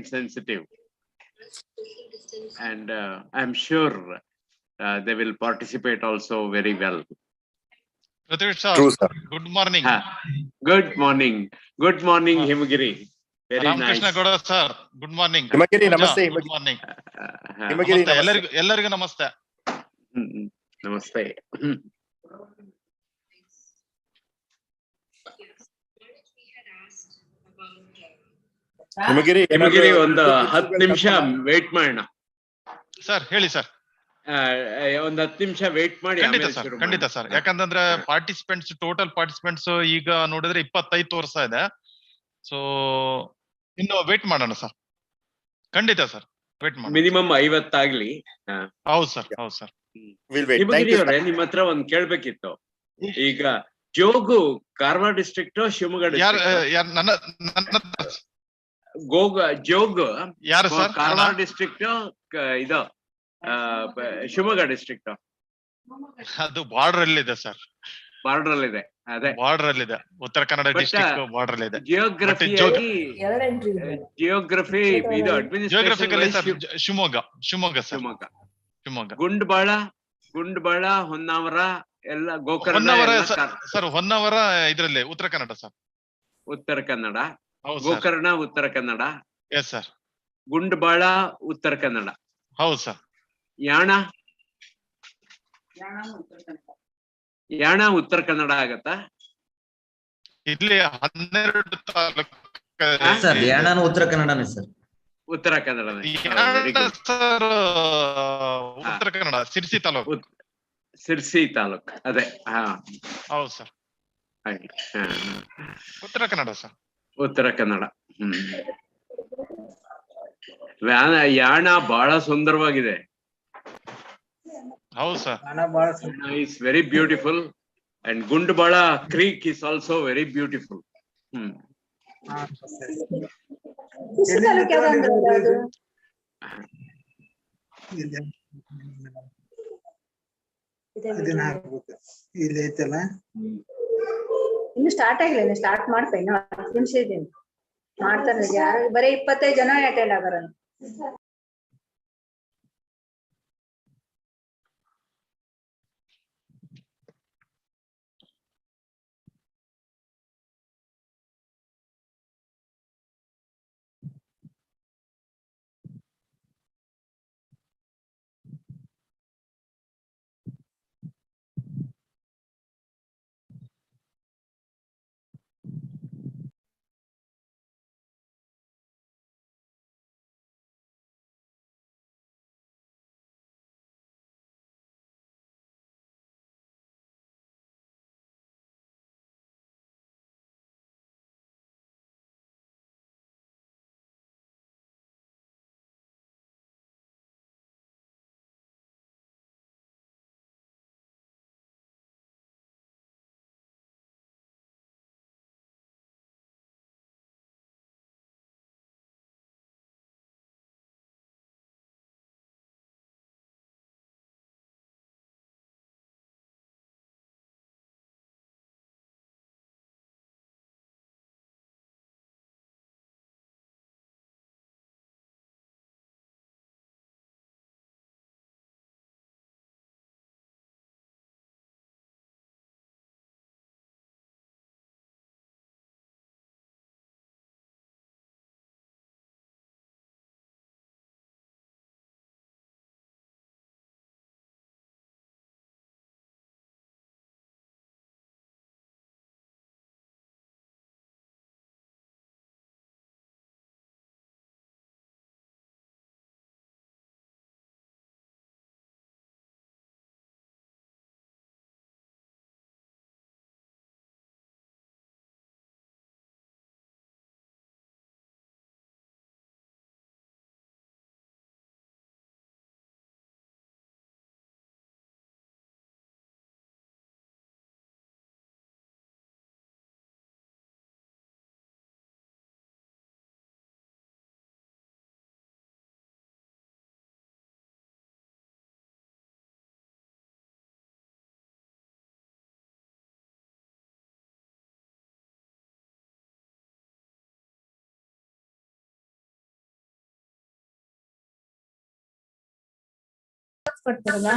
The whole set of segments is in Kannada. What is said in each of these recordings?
sensitive, and I'm sure they will participate also very well. Prithviraj sir, True, sir. good morning. Good morning. Good morning, Himagiri. Very Ramakrishna nice. Gowda sir, good morning. Himagiri, Pooja, namaste, good Himagiri. morning. Himagiri, ನಮಸ್ತೆ namaste. ಎಲ್ಲರಿಗೂ ನಮಸ್ತೆ. Namaste. Himagiri, Himagiri, ಒಂದು 10 ನಿಮಿಷ ವೇಟ್ ಮಾಡೋಣ. ಸರ್ ಹೇಳಿ ಸರ್. ಒಂದು 10 ನಿಮಿಷ ವೇಟ್ ಮಾಡಿ. ಖಂಡಿತ ಸರ್. ಯಾಕಂತಂದ್ರೆ ಪಾರ್ಟಿಸಿಪೆಂಟ್ಸ್, ಟೋಟಲ್ ಪಾರ್ಟಿಸಿಪೆಂಟ್ಸ್ ಈಗ ನೋಡಿದ್ರೆ 25 ತೋರಿಸ್ತಾ ಇದೆ. ಸೊ ಇನ್ನು ವೇಟ್ ಮಾಡೋಣ ಸರ್. ಖಂಡಿತ ಸರ್, ವೇಟ್ ಮಾಡೋಣ. ಮಿನಿಮಮ್ 50 ಆಗ್ಲಿ. ಹೌದು ಸರ್, ಹೌದು ಸರ್. ಹಿಮಗಿರಿ ಅವರೇ, ನಿಮ್ಮ ಹತ್ರ ಒಂದ್ ಕೇಳ್ಬೇಕಿತ್ತು. ಈಗ ಜೋಗು ಕಾರವಾರ ಡಿಸ್ಟ್ರಿಕ್ಟ್, ಶಿವಮೊಗ್ಗ ಜೋಗ್ ಯಾರು ಸರ್? ಕಾರವಾರ ಡಿಸ್ಟ್ರಿಕ್ಟ್, ಇದು ಶಿವಮೊಗ್ಗ ಡಿಸ್ಟ್ರಿಕ್ಟ್. ಅದು ಬಾರ್ಡರ್ ಅಲ್ಲಿ ಇದೆ ಸರ್. ಬಾರ್ಡರ್ ಅಲ್ಲಿ ಇದೆ. ಅದೇ ಬಾರ್ಡರ್ ಅಲ್ಲಿ ಇದೆ. ಉತ್ತರ ಕನ್ನಡ ಡಿಸ್ಟ್ರಿಕ್ಟ್ ಬಾರ್ಡರ್ ಅಲ್ಲಿ ಇದೆ. ಜಿಯೋಗ್ರಫಿ ಇದು geographically sir Shivamogga sir. Shivamogga. Gundbala, Honnavar ಎಲ್ಲ ಗೋಕರ್ಣ. ಹೊನ್ನಾವರ ಸರ್, ಹೊನ್ನಾವರ ಇದ್ರಲ್ಲಿ Uttara Kannada sir. Uttara Kannada. Gokarna Uttara Kannada. Yes sir. ಗುಂಡ್ಬಾಳ Uttara Kannada. ಹೌದು ಸರ್. ಯಾಣ ಉತ್ತರ ಕನ್ನಡ ಆಗತ್ತಾ? ಇಲ್ಲಿ 12 ತಾಲೂಕು ಸರ್. ಯಾಣನು ಉತ್ತರ ಕನ್ನಡನೇ ಸರ್. ಉತ್ತರ ಕನ್ನಡ ಸರ್. ಉತ್ತರ ಕನ್ನಡ ಸಿರ್ಸಿ ತಾಲೂಕು. ಅದೇ. ಹೌದು ಸರ್. ಉತ್ತರ ಕನ್ನಡ ಸರ್. ಉತ್ತರ ಕನ್ನಡ. ಯಾಣ ಬಹಳ ಸುಂದರವಾಗಿದೆ. ಹೌದು sir. It's very beautiful. And Gundbala creek is also very beautiful. ಇನ್ನು ಸ್ಟಾರ್ಟ್ ಆಗಿಲ್ಲ. ಇನ್ನು ಸ್ಟಾರ್ಟ್ ಮಾಡ್ತಾ ಇನ್ನು 10 ನಿಮಿಷ ಇದೆ. ಮಾಡ್ತಾರೆ ಯಾರು, ಬರೀ 25 ಜನ ಅಟೆಂಡ್ ಆಗಾರ. ಮಾರ್ಕ್ಸ್ ಕೊಡ್ತಾರಲ್ಲ.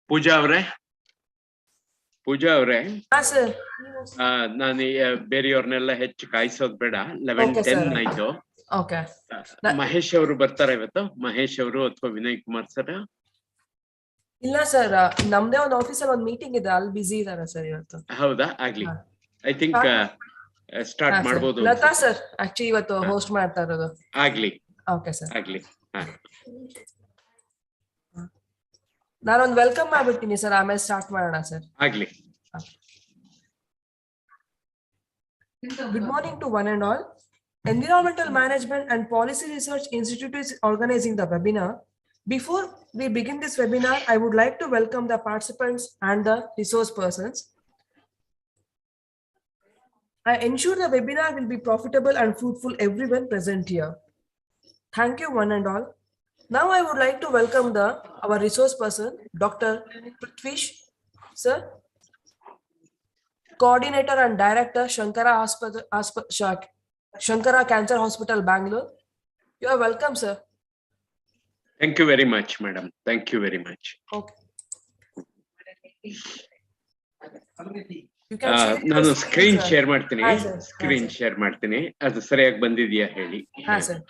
ಪೂಜಾ ಅವರೇ, ಹಾ ಸರ್. ನಾನು ಬೇರೆಯವ್ರನ್ನೆಲ್ಲ ಹೆಚ್ಚು ಕಾಯಿಸೋದ್ ಬೇಡ. 11:10 ಆಯ್ತು. ಓಕೆ. ಮಹೇಶ್ ಅವರು ಬರ್ತಾರೆ ಇವತ್ತು? ಮಹೇಶ್ ಅವರು ಅಥವಾ ವಿನಯ್ ಕುಮಾರ್ ಸರ್? ಇಲ್ಲ ಸರ್, ನಮ್ದೇ ಒಂದು ಆಫೀಸಲ್ಲಿ ಒಂದು ಮೀಟಿಂಗ್ ಇದೆ, ಅಲ್ಲಿ ಬಿಸಿ ಇದಾರೆ ಸರ್ ಇವತ್ತು. ಹೌದಾ? ಆಗ್ಲಿ. ಐ ಥಿಂಕ್ ಸ್ಟಾರ್ಟ್ ಮಾಡ್ಬೋದು. ಲತಾ ಸರ್ ಆಕ್ಚುಲಿ ಇವತ್ತು ಹೋಸ್ಟ್ ಮಾಡ್ತಾ ಇರೋದು. ಆಗ್ಲಿ. ಓಕೆ ಸರ್, ಆಗ್ಲಿ. ನಾನೊಂದು ವೆಲ್ಕಮ್ ಮಾಡ್ಬಿಡ್ತೀನಿ ಸರ್, ಆಮೇಲೆ ಸ್ಟಾರ್ಟ್ ಮಾಡೋಣ ಸರ್. ಆಗ್ಲಿ. Good morning to one and all. Environmental Management and Policy Research Institute is organizing the webinar. Before we begin this webinar, I would like to welcome the participants and the resource persons. I ensure the webinar will be profitable and fruitful everyone present here. Thank you one and all. Now I would like to welcome our resource person, Dr. Prithvish, sir, Coordinator and Director, Shankara Cancer Hospital, Bangalore. You are welcome, sir. Thank you very much, madam. Thank you very much. Okay. You can share ನಾನು your ಸ್ಕ್ರೀನ್ sir. ಶೇರ್ ಮಾಡ್ತೀನಿ. ಹಾ, sir. ಸ್ಕ್ರೀನ್ ಶೇರ್ ಮಾಡ್ತೀನಿ. ಅದು ಸರಿಯಾಗಿ ಬಂದಿದ್ಯಾ ಹೇಳಿ. ಹಾ sir.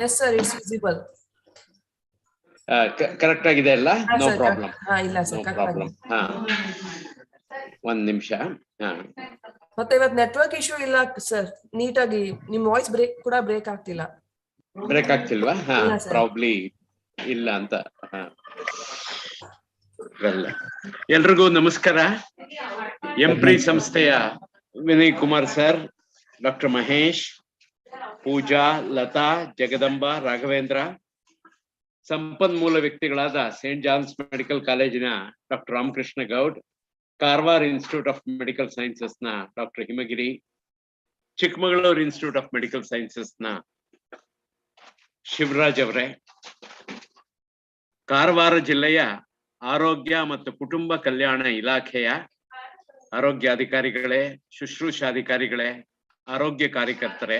Yes sir, it's visible. Correct ಆಗಿದೆ ಅಲ್ಲ? ಹಾ, ನೋ sir, ಪ್ರಾಬ್ಲಮ್. ಹಾ ಇಲ್ಲ ನೋ ಸರ್, ಪ್ರಾಬ್ಲಮ್. ಹಾ, ಒಂದ್ ನಿಮಿಷ. ಹಾ, ಮತ್ತೆ ಇವತ್ತು ನೆಟ್ವರ್ಕ್ ಇಶ್ಯೂ ಇಲ್ಲ ಸರ್, ನೀಟಾಗಿ ನಿಮ್ ವಾಯ್ಸ್ ಬ್ರೇಕ್ ಆಗ್ತಿಲ್ಲ. ಬ್ರೇಕ್ ಆಗ್ತಿಲ್ವಾ? ಹಾ, ಇಲ್ಲ sir. ಪ್ರಾಬ್ಲಿ ಇಲ್ಲ ಅಂತ. ಹಾ, ಎಲ್ರಿಗೂ ನಮಸ್ಕಾರ. ಎಂಪ್ರಿ ಸಂಸ್ಥೆಯ ವಿನಯ್ ಕುಮಾರ್ ಸರ್, ಡಾಕ್ಟರ್ ಮಹೇಶ್, ಪೂಜಾ, ಲತಾ, ಜಗದಂಬ, ರಾಘವೇಂದ್ರ, ಸಂಪನ್ಮೂಲ ವ್ಯಕ್ತಿಗಳಾದ ಸೇಂಟ್ ಜಾನ್ಸ್ ಮೆಡಿಕಲ್ ಕಾಲೇಜಿನ doctor Ramakrishna Gowd, Karwar institute of medical sciences ನ doctor Himagiri, Chikkamagaluru institute of medical sciences ನ ಶಿವರಾಜ್ ಅವರೇ, ಕಾರವಾರ ಜಿಲ್ಲೆಯ ಆರೋಗ್ಯ ಮತ್ತು ಕುಟುಂಬ ಕಲ್ಯಾಣ ಇಲಾಖೆಯ ಆರೋಗ್ಯಾಧಿಕಾರಿಗಳೇ, ಶುಶ್ರೂಷಾಧಿಕಾರಿಗಳೇ, ಆರೋಗ್ಯ ಕಾರ್ಯಕರ್ತರೇ,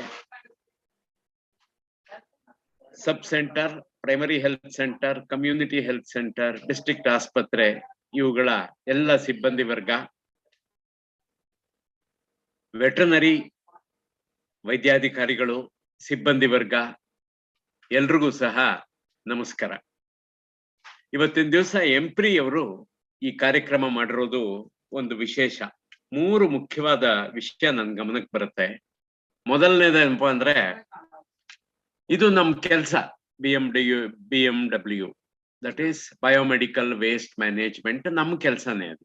sub centre, primary health centre, community health centre, district ಆಸ್ಪತ್ರೆ, ಇವುಗಳ ಎಲ್ಲ ಸಿಬ್ಬಂದಿ ವರ್ಗ, ವೆಟರ್ನರಿ ವೈದ್ಯಾಧಿಕಾರಿಗಳು, ಸಿಬ್ಬಂದಿ ವರ್ಗ, ಎಲ್ರಿಗೂ ಸಹ ನಮಸ್ಕಾರ. ಇವತ್ತಿನ ದಿವಸ ಎಂಪ್ರಿ ಅವರು ಈ ಕಾರ್ಯಕ್ರಮ ಮಾಡಿರೋದು ಒಂದು ವಿಶೇಷ. 3 ಮುಖ್ಯವಾದ ವಿಷಯ ನನ್ ಗಮನಕ್ಕೆ ಬರುತ್ತೆ. ಮೊದಲನೇದೇನಪ್ಪ ಅಂದ್ರೆ, ಇದು ನಮ್ ಕೆಲ್ಸ, BMW, that is biomedical waste management. ನಮ್ ಕೆಲ್ಸನೇ ಅದು.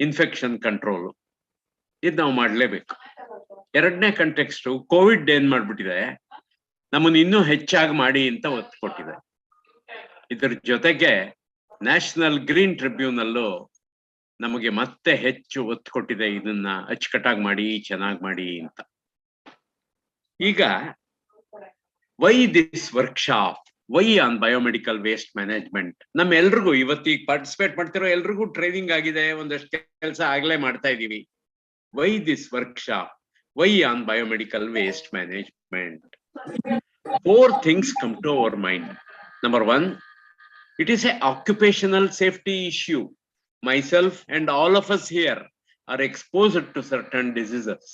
ಇನ್ಫೆಕ್ಷನ್ ಕಂಟ್ರೋಲ್, ಇದು ನಾವು ಮಾಡ್ಲೇಬೇಕು. ಎರಡನೇ ಕಂಟೆಕ್ಸ್ಟ್ ಕೋವಿಡ್ ಏನ್ ಮಾಡ್ಬಿಟ್ಟಿದೆ, ನಮ್ಮನ್ನು ಇನ್ನೂ ಹೆಚ್ಚಾಗಿ ಮಾಡಿ ಅಂತ ಒತ್ತು ಕೊಟ್ಟಿದೆ. ಇದ್ರ ಜೊತೆಗೆ ನ್ಯಾಷನಲ್ ಗ್ರೀನ್ ಟ್ರಿಬ್ಯೂನಲ್ಲು ನಮಗೆ ಮತ್ತೆ ಹೆಚ್ಚು ಒತ್ತು ಕೊಟ್ಟಿದೆ, ಇದನ್ನ ಅಚ್ಚುಕಟ್ಟಾಗಿ ಮಾಡಿ, ಚೆನ್ನಾಗಿ ಮಾಡಿ ಅಂತ. ಈಗ why this workshop, why on biomedical waste management? ನಮ್ಮೆಲ್ರಿಗೂ ಇವತ್ತೀಗ ಪಾರ್ಟಿಸಿಪೇಟ್ ಮಾಡ್ತಿರೋ ಎಲ್ರಿಗೂ ಟ್ರೈನಿಂಗ್ ಆಗಿದೆ, ಒಂದಷ್ಟು ಕೆಲಸ ಆಗ್ಲೇ ಮಾಡ್ತಾ ಇದೀವಿ. Why this workshop, why on biomedical waste management? 4 things come to our mind. Number 1, it is an occupational safety issue. Myself and all of us here are exposed to certain diseases.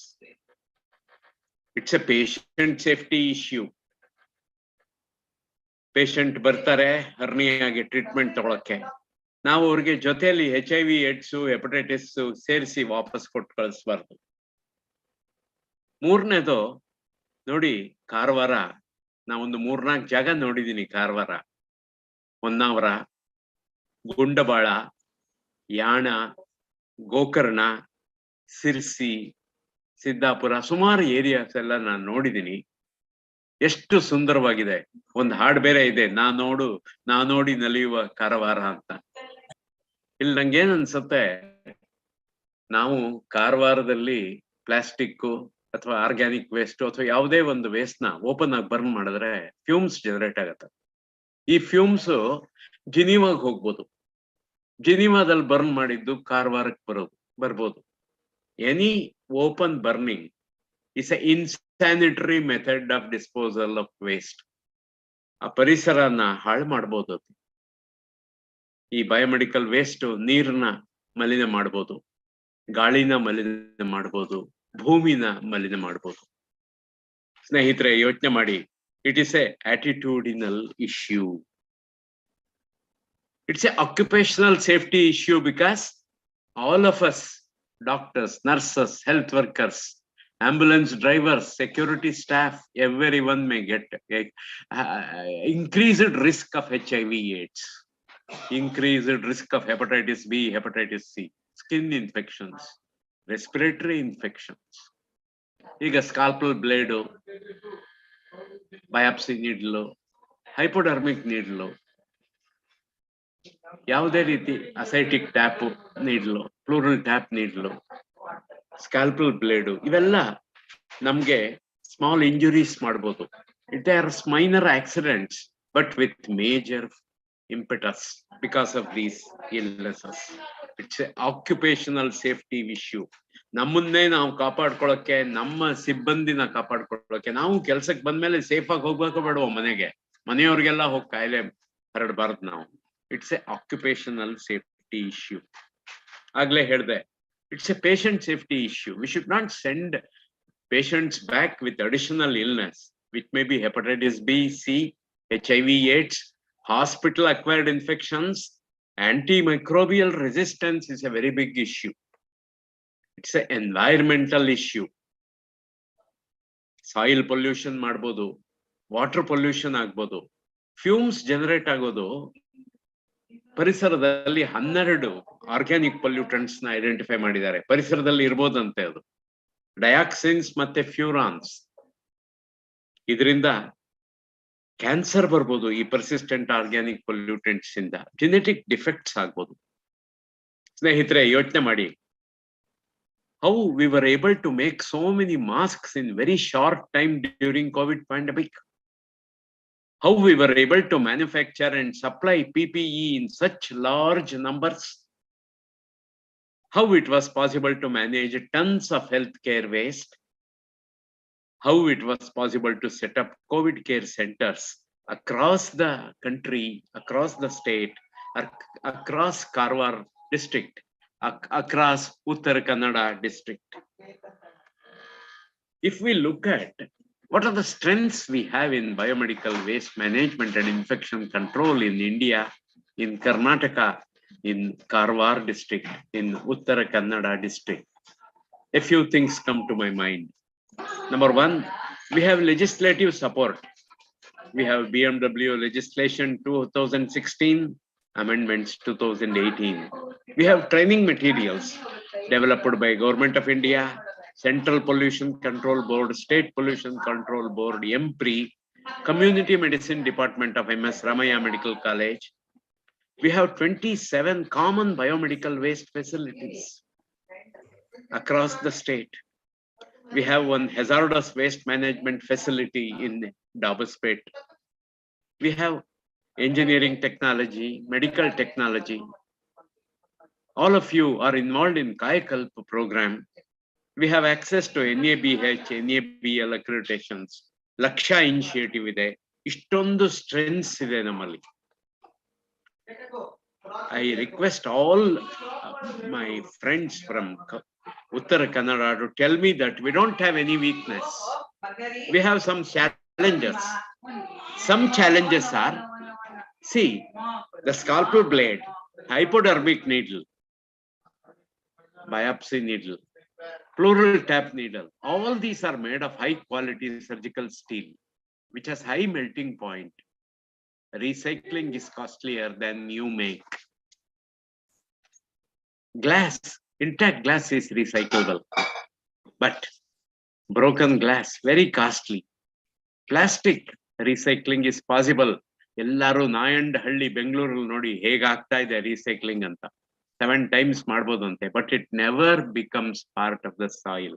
It's a patient safety issue. Patient ಬರ್ತಾರೆ ಹರ್ನಿಯಾಗಿ ಟ್ರೀಟ್ಮೆಂಟ್ ತಗೊಳಕ್ಕೆ, ನಾವು ಅವ್ರಿಗೆ ಜೊತೆಯಲ್ಲಿ HIV, AIDS, ಹೆಪಟೈಟಿಸ್ ಸೇರಿಸಿ ವಾಪಸ್ ಕೊಟ್ಟು ಕಳಿಸ್ಬಾರ್ದು. ಮೂರನೇದು ನೋಡಿ, ಕಾರವಾರ, ನಾವೊಂದು 3-4 ಜಾಗ ನೋಡಿದೀನಿ. ಕಾರವಾರ, ಹೊನ್ನಾವರ, ಗುಂಡಬಾಳ, ಯಾಣ, ಗೋಕರ್ಣ, ಸಿರ್ಸಿ, ಸಿದ್ದಾಪುರ, ಸುಮಾರು ಏರಿಯಾಸ್ ಎಲ್ಲ ನಾನು ನೋಡಿದೀನಿ. ಎಷ್ಟು ಸುಂದರವಾಗಿದೆ. ಒಂದು ಹಾಡು ಬೇರೆ ಇದೆ, ನಾ ನೋಡಿ ನಲಿಯುವ ಕಾರವಾರ ಅಂತ. ಇಲ್ಲಿ ನಂಗೇನ್ ಅನ್ಸುತ್ತೆ, ನಾವು ಕಾರವಾರದಲ್ಲಿ ಪ್ಲಾಸ್ಟಿಕ್ ಅಥವಾ ಆರ್ಗ್ಯಾನಿಕ್ ವೇಸ್ಟ್ ಅಥವಾ ಯಾವುದೇ ಒಂದು ವೇಸ್ಟ್ ನ ಓಪನ್ ಆಗಿ ಬರ್ನ್ ಮಾಡಿದ್ರೆ ಫ್ಯೂಮ್ಸ್ ಜನರೇಟ್ ಆಗತ್ತೆ. ಈ ಫ್ಯೂಮ್ಸ್ ಜಿನೀವಾಗ್ ಹೋಗ್ಬೋದು, ಜಿನೀವಾದಲ್ಲಿ ಬರ್ನ್ ಮಾಡಿದ್ದು ಕಾರವಾರಕ್ಕೆ ಬರ್ಬೋದು. Any open burning is a insanitary method of disposal of waste. ಆ ಪರಿಸರನ ಹಾಳು ಮಾಡ್ಬೋದು. ಈ ಬಯೋಮೆಡಿಕಲ್ ವೇಸ್ಟ್ ನೀರನ್ನ ಮಲಿನ ಮಾಡ್ಬೋದು, ಗಾಳಿನ ಮಲಿನ ಮಾಡ್ಬೋದು, ಭೂಮಿನ ಮಲಿನ ಮಾಡ್ಬೋದು. ಸ್ನೇಹಿತರೆ, ಯೋಚನೆ ಮಾಡಿ, it is a attitudinal issue. It's an occupational safety issue because all of us, doctors, nurses, health workers, ambulance drivers, security staff, everyone may get increased risk of HIV/AIDS, increased risk of hepatitis B, hepatitis C, skin infections, respiratory infections. ಈಗ scalpel blade, biopsy needle, hypodermic needle, ಯಾವುದೇ ರೀತಿ ascitic tap needle, pleural tap needle, scalpel blade, ಇವೆಲ್ಲ ನಮ್ಗೆ ಸ್ಮಾಲ್ ಇಂಜುರೀಸ್ ಮಾಡ್ಬೋದು. It are minor accidents but with major impetus because of these illnesses. It's an occupational safety issue. ನಮ್ಮನ್ನೇ ನಾವು ಕಾಪಾಡ್ಕೊಳ್ಳೋಕೆ, ನಮ್ಮ ಸಿಬ್ಬಂದಿನ ಕಾಪಾಡ್ಕೊಳ್ಳೋಕೆ, ನಾವು ಕೆಲ್ಸಕ್ಕೆ ಬಂದ್ಮೇಲೆ ಸೇಫ್ ಆಗಿ ಹೋಗ್ಬೇಕು ಬೇಡವ ಮನೆಗೆ, ಮನೆಯವ್ರಿಗೆಲ್ಲ ಹೋಗಿ ಕಾಯಿಲೆ ಹರಡಬಾರ್ದು ನಾವು. It's A occupational safety issue. ಆಗ್ಲೇ ಹೇಳ್ದೆ, it's A patient safety issue. We should not send patients back with additional illness, which may be hepatitis B, C, HIV/AIDS, hospital acquired infections. Antimicrobial resistance is a very big issue. It's an environmental issue. Soil pollution ಮಾಡ್ಬೋದು, ವಾಟರ್ ಪೊಲ್ಯೂಷನ್ ಆಗ್ಬೋದು, ಫ್ಯೂಮ್ಸ್ ಜನರೇಟ್ ಆಗೋದು. ಪರಿಸರದಲ್ಲಿ 12 ಆರ್ಗ್ಯಾನಿಕ್ ಪೊಲ್ಯೂಟೆಂಟ್ಸ್ ನ ಐಡೆಂಟಿಫೈ ಮಾಡಿದ್ದಾರೆ. ಪರಿಸರದಲ್ಲಿ ಇರ್ಬೋದಂತೆ ಅದು. ಡಯಾಕ್ಸಿನ್ಸ್ ಮತ್ತೆ ಫ್ಯೂರಾನ್ಸ್. ಇದರಿಂದ ಕ್ಯಾನ್ಸರ್ ಬರ್ಬೋದು. ಈ ಪರ್ಸಿಸ್ಟೆಂಟ್ ಆರ್ಗ್ಯಾನಿಕ್ ಪೊಲ್ಯೂಟೆಂಟ್ಸ್ ಇಂದ ಜೆನೆಟಿಕ್ ಡಿಫೆಕ್ಟ್ಸ್ ಆಗ್ಬೋದು. ಸ್ನೇಹಿತರೆ, ಯೋಚನೆ ಮಾಡಿ, how we were able to make so many masks in very short time during COVID pandemic. How we were able to manufacture and supply PPE in such large numbers. How it was possible to manage tons of healthcare waste. How it was possible to set up COVID care centers across the country, across the state, across Karwar district, across Uttar Kannada district. If we look at what are the strengths we have in biomedical waste management and infection control in India, in Karnataka, in Karwar district, in Uttar Kannada district, a few things come to my mind. Number 1, we have legislative support. We have BMW legislation 2016, amendments 2018. We have training materials developed by Government of India, Central Pollution Control Board, State Pollution Control Board, MPRI, Community Medicine Department of MS Ramaya Medical College. We have 27 common biomedical waste facilities across the state. We have one hazardous waste management facility in Dabaspet. We have engineering technology, medical technology. All of you are involved in Kayakalp program. We have access to NABH, NABL accreditations. Laksha initiative ide. Ishtondu strengths ide nammali. I request all my friends from Uttara Kannada to tell me that we don't have any weakness. We have some challenges. Some challenges are, see, the scalpel blade, hypodermic needle, biopsy needle, pleural tap needle. All these are made of high quality surgical steel, which has high melting point. Recycling is costlier than new make. Glass, intact glass is recyclable, but broken glass, very costly. Plastic recycling is possible. Ellaru Nayandahalli, Bengaluru nodi hege aagta ide recycling anta. 7 times ಮಾಡಬಹುದಂತೆ, but it never becomes part of the soil.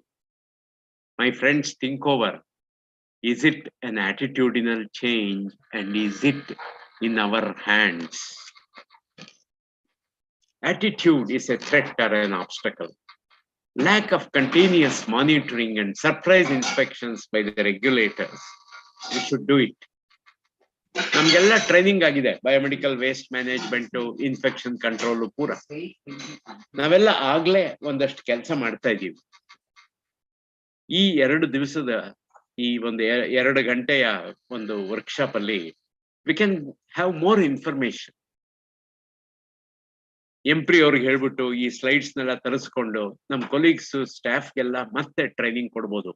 My friends, think over. Is it an attitudinal change, and is it in our hands? Attitude is a threat or an obstacle. Lack of continuous monitoring and surprise inspections by the regulators. We should do it. ನಮ್ಗೆಲ್ಲ ಟ್ರೈನಿಂಗ್ ಆಗಿದೆ, biomedical waste management, infection control ಪೂರ. ನಾವೆಲ್ಲ ಆಗ್ಲೇ ಒಂದಷ್ಟು ಕೆಲಸ ಮಾಡ್ತಾ ಇದೀವಿ. ಈ 2 ದಿವಸದ ಈ ಒಂದು 2 ಗಂಟೆಯ ಒಂದು ವರ್ಕ್ಶಾಪ್ ಅಲ್ಲಿ we can have more information. EMPRI ಅವ್ರಿಗೆ ಹೇಳ್ಬಿಟ್ಟು ಈ ಸ್ಲೈಡ್ಸ್ ನೆಲ್ಲ ತರಿಸ್ಕೊಂಡು ನಮ್ಮ ಕೊಲೀಗ್ಸ್ ಸ್ಟಾಫ್ಗೆಲ್ಲ ಮತ್ತೆ ಟ್ರೈನಿಂಗ್ ಕೊಡ್ಬೋದು.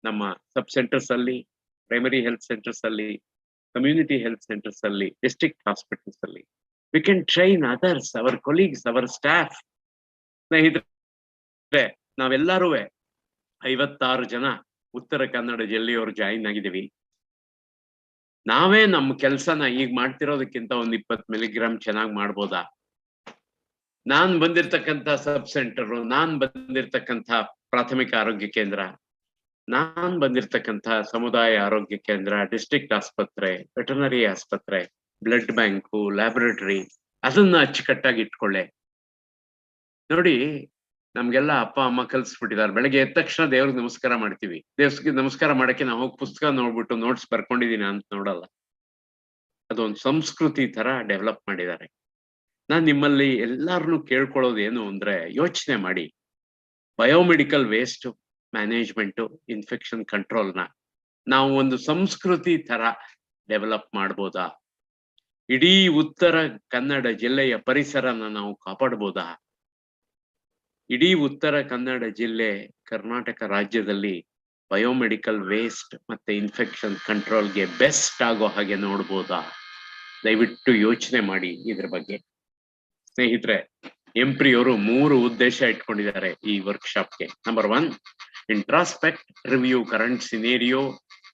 ನಮ್ಮ ಸಬ್ ಸೆಂಟರ್ಸ್ ಅಲ್ಲಿ, ಪ್ರೈಮರಿ ಹೆಲ್ತ್ ಸೆಂಟರ್ಸ್ ಅಲ್ಲಿ, community health centers alli, district hospitals alli. We can train others, our colleagues, our staff. ಸ್ನೇಹಿತರೆ, ನಾವೆಲ್ಲರೂ 56 ಜನ ಉತ್ತರ ಕನ್ನಡ ಜಿಲ್ಲೆಯವರು ಜಾಯಿನ್ ಆಗಿದ್ದೀವಿ. ನಾವೇ ನಮ್ಮ ಕೆಲಸನ ಈಗ ಮಾಡ್ತಿರೋದಕ್ಕಿಂತ ಒಂದು 20 ಮಿಲಿಗ್ರಾಮ್ ಚೆನ್ನಾಗಿ ಮಾಡ್ಬೋದಾ? ನಾನ್ ಬಂದಿರ್ತಕ್ಕಂಥ ಸಬ್ ಸೆಂಟರ್, ನಾನ್ ಬಂದಿರ್ತಕ್ಕಂಥ ಪ್ರಾಥಮಿಕ ಆರೋಗ್ಯ ಕೇಂದ್ರ, ನಾನ್ ಬಂದಿರ್ತಕ್ಕಂಥ ಸಮುದಾಯ ಆರೋಗ್ಯ ಕೇಂದ್ರ, ಡಿಸ್ಟ್ರಿಕ್ಟ್ ಆಸ್ಪತ್ರೆ, ವೆಟರ್ನರಿ ಆಸ್ಪತ್ರೆ, ಬ್ಲಡ್ ಬ್ಯಾಂಕು, ಲ್ಯಾಬೊರೇಟರಿ, ಅದನ್ನ ಅಚ್ಚುಕಟ್ಟಾಗಿ ಇಟ್ಕೊಳ್ಳೆ. ನೋಡಿ, ನಮ್ಗೆಲ್ಲ ಅಪ್ಪ ಅಮ್ಮ ಕಲ್ಸ್ಬಿಟ್ಟಿದ್ದಾರೆ. ಬೆಳಗ್ಗೆ ಎದ್ದ ತಕ್ಷಣ ದೇವ್ರಿಗೆ ನಮಸ್ಕಾರ ಮಾಡ್ತೀವಿ. ದೇವ್ರಿಗೆ ನಮಸ್ಕಾರ ಮಾಡಕ್ಕೆ ನಾವು ಹೋಗಿ ಪುಸ್ತಕ ನೋಡ್ಬಿಟ್ಟು ನೋಟ್ಸ್ ಬರ್ಕೊಂಡಿದೀನಿ ಅಂತ ನೋಡಲ್ಲ. ಅದೊಂದು ಸಂಸ್ಕೃತಿ ತರ ಡೆವಲಪ್ ಮಾಡಿದ್ದಾರೆ. ನಾನ್ ನಿಮ್ಮಲ್ಲಿ ಎಲ್ಲಾರನ್ನು ಕೇಳ್ಕೊಳ್ಳೋದು ಏನು ಅಂದ್ರೆ, ಯೋಚನೆ ಮಾಡಿ, ಬಯೋಮೆಡಿಕಲ್ ವೇಸ್ಟ್ ಮ್ಯಾನೇಜ್ಮೆಂಟ್, ಇನ್ಫೆಕ್ಷನ್ ಕಂಟ್ರೋಲ್ನ ನಾವು ಒಂದು ಸಂಸ್ಕೃತಿ ತರ ಡೆವಲಪ್ ಮಾಡ್ಬೋದಾ? ಇಡೀ ಉತ್ತರ ಕನ್ನಡ ಜಿಲ್ಲೆಯ ಪರಿಸರನ ನಾವು ಕಾಪಾಡ್ಬೋದಾ? ಇಡೀ ಉತ್ತರ ಕನ್ನಡ ಜಿಲ್ಲೆ ಕರ್ನಾಟಕ ರಾಜ್ಯದಲ್ಲಿ ಬಯೋಮೆಡಿಕಲ್ ವೇಸ್ಟ್ ಮತ್ತೆ ಇನ್ಫೆಕ್ಷನ್ ಕಂಟ್ರೋಲ್ಗೆ ಬೆಸ್ಟ್ ಆಗೋ ಹಾಗೆ ನೋಡ್ಬೋದಾ? ದಯವಿಟ್ಟು ಯೋಚನೆ ಮಾಡಿ ಇದ್ರ ಬಗ್ಗೆ. ಸ್ನೇಹಿತರೆ, ಎಂಪ್ರಿ ಅವರು 3 ಉದ್ದೇಶ ಇಟ್ಕೊಂಡಿದ್ದಾರೆ ಈ ವರ್ಕ್ಶಾಪ್ಗೆ. Number 1, introspect, review current scenario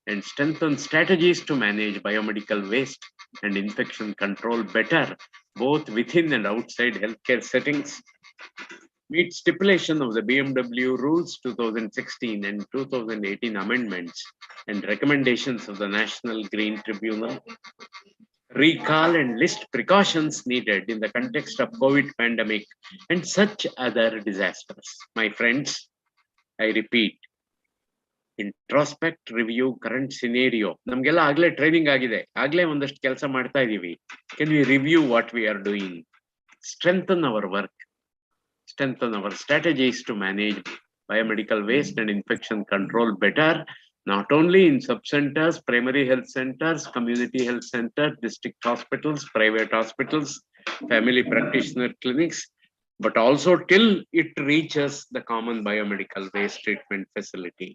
and strengthen strategies to manage biomedical waste and infection control better, both within and outside healthcare settings. Meet stipulation of the BMW Rules 2016 and 2018 amendments and recommendations of the National Green Tribunal. Recall and list precautions needed in the context of COVID pandemic and such other disasters. My friends, I repeat, introspect, review current scenario. ನಮ್ಗೆಲ್ಲ ಆಗ್ಲೇ ಟ್ರೈನಿಂಗ್ ಆಗಿದೆ, ಆಗ್ಲೇ ಒಂದಷ್ಟು ಕೆಲಸ ಮಾಡ್ತಾ ಇದೀವಿ. Can we review what we are doing? Strengthen our work, strengthen our strategies to manage biomedical waste and infection control better, not only in sub-centers, primary health centers, community health centers, district hospitals, private hospitals, family practitioner clinics, but also till it reaches the common biomedical waste treatment facility.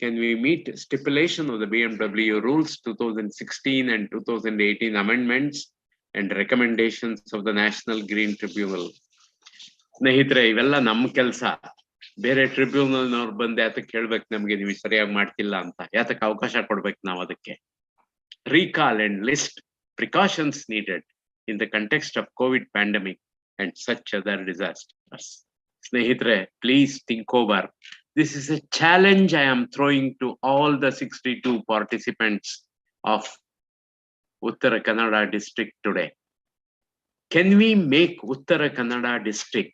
Can we meet stipulation of the BMW Rules 2016 and 2018 amendments and recommendations of the National Green Tribunal? ಸ್ನೇಹಿತರೆ, ಇವೆಲ್ಲ ನಮ್ಮ ಕೆಲಸ. ಬೇರೆ ಟ್ರಿಬ್ಯುನಲ್ನವ್ರು ಬಂದು ಯಾತಕ್ಕೆ ಹೇಳ್ಬೇಕು ನಮ್ಗೆ ನೀವು ಸರಿಯಾಗಿ ಮಾಡ್ತಿಲ್ಲ ಅಂತ, ಯಾತಕ್ಕೆ ಅವಕಾಶ ಕೊಡ್ಬೇಕು ನಾವು ಅದಕ್ಕೆ? Recall and list precautions needed in the context of COVID pandemic and such other disasters. Snehitre, please think over. This is a challenge I am throwing to all the 62 participants of Uttara Kannada district today. Can we make Uttara Kannada district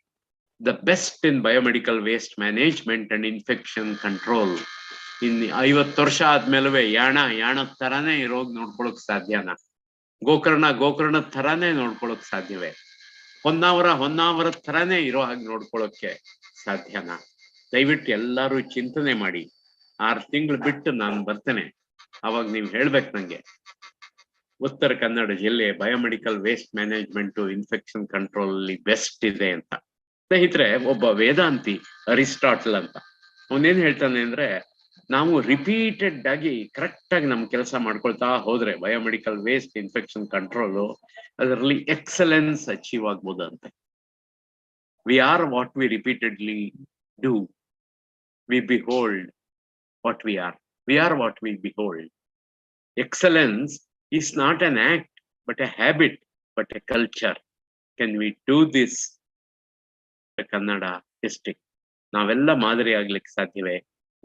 the best in biomedical waste management and infection control? In 50 ವರ್ಷ ಆದ್ಮೇಲೆ ಯಾಣ ತರಾನೇ ರೋಗ ನೋಡ್ಕೊಳಕ್ ಸಾಧ್ಯನಾ? ಗೋಕರ್ಣ ತರಾನೇ ನೋಡ್ಕೊಳಕ್ ಸಾಧ್ಯವೇ? ಹೊನ್ನಾವರ ತರಾನೇ ಇರೋ ಹಾಗೆ ನೋಡ್ಕೊಳಕ್ಕೆ ಸಾಧ್ಯನಾ? ದಯವಿಟ್ಟು ಎಲ್ಲಾರು ಚಿಂತನೆ ಮಾಡಿ. 6 ತಿಂಗಳು ಬಿಟ್ಟು ನಾನು ಬರ್ತೇನೆ, ಅವಾಗ ನೀವ್ ಹೇಳ್ಬೇಕು ನಂಗೆ ಉತ್ತರ ಕನ್ನಡ ಜಿಲ್ಲೆ biomedical waste management infection control ಅಲ್ಲಿ ಬೆಸ್ಟ್ ಇದೆ ಅಂತ. ಸ್ನೇಹಿತರೆ, ಒಬ್ಬ ವೇದಾಂತಿ ಅರಿಸ್ಟಾಟಲ್ ಅಂತ, ಅವನೇನ್ ಹೇಳ್ತಾನೆ ಅಂದ್ರೆ, ನಾವು ರಿಪೀಟೆಡ್ ಆಗಿ ಕರೆಕ್ಟ್ ಆಗಿ ನಮ್ ಕೆಲಸ ಮಾಡ್ಕೊಳ್ತಾ ಹೋದ್ರೆ ಬಯೋಮೆಡಿಕಲ್ ವೇಸ್ಟ್ ಇನ್ಫೆಕ್ಷನ್ ಕಂಟ್ರೋಲ್ ಅದರಲ್ಲಿ ಎಕ್ಸಲೆನ್ಸ್ ಅಚೀವ್ ಆಗ್ಬೋದಂತೆ. We are what we repeatedly do. We behold what we are. We are what we behold. Excellence is not an act, but a habit, but a culture. Can we do this? The Kannada district. ನಾವೆಲ್ಲ ಮಾದರಿ ಆಗ್ಲಿಕ್ಕೆ ಸಾಧ್ಯವೇ?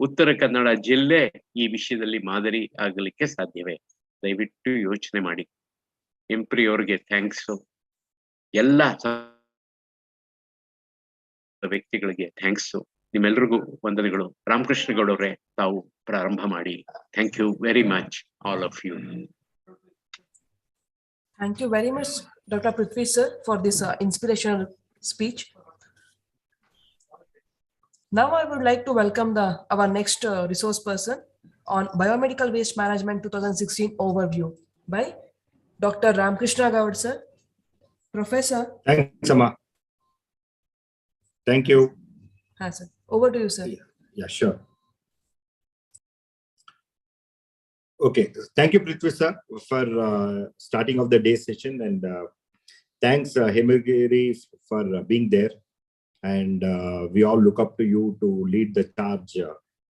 ಉತ್ತರ ಕನ್ನಡ ಜಿಲ್ಲೆ ಈ ವಿಷಯದಲ್ಲಿ ಮಾದರಿ ಆಗ್ಲಿಕ್ಕೆ ಸಾಧ್ಯವೇ? ದಯವಿಟ್ಟು ಯೋಚನೆ ಮಾಡಿ. ಎಂಪ್ರಿ ಅವ್ರಿಗೆ ಥ್ಯಾಂಕ್ಸ್, ಎಲ್ಲ ವ್ಯಕ್ತಿಗಳಿಗೆ ಥ್ಯಾಂಕ್ಸ್, ನಿಮ್ಮೆಲ್ರಿಗೂ ವಂದನೆಗಳು. ರಾಮಕೃಷ್ಣ ಗೌಡ ಅವರೇ, ತಾವು ಪ್ರಾರಂಭ ಮಾಡಿ. Thank you very much all of you. Thank you very much, Dr. Prithvi sir, for this inspirational speech. Now I would like to welcome our next resource person on Biomedical Waste Management 2016 overview by Dr. Ramkrishna Gaud sir. Professor. Thanks, Amma. Thank you. Hi, sir. Over to you, sir. Yeah, sure. Okay, thank you, Prithvi sir, for starting of the day session, and thanks Hemagiri for being there. And we all look up to you to lead the charge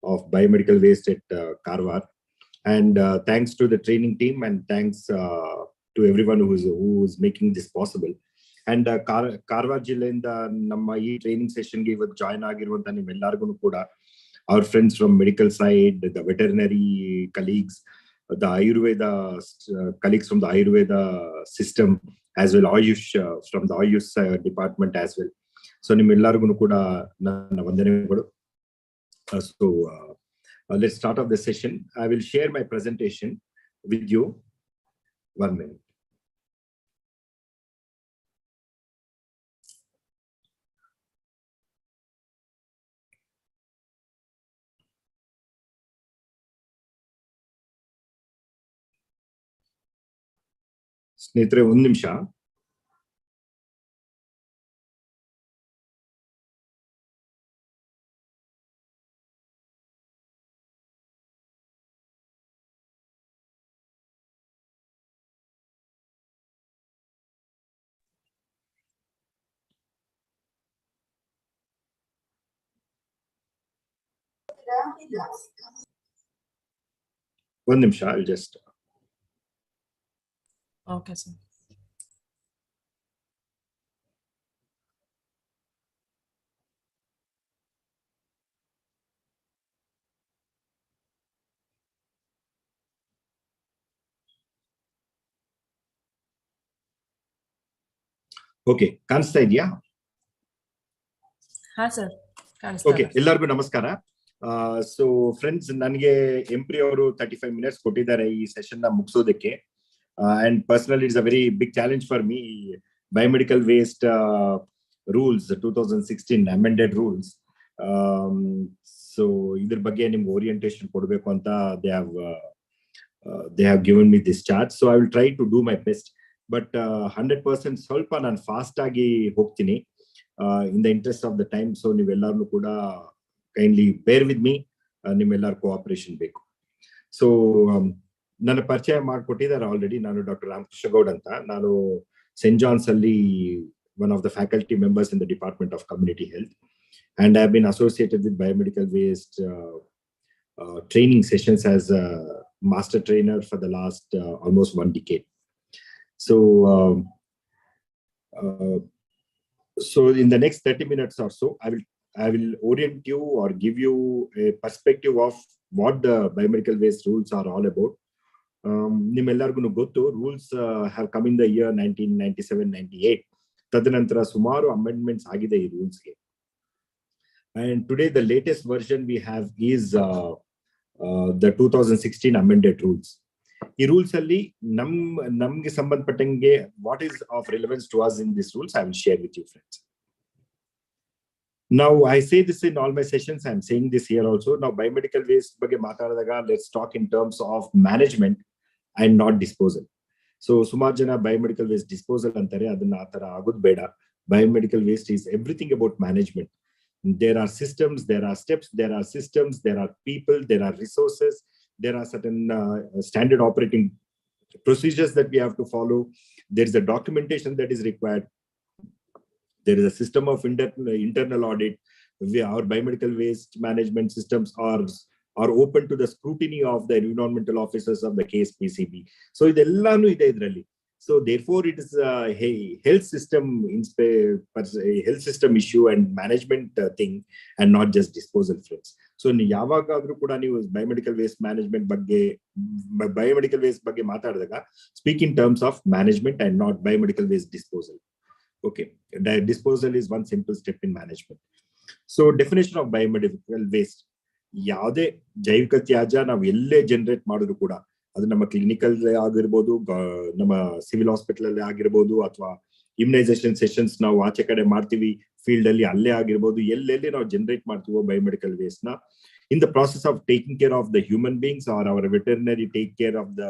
of biomedical waste at Karwar. And thanks to the training team, and thanks to everyone who is making this possible. And Karwar Jillayinda namma ee training session ge ivattu join agiruvanta nimmellargu kuda, our friends from medical side, the veterinary colleagues, the Ayurveda colleagues from the Ayurveda system, as well Ayush from the Ayush department as well. So nimmellargu kuda nanna vandanegulu. So let's start off the session. I will share my presentation with you. 1 minute. ಸ್ನೇಹಿತರೆ, 1 ನಿಮಿಷ. One ನಿಮಿಷ, I'll just. Okay, sir. Okay, ಕಾಣಿಸ್ತಾ ಇದೆಯಾ? ಹಾ ಸರ್, ಓಕೆ, ಎಲ್ಲರಿಗೂ ನಮಸ್ಕಾರ. ಸೊ ಫ್ರೆಂಡ್ಸ್, ನನಗೆ ಎಂಪ್ರಿ ಅವರು 35 ಮಿನಿಟ್ಸ್ ಕೊಟ್ಟಿದ್ದಾರೆ ಈ ಸೆಷನ್ ನ ಮುಗಿಸೋದಕ್ಕೆ. And personally it's a very big challenge for me. Biomedical waste rules 2016 amended rules. So ಇದ್ರ ಬಗ್ಗೆ ನಿಮ್ಗೆ ಓರಿಯಂಟೇಶನ್ ಕೊಡಬೇಕು ಅಂತ they have given me this charge. So I will try to do my best. But 100% ಸ್ವಲ್ಪ ನಾನು ಫಾಸ್ಟ್ ಆಗಿ ಹೋಗ್ತೀನಿ in the interest of the time. So ನೀವೆಲ್ಲರೂ ಕೂಡ ಕೈಂಡ್ಲಿ ಬೇರ್ ವಿತ್ ಮೀ. ನಿಮ್ಮೆಲ್ಲರ ಕೋಆಪರೇಷನ್ ಬೇಕು. ಸೊ ನನ್ನ ಪರಿಚಯ ಮಾಡಿಕೊಟ್ಟಿದ್ದಾರೆ ಆಲ್ರೆಡಿ. ನಾನು ಡಾಕ್ಟರ್ ರಾಮಕೃಷ್ಣ ಗೌಡ್ ಅಂತ. ನಾನು ಸೆಂಟ್ ಜಾನ್ಸ್ ಅಲ್ಲಿ one of the faculty members in the department of community health. And I've been associated with biomedical waste training sessions as a master trainer for the last almost 1 decade. So, so in the next 30 minutes or so, I will orient you or give you a perspective of what the biomedical waste rules are all about. ನಿಮ್ಮೆಲ್ಲರಿಗೂ ಗೊತ್ತು, rules have come in the year 1997-98. ತದನಂತರ ಸುಮಾರು ಅಮೆಂಡ್ಮೆಂಟ್ಸ್ ಆಗಿದೆ ಈ ರೂಲ್ಸ್ಗೆ. And today the latest version we have is the 2016 amended rules. ಈ ರೂಲ್ಸ್ ಅಲ್ಲಿ ನಮ್ಗೆ ಸಂಬಂಧಪಟ್ಟಂಗೆ what is of relevance to us in this rules I will share with you friends. Now I say this in all my sessions, I'm saying this here also. Now biomedical waste ಬಗ್ಗೆ ಮಾತಾಡಿದಾಗ let's talk in terms of management and not disposal. So ಸುಮಾರು ಜನ biomedical waste disposal ಅಂತಾರೆ, ಅದನ್ನ ಆ ತರ ಆಗೋದು ಬೇಡ. Biomedical waste is everything about management. There are systems, there are steps, there are systems, there are people, there are resources, there are certain standard operating procedures that we have to follow. There is a documentation that is required. There is a system of internal audit. Our biomedical waste management systems are open to the scrutiny of the environmental officers of the KSPCB. So idellanu ide idralli. So therefore it is a health system issue and management thing, and not just disposal, friends. So yavagadru kuda ನೀವು biomedical waste management ಬಗ್ಗೆ ಮಾತಾಡಿದಾಗ speak in terms of management and not biomedical waste disposal. Okay, disposal is one simple step in management. So definition of biomedical waste, ಯಾವುದೇ ಜೈವಿಕ ತ್ಯಾಜ್ಯ ನಾವು ಎಲ್ಲೇ ಜನರೇಟ್ ಮಾಡಿದ್ರು ಕೂಡ, ಅದು ನಮ್ಮ ಕ್ಲಿನಿಕಲ್ ಆಗಿರ್ಬೋದು, ನಮ್ಮ ಸಿವಿಲ್ ಹಾಸ್ಪಿಟಲ್ ಅಲ್ಲಿ ಆಗಿರ್ಬೋದು, ಅಥವಾ ಇಮ್ಯುನೈಸೇಷನ್ ಸೆಷನ್ಸ್ ನಾವು ಆಚೆ ಕಡೆ ಮಾಡ್ತೀವಿ ಫೀಲ್ಡ್ ಅಲ್ಲಿ, ಅಲ್ಲೇ ಆಗಿರ್ಬೋದು, ಎಲ್ಲೆಲ್ಲಿ ನಾವು ಜನರೇಟ್ ಮಾಡ್ತೀವೋ ಬಯೋಮೆಡಿಕಲ್ ವೇಸ್ಟ್ ನ, in the process of taking care of the human beings or our veterinary take care of the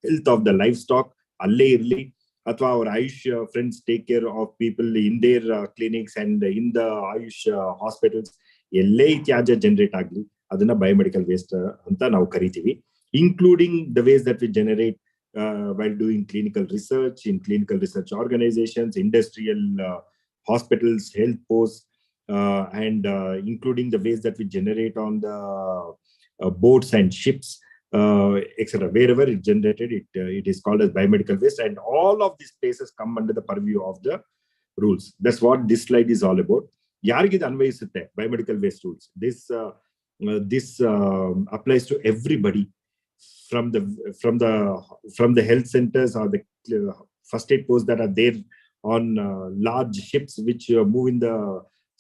health of the livestock ಅಲ್ಲೇ ಇರ್ಲಿ, ಅಥವಾ ಅವರ Ayush friends take care of people in their clinics and in the Ayush hospitals, ಎಲ್ಲೇ ತ್ಯಾಜ್ಯ ಜನರೇಟ್ ಆಗ್ಲಿ ಅದನ್ನ ಬಯೋಮೆಡಿಕಲ್ ವೇಸ್ಟ್ ಅಂತ ನಾವು ಕರಿತೀವಿ. Including the waste that we generate while doing clinical research in clinical research organizations, industrial hospitals, health posts, and including the waste that we generate on the boats and ships, etc. Wherever it generated, it is called as biomedical waste, and all of these places come under the purview of the rules. That's what this slide is all about. ಯಾರಿಗೆ ಇದು ಅನ್ವಯಿಸುತ್ತೆ biomedical waste rules? This applies to everybody. From the health centers or the first aid posts that are there on large ships which move in the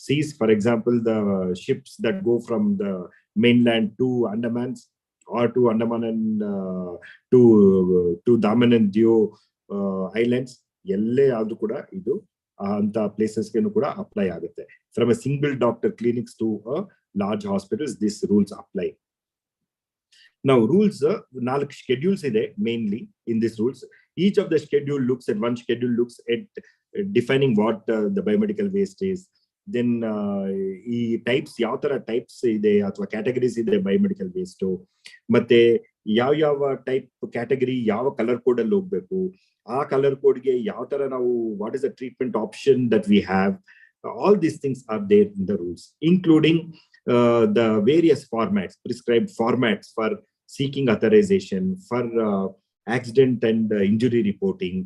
seas. For example, the ships that go from the mainland to Andaman or to Andaman and to Daman and Diu islands, ಎಲ್ಲೇ ಆದ್ರೂ ಕೂಡ ಇದು ಅಂತ ಪ್ಲೇಸಸ್ಗೆ ಕೂಡ ಅಪ್ಲೈ ಆಗುತ್ತೆ. From a single doctor clinics to a large hospitals, these rules apply. Now rules, 4 schedules ಇದೆ mainly in these rules. Each of the schedule looks at defining what the biomedical waste is. Then ಈ ಟೈಪ್ಸ್, ಯಾವ ತರ ಟೈಪ್ಸ್ ಇದೆ ಅಥವಾ ಕ್ಯಾಟಗರೀಸ್ ಇದೆ ಬಯೋಮೆಡಿಕಲ್ ವೇಸ್ಟ್, ಮತ್ತೆ ಯಾವ ಟೈಪ್ ಕ್ಯಾಟಗರಿ ಯಾವ ಕಲರ್ ಕೋಡ್ ಅಲ್ಲಿ ಹೋಗ್ಬೇಕು, ಆ ಕಲರ್ ಕೋಡ್ಗೆ ಯಾವ ತರ ನಾವು, what is the treatment option that we have. All these things are there in the rules, including the various formats, prescribed formats for seeking authorization, for accident and injury reporting,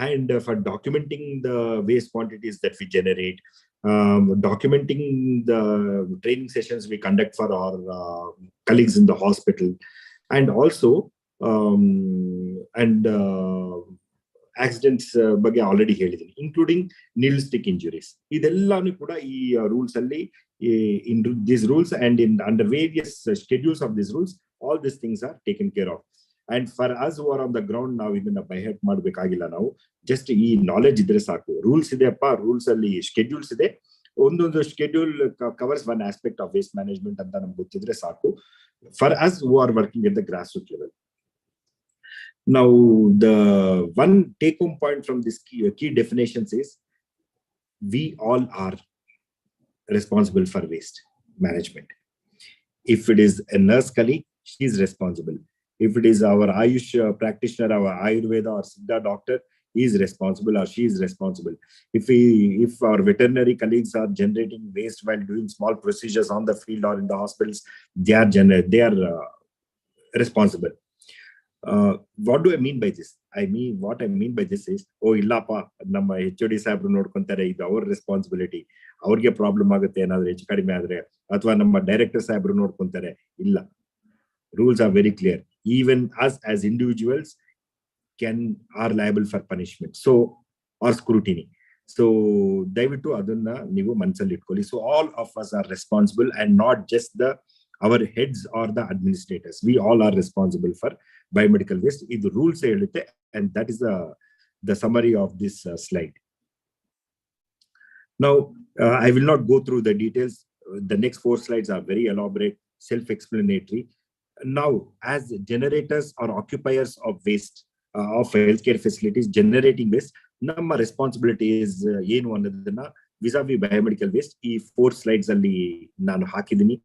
and for documenting the waste quantities that we generate, documenting the training sessions we conduct for our colleagues in the hospital, and also accidents ಬಗ್ಗೆ ಆಲ್ರೆಡಿ ಹೇಳಿದ್ದೀನಿ, ಇನ್ಕ್ಲೂಡಿಂಗ್ ನೀಡಲ್ ಸ್ಟಿಕ್ ಇಂಜುರೀಸ್. ಇದೆಲ್ಲಾನು ಕೂಡ ಈ ರೂಲ್ಸ್ ಅಲ್ಲಿ, in these rules and in under various schedules of these rules, all these things are taken care of. And for us who are on the ground, ನಾವು ಇದನ್ನ ಬೈ ಹೆಡ್ ಮಾಡಬೇಕಾಗಿಲ್ಲ. ನಾವು ಜಸ್ಟ್ ಈ ನಾಲೆಜ್ ಇದ್ರೆ ಸಾಕು. ರೂಲ್ಸ್ ಇದೆ ಅಪ್ಪ, ರೂಲ್ಸ್ ಅಲ್ಲಿ ಸ್ಕೆಡ್ಯೂಲ್ಸ್ ಇದೆ, ಒಂದೊಂದು schedule covers one aspect of waste management ಅಂತ ನಮ್ಗೆ ಗೊತ್ತಿದ್ರೆ ಸಾಕು. For us who are working at the grass root level. Now, the one take-home point from this key definitions is, we all are responsible for waste management. If it is a nurse colleague, she is responsible. If it is our Ayush practitioner, our Ayurveda or Siddha doctor, he is responsible or she is responsible. If our veterinary colleagues are generating waste while doing small procedures on the field or in the hospitals, they are responsible. What do I mean by this? What I mean by this is, oh illapa ನಮ್ಮ HOD ಸಾಹೇಬ್ರು ನೋಡ್ಕೊಂತಾರೆ, ಇದು ಅವ್ರ ರೆಸ್ಪಾನ್ಸಿಬಿಲಿಟಿ, ಅವ್ರಿಗೆ ಪ್ರಾಬ್ಲಮ್ ಆಗುತ್ತೆ ಏನಾದ್ರೆ ಹೆಚ್ಚು ಕಡಿಮೆ ಆದ್ರೆ, ಅಥವಾ ನಮ್ಮ ಡೈರೆಕ್ಟರ್ ಸಾಹೇಬ್ರು ನೋಡ್ಕೊಂತಾರೆ. ಇಲ್ಲ, rules are very clear. Even us as individuals are liable for punishment, so or scrutiny. So ದಯವಿಟ್ಟು ಅದನ್ನ ನೀವು ಮನಸ್ಸಲ್ಲಿ ಇಟ್ಕೊಳ್ಳಿ. So all of us are responsible, and not just our heads or the administrators. We all are responsible for biomedical waste. Idu rules helutte, and that is the summary of this slide. Now I will not go through the details. The next 4 slides are very elaborate, self-explanatory. Now, as generators or occupiers of waste, of healthcare facilities generating waste, ನಮ್ಮ responsibility is ಏನು ಅನ್ನೋದನ್ನ vis-a-vis biomedical waste ಈ 4 slides ಅಲ್ಲಿ ನಾನು ಹಾಕಿದ್ದೀನಿ.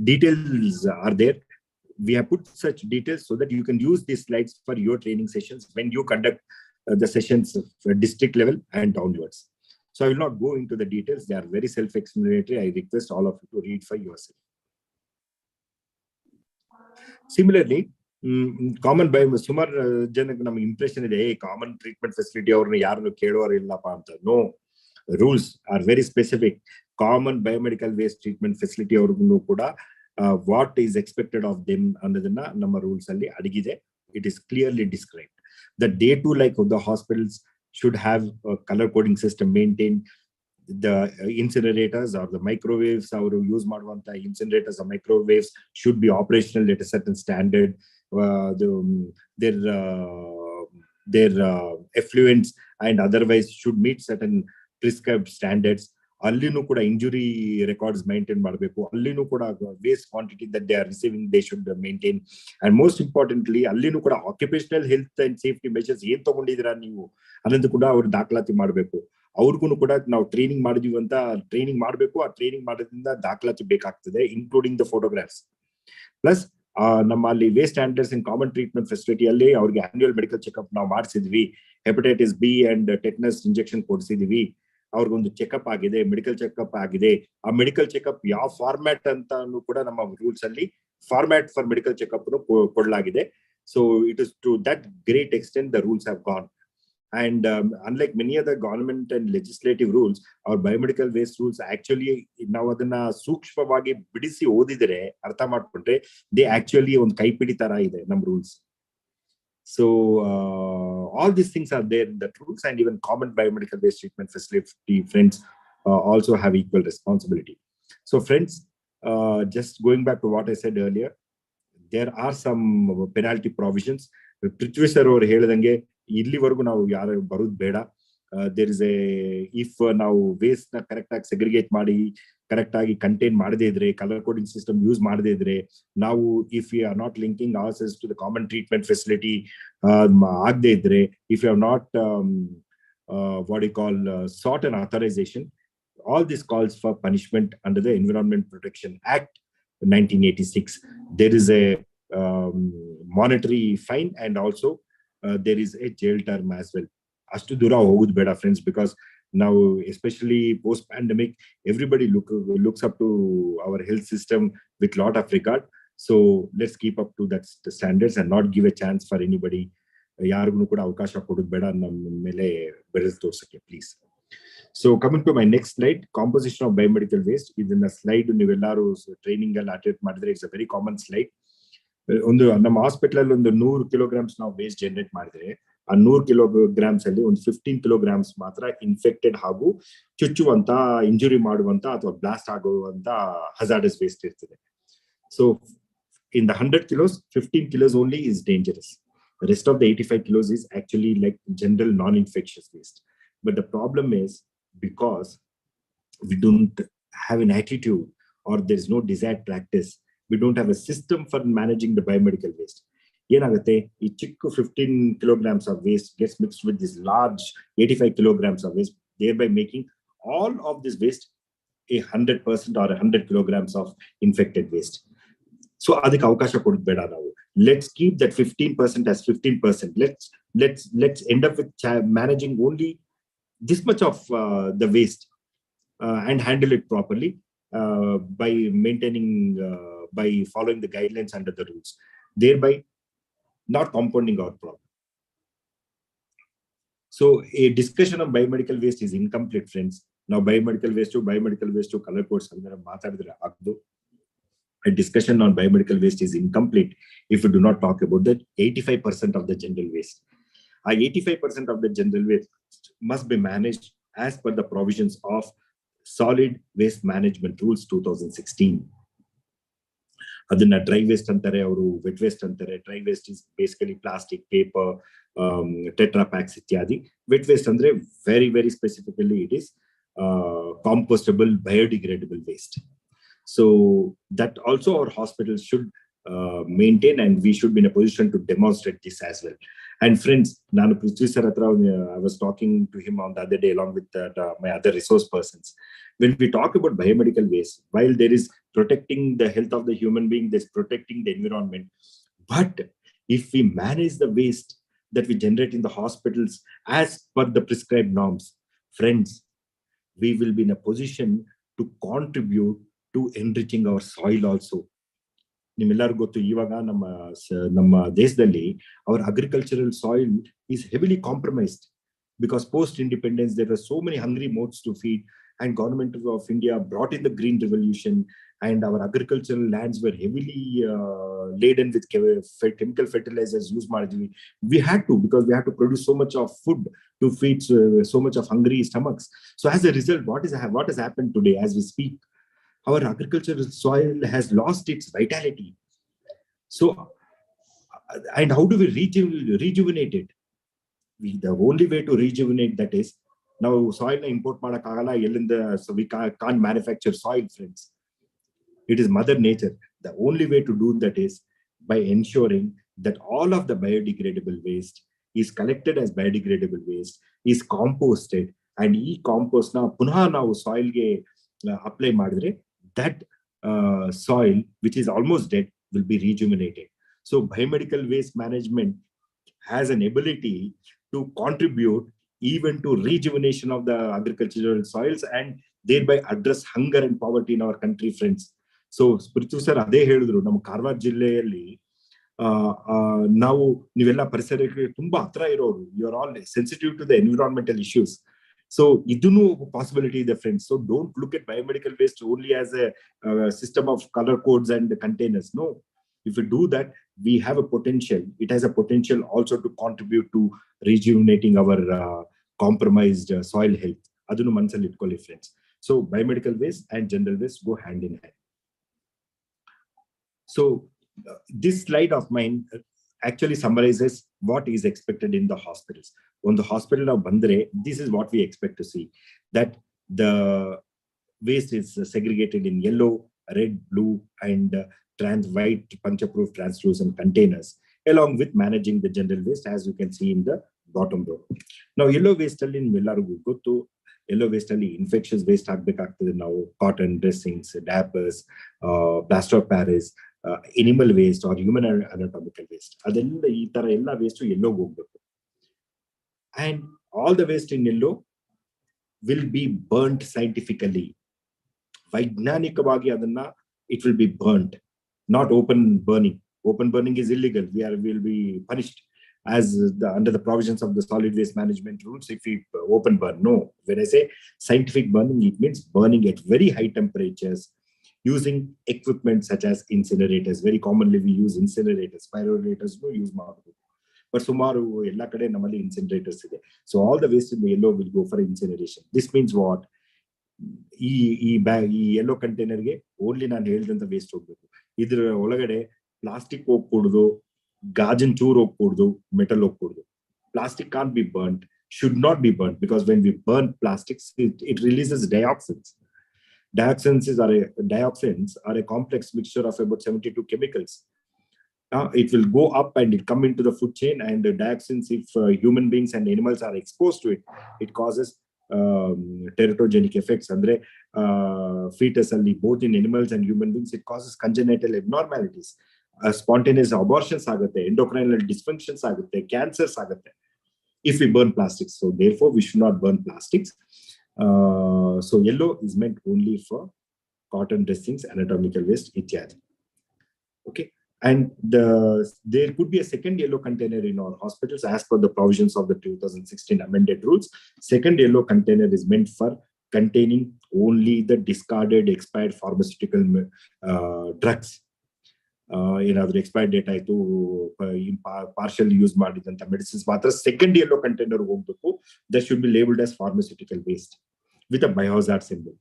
Details are there. We have put such details so that you can use these slides for your training sessions when you conduct the sessions at district level and downwards. So I will not go into the details. They are very self-explanatory. I request all of you to read for yourself. Similarly, common ಸುಮಾರು ಜನಕ್ಕೆ ನಮ್ಗೆ ಇಂಪ್ರೆಷನ್ ಇದೆ, ಕಾಮನ್ ಟ್ರೀಟ್ಮೆಂಟ್ ಫೆಸಿಲಿಟಿ ಅವ್ರನ್ನ ಯಾರನ್ನು ಕೇಳೋರು ಇಲ್ಲಪ್ಪ ಅಂತ. No, rules are very specific. Common biomedical waste treatment facility ಅವ್ರಿಗೂ ಕೂಡ what is expected of them ಅನ್ನೋದನ್ನ ನಮ್ಮ ರೂಲ್ಸ್ ಅಲ್ಲಿ ಅಡಗಿದೆ. It is clearly described. The day to life of the hospitals should have a color coding system maintained. The incinerators or the microwaves, our use ಮಾಡುವಂತ incinerators or microwaves should be operational at a certain standard. Their effluents and otherwise should meet certain prescribed standards. ಅಲ್ಲಿನೂ ಕೂಡ ಇಂಜುರಿ ರೆಕಾರ್ಡ್ಸ್ ಮೇಂಟೈನ್ ಮಾಡಬೇಕು. ಅಲ್ಲಿನೂ ಕೂಡ waste quantity that they are receiving they should maintain. And most importantly ಅಲ್ಲಿನೂ ಕೂಡ occupational health and safety measures ಏನ್ ತಗೊಂಡಿದ್ದೀರಾ ನೀವು ಅನ್ನೋದು ಕೂಡ ಅವ್ರು ದಾಖಲಾತಿ ಮಾಡಬೇಕು. ಅವ್ರಿಗೂ ಕೂಡ ನಾವು ಟ್ರೈನಿಂಗ್ ಮಾಡಿದೀವಿ ಅಂತ ಟ್ರೈನಿಂಗ್ ಮಾಡಬೇಕು. ಆ ಟ್ರೈನಿಂಗ್ ಮಾಡೋದ್ರಿಂದ ದಾಖಲಾತಿ ಬೇಕಾಗ್ತದೆ, ಇನ್ಕ್ಲೂಡಿಂಗ್ ದ ಫೋಟೋಗ್ರಾಫ್ಸ್. ಪ್ಲಸ್ ನಮ್ಮ ಅಲ್ಲಿ waste standards in common treatment ಫೆಸಿಲಿಟಿಯಲ್ಲಿ ಅವ್ರಿಗೆ ಆನ್ಯುವಲ್ ಮೆಡಿಕಲ್ ಚೆಕ್ಅಪ್ ನಾವು ಮಾಡಿಸಿದ್ವಿ. Hepatitis B and tetanus injection ಕೊಡಿಸಿದೀವಿ. ಅವ್ರಿಗೊಂದು ಚೆಕ್ಅಪ್ ಆಗಿದೆ, ಮೆಡಿಕಲ್ ಚೆಕ್ಅಪ್ ಆಗಿದೆ. ಆ ಮೆಡಿಕಲ್ ಚೆಕ್ಅಪ್ ಯಾವ ಫಾರ್ಮ್ಯಾಟ್ ಅಂತಾನು ಕೂಡ ನಮ್ಮ ರೂಲ್ಸ್ ಅಲ್ಲಿ ಫಾರ್ಮ್ಯಾಟ್ ಫಾರ್ ಮೆಡಿಕಲ್ ಚೆಕ್ಅಪ್ ಕೊಡಲಾಗಿದೆ. So it is to that great extent the rules have gone. And unlike many other government and legislative rules, our biomedical waste rules actually ನಾವು ಅದನ್ನ ಸೂಕ್ಷ್ಮವಾಗಿ ಬಿಡಿಸಿ ಓದಿದರೆ ಅರ್ಥ ಮಾಡ್ಕೊಂಡ್ರೆ ದೇ ಆಕ್ಚುಲಿ ಒಂದು ಕೈಪಿಡಿ ತರ ಇದೆ ನಮ್ಮ rules. So all these things are there in the rules, and even common biomedical waste treatment facility friends also have equal responsibility. So friends, just going back to what I said earlier, there are some penalty provisions. Prithvi sir ಅವರು ಹೇಳಿದಂಗೆ ಇಲ್ಲಿವರೆಗೂ ನಾವು ಯಾರು ಬರೋದು ಬೇಡ. ದೇರ್ ಇಸ್ ಇಫ್ ನಾವು ವೇಸ್ಟ್ ನ ಕರೆಕ್ಟ್ ಆಗಿ ಸೆಗ್ರಿಗೇಟ್ ಮಾಡಿ ಕರೆಕ್ಟ್ ಆಗಿ ಕಂಟೈನ್ ಮಾಡದೇ ಇದ್ರೆ, ಕಲರ್ ಕೋಡಿಂಗ್ ಸಿಸ್ಟಮ್ ಯೂಸ್ ಮಾಡದೇ ಇದ್ರೆ, ನಾವು if you are not linking ourselves to the common treatment facility ಆಗದೆ ಇದ್ರೆ, if you are not what you call sought an authorization, all this calls for punishment under the Environment Protection Act 1986. There is a monetary fine, and also there is a jail term as well. Ashtu dura hogud beda friends, because now especially post pandemic everybody looks up to our health system with lot of regard. So let's keep up to that standards and not give a chance for anybody. ಯಾರಿಗೂ ಕೂಡ ಅವಕಾಶ ಕೊಡೋದು ಬೇಡ ನಮ್ಮ ಮೇಲೆ ಬೆರೆದು ತೋರ್ಸಕ್ಕೆ, please. So coming to my next slide, composition of biomedical waste. ಇದನ್ನ ಸ್ಲೈಡ್ ನೀವೆಲ್ಲರೂ ಟ್ರೈನಿಂಗ್ ಅಲ್ಲಿ ಅಟೆಂಡ್ ಮಾಡಿದ್ರೆ it's a very common slide. ಒಂದು ನಮ್ಮ ಹಾಸ್ಪಿಟಲ್ ಅಲ್ಲಿ ಒಂದು 100 kilograms ನಾವು ವೇಸ್ಟ್ ಜನರೇಟ್ ಮಾಡಿದ್ರೆ, ಆ 100 kilograms ಅಲ್ಲಿ ಒಂದು 15 kilograms ಮಾತ್ರ ಇನ್ಫೆಕ್ಟೆಡ್ ಹಾಗೂ ಚುಚ್ಚುವಂತ, ಇಂಜುರಿ ಮಾಡುವಂತ ಅಥವಾ ಬ್ಲಾಸ್ಟ್ ಆಗುವಂತ ಹಜಾರ್ಡಸ್ ವೇಸ್ಟ್ ಇರ್ತದೆ. So in the 100 kilos, 15 kilos only is dangerous. The rest of the 85 kilos is actually like general non-infectious waste. But the problem is, because we don't have an attitude or there is no desired practice, we don't have a system for managing the biomedical waste. Yenagate ee chikku 15 kilograms of waste gets mixed with this large 85 kilograms of waste, thereby making all of this waste a 100% or 100 kilograms of infected waste. So ಅದಕ್ಕೆ ಅವಕಾಶ ಕೊಡೋದು ಬೇಡ ನಾವು. Let's keep that 15% as 15%. Let's end up with managing only this much of the waste and handle it properly by maintaining, by following the guidelines under the rules, thereby not compounding our problem. So a discussion on biomedical waste is incomplete, friends. Now biomedical waste to color codes andra maatadidre agdu. A discussion on biomedical waste is incomplete if we do not talk about that 85% of the general waste. 85% of the general waste must be managed as per the provisions of Solid Waste Management Rules 2016. ಅದನ್ನ ಡ್ರೈ ವೇಸ್ಟ್ ಅಂತಾರೆ, ಅವರು ವೆಟ್ ವೇಸ್ಟ್ ಅಂತಾರೆ. Dry waste is basically plastic, paper, Tetra packs ಇತ್ಯಾದಿ. ವೆಟ್ ವೇಸ್ಟ್ ಅಂದ್ರೆ very specifically it is compostable biodegradable waste. So that also our hospitals should maintain, and we should be in a position to demonstrate this as well. And friends, Nanu Prithvi sir hatra, I was talking to him on the other day along with my other resource persons. When we talk about biomedical waste, while there is protecting the health of the human being, there's protecting the environment. But if we manage the waste that we generate in the hospitals as per the prescribed norms, friends, we will be in a position to contribute to enriching our soil also. ನಿಮ್ಮೆಲ್ಲರಿಗೂ ಗೊತ್ತು, ಇವಾಗ ನಮ್ಮ ದೇಶದಲ್ಲಿ our agricultural soil is heavily compromised because post independence there were so many hungry mouths to feed, and government of India brought in the green revolution, and our agricultural lands were heavily laden with chemical fertilizers used marginally. We had to, because we had to produce so much of food to feed so much of hungry stomachs. So as a result, what has happened today as we speak? Our agricultural soil has lost its vitality. So, and how do we rejuvenate it? The only way to rejuvenate that is, now soil import madakagala ellinda, so we can't manufacture soil, friends. It is mother nature. The only way to do that is by ensuring that all of the biodegradable waste is collected as biodegradable waste, is composted, and compost na punha ನಾವು soil ge apply madidre, that soil which is almost dead will be rejuvenated. So biomedical waste management has an ability to contribute even to rejuvenation of the agricultural soils and thereby address hunger and poverty in our country, friends. So Prithvi sir ಅದೇ ಹೇಳಿದ್ರು, ನಮ್ಮ ಕಾರವಾರ ಜಿಲ್ಲೆಯಲ್ಲಿ ನಾವು ನೀವೆಲ್ಲ ಪರಿಸರಕ್ಕೆ ತುಂಬಾ ಹತ್ರ ಇರೋರು, you are all sensitive to the environmental issues. So idunu possibility is the friends. So don't look at biomedical waste only as a system of color codes and containers. No, if we do that, we have a potential. It has a potential also to contribute to rejuvenating our compromised soil health. Adunu mansal itkolli, friends. So biomedical waste and general waste go hand in hand. So this slide of mine actually summarizes what is expected in the hospitals. On the hospital of Bandre, this is what we expect to see, that the waste is segregated in yellow, red, blue, and white punch-proof translucent containers, along with managing the general waste, as you can see in the bottom row. Now, yellow waste in Millargu gottu, yellow waste alli infectious waste aagಬೇಕಾಗ್ತದೆ. ನಾವು cotton dressings, diapers, plaster of Paris, animal waste or human anatomical waste, ಅದೆಲ್ಲ ಈ ತರ ಎಲ್ಲ ವೇಸ್ಟ್ ಎಲ್ಲೋ ಹೋಗ್ಬೇಕು. And all the waste in yellow will be burnt scientifically. ವೈಜ್ಞಾನಿಕವಾಗಿ ಅದನ್ನ it will be burnt, not open burning. Open burning is illegal. Will be punished as under the provisions of the solid waste management rules if we open burn. No, when I say scientific burning, it means burning at very high temperatures using equipment such as incinerators. Very commonly we use incinerators. Pyrolators no use ಮಾಡಬಹುದು, but ಸುಮಾರು ಎಲ್ಲ ಕಡೆ ನಮ್ಮಲ್ಲಿ incinerators ಇದೆ. So all the waste in the yellow will go for incineration. This means what? ಈ yellow container ಗೆ ಓನ್ಲಿ ನಾನು ಹೇಳಿದಂತ ವೇಸ್ಟ್ ಹೋಗ್ಬೇಕು. ಇದ್ರ ಒಳಗಡೆ ಪ್ಲಾಸ್ಟಿಕ್ ಹೋಗ್ಕೂಡುದು, ಗಾಜಿನ ಚೂರು ಹೋಗ್ಕೂಡುದು, metal ಹೋಗ್ಕೂಡುದು. Plastic can't be burnt, should not be burnt, because when we burn plastics, it releases dioxins. Dioxins are a complex mixture of about 72 chemicals. It will go up and it come into the food chain, and the dioxins, if human beings and animals are exposed to it, it causes teratogenic effects andre fetus alli both in animals and human beings it causes congenital abnormalities, spontaneous abortions agutte, endocrinal dysfunctions agutte, cancers agutte if we burn plastics. So therefore we should not burn plastics. So yellow is meant only for cotton dressings, anatomical waste, ityadi. Okay. And there could be a second yellow container in our hospitals as per the provisions of the 2016 amended rules. Second yellow container is meant for containing only the discarded expired pharmaceutical drugs. ಏನಾದ್ರೂ ಎಕ್ಸ್ಪೈರ್ಡ್ ಡೇಟ್ ಆಯ್ತು, ಪಾರ್ಷಲ್ ಯೂಸ್ ಮಾಡಿದಂತ ಮೆಡಿಸಿನ್ಸ್ ಮಾತ್ರ ಸೆಕೆಂಡ್ ಯೆಲ್ಲೋ ಕಂಟೈನರ್ ಹೋಗ್ಬೇಕು. That should be labelled as pharmaceutical waste with a biohazard symbol.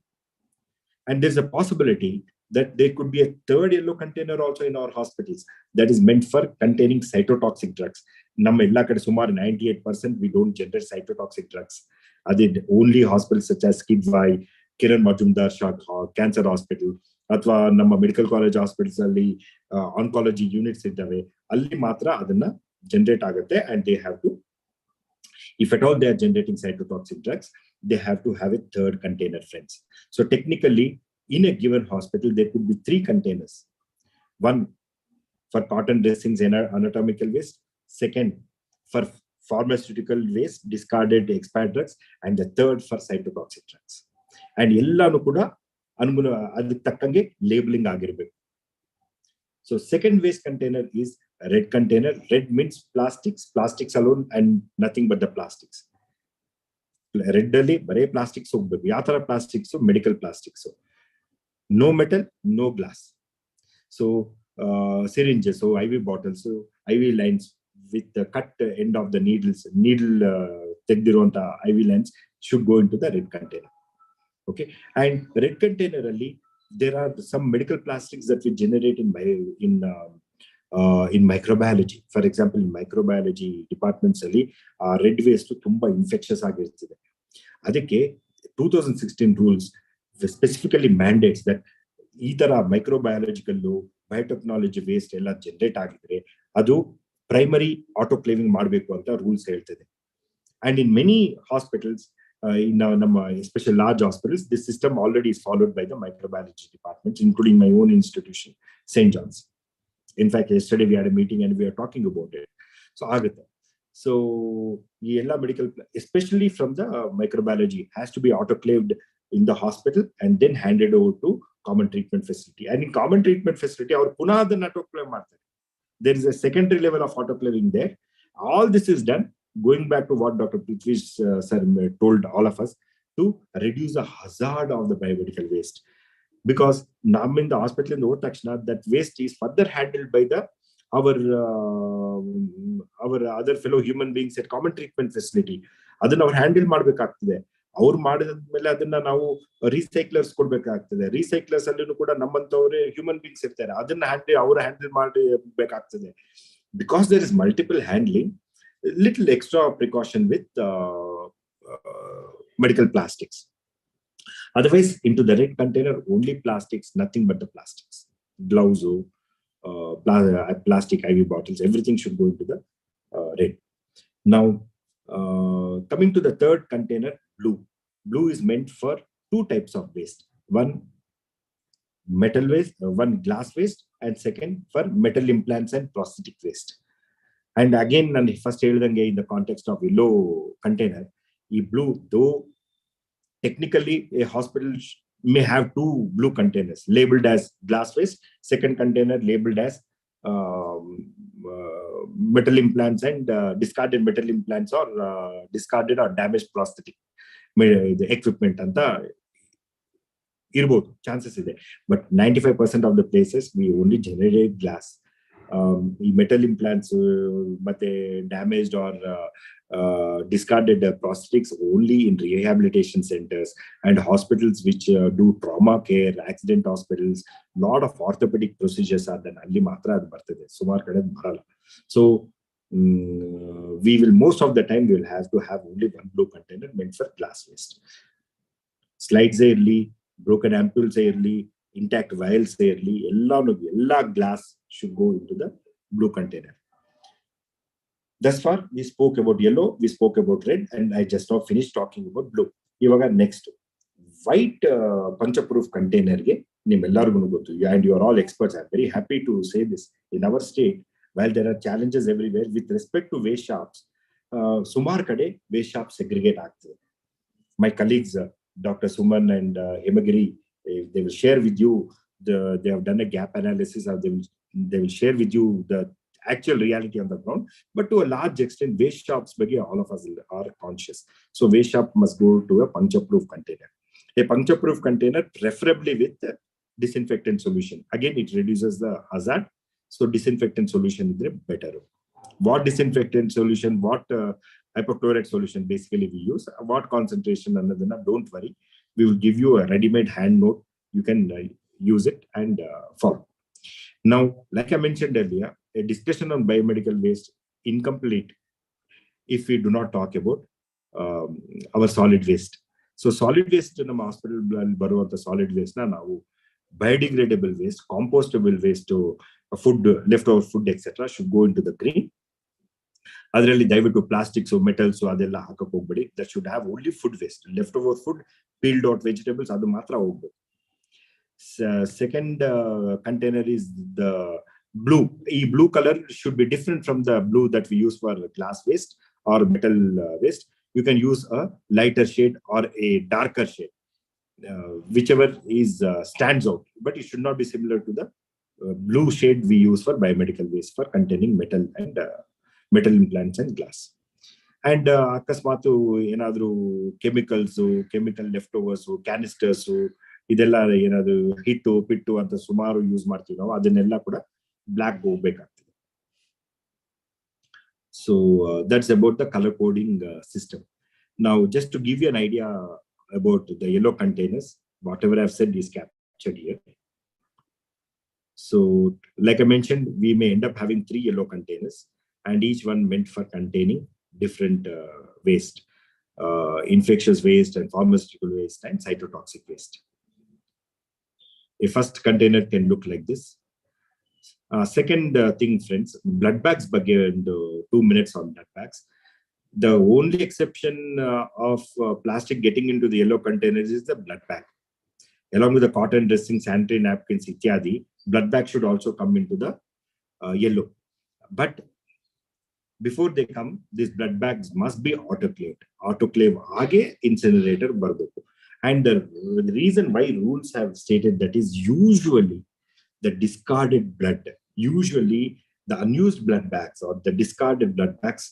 And there's a possibility that there could be a third yellow container also in our hospitals that is meant for containing cytotoxic drugs. Namma ella kade sumaru 98% we don't generate cytotoxic drugs. That only hospitals such as Kidwai, Kiran Majumdar Cancer Hospital, athwa namma medical college hospitals alli oncology units iddave, alli matra adanna generate agutte. And they have to, if at all they are generating cytotoxic drugs, they have to have a third container, friends. So technically, in a given hospital, there could be 3 containers. One for cotton dressings and anatomical waste. Second for pharmaceutical waste, discarded expired drugs. And the third for cytotoxic drugs. And ellanu kuda adukku takkange labeling agirbeku. So second waste container is a red container. Red means plastics alone and nothing but the plastics. Red ಅಲ್ಲಿ ಬರೇ ಪ್ಲಾಸ್ಟಿಕ್ಸ್ ಹೋಗ್ಬೇಕು. ಯಾವ ತರ plastics? Medical plastics. No metal, no glass. So syringes, so IV bottles, IV lines with the cut end of the needle ತೆಗೆದಿರುವಂತ IV lines should go into the red container. Okay, and red container ಅಲ್ಲಿ there are some medical plastics that we generate in microbiology. For example, in microbiology departments ಅಲ್ಲಿ red waste ತುಂಬಾ infectious ಆಗಿರ್ತದೆ. ಅದಕ್ಕೆ 2016 rules specifically mandates that ಈ ತರ microbiological biotechnology waste ಎಲ್ಲ ಜನರೇಟ್ ಆಗಿದ್ರೆ ಅದು ಪ್ರೈಮರಿ ಆಟೋಕ್ಲೇವಿಂಗ್ ಮಾಡಬೇಕು ಅಂತ ರೂಲ್ಸ್ ಹೇಳ್ತದೆ. And in many hospitals, in our especially large hospitals, this system already is followed by the microbiology departments, including my own institution, St. John's. In fact, yesterday we had a meeting and we are talking about it. So agata. So yella medical, especially from the microbiology, has to be autoclaved in the hospital and then handed over to common treatment facility. And in common treatment facility, our puna adanna autoclave ಮಾಡ್ತಾರೆ. There is a secondary level of autoclaving there. All this is done, going back to what Dr. Prithvi sir told all of us, to reduce the hazard of the biomedical waste. Because nam in the hospital in the that waste is further handled by our other fellow human beings at common treatment facility. Adanna ಅವರು ಹ್ಯಾಂಡಲ್ ಮಾಡಬೇಕಾಗ್ತದೆ. ಅವ್ರು ಮಾಡಿದ್ಮೇಲೆ ಅದನ್ನ ನಾವು ರೀಸೈಕ್ಲರ್ಸ್ ಕೊಡ್ಬೇಕಾಗ್ತದೆ. ರೀಸೈಕ್ಲರ್ಸ್ ಅಲ್ಲೂ ಕೂಡ ನಮ್ಮಂತವ್ರೆ ಹ್ಯೂಮನ್ ಬೀಂಗ್ಸ್ ಇರ್ತಾರೆ, ಅದನ್ನ ಹ್ಯಾಂಡಲ್ ಮಾಡಬೇಕಾಗ್ತದೆ. Because there is multiple handling, little extra precaution with medical plastics. Otherwise, into the red container, only plastics, nothing but the plastics. Gloves, plastic IV bottles, everything should go into the red. Now, coming to the third container, blue. Blue is meant for 2 types of waste. One metal waste, one glass waste, and second for metal implants and prosthetic waste. And again, first in the context of yellow container, blue, though technically a hospital may have 2 blue containers labeled as glass waste, second container labeled as metal implants and discarded metal implants or discarded or damaged prosthetic equipment anta irbodu, chances ಇದೆ. But 95% of the places we only generate glass. Metal implants ಮತ್ತೆ damaged or discarded prosthetics only in rehabilitation centers and hospitals which do trauma care, accident hospitals. Lot of orthopedic procedures are done. ಅಲ್ಲಿ ಮಾತ್ರ ಅದು ಬರ್ತದೆ, ಸುಮಾರು ಕಡೆ ಬರಲ್ಲ. So we will, most of the time we will have to have only one blue container meant for glass waste. Slides ಇರಲಿ, broken ampoules ಇರಲಿ, intact vials ಇರಲಿ, ಎಲ್ಲ glass should go into the blue container. Thus far, we spoke about yellow, we spoke about red, and I just now finished talking about blue. ಇವಾಗ ನೆಕ್ಸ್ಟ್ ವೈಟ್ ಪಂಚಪ್ರೂಫ್ ಕಂಟೈನರ್ಗೆ ನಿಮ್ಮೆಲ್ಲರಿಗೂ ಗೊತ್ತು, and you are all experts. I'm very happy to say this. In our state, while there are challenges everywhere with respect to waste shops, ಸುಮಾರು ಕಡೆ waste shops segregate ಆಗ್ತದೆ. My colleagues, Dr. Suman and Hemagiri, they will share with you they have done a gap analysis, or they will share with you the actual reality on the ground. But to a large extent, waste shops, all of us are conscious. So waste shop must go to a puncture-proof container. A puncture-proof container, preferably with disinfectant solution. Again, it reduces the hazard. So disinfectant solution is better. What disinfectant solution, what hypochlorite solution basically we use, what concentration, don't worry. We will give you a ready-made hand note. You can use it and follow. Now, like I mentioned earlier, a discussion on biomedical waste incomplete if we do not talk about our solid waste. So solid waste in a hospital baro the solid waste na now biodegradable waste, compostable waste, to food, leftover food, etc. should go into the green. ಅದರಲ್ಲಿ ದಯವಿಟ್ಟು ಪ್ಲಾಸ್ಟಿಕ್ಸ್, ಮೆಟಲ್ಸ್ ಅದೆಲ್ಲ ಹಾಕಕ್ಕೆ ಹೋಗ್ಬೇಡಿ. That should have only food waste, left over food, peeled out vegetables, ಅದು ಮಾತ್ರ ಹೋಗ್ಬೇಕು. Second container is the blue. ಈ blue colour should be different from the blue that we use for glass waste or metal waste. You can use a lighter shade or a darker shade, whichever is stands out, but it should not be similar to the blue shade we use for biomedical waste for containing metal and metal implants and glass. And ಅಕಸ್ಮಾತ್ ಏನಾದ್ರು ಕೆಮಿಕಲ್ಸ್, ಕೆಮಿಕಲ್ ಲೆಫ್ಟ್ ಓವರ್ಸ್, ಕ್ಯಾನಿಸ್ಟರ್ಸ್, ಇದೆಲ್ಲ ಏನಾದ್ರು ಹಿಟ್ಟು ಪಿಟ್ಟು ಅಂತ ಸುಮಾರು ಯೂಸ್ ಮಾಡ್ತೀವಿ ನಾವು, ಅದನ್ನೆಲ್ಲ ಕೂಡ ಬ್ಲಾಕ್ ಹೋಗ್ಬೇಕಾಗ್ತದೆ. So that's about the color coding system. Now, just to give you an idea about the yellow containers, whatever I've said is captured here. So, like I mentioned, we may end up having 3 yellow containers, and each one meant for containing different waste, infectious waste and pharmaceutical waste and cytotoxic waste. A first container can look like this. Second thing, friends, blood bags ಬಗ್ಗೆ ಒಂದು 2 minutes on blood bags. The only exception of plastic getting into the yellow containers is the blood bag. Along with the cotton dressing, sanitary napkins, ityadi, blood bag should also come into the yellow. But before they come, these blood bags must be autoclaved. Autoclave age incinerator barbeku. And the reason why rules have stated that is usually the discarded blood, usually the unused blood bags or the discarded blood bags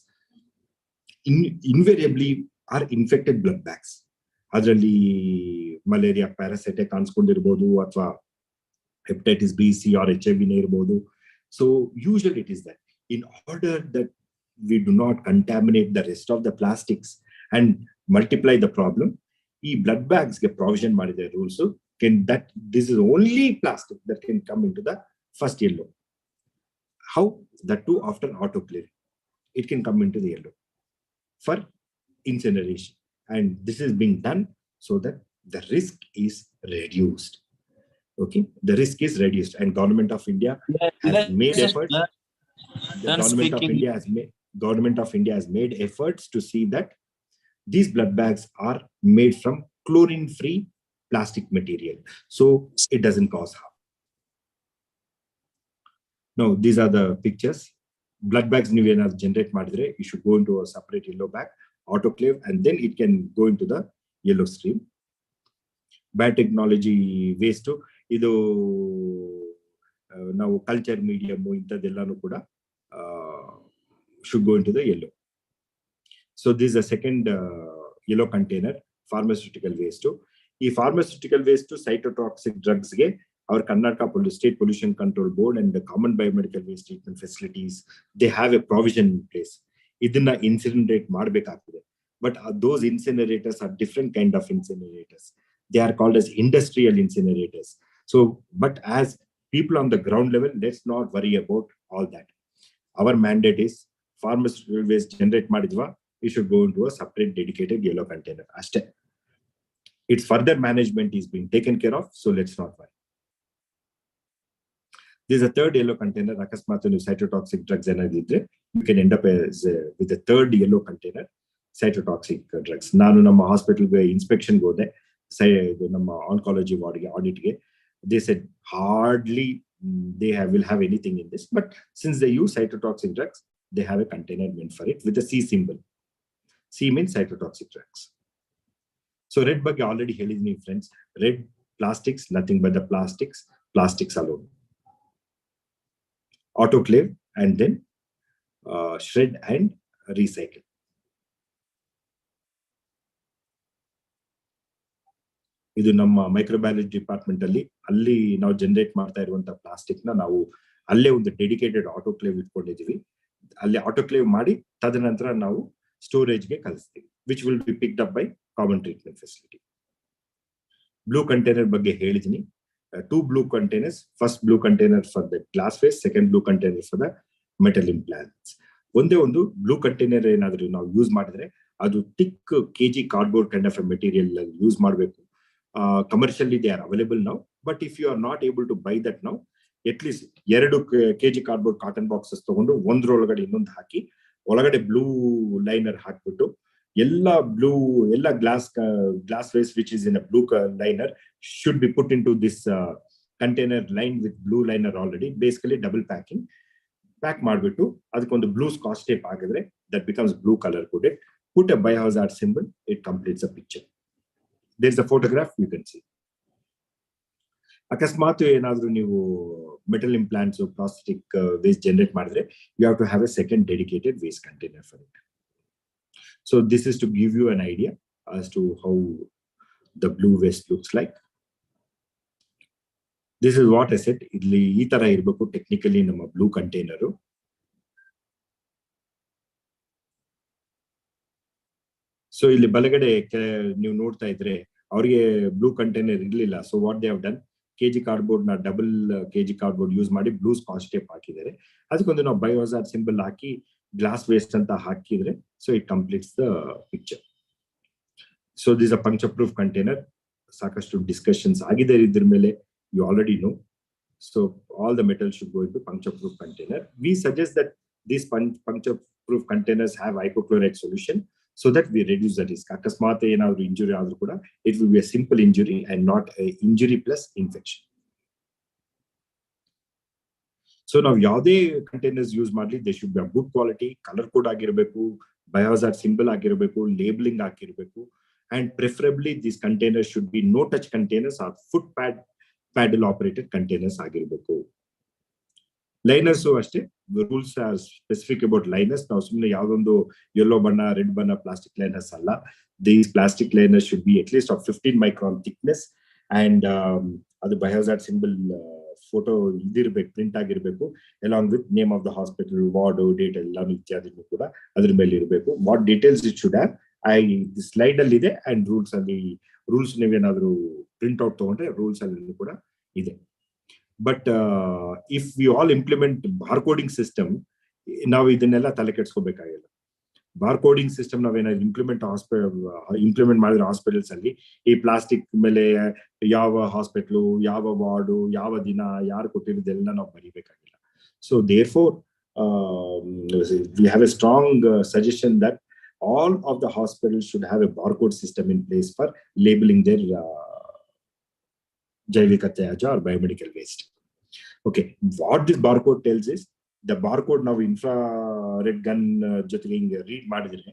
invariably are infected blood bags. ಅದರಲ್ಲಿ ಮಲೇರಿಯಾ, ಪ್ಯಾರಾಸೈಟಿಕ್ ಕಾಣಿಸ್ಕೊಂಡಿರ್ಬೋದು, ಅಥವಾ hepatitis B, C or HIV ಇರ್ಬೋದು. So usually it is that in order that we do not contaminate the rest of the plastics and multiply the problem, ಈ blood bags ಗೆ provision ಮಾಡಿದ rules that this is only plastic that can come into the first yellow. How? That too after autoclaving. It can come into the yellow for incineration. And this is being done so that the risk is reduced. Okay? The risk is reduced. And Government of India has made efforts. The Government of India has made efforts to see that these blood bags are made from chlorine-free plastic material, so it doesn't cause harm. Now, these are the pictures. Blood bags you generate madidre, you should go into a separate yellow bag, autoclave, and then it can go into the yellow stream. Biotechnology waste idu now culture medium intadellanu kuda should go into the yellow. So this is a second yellow container, pharmaceutical waste. ಈ pharmaceutical waste cytotoxic drugs ಗೆ our Karnataka State Pollution Control Board and the Common Biomedical Waste Treatment Facilities, they have a provision in place. ಇದನ್ನ incinerate ಮಾಡಬೇಕಾಗ್ತದೆ. But those incinerators are different kind of incinerators. They are called as industrial incinerators. So, but as people on the ground level, let's not worry about all that. Our mandate is pharmaceutical waste generate ಮಾಡಿದ್ವಾ, it should go into a separate dedicated yellow container. ಅಷ್ಟೇ. Its further management is being taken care of, so let's not worry. There's a third yellow container. Akasmat cytotoxic drugs, you can end up with a third yellow container. cytotoxic drugs. ನಾನು ನಮ್ಮ ಹಾಸ್ಪಿಟಲ್ಗೆ ಇನ್ಸ್ಪೆಕ್ಷನ್ಗೆ ಹೋದೆ, ನಮ್ಮ oncology ವಾರ್ಡ್ಗೆ ಆಡಿಟ್ಗೆ. They said hardly will have anything in this, but since they use cytotoxic drugs, they have a container meant for it with a C symbol. C means cytotoxic drugs. So red ಬಗ್ಗೆ already ಹೇಳಿದೀನಿ friends. Red plastics, nothing but the plastics alone. Autoclave and then shred and recycle. ಇದು ನಮ್ಮ ಮೈಕ್ರೋಬಯಾಲಜಿ ಡಿಪಾರ್ಟ್ಮೆಂಟ್ ಅಲ್ಲಿ ನಾವು ಜನರೇಟ್ ಮಾಡ್ತಾ ಇರುವಂತಹ ಪ್ಲಾಸ್ಟಿಕ್ ನ ನಾವು ಅಲ್ಲೇ ಒಂದು ಡೆಡಿಕೇಟೆಡ್ ಆಟೋಕ್ಲೇವ್ ಇಟ್ಕೊಂಡಿದೀವಿ. ಅಲ್ಲಿ ಆಟೋಕ್ಲೇವ್ ಮಾಡಿ ತದನಂತರ ನಾವು ಸ್ಟೋರೇಜ್ಗೆ ಕಳಿಸ್ತೀವಿ, which will be picked up by common treatment facility. Blue container ಬಗ್ಗೆ ಹೇಳಿದೀನಿ. 2 blue containers. First blue container for the glass waste, second blue container for the metal implants. ಒಂದೇ ಒಂದು ಬ್ಲೂ ಕಂಟೈನರ್ ಏನಾದ್ರು ನಾವು ಯೂಸ್ ಮಾಡಿದ್ರೆ ಅದು thick kg cardboard kind of a material use ಮಾಡಬೇಕು. Commercially they are available now, but if you are not able to buy that now, at least 2 kg cardboard cotton boxes ತಗೊಂಡು ಒಂದ್ರೊಳಗಡೆ ಇನ್ನೊಂದು ಹಾಕಿ ಒಳಗಡೆ ಬ್ಲೂ ಲೈನರ್ ಹಾಕ್ಬಿಟ್ಟು ಎಲ್ಲ glass waste which is in a blue liner should be put into this container lined with blue liner already. Basically double packing. Pack ಮಾಡ್ಬಿಟ್ಟು ಅದಕ್ಕೊಂದು ಬ್ಲೂ ಸ್ಕಾಚ್ ಟೇಪ್ ಹಾಕಿದ್ರೆ that becomes blue color coded. Put a biohazard symbol, it completes the picture. There is a photograph you can see. ಅಕಸ್ಮಾತ್ ಏನಾದ್ರೂ ನೀವು metal implants plastic waste generate ಮಾಡಿದ್ರೆ you have to have a second dedicated waste container for it. So this is to give you an idea as to how the blue waste looks like. This is what I said. ಇಲ್ಲಿ ಈ ತರ ಇರಬೇಕು ಟೆಕ್ನಿಕಲಿ ನಮ್ಮ ಬ್ಲೂ ಕಂಟೈನರ್. ಸೊ ಇಲ್ಲಿ ಬಲಗಡೆ ನೀವು ನೋಡ್ತಾ ಇದ್ರೆ ಅವರಿಗೆ ಬ್ಲೂ ಕಂಟೈನರ್ ಇರ್ಲಿಲ್ಲ. So what they have done, KG cardboard ನ ಡಬಲ್ ಕೆಜಿ ಕಾರ್ಡ್ಬೋರ್ಡ್ ಯೂಸ್ ಮಾಡಿ ಬ್ಲೂ ಸ್ಕಾಚ್ ಟೇಪ್ ಹಾಕಿದ್ದಾರೆ. ಅದಕ್ಕೊಂದು ನಾವು ಬಯೋಹಜಾರ್ಡ್ ಸಿಂಬಲ್ ಹಾಕಿ ಗ್ಲಾಸ್ ವೇಸ್ಟ್ ಅಂತ ಹಾಕಿದ್ರೆ so it completes the picture. So this a puncture proof container. ಸಾಕಷ್ಟು ಡಿಸ್ಕಷನ್ಸ್ ಆಗಿದೆ ಇದ್ರ ಮೇಲೆ, you already know. So all the metals should go into puncture proof container. We suggest that these puncture proof containers have hypochlorite solution so that we reduce the risk. Akasmat enadru injury adru kuda it will be a simple injury and not a injury plus infection. So now yade containers use madli, they should be of good quality, color code agirbeku, biohazard symbol agirbeku, labeling agirbeku, and preferably these containers should be no touch containers or foot paddle operated containers ಆಗಿರಬೇಕು. ಲೈನರ್ಸ್ ಅಷ್ಟೇ, rules are specific about liners. ನಾವು ಸುಮ್ಮನೆ ಯಾವ್ದೊಂದು ಯೆಲ್ಲೋ ಬಣ್ಣ ರೆಡ್ ಬಣ್ಣ ಪ್ಲಾಸ್ಟಿಕ್ ಲೈನರ್ಸ್ ಅಲ್ಲ. These plastic liners should be at least of 15 micron thickness and ಅದು ಬಯೋಹಜಾರ್ಡ್ ಸಿಂಬಲ್ ಫೋಟೋ ಇದಿರ್ಬೇಕು, ಪ್ರಿಂಟ್ ಆಗಿರ್ಬೇಕು, along with name of the hospital, ward, date ಎಲ್ಲಾನು ಇತ್ಯಾದಿನೂ ಕೂಡ ಅದ್ರ ಮೇಲೆ ಇರಬೇಕು. What details it should have slide ಅಲ್ಲಿ ಇದೆ ಅಂಡ್ ರೂಲ್ಸ್ ನೀವೇನಾದ್ರೂ ಪ್ರಿಂಟ್ ಔಟ್ ತಗೊಂಡ್ರೆ ರೂಲ್ಸ್ ಅಲ್ಲಿ ಕೂಡ ಇದೆ. But if you all implement barcoding system, ನಾವು ಇದನ್ನೆಲ್ಲ ತಲೆ ಕೆಡ್ಸ್ಕೋಬೇಕಾಗಿಲ್ಲ. ಬಾರ್ಕೋಡಿಂಗ್ ಸಿಸ್ಟಮ್ ನಾವೇನಾದ್ರು ಇಂಪ್ಲಿಮೆಂಟ್ ಮಾಡಿದ್ರೆ ಹಾಸ್ಪಿಟಲ್ಸ್ ಅಲ್ಲಿ ಈ ಪ್ಲಾಸ್ಟಿಕ್ ಮೇಲೆ ಯಾವ ಹಾಸ್ಪಿಟಲ್, ಯಾವ ವಾರ್ಡು, ಯಾವ ದಿನ, ಯಾರು ಕೊಟ್ಟಿರೋದೆಲ್ಲ ನಾವು ಬರೀಬೇಕಾಗಿಲ್ಲ. So therefore we have a strong suggestion that all of the hospitals should have a barcode system in place for labeling their jaivika tyaja or biomedical waste. Okay, what this barcode tells is, the barcode now infrared gun jotege hinge read madidre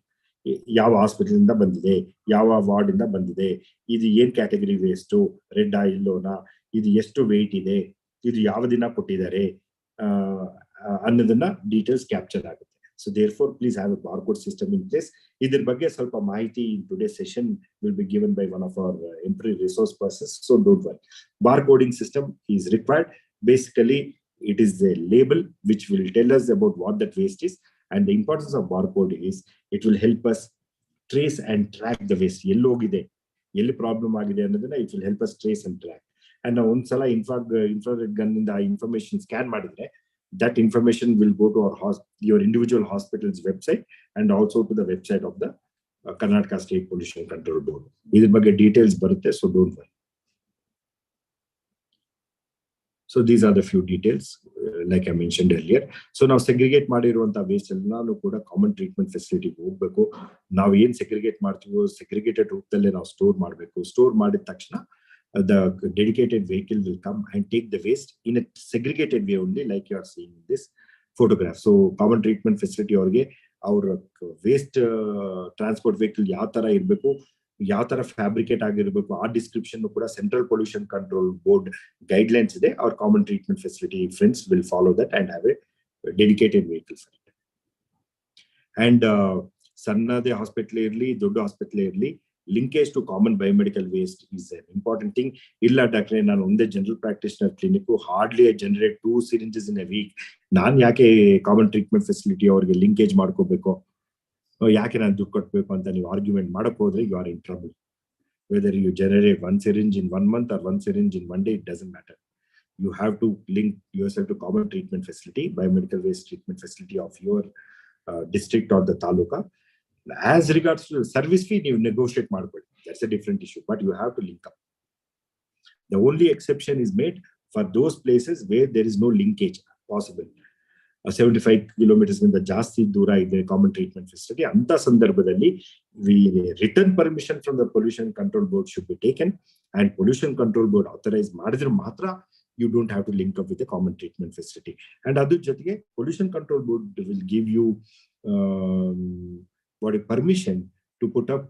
ಯಾವ ಹಾಸ್ಪಿಟಲ್ ಇಂದ ಬಂದಿದೆ, ಯಾವ ವಾರ್ಡ್ ಇಂದ ಬಂದಿದೆ, ಇದು ಏನ್ ಕ್ಯಾಟಗರಿ ವೇಸ್ಟ್, ರೆಡ್ ಇಲ್ಲೋನಾ, ಇದು ಎಷ್ಟು ವೇಟ್ ಇದೆ, ಇದು ಯಾವ ದಿನ ಕೊಟ್ಟಿದ್ದಾರೆ ಅನ್ನೋದನ್ನ ಡೀಟೇಲ್ಸ್ ಕ್ಯಾಪ್ಚರ್ ಆಗುತ್ತೆ. So therefore, please have a barcode system in place. Idir bagge ಸ್ವಲ್ಪ ಮಾಹಿತಿ in today's session will be given by one of our employee resource persons. So don't worry. Barcoding system is required. Basically, it is a label which will tell us about what that waste is. And the importance of barcode is it will help us trace and track the waste. Ello hogide, elli problem agide annodana it will help us trace and track. And now ondsala infrared gun inda information scan madidre, that information will go to your individual hospital's website and also to the website of the Karnataka State Pollution Control Board. Idir bagge details barutte, so don't worry. So these are the few details, like I mentioned earlier. So now segregate ಮಾಡಿರುವಂತ waste ಎಲ್ಲಾನು ಕೂಡ ಕಾಮನ್ ಟ್ರೀಟ್ಮೆಂಟ್ ಫೆಸಿಲಿಟಿ ಹೋಗ್ಬೇಕು. ನಾವು ಏನ್ ಸೆಗ್ರಿಗೇಟ್ ಮಾಡ್ತೀವೋ ಸೆಗ್ರಿಗೇಟೆಡ್ ರೂಪದಲ್ಲೇ ನಾವು ಸ್ಟೋರ್ ಮಾಡಬೇಕು. ಸ್ಟೋರ್ ಮಾಡಿದ ತಕ್ಷಣ the dedicated vehicle will come and take the waste in a segregated way only, like you are seeing in this photograph. So common treatment facility ಅವ್ರಿಗೆ ಅವ್ರ ವೇಸ್ಟ್ ಟ್ರಾನ್ಸ್ಪೋರ್ಟ್ ವೆಹಿಕಲ್ ಯಾವ ತರ ಇರಬೇಕು, ಯಾವ ತರ ಫ್ಯಾಬ್ರಿಕೇಟ್ ಆಗಿರ್ಬೇಕು, ಆ ಡಿಸ್ಕ್ರಿಪ್ಷನ್ ಕೂಡ central pollution control board guidelines ಇದೆ. ಅವ್ರ common treatment facility friends will follow that and have a dedicated vehicle for it. And ಸಣ್ಣದೇ ಹಾಸ್ಪಿಟಲ್ ಇರಲಿ ದೊಡ್ಡ ಹಾಸ್ಪಿಟಲ್ ಇರಲಿ, linkage to common biomedical waste is an important thing. Illa doctor ನಾನು ಒಂದೇ general practitioner clinic, hardly I generate 2 syringes in a week. ನಾನು ಯಾಕೆ ಕಾಮನ್ ಟ್ರೀಟ್ಮೆಂಟ್ ಫೆಸಿಲಿಟಿ ಅವ್ರಿಗೆ ಲಿಂಕೇಜ್ ಮಾಡ್ಕೋಬೇಕು, ಯಾಕೆ ನಾನು ದುಡ್ಡು ಕಟ್ಟಬೇಕು ಅಂತ ನೀವು ಆರ್ಗ್ಯುಮೆಂಟ್ ಮಾಡಕ್ ಹೋದ್ರೆ you are in trouble. Whether you generate 1 syringe in 1 month or 1 syringe in 1 day, it doesn't matter. You have to link yourself to common treatment facility, biomedical waste treatment facility of your district or the taluka. As regards to service fee, you negotiate ಮಾಡ್ಕೊಳ್ಳಿ, that's a different issue, but you have to link up. The only exception is made for those places where there is no linkage possible. 75 kilometers ಇಂದ ಜಾಸ್ತಿ ದೂರ ಇದೆ ಕಾಮನ್ ಟ್ರೀಟ್ಮೆಂಟ್ ಫೆಸಿಲಿಟಿ, ಅಂತ ಸಂದರ್ಭದಲ್ಲಿ return permission from the pollution control board should be taken, and pollution control board authorise ಮಾಡಿದ್ರೆ ಮಾತ್ರ you don't have to link up with a common treatment facility. And ಅದ್ರ ಜೊತೆಗೆ pollution control board will give you a permission to put up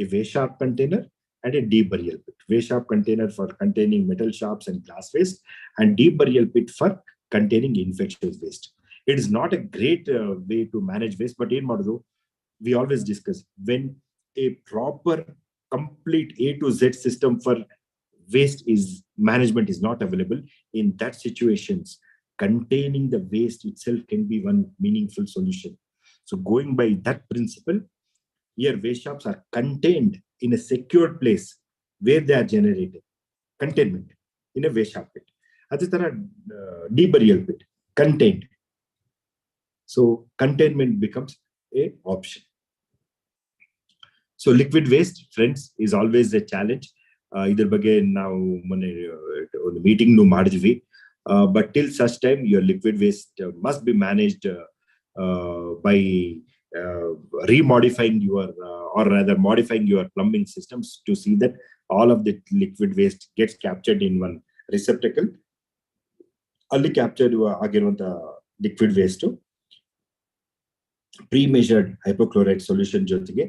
a waste sharp container and a deep burial pit. Waste sharp container for containing metal sharps and glass waste, and deep burial pit for containing infectious waste. It is not a great way to manage waste, but in Madudu, we always discuss when a proper complete A to Z system for waste management is not available. In that situations, containing the waste itself can be one meaningful solution. So going by that principle, here waste sharps are contained in a secured place where they are generated. Containment in a waste sharp pit. That's the deep burial pit, contained. So containment becomes a option. So liquid waste, friends, is always a challenge. Either ಬಗ್ಗೆ ನಾವು ಮೊನ್ನೆ ಒಂದು ಮೀಟಿಂಗ್ ಮಾಡಿದ್ವಿ, but till such time your liquid waste must be managed by remodifying your or rather modifying your plumbing systems to see that all of the liquid waste gets captured in one receptacle. ಅಲ್ಲಿ ಕ್ಯಾಪ್ಚರ್ ಆಗಿರುವಂತ liquid waste pre-measured hypochlorite solution ಜೊತೆಗೆ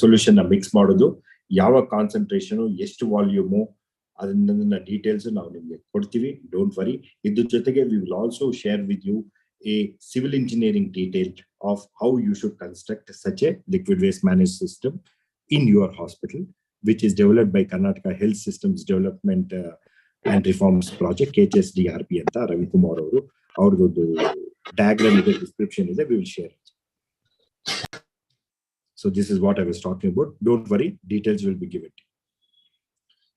ಸೊಲ್ಯೂಷನ್ ನ ಮಿಕ್ಸ್ ಮಾಡೋದು, ಯಾವ ಕಾನ್ಸಂಟ್ರೇಷನ್ ಎಷ್ಟು ವಾಲ್ಯೂಮು ಅದನ್ನ ಡೀಟೇಲ್ಸ್ ನಾವು ನಿಮ್ಗೆ ಕೊಡ್ತೀವಿ, ಡೋಂಟ್ ವರಿ. ಇದ್ರ ಜೊತೆಗೆ we will also share with you a civil engineering detail of how you should construct such a liquid waste management system in your hospital, which is developed by Karnataka Health Systems Development and Reforms Project, KHSDRP anta Ravi Kumar avaru avradu diagram ide, description ide, we will share it. So this is what I was talking about. Don't worry, details will be given.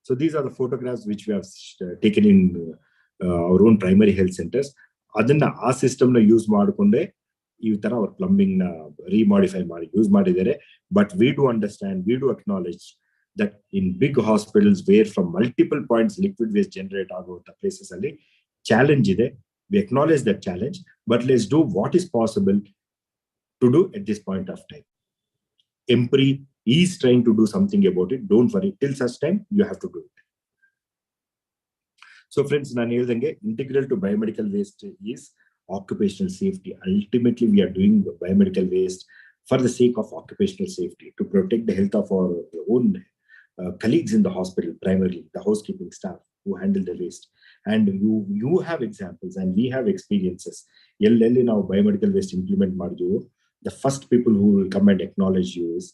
So these are the photographs which we have taken in our own primary health centers. ಅದನ್ನ ಆ ಸಿಸ್ಟಮ್ ನ ಯೂಸ್ ಮಾಡಿಕೊಂಡೆ ಈ ತರ ಅವ್ರ ಪ್ಲಂಬಿಂಗ್ ನ ರಿಮಾಡಿಫೈ ಮಾಡಿ ಯೂಸ್ ಮಾಡಿದ್ದಾರೆ. But we do understand, we do acknowledge that in big hospitals where from multiple points liquid waste generate ಆಗುವಂತ ಪ್ಲೇಸಸ್ ಅಲ್ಲಿ ಚಾಲೆಂಜ್ ಇದೆ. We acknowledge that challenge, but let's do what is possible to do at this point of time. Empri is trying to do something about it. Don't worry, till such time you have to do it. So friends, ನಾನು ಹೇಳಿದಂಗೆ integral to biomedical waste is occupational safety. Ultimately, we are doing biomedical waste for the sake of occupational safety, to protect the health of our own colleagues in the hospital, primarily the housekeeping staff who handle the waste. And you have examples and we have experiences. Yellelli now biomedical waste implement ಮಾಡಿದ್ವು. The first people who will come and acknowledge you is,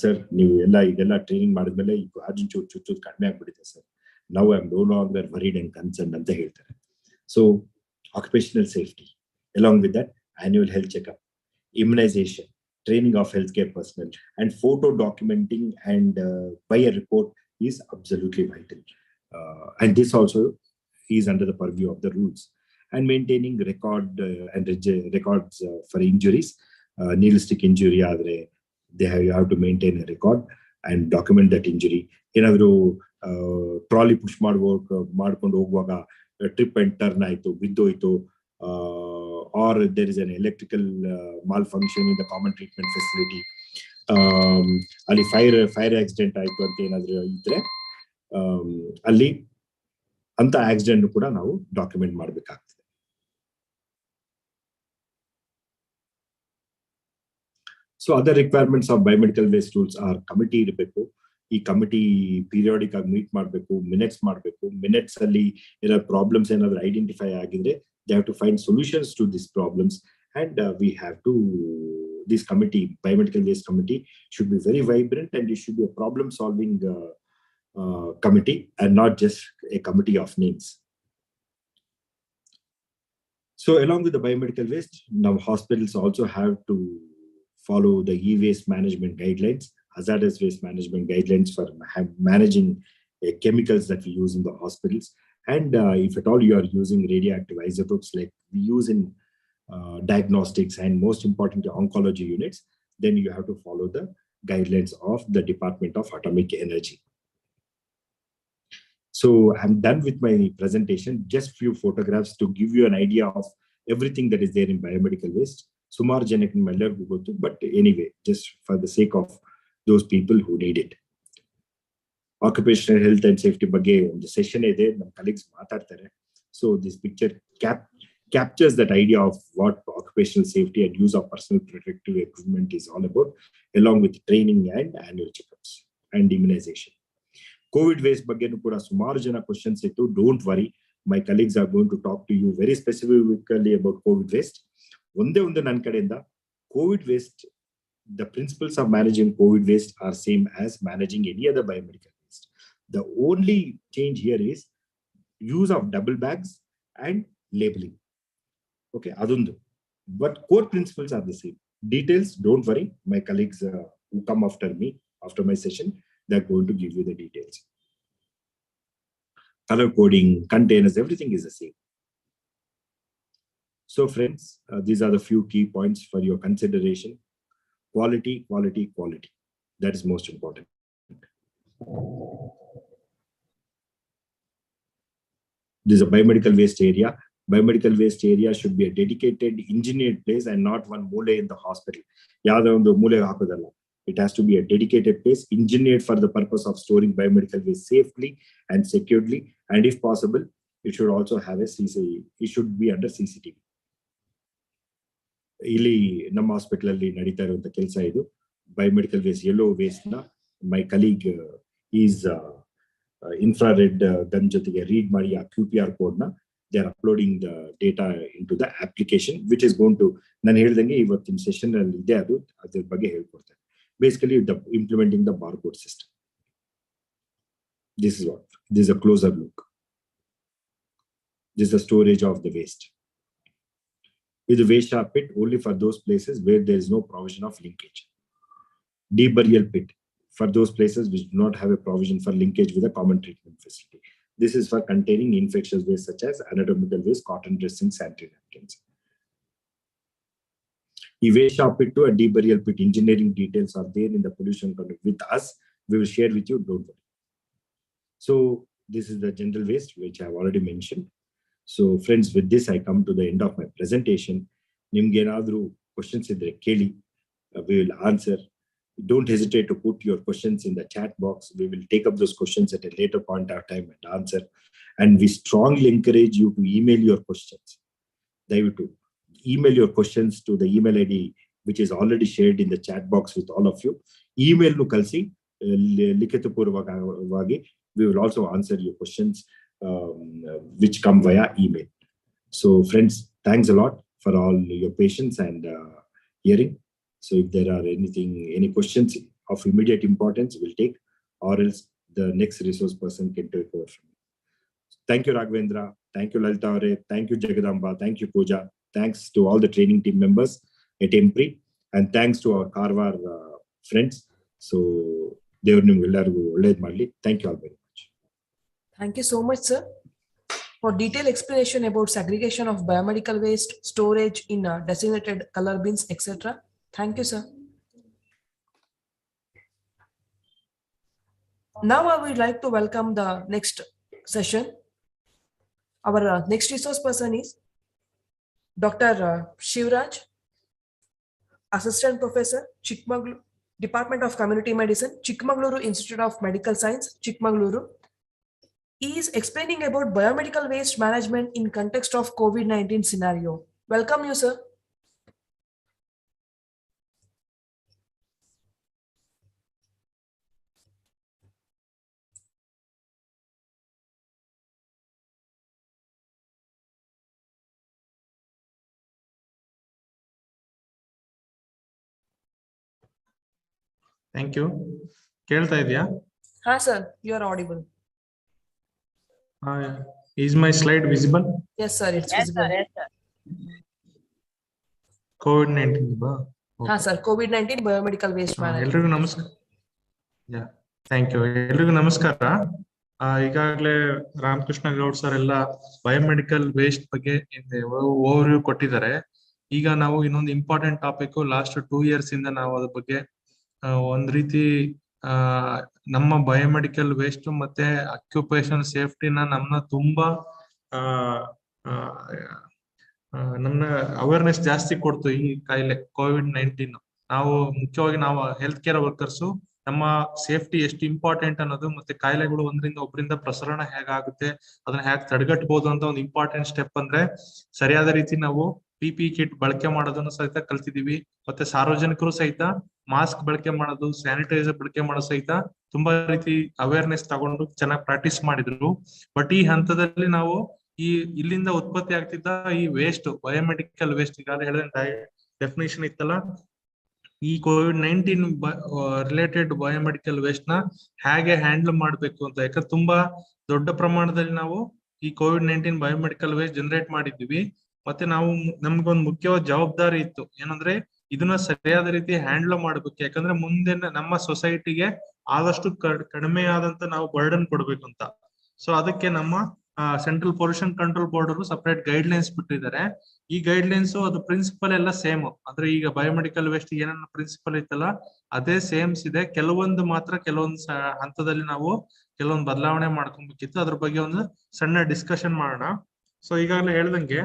sir, ನೀವು ಇದೆಲ್ಲ ಟ್ರೈನಿಂಗ್ ಮಾಡಿದ್ಮೇಲೆ ಅರ್ಜುನ್ ಚೂರು ಕಡಿಮೆ ಆಗ್ಬಿಟ್ಟಿದೆ sir. Now I'm no longer worried and concerned ಅಂತ ಹೇಳ್ತಾರೆ. So occupational safety, along with that annual health checkup, immunization, training of healthcare personnel, and photo documenting and by a report is absolutely vital. And this also is under the purview of the rules. And maintaining records for injuries, needle stick injury, you have to maintain a record. and document that injury. ಏನಾದ್ರು ಟ್ರಾಲಿ ಪುಷ್ ಮಾಡ್ಕೊಂಡು ಹೋಗುವಾಗ ಟ್ರಿಪ್ ಅಂಡ್ ಟರ್ನ್ ಆಯ್ತು, ಬಿದ್ದೋಯ್ತು, or there is an electrical malfunction in the common treatment facility, ಅಲ್ಲಿ ಫೈರ್ ಆಕ್ಸಿಡೆಂಟ್ ಆಯ್ತು ಅಂತ ಏನಾದ್ರು ಇದ್ರೆ ಅಲ್ಲಿ ಅಂತ ಆಕ್ಸಿಡೆಂಟ್ ಕೂಡ ನಾವು ಡಾಕ್ಯುಮೆಂಟ್ ಮಾಡ್ಬೇಕಾಗ್ತದೆ. So other requirements of biomedical waste rules are committee ಇರಬೇಕು. ಈ ಕಮಿಟಿ ಪೀರಿಯಾಡಿಕ್ ಆಗಿ ಮೀಟ್ ಮಾಡಬೇಕು, ಮಿನಿಟ್ಸ್ ಮಾಡಬೇಕು. ಮಿನಿಟ್ಸ್ ಅಲ್ಲಿ ಏನಾದ್ರು ಪ್ರಾಬ್ಲಮ್ಸ್ ಏನಾದ್ರು ಐಡೆಂಟಿಫೈ ಆಗಿದ್ರೆ they have to find solutions to these problems, and we have to, this committee, biomedical waste committee, should be very vibrant, and it should be a problem solving committee and not just a committee of names. So along with the biomedical waste, now hospitals also have to follow the e-waste management guidelines, hazardous waste management guidelines for managing chemicals that we use in the hospitals. And if at all you are using radioactive isotopes like we use in diagnostics and most importantly oncology units, then you have to follow the guidelines of the Department of Atomic Energy. So I'm done with my presentation. Just few photographs to give you an idea of everything that is there in biomedical waste. Sumar Janak Meller, but anyway, just for the sake of those people who need it. Occupational health and safety ಬಗ್ಗೆ ಒಂದು ಸೆಷನ್ ಇದೆ, ನಮ್ಮ ಕಲೀಗ್ಸ್ ಮಾತಾಡ್ತಾರೆ. So this picture captures that idea of what occupational safety and use of personal protective equipment is all about, along with training and annual checkups and immunization. COVID waste ಬಗ್ಗೆನೂ ಕೂಡ ಸುಮಾರು ಜನ ಕ್ವಶನ್ಸ್ ಇತ್ತು. Don't worry, my colleagues are going to talk to you very specifically about COVID waste. ಒಂದೇ ಒಂದು ನನ್ನ ಕಡೆಯಿಂದ, COVID waste, the principles of managing COVID waste are same as managing any other biomedical waste. The only change here is use of double bags and labeling. Okay, adundu. But core principles are the same. Details, don't worry. My colleagues who come after me, after my session, they're going to give you the details. Color coding, containers, everything is the same. So friends, these are the few key points for your consideration. Quality, quality, quality. That is most important. This is a biomedical waste area. Biomedical waste area should be a dedicated, engineered place and not one mole in the hospital. It has to be a dedicated place, engineered for the purpose of storing biomedical waste safely and securely. And if possible, it should also have a CCTV. It should be under CCTV. ಇಲ್ಲಿ ನಮ್ಮ ಹಾಸ್ಪಿಟಲ್ ಅಲ್ಲಿ ನಡೀತಾ ಇರುವಂತ ಕೆಲಸ ಇದು. ಬಯೋಮೆಡಿಕಲ್ ವೇಸ್ಟ್, ಯೆಲ್ಲೋ ವೇಸ್ಟ್ ನ my colleague is infrared gun ಜೊತೆಗೆ ರೀಡ್ ಮಾಡಿ ಆ QPR ಕೋಡ್ ನ they are uploading the data into the application which is gone to, ನಾನು ಹೇಳ್ದಂಗೆ ಇವತ್ತಿನ ಸೆಷನ್ ಅಲ್ಲಿ ಇದೆ, ಅದು ಅದ್ರ ಬಗ್ಗೆ ಹೇಳ್ಕೊಡ್ತೇನೆ. Basically the implementing the barcode system. This is a closer look. This is the storage of the waste. With the waste sharp pit only for those places where there is no provision of linkage. Deep burial pit for those places which do not have a provision for linkage with a common treatment facility. This is for containing infectious waste such as anatomical waste, cotton dressings, sanitary napkins. The waste sharp pit to a deep burial pit engineering details are there in the pollution control with us. We will share with you, don't worry. So this is the general waste which I have already mentioned. So friends, with this I come to the end of my presentation. Nimge enadru questions idre keli, we will answer. Don't hesitate to put your questions in the chat box. We will take up those questions at a later point of time and answer. And we strongly encourage you to email your questions. Dayavitu email your questions to the email ID which is already shared in the chat box with all of you. Email nu kalsi likitapurvakagi. We will also answer your questions which come via email. So friends, thanks a lot for all your patience and hearing. So if there are any questions of immediate importance, we'll take, or else the next resource person can take over from me. Thank you, Raghavendra. Thank you, Lalita Aure. Thank you, Jagadamba. Thank you, Pooja. Thanks to all the training team members at EMPRI, and thanks to our Karwar friends. So devaru nimge ellargu ಒಳ್ಳೆಯದು ಮಾಡಲಿ. Thank you all very much. Thank you so much, sir, for detailed explanation about segregation of biomedical waste, storage in designated color bins, etc. Thank you, sir. Now I would like to welcome the next session. Our next resource person is Dr. Shivraj, Assistant Professor, Chikmagaluru, Department of Community Medicine, Chikmagaluru Institute of Medical Science, Chikmagaluru. He is explaining about biomedical waste management in context of COVID-19 scenario. Welcome you, sir. Thank you. ಕೇಳ್ತಾ ಇದೆಯಾ? Ha, sir, you are audible. Is my slide visible? Yes, sir, it's visible. COVID-19 Ha, sir, COVID-19 biomedical waste management. ಎಲ್ರಿಗೂ ನಮಸ್ಕಾರ. Thank you. ಎಲ್ರಿಗೂ ನಮಸ್ಕಾರ. ಈಗಾಗಲೇ ರಾಮಕೃಷ್ಣ ಗೌಡ್ ಸರ್ ಎಲ್ಲ ಬಯೋಮೆಡಿಕಲ್ ವೇಸ್ಟ್ ಬಗ್ಗೆ ಓವರ್ವ್ಯೂ ಕೊಟ್ಟಿದ್ದಾರೆ. ಈಗ ನಾವು ಇನ್ನೊಂದು ಇಂಪಾರ್ಟೆಂಟ್ ಟಾಪಿಕ್, ಲಾಸ್ಟ್ 2 years ಇಂದ ನಾವು ಅದ್ರ ಬಗ್ಗೆ ಒಂದ್ ರೀತಿ ನಮ್ಮ ಬಯೋಮೆಡಿಕಲ್ ವೇಸ್ಟ್ ಮತ್ತೆ ಅಕ್ಯುಪೇಷನ್ ಸೇಫ್ಟಿನ ನಮ್ಮನ್ನ ತುಂಬಾ ನನ್ನ ಅವೇರ್ನೆಸ್ ಜಾಸ್ತಿ ಕೊಡ್ತು ಈ ಕಾಯಿಲೆ COVID-19. ನಾವು ಮುಖ್ಯವಾಗಿ ನಾವು ಹೆಲ್ತ್ ಕೇರ್ ವರ್ಕರ್ಸು ನಮ್ಮ ಸೇಫ್ಟಿ ಎಷ್ಟು ಇಂಪಾರ್ಟೆಂಟ್ ಅನ್ನೋದು, ಮತ್ತೆ ಕಾಯಿಲೆಗಳು ಒಂದ್ರಿಂದ ಒಬ್ಬರಿಂದ ಪ್ರಸರಣ ಹೇಗಾಗುತ್ತೆ, ಅದನ್ನ ಹೇಗೆ ತಡೆಗಟ್ಟಬಹುದು ಅಂತ ಒಂದು ಇಂಪಾರ್ಟೆಂಟ್ ಸ್ಟೆಪ್ ಅಂದ್ರೆ ಸರಿಯಾದ ರೀತಿ ನಾವು PPE ಕಿಟ್ ಬಳಕೆ ಮಾಡೋದನ್ನು ಸಹಿತ ಕಲ್ತಿದೀವಿ. ಮತ್ತೆ ಸಾರ್ವಜನಿಕರು ಸಹಿತ ಮಾಸ್ಕ್ ಬಳಕೆ ಮಾಡೋದು, ಸ್ಯಾನಿಟೈಸರ್ ಬಳಕೆ ಮಾಡೋ ಸಹಿತ ತುಂಬಾ ರೀತಿ ಅವೇರ್ನೆಸ್ ತಗೊಂಡು ಚೆನ್ನಾಗಿ ಪ್ರಾಕ್ಟೀಸ್ ಮಾಡಿದ್ರು. ಬಟ್ ಈ ಹಂತದಲ್ಲಿ ನಾವು ಇಲ್ಲಿಂದ ಉತ್ಪತ್ತಿ ಆಗ್ತಿದ್ದ ಈ ವೇಸ್ಟ್, ಬಯೋಮೆಡಿಕಲ್ ವೇಸ್ಟ್, ಈಗ ಹೇಳಿದ ಡೆಫಿನೇಷನ್ ಇತ್ತಲ್ಲ, ಈ COVID-19 ರಿಲೇಟೆಡ್ ಬಯೋಮೆಡಿಕಲ್ ವೇಸ್ಟ್ ನ ಹೇಗೆ ಹ್ಯಾಂಡಲ್ ಮಾಡ್ಬೇಕು ಅಂತ. ಯಾಕಂದ್ರೆ ತುಂಬಾ ದೊಡ್ಡ ಪ್ರಮಾಣದಲ್ಲಿ ನಾವು ಈ COVID-19 ಬಯೋಮೆಡಿಕಲ್ ವೇಸ್ಟ್ ಜನರೇಟ್ ಮಾಡಿದ್ವಿ. ಮತ್ತೆ ನಾವು ನಮ್ಗೊಂದು ಮುಖ್ಯವಾದ ಜವಾಬ್ದಾರಿ ಇತ್ತು, ಏನಂದ್ರೆ ಇದನ್ನ ಸರಿಯಾದ ರೀತಿ ಹ್ಯಾಂಡಲ್ ಮಾಡ್ಬೇಕು. ಯಾಕಂದ್ರೆ ಮುಂದೆ ನಮ್ಮ ಸೊಸೈಟಿಗೆ ಆದಷ್ಟು ಕಡಿಮೆ ಆದಂತ ನಾವು ಬರ್ಡನ್ ಕೊಡ್ಬೇಕು ಅಂತ. ಸೊ ಅದಕ್ಕೆ ನಮ್ಮ ಸೆಂಟ್ರಲ್ ಪೊಲ್ಯೂಷನ್ ಕಂಟ್ರೋಲ್ ಬೋರ್ಡ್ ಅವರು ಸಪರೇಟ್ ಗೈಡ್ ಲೈನ್ಸ್ ಬಿಟ್ಟಿದ್ದಾರೆ. ಈ ಗೈಡ್ ಲೈನ್ಸ್ ಅದು ಪ್ರಿನ್ಸಿಪಲ್ ಎಲ್ಲ ಸೇಮ್. ಅಂದ್ರೆ ಈಗ ಬಯೋಮೆಡಿಕಲ್ ವೇಸ್ಟ್ ಏನೇನು ಪ್ರಿನ್ಸಿಪಲ್ ಇತ್ತಲ್ಲ ಅದೇ ಸೇಮ್ಸ್ ಇದೆ. ಕೆಲವೊಂದು ಮಾತ್ರ ಕೆಲವೊಂದು ಹಂತದಲ್ಲಿ ನಾವು ಕೆಲವೊಂದು ಬದಲಾವಣೆ ಮಾಡ್ಕೊಬೇಕಿತ್ತು. ಅದ್ರ ಬಗ್ಗೆ ಒಂದು ಸಣ್ಣ ಡಿಸ್ಕಷನ್ ಮಾಡೋಣ. ಸೊ ಈಗಾಗಲೇ ಹೇಳ್ದಂಗೆ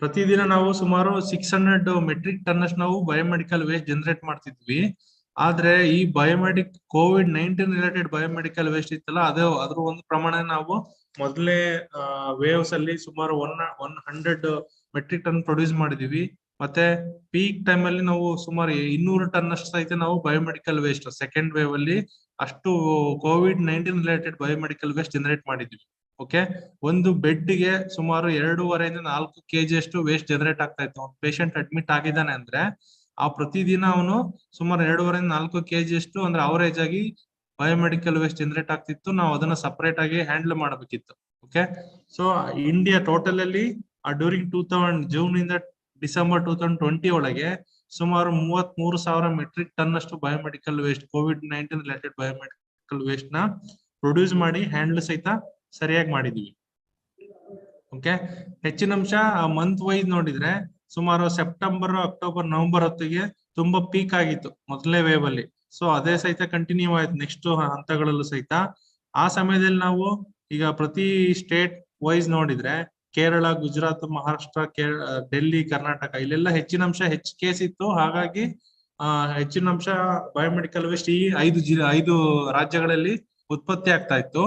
ಪ್ರತಿದಿನ ನಾವು ಸುಮಾರು 600 ಮೆಟ್ರಿಕ್ ಟನ್ ಅಷ್ಟು ನಾವು ಬಯೋಮೆಡಿಕಲ್ ವೇಸ್ಟ್ ಜನರೇಟ್ ಮಾಡ್ತಿದ್ವಿ. ಆದ್ರೆ ಈ COVID-19 ರಿಲೇಟೆಡ್ ಬಯೋಮೆಡಿಕಲ್ ವೇಸ್ಟ್ ಇತ್ತಲ್ಲ, ಅದ್ರ ಒಂದು ಪ್ರಮಾಣ ನಾವು ಮೊದಲೇ ವೇವ್ಸ್ ಅಲ್ಲಿ ಸುಮಾರು 100 ಮೆಟ್ರಿಕ್ ಟನ್ ಪ್ರೊಡ್ಯೂಸ್ ಮಾಡಿದೀವಿ. ಮತ್ತೆ ಪೀಕ್ ಟೈಮ್ ಅಲ್ಲಿ ನಾವು ಸುಮಾರು 200 ಟನ್ ಅಷ್ಟು ಸಹಿತ ನಾವು ಬಯೋಮೆಡಿಕಲ್ ವೇಸ್ಟ್ ಸೆಕೆಂಡ್ ವೇವ್ ಅಲ್ಲಿ ಅಷ್ಟು COVID-19 related biomedical waste generate ಮಾಡಿದ್ವಿ. ಓಕೆ, ಒಂದು ಬೆಡ್ಗೆ ಸುಮಾರು 2.5 ಇಂದ 4 kg ಅಷ್ಟು ವೇಸ್ಟ್ ಜನರೇಟ್ ಆಗ್ತಾ ಇತ್ತು. ಒಂದು ಪೇಷಂಟ್ ಅಡ್ಮಿಟ್ ಆಗಿದ್ದಾನೆ ಅಂದ್ರೆ ಆ ಪ್ರತಿದಿನ ಅವನು ಸುಮಾರು 2.5 ಇಂದ 4 kg ಅಷ್ಟು ಅಂದ್ರೆ ಅವರೇಜ್ ಆಗಿ ಬಯೋಮೆಡಿಕಲ್ ವೇಸ್ಟ್ ಜನರೇಟ್ ಆಗ್ತಿತ್ತು. ನಾವು ಅದನ್ನ ಸಪರೇಟ್ ಆಗಿ ಹ್ಯಾಂಡಲ್ ಮಾಡಬೇಕಿತ್ತು. ಓಕೆ, ಸೊ ಇಂಡಿಯಾ ಟೋಟಲ್ ಅಲ್ಲಿ ಡ್ಯೂರಿಂಗ್ 2000 ಜೂನ್ ಇಂದ ಡಿಸೆಂಬರ್ 2020 ಒಳಗೆ ಸುಮಾರು 33,000 ಮೆಟ್ರಿಕ್ ಟನ್ ಅಷ್ಟು biomedical waste, COVID-19 related biomedical waste ನ ಪ್ರೊಡ್ಯೂಸ್ ಮಾಡಿ ಹ್ಯಾಂಡಲ್ ಸಹಿತ ಸರಿಯಾಗಿ ಮಾಡಿದೀವಿ. ಓಕೆ, ಹೆಚ್ಚಿನ ಅಂಶ ಮಂತ್ ವೈಸ್ ನೋಡಿದ್ರೆ ಸುಮಾರು ಸೆಪ್ಟೆಂಬರ್, ಅಕ್ಟೋಬರ್, ನವೆಂಬರ್ ಹೊತ್ತಿಗೆ ತುಂಬಾ ಪೀಕ್ ಆಗಿತ್ತು ಮೊದಲನೇ ವೇವ್ ಅಲ್ಲಿ. ಸೊ ಅದೇ ಸಹಿತ ಕಂಟಿನ್ಯೂ ಆಯ್ತು ನೆಕ್ಸ್ಟ್ ಹಂತಗಳಲ್ಲೂ ಸಹಿತ. ಆ ಸಮಯದಲ್ಲಿ ನಾವು ಈಗ ಪ್ರತಿ ಸ್ಟೇಟ್ ವೈಸ್ ನೋಡಿದ್ರೆ ಕೇರಳ, ಗುಜರಾತ್, ಮಹಾರಾಷ್ಟ್ರ, ಡೆಲ್ಲಿ, ಕರ್ನಾಟಕ ಇಲ್ಲೆಲ್ಲ ಹೆಚ್ಚಿನ ಅಂಶ ಹೆಚ್ಚು ಕೇಸ್ ಇತ್ತು. ಹಾಗಾಗಿ ಹೆಚ್ಚಿನ ಅಂಶ ಬಯೋಮೆಡಿಕಲ್ ವೇಸ್ಟ್ ಈ 5 ರಾಜ್ಯಗಳಲ್ಲಿ ಉತ್ಪತ್ತಿ ಆಗ್ತಾ ಇತ್ತು.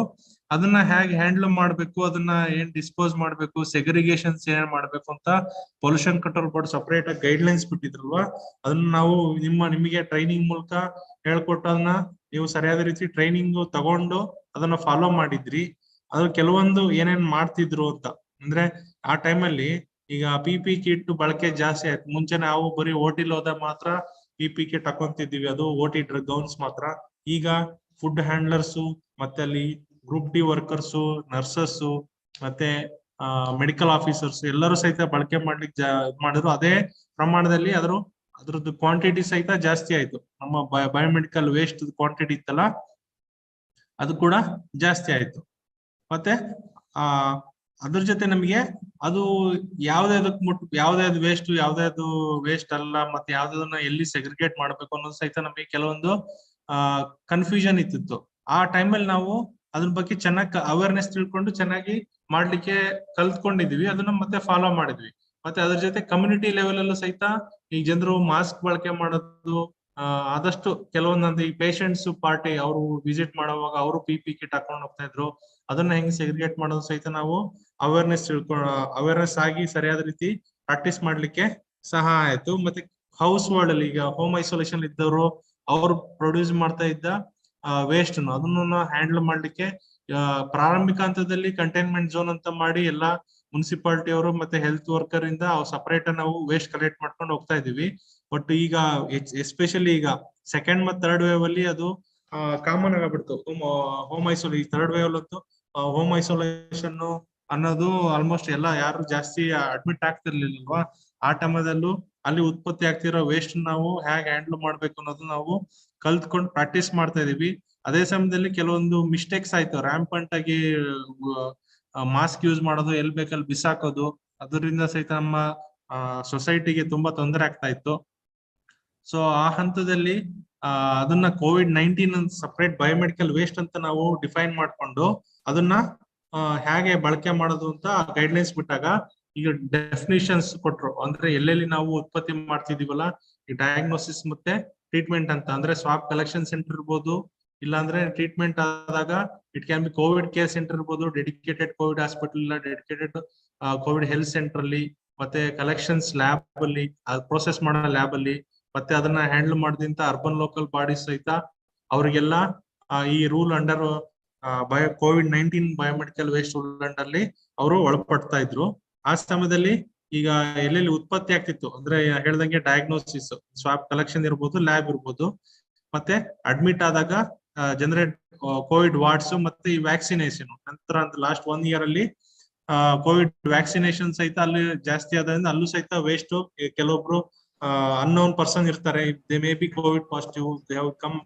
ಅದನ್ನ ಹೇಗೆ ಹ್ಯಾಂಡಲ್ ಮಾಡ್ಬೇಕು, ಅದನ್ನ ಏನ್ ಡಿಸ್ಪೋಸ್ ಮಾಡ್ಬೇಕು, ಸೆಗ್ರಿಗೇಷನ್ಸ್ ಏನ್ ಮಾಡ್ಬೇಕು ಅಂತ ಪೊಲ್ಯೂಷನ್ ಕಂಟ್ರೋಲ್ ಬೋರ್ಡ್ ಸಪರೇಟ್ ಆಗಿ ಗೈಡ್ ಲೈನ್ಸ್ ಬಿಟ್ಟಿದ್ರಲ್ವಾ, ಅದನ್ನ ನಾವು ನಿಮಗೆ ಟ್ರೈನಿಂಗ್ ಮೂಲಕ ಹೇಳ್ಕೊಟ್ಟು ಅದನ್ನ ನೀವು ಸರಿಯಾದ ರೀತಿ ಟ್ರೈನಿಂಗ್ ತಗೊಂಡು ಅದನ್ನ ಫಾಲೋ ಮಾಡಿದ್ರಿ. ಅದ್ರ ಕೆಲವೊಂದು ಏನೇನ್ ಮಾಡ್ತಿದ್ರು ಅಂತ ಅಂದ್ರೆ, ಆ ಟೈಮಲ್ಲಿ ಈಗ PPE ಕಿಟ್ ಬಳಕೆ ಜಾಸ್ತಿ ಆಯ್ತು. ಮುಂಚೆ ನಾವು ಬರೀ OT ಹೋದಾಗ ಮಾತ್ರ PPE ಕಿಟ್ ಹಾಕೊಂತಿದ್ವಿ, ಅದು OT ಗೌನ್ಸ್ ಮಾತ್ರ. ಈಗ ಫುಡ್ ಹ್ಯಾಂಡ್ಲರ್ಸು, ಮತ್ತೆ ಅಲ್ಲಿ ಗ್ರೂಪ್ ಡಿ ವರ್ಕರ್ಸು, ನರ್ಸಸ್ಸು, ಮತ್ತೆ ಮೆಡಿಕಲ್ ಆಫೀಸರ್ಸ್ ಎಲ್ಲರೂ ಸಹಿತ ಬಳಕೆ ಮಾಡ್ಲಿಕ್ಕೆ ಮಾಡಿದ್ರು. ಅದೇ ಪ್ರಮಾಣದಲ್ಲಿ ಅದ್ರದ್ದು ಕ್ವಾಂಟಿಟಿ ಸಹಿತ ಜಾಸ್ತಿ ಆಯ್ತು. ನಮ್ಮ ಬಯೋಮೆಡಿಕಲ್ ವೇಸ್ಟ್ ಕ್ವಾಂಟಿಟಿ ಇತ್ತಲ್ಲ ಅದು ಕೂಡ ಜಾಸ್ತಿ ಆಯ್ತು. ಮತ್ತೆ ಅದ್ರ ಜೊತೆ ನಮಗೆ ಅದು ಯಾವ್ದಾವ್ದು ವೇಸ್ಟ್ ಅಲ್ಲ, ಮತ್ತೆ ಯಾವ್ದನ್ನ ಎಲ್ಲಿ ಸೆಗ್ರಿಗೇಟ್ ಮಾಡ್ಬೇಕು ಅನ್ನೋದು ಸಹಿತ ನಮಗೆ ಕೆಲವೊಂದು ಕನ್ಫ್ಯೂಷನ್ ಇತ್ತಿತ್ತು. ಆ ಟೈಮಲ್ಲಿ ನಾವು ಅದ್ರ ಬಗ್ಗೆ ಚೆನ್ನಾಗಿ ಅವೇರ್ನೆಸ್ ತಿಳ್ಕೊಂಡು ಚೆನ್ನಾಗಿ ಮಾಡ್ಲಿಕ್ಕೆ ಕಲ್ತ್ಕೊಂಡಿದ್ವಿ, ಅದನ್ನ ಮತ್ತೆ ಫಾಲೋ ಮಾಡಿದ್ವಿ. ಮತ್ತೆ ಅದ್ರ ಜೊತೆ ಕಮ್ಯುನಿಟಿ ಲೆವೆಲ್ ಅಲ್ಲೂ ಸಹಿತ ಈ ಜನರು ಮಾಸ್ಕ್ ಬಳಕೆ ಮಾಡೋದು, ಆದಷ್ಟು ಕೆಲವೊಂದು ಈ ಪೇಷಂಟ್ಸ್ ಪಾರ್ಟಿ ಅವರು ವಿಸಿಟ್ ಮಾಡುವಾಗ ಅವರು ಪಿ ಕಿಟ್ ಹಾಕೊಂಡು ಹೋಗ್ತಾ ಇದ್ರು. ಅದನ್ನ ಹೆಂಗ್ ಸೆಗ್ರಿಗೇಟ್ ಮಾಡೋದು ಸಹಿತ ನಾವು ಅವೇರ್ನೆಸ್ ಆಗಿ ಸರಿಯಾದ ರೀತಿ ಪ್ರಾಕ್ಟೀಸ್ ಮಾಡ್ಲಿಕ್ಕೆ ಸಹಾಯ ಆಯ್ತು. ಮತ್ತೆ ಹೌಸ್ ವರ್ಡ್ ಅಲ್ಲಿ ಈಗ ಹೋಮ್ ಐಸೋಲೇಷನ್ ಇದ್ದವರು ಅವ್ರು ಪ್ರೊಡ್ಯೂಸ್ ಮಾಡ್ತಾ ಇದ್ದ ವೇಸ್ಟ್ ಅದನ್ನ ಹ್ಯಾಂಡಲ್ ಮಾಡ್ಲಿಕ್ಕೆ ಪ್ರಾರಂಭಿಕ ಹಂತದಲ್ಲಿ ಕಂಟೈನ್ಮೆಂಟ್ ಝೋನ್ ಅಂತ ಮಾಡಿ ಎಲ್ಲಾ ಮುನ್ಸಿಪಾಲಿಟಿ ಅವರು ಮತ್ತೆ ಹೆಲ್ತ್ ವರ್ಕರ್ ಇಂದ ಸಪರೇಟ್ ನಾವು ವೇಸ್ಟ್ ಕಲೆಕ್ಟ್ ಮಾಡ್ಕೊಂಡು ಹೋಗ್ತಾ ಇದೀವಿ. ಬಟ್ ಈಗ ಎಸ್ಪೆಷಲಿ ಈಗ ಸೆಕೆಂಡ್ ಮತ್ತೆ ಥರ್ಡ್ ವೇವ್ ಅಲ್ಲಿ ಅದು ಕಾಮನ್ ಆಗ್ಬಿಡ್ತು. ಹೋಮ್ ಐಸೋಲೇಷನ್ ಥರ್ಡ್ ವೇವ್ ಅಂತೂ ಹೋಮ್ ಐಸೋಲೇಷನ್ ಅನ್ನೋದು ಆಲ್ಮೋಸ್ಟ್ ಎಲ್ಲ ಯಾರು ಜಾಸ್ತಿ ಅಡ್ಮಿಟ್ ಆಗ್ತಿರ್ಲಿಲ್ವಾ. ಆ ಟೈಮದಲ್ಲೂ ಅಲ್ಲಿ ಉತ್ಪತ್ತಿ ಆಗ್ತಿರೋ ವೇಸ್ಟ್ ನಾವು ಹೇಗೆ ಹ್ಯಾಂಡಲ್ ಮಾಡ್ಬೇಕು ಅನ್ನೋದು ನಾವು ಕಲ್ತ್ಕೊಂಡು ಪ್ರಾಕ್ಟೀಸ್ ಮಾಡ್ತಾ ಇದೀವಿ. ಅದೇ ಸಮಯದಲ್ಲಿ ಕೆಲವೊಂದು ಮಿಸ್ಟೇಕ್ಸ್ ಆಯ್ತು. ರ್ಯಾಂಪಂಟ್ ಆಗಿ ಮಾಸ್ಕ್ ಯೂಸ್ ಮಾಡೋದು, ಎಲ್ ಬೇಕಲ್ಲಿ ಬಿಸಾಕೋದು, ಅದರಿಂದ ಸಹಿತ ನಮ್ಮ ಸೊಸೈಟಿಗೆ ತುಂಬಾ ತೊಂದರೆ ಆಗ್ತಾ ಇತ್ತು. ಸೊ ಆ ಹಂತದಲ್ಲಿ ಅದನ್ನ COVID-19 ಸಪರೇಟ್ ಬಯೋಮೆಡಿಕಲ್ ವೇಸ್ಟ್ ಅಂತ ನಾವು ಡಿಫೈನ್ ಮಾಡ್ಕೊಂಡು ಅದನ್ನ ಹೇಗೆ ಬಳಕೆ ಮಾಡೋದು ಅಂತ ಗೈಡ್ಲೈನ್ಸ್ ಬಿಟ್ಟಾಗ ಈಗ ಡೆಫಿನಿಷನ್ಸ್ ಕೊಟ್ರು. ಅಂದ್ರೆ ಎಲ್ಲೆಲ್ಲಿ ನಾವು ಉತ್ಪತ್ತಿ ಮಾಡ್ತಿದೀವಲ್ಲ, ಈ ಡಯಾಗ್ನೋಸಿಸ್ ಮತ್ತೆ ಟ್ರೀಟ್ಮೆಂಟ್ ಅಂತ, ಅಂದ್ರೆ ಸ್ವಾಬ್ ಕಲೆಕ್ಷನ್ ಸೆಂಟರ್ ಇರ್ಬೋದು, ಇಲ್ಲಾಂದ್ರೆ ಟ್ರೀಟ್ಮೆಂಟ್ ಆದಾಗ it can be Covid care centre ಇರ್ಬೋದು, ಡೆಡಿಕೇಟೆಡ್ ಕೋವಿಡ್ ಹಾಸ್ಪಿಟಲ್ ಇಲ್ಲ ಡೆಡಿಕೇಟೆಡ್ ಕೋವಿಡ್ ಹೆಲ್ತ್ ಸೆಂಟರ್ ಅಲ್ಲಿ, ಮತ್ತೆ ಕಲೆಕ್ಷನ್ಸ್ ಲ್ಯಾಬ್ ಅಲ್ಲಿ, ಪ್ರೋಸೆಸ್ ಮಾಡೋ ಲ್ಯಾಬ್ ಅಲ್ಲಿ, ಮತ್ತೆ ಅದನ್ನ ಹ್ಯಾಂಡಲ್ ಮಾಡದಿಂದ ಅರ್ಬನ್ ಲೋಕಲ್ ಬಾಡೀಸ್ ಸಹಿತ ಅವರಿಗೆಲ್ಲ ಈ rule under COVID-19 biomedical waste rule under ಅಲ್ಲಿ ಅವರು ಒಳಪಡ್ತಾ ಇದ್ರು. ಆ ಸಮಯದಲ್ಲಿ ಈಗ ಎಲ್ಲೆಲ್ಲಿ ಉತ್ಪತ್ತಿ ಆಗ್ತಿತ್ತು ಅಂದ್ರೆ ಹೇಳ್ದಂಗೆ ಡಯಾಗ್ನೋಸಿಸ್, ಸ್ವಾಬ್ ಕಲೆಕ್ಷನ್ ಇರ್ಬೋದು, ಲ್ಯಾಬ್ ಇರ್ಬೋದು, ಮತ್ತೆ ಅಡ್ಮಿಟ್ ಆದಾಗ ಜನರೇಟ್ ಕೋವಿಡ್ ವಾರ್ಡ್ಸ್, ಮತ್ತೆ ಈ ವ್ಯಾಕ್ಸಿನೇಷನ್ ನಂತರ ಲಾಸ್ಟ್ 1 year ಅಲ್ಲಿ ಕೋವಿಡ್ ವ್ಯಾಕ್ಸಿನೇಷನ್ ಸಹಿತ ಅಲ್ಲಿ ಜಾಸ್ತಿ ಆದ್ರಿಂದ ಅಲ್ಲೂ ಸಹಿತ ವೇಸ್ಟ್. ಕೆಲವೊಬ್ರು ಅನ್ನೋನ್ ಪರ್ಸನ್ ಇರ್ತಾರೆ, they may be covid positive, they have come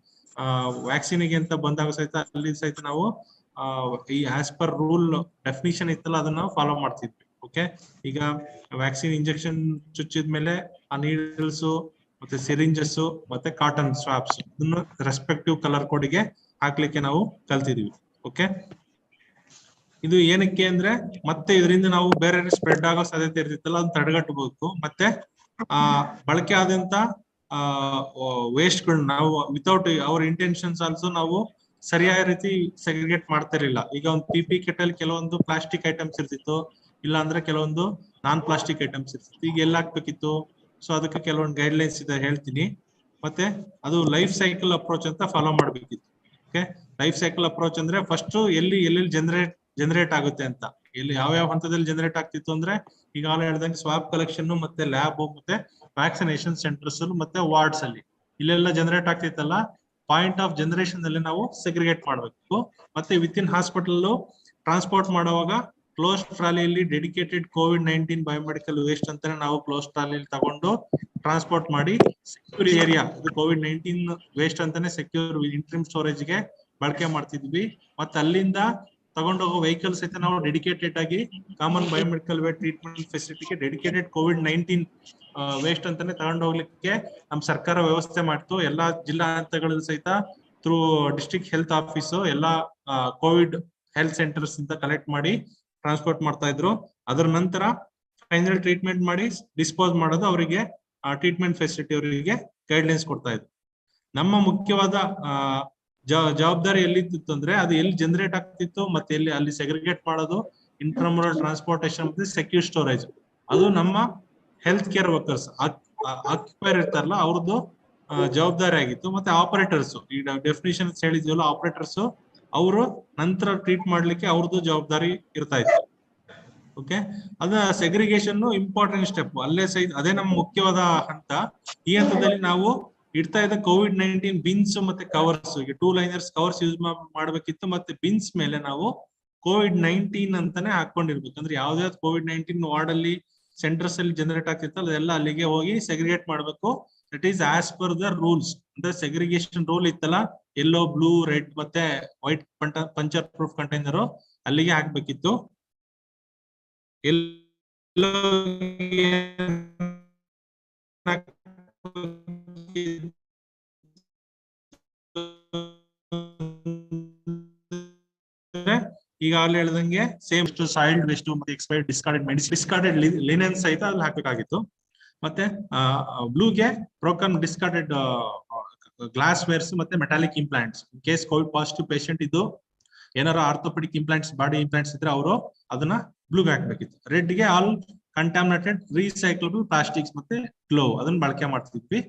ವ್ಯಾಕ್ಸಿನಿಗೆ ಅಂತ ಬಂದಾಗ ಸಹಿತ ಅಲ್ಲಿ ಸಹಿತ ನಾವು ಈ ಆಸ್ ಪರ್ ರೂಲ್ ಡೆಫಿನಿಷನ್ ಇತ್ತಲ್ಲ ಅದನ್ನ ನಾವು ಫಾಲೋ ಮಾಡ್ತಿದ್ವಿ. ಓಕೆ, ಈಗ ವ್ಯಾಕ್ಸಿನ್ ಇಂಜೆಕ್ಷನ್ ಚುಚ್ಚಿದ್ಮೇಲೆ ಆ ನೀಡಲ್ಸ್ ಮತ್ತೆ ಸಿರಿಂಜಸ್ ಮತ್ತೆ ಕಾಟನ್ ಸ್ವಾಬ್ಸ್ ಇದನ್ನ ರೆಸ್ಪೆಕ್ಟಿವ್ ಕಲರ್ ಕೋಡಿಗೆ ಹಾಕ್ಲಿಕ್ಕೆ ನಾವು ಕಲ್ತಿದೀವಿ. ಓಕೆ, ಇದು ಏನಕ್ಕೆ ಅಂದ್ರೆ ಮತ್ತೆ ಇದರಿಂದ ನಾವು ಬೇರೆ ಸ್ಪ್ರೆಡ್ ಆಗೋ ಸಾಧ್ಯತೆ ಇರ್ತಿತ್ತಲ್ಲ ಅದನ್ನ ತಡೆಗಟ್ಟಬೇಕು. ಮತ್ತೆ ಬಳಕೆ ಆದಂತ ವೇಸ್ಟ್ ಗಳನ್ನ ನಾವು ವಿತೌಟ್ ಅವರ್ ಇಂಟೆನ್ಷನ್ಸ್ ಆಲ್ಸೋ ನಾವು ಸರಿಯಾದ ರೀತಿ ಸೆಗ್ರಿಗೇಟ್ ಮಾಡ್ತಾ ಇರಲಿಲ್ಲ. ಈಗ ಒಂದು ಪಿ ಕಿಟ್ ಅಲ್ಲಿ ಕೆಲವೊಂದು ಪ್ಲಾಸ್ಟಿಕ್ ಐಟಮ್ಸ್ ಇರ್ತಿತ್ತು, ಇಲ್ಲ ಅಂದ್ರೆ ಕೆಲವೊಂದು ನಾನ್ ಪ್ಲಾಸ್ಟಿಕ್ ಐಟಮ್ಸ್ ಇರ್ತಿತ್ತು. ಈಗ ಎಲ್ಲ ಹಾಕ್ಬೇಕಿತ್ತು. ಸೊ ಅದಕ್ಕೆ ಕೆಲವೊಂದು ಗೈಡ್ಲೈನ್ಸ್ ಇದೆ ಹೇಳ್ತೀನಿ. ಮತ್ತೆ ಅದು ಲೈಫ್ ಸೈಕಲ್ ಅಪ್ರೋಚ್ ಅಂತ ಫಾಲೋ ಮಾಡ್ಬೇಕಿತ್ತು. ಓಕೆ, ಲೈಫ್ ಸೈಕಲ್ ಅಪ್ರೋಚ್ ಅಂದ್ರೆ ಫಸ್ಟ್ ಎಲ್ಲಿ ಜನರೇಟ್ ಆಗುತ್ತೆ ಅಂತ, ಎಲ್ಲಿ ಯಾವ ಹಂತದಲ್ಲಿ ಜನರೇಟ್ ಆಗ್ತಿತ್ತು ಅಂದ್ರೆ ಈಗಾಗಲೇ ಹೇಳ್ದಂಗೆ ಸ್ವಾಬ್ ಕಲೆಕ್ಷನ್ ಮತ್ತೆ ಲ್ಯಾಬ್ ಮತ್ತೆ ವ್ಯಾಕ್ಸಿನೇಷನ್ ಸೆಂಟರ್ಸ್ ಮತ್ತೆ ವಾರ್ಡ್ಸ್ ಅಲ್ಲಿ ಇಲ್ಲೆಲ್ಲ ಜನರೇಟ್ ಆಗ್ತಿತ್ತಲ್ಲ, ಪಾಯಿಂಟ್ ಆಫ್ ಜನರೇಷನ್ ಅಲ್ಲಿ ನಾವು ಸೆಗ್ರಿಗೇಟ್ ಮಾಡ್ಬೇಕು. ಮತ್ತೆ ವಿತ್ ಇನ್ ಹಾಸ್ಪಿಟಲ್ ಟ್ರಾನ್ಸ್ಪೋರ್ಟ್ ಮಾಡುವಾಗ ಕ್ಲೋಸ್ ಟ್ರಾಲಿಯಲ್ಲಿ ಡೆಡಿಕೇಟೆಡ್ COVID-19 ಬಯೋಮೆಡಿಕಲ್ ವೇಸ್ಟ್ ಅಂತಾನೆ ನಾವು ಕ್ಲೋಸ್ ಟ್ರಾಲಿಯಲ್ಲಿ ತಗೊಂಡು ಟ್ರಾನ್ಸ್ಪೋರ್ಟ್ ಮಾಡಿ ಸೆಕ್ಯೂರ್ ಏರಿಯಾ, ಇದು COVID-19 ವೇಸ್ಟ್ ಅಂತಾನೆ ಸೆಕ್ಯೂರ್ ಇಂಟ್ರಿಮ್ ಸ್ಟೋರೇಜ್ ಗೆ ಬಳಕೆ ಮಾಡ್ತಿದ್ವಿ. ಮತ್ತೆ ಅಲ್ಲಿಂದ ತಗೊಂಡೋಗೋ ವೆಹಿಕಲ್ಸ್ ಐತೆ ನಾವು ಡೆಡಿಕೇಟೆಡ್ ಆಗಿ ಕಾಮನ್ ಬಯೋಮೆಡಿಕಲ್ ವೇಸ್ಟ್ ಟ್ರೀಟ್ಮೆಂಟ್ ಫೆಸಿಲಿಟಿಗೆ ಡೆಡಿಕೇಟೆಡ್ COVID-19 ವೇಸ್ಟ್ ಅಂತಾನೆ ತಗೊಂಡೋಗ್ಲಿಕ್ಕೆ ನಮ್ ಸರ್ಕಾರ ವ್ಯವಸ್ಥೆ ಮಾಡ್ತು. ಎಲ್ಲಾ ಜಿಲ್ಲಾ ಹಂತಗಳಲ್ಲಿ ಸಹಿತ ಥ್ರೂ ಡಿಸ್ಟ್ರಿಕ್ಟ್ ಹೆಲ್ತ್ ಆಫೀಸ್ ಎಲ್ಲಾ ಕೋವಿಡ್ ಹೆಲ್ತ್ ಸೆಂಟರ್ಸ್ ಇಂದ ಕಲೆಕ್ಟ್ ಮಾಡಿ ಟ್ರಾನ್ಸ್ಪೋರ್ಟ್ ಮಾಡ್ತಾ ಇದ್ರು. ಅದರ ನಂತರ ಫೈನಲ್ ಟ್ರೀಟ್ಮೆಂಟ್ ಮಾಡಿ ಡಿಸ್ಪೋಸ್ ಮಾಡೋದು ಅವರಿಗೆ ಟ್ರೀಟ್ಮೆಂಟ್ ಫೆಸಿಲಿಟಿ ಅವರಿಗೆ ಗೈಡ್ಲೈನ್ಸ್ ಕೊಡ್ತಾ ಇದ್ರು. ನಮ್ಮ ಮುಖ್ಯವಾದ ಜವಾಬ್ದಾರಿ ಎಲ್ಲಿತ್ತು ಅಂದ್ರೆ ಅದು ಎಲ್ಲಿ ಜನರೇಟ್ ಆಗ್ತಿತ್ತು ಮತ್ತೆ ಎಲ್ಲಿ ಅಲ್ಲಿ ಸೆಗ್ರಿಗೇಟ್ ಮಾಡೋದು, ಇಂಟ್ರಾಮುರಲ್ ಟ್ರಾನ್ಸ್ಪೋರ್ಟೇಷನ್ ಮತ್ತೆ ಸೆಕ್ಯೂರ್ ಸ್ಟೋರೇಜ್, ಅದು ನಮ್ಮ ಹೆಲ್ತ್ ಕೇರ್ ವರ್ಕರ್ಸ್ ಆಕ್ಯುಪೈರ್ ಇರ್ತಾರಲ್ಲ ಅವ್ರದ್ದು ಜವಾಬ್ದಾರಿ ಆಗಿತ್ತು. ಮತ್ತೆ ಆಪರೇಟರ್ಸ್, ಈ ಡೆಫಿನಿಷನ್ ಹೇಳಿದ್ವಲ್ಲ ಆಪರೇಟರ್ಸ್, ಅವರು ನಂತರ ಟ್ರೀಟ್ ಮಾಡ್ಲಿಕ್ಕೆ ಅವ್ರದ್ದು ಜವಾಬ್ದಾರಿ ಇರ್ತಾ ಇತ್ತು. ಓಕೆ, ಅದ ಸೆಗ್ರಿಗೇಷನ್ ಇಂಪಾರ್ಟೆಂಟ್ ಸ್ಟೆಪ್ ಅಲ್ಲೇ ಸಹಿತ ಅದೇ ನಮ್ಮ ಮುಖ್ಯವಾದ ಹಂತ. ಈ ಹಂತದಲ್ಲಿ ನಾವು ಇಡ್ತಾ ಇದ್ದ COVID-19 ಬಿನ್ಸ್ ಮತ್ತೆ ಕವರ್ಸ್, ಈಗ 2 ಲೈನರ್ಸ್ ಕವರ್ಸ್ ಯೂಸ್ ಮಾಡ್ಬೇಕಿತ್ತು. ಮತ್ತೆ ಬಿನ್ಸ್ ಮೇಲೆ ನಾವು COVID-19 ಅಂತಾನೆ ಹಾಕೊಂಡಿರ್ಬೇಕು. ಅಂದ್ರೆ ಯಾವ್ದಾವ್ದು COVID-19 ವಾರ್ಡ್ ಅಲ್ಲಿ ಸೆಂಟರ್ಸ್ ಅಲ್ಲಿ ಜನರೇಟ್ ಆಗ್ತಿತ್ತಲ್ಲ ಅದೆಲ್ಲ ಅಲ್ಲಿಗೆ ಹೋಗಿ ಸೆಗ್ರಿಗೇಟ್ ಮಾಡ್ಬೇಕು. That is as per the rules. ಅಂದ್ರೆ ಸೆಗ್ರಿಗೇಷನ್ ರೂಲ್ ಇತ್ತಲ್ಲ, ಯೆಲ್ಲೋ, ಬ್ಲೂ, ರೆಡ್ ಮತ್ತೆ ವೈಟ್ ಪಂಚರ್ ಪ್ರೂಫ್ ಕಂಟೈನರ್ ಅಲ್ಲಿಗೆ ಹಾಕ್ಬೇಕಿತ್ತು. ಎಲ್ಲೋ ಈಗಾಗಲೇ ಹೇಳ್ದಂಗೆ ಸೇಮ್ ಸಾಯಿಲ್ಡ್ ವೇಸ್ಟ್ ಮತ್ತೆ ಎಕ್ಸ್ಪೈರ್ಡ್ ಡಿಸ್ಕಾರ್ಡೆಡ್ ಮೆಡಿಸಿನ್ ಡಿಸ್ಕಾರ್ಡೆಡ್ ಲಿನೆನ್ಸ್ ಸಹಿತ ಅಲ್ಲಿ ಹಾಕ್ಬೇಕಾಗಿತ್ತು. ಮತ್ತೆ ಬ್ಲೂಗೆ ಬ್ರೋಕನ್ ಡಿಸ್ಕಾರ್ಡೆಡ್ ಗ್ಲಾಸ್ ವೇರ್ಸ್ ಮತ್ತೆ metallic implants. In case Covid positive patient ಇದ್ದು ಏನಾರ ಆರ್ಥೋಪೆಡಿಕ್ ಇಂಪ್ಲಾಂಟ್ಸ್ ಬಾಡಿ ಇಂಪ್ಲಾಂಟ್ಸ್ ಇದ್ರೆ ಅವರು ಅದನ್ನ ಬ್ಲೂಗೆ ಹಾಕ್ಬೇಕಿತ್ತು. ರೆಡ್ಗೆ ಆಲ್ ಕಂಟಾಮಿನೇಟೆಡ್ ರೀಸೈಕ್ಲಬಲ್ ಪ್ಲಾಸ್ಟಿಕ್ಸ್ ಮತ್ತೆ ಗ್ಲೋವ್ ಅದನ್ನ ಬಳಕೆ ಮಾಡ್ತಿದ್ವಿ.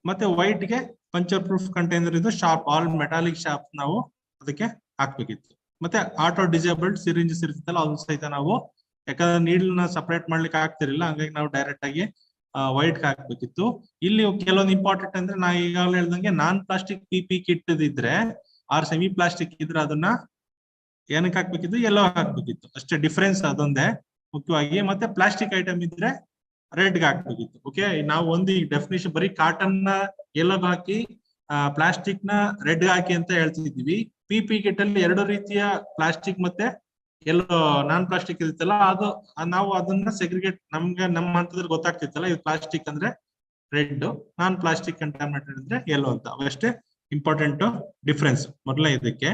ಮತ್ತೆ ವೈಟ್ಗೆ ಪಂಚರ್ ಪ್ರೂಫ್ ಕಂಟೈನರ್ ಇದು ಶಾರ್ಪ್ ಆಲ್ ಮೆಟಾಲಿಕ್ ಶಾರ್ಪ್ ನಾವು ಅದಕ್ಕೆ ಹಾಕ್ಬೇಕಿತ್ತು. ಮತ್ತೆ ಆಟೋ ಡಿಸೇಬಲ್ಡ್ ಸಿರಿಂಜಸ್ ಇರ್ತಿತ್ತಲ್ಲ ಅದು ಸಹಿತ ನಾವು, ಯಾಕಂದ್ರೆ ನೀಡ್ಲ್ ಸಪರೇಟ್ ಮಾಡ್ಲಿಕ್ಕೆ ಆಗ್ತಿರ್ಲಿಲ್ಲ, ಹಂಗಾಗಿ ನಾವು ಡೈರೆಕ್ಟ್ ಆಗಿ ವೈಟ್ ಹಾಕ್ಬೇಕಿತ್ತು. ಇಲ್ಲಿ ಕೆಲವೊಂದು ಇಂಪಾರ್ಟೆಂಟ್ ಅಂದ್ರೆ ನಾ ಈಗಾಗಲೇ ಹೇಳ್ದಂಗೆ ನಾನ್ ಪ್ಲಾಸ್ಟಿಕ್ PP ಕಿಟ್ ಇದ್ರೆ ಆರ್ ಸೆಮಿ ಪ್ಲಾಸ್ಟಿಕ್ ಇದ್ರೆ ಅದನ್ನ ಏನಕ್ಕೆ ಹಾಕ್ಬೇಕಿತ್ತು, ಎಲ್ಲೋ ಹಾಕ್ಬೇಕಿತ್ತು. ಅಷ್ಟೇ ಡಿಫ್ರೆನ್ಸ್ ಅದೊಂದೇ ಮುಖ್ಯವಾಗಿ. ಮತ್ತೆ ಪ್ಲಾಸ್ಟಿಕ್ ಐಟಮ್ ಇದ್ರೆ ರೆಡ್ ಹಾಕ್ಬೇಕಿತ್ತು. ಓಕೆ, ನಾವು ಒಂದು ಡೆಫಿನೇಷನ್ ಬರೀ ಕಾಟನ್ ನ ಎಲ್ಲೋ ಹಾಕಿ ಪ್ಲಾಸ್ಟಿಕ್ ನ ರೆಡ್ ಹಾಕಿ ಅಂತ ಹೇಳ್ತಿದ್ವಿ. PP ಕಿಟ್ ಅಲ್ಲಿ ಎರಡು ರೀತಿಯ ಪ್ಲಾಸ್ಟಿಕ್ ಮತ್ತೆ ಎಲ್ಲೋ ನಾನ್ ಪ್ಲಾಸ್ಟಿಕ್ ಇರುತ್ತಲ್ಲ, ಅದು ನಾವು ಅದನ್ನ ಸೆಗ್ರಿಗೇಟ್ ನಮ್ಗೆ ನಮ್ಮ ಹಂತದಲ್ಲಿ ಗೊತ್ತಾಗ್ತಿತ್ತಲ್ಲ, ಇದು ಪ್ಲಾಸ್ಟಿಕ್ ಅಂದ್ರೆ ರೆಡ್, ನಾನ್ ಪ್ಲಾಸ್ಟಿಕ್ ಕಂಟಾಮಿನೇಟೆಡ್ ಅಂದ್ರೆ ಎಲ್ಲೋ ಅಂತ. ಅವಷ್ಟೇ ಇಂಪಾರ್ಟೆಂಟ್ ಡಿಫ್ರೆನ್ಸ್ ಮೊದಲೇ ಇದಕ್ಕೆ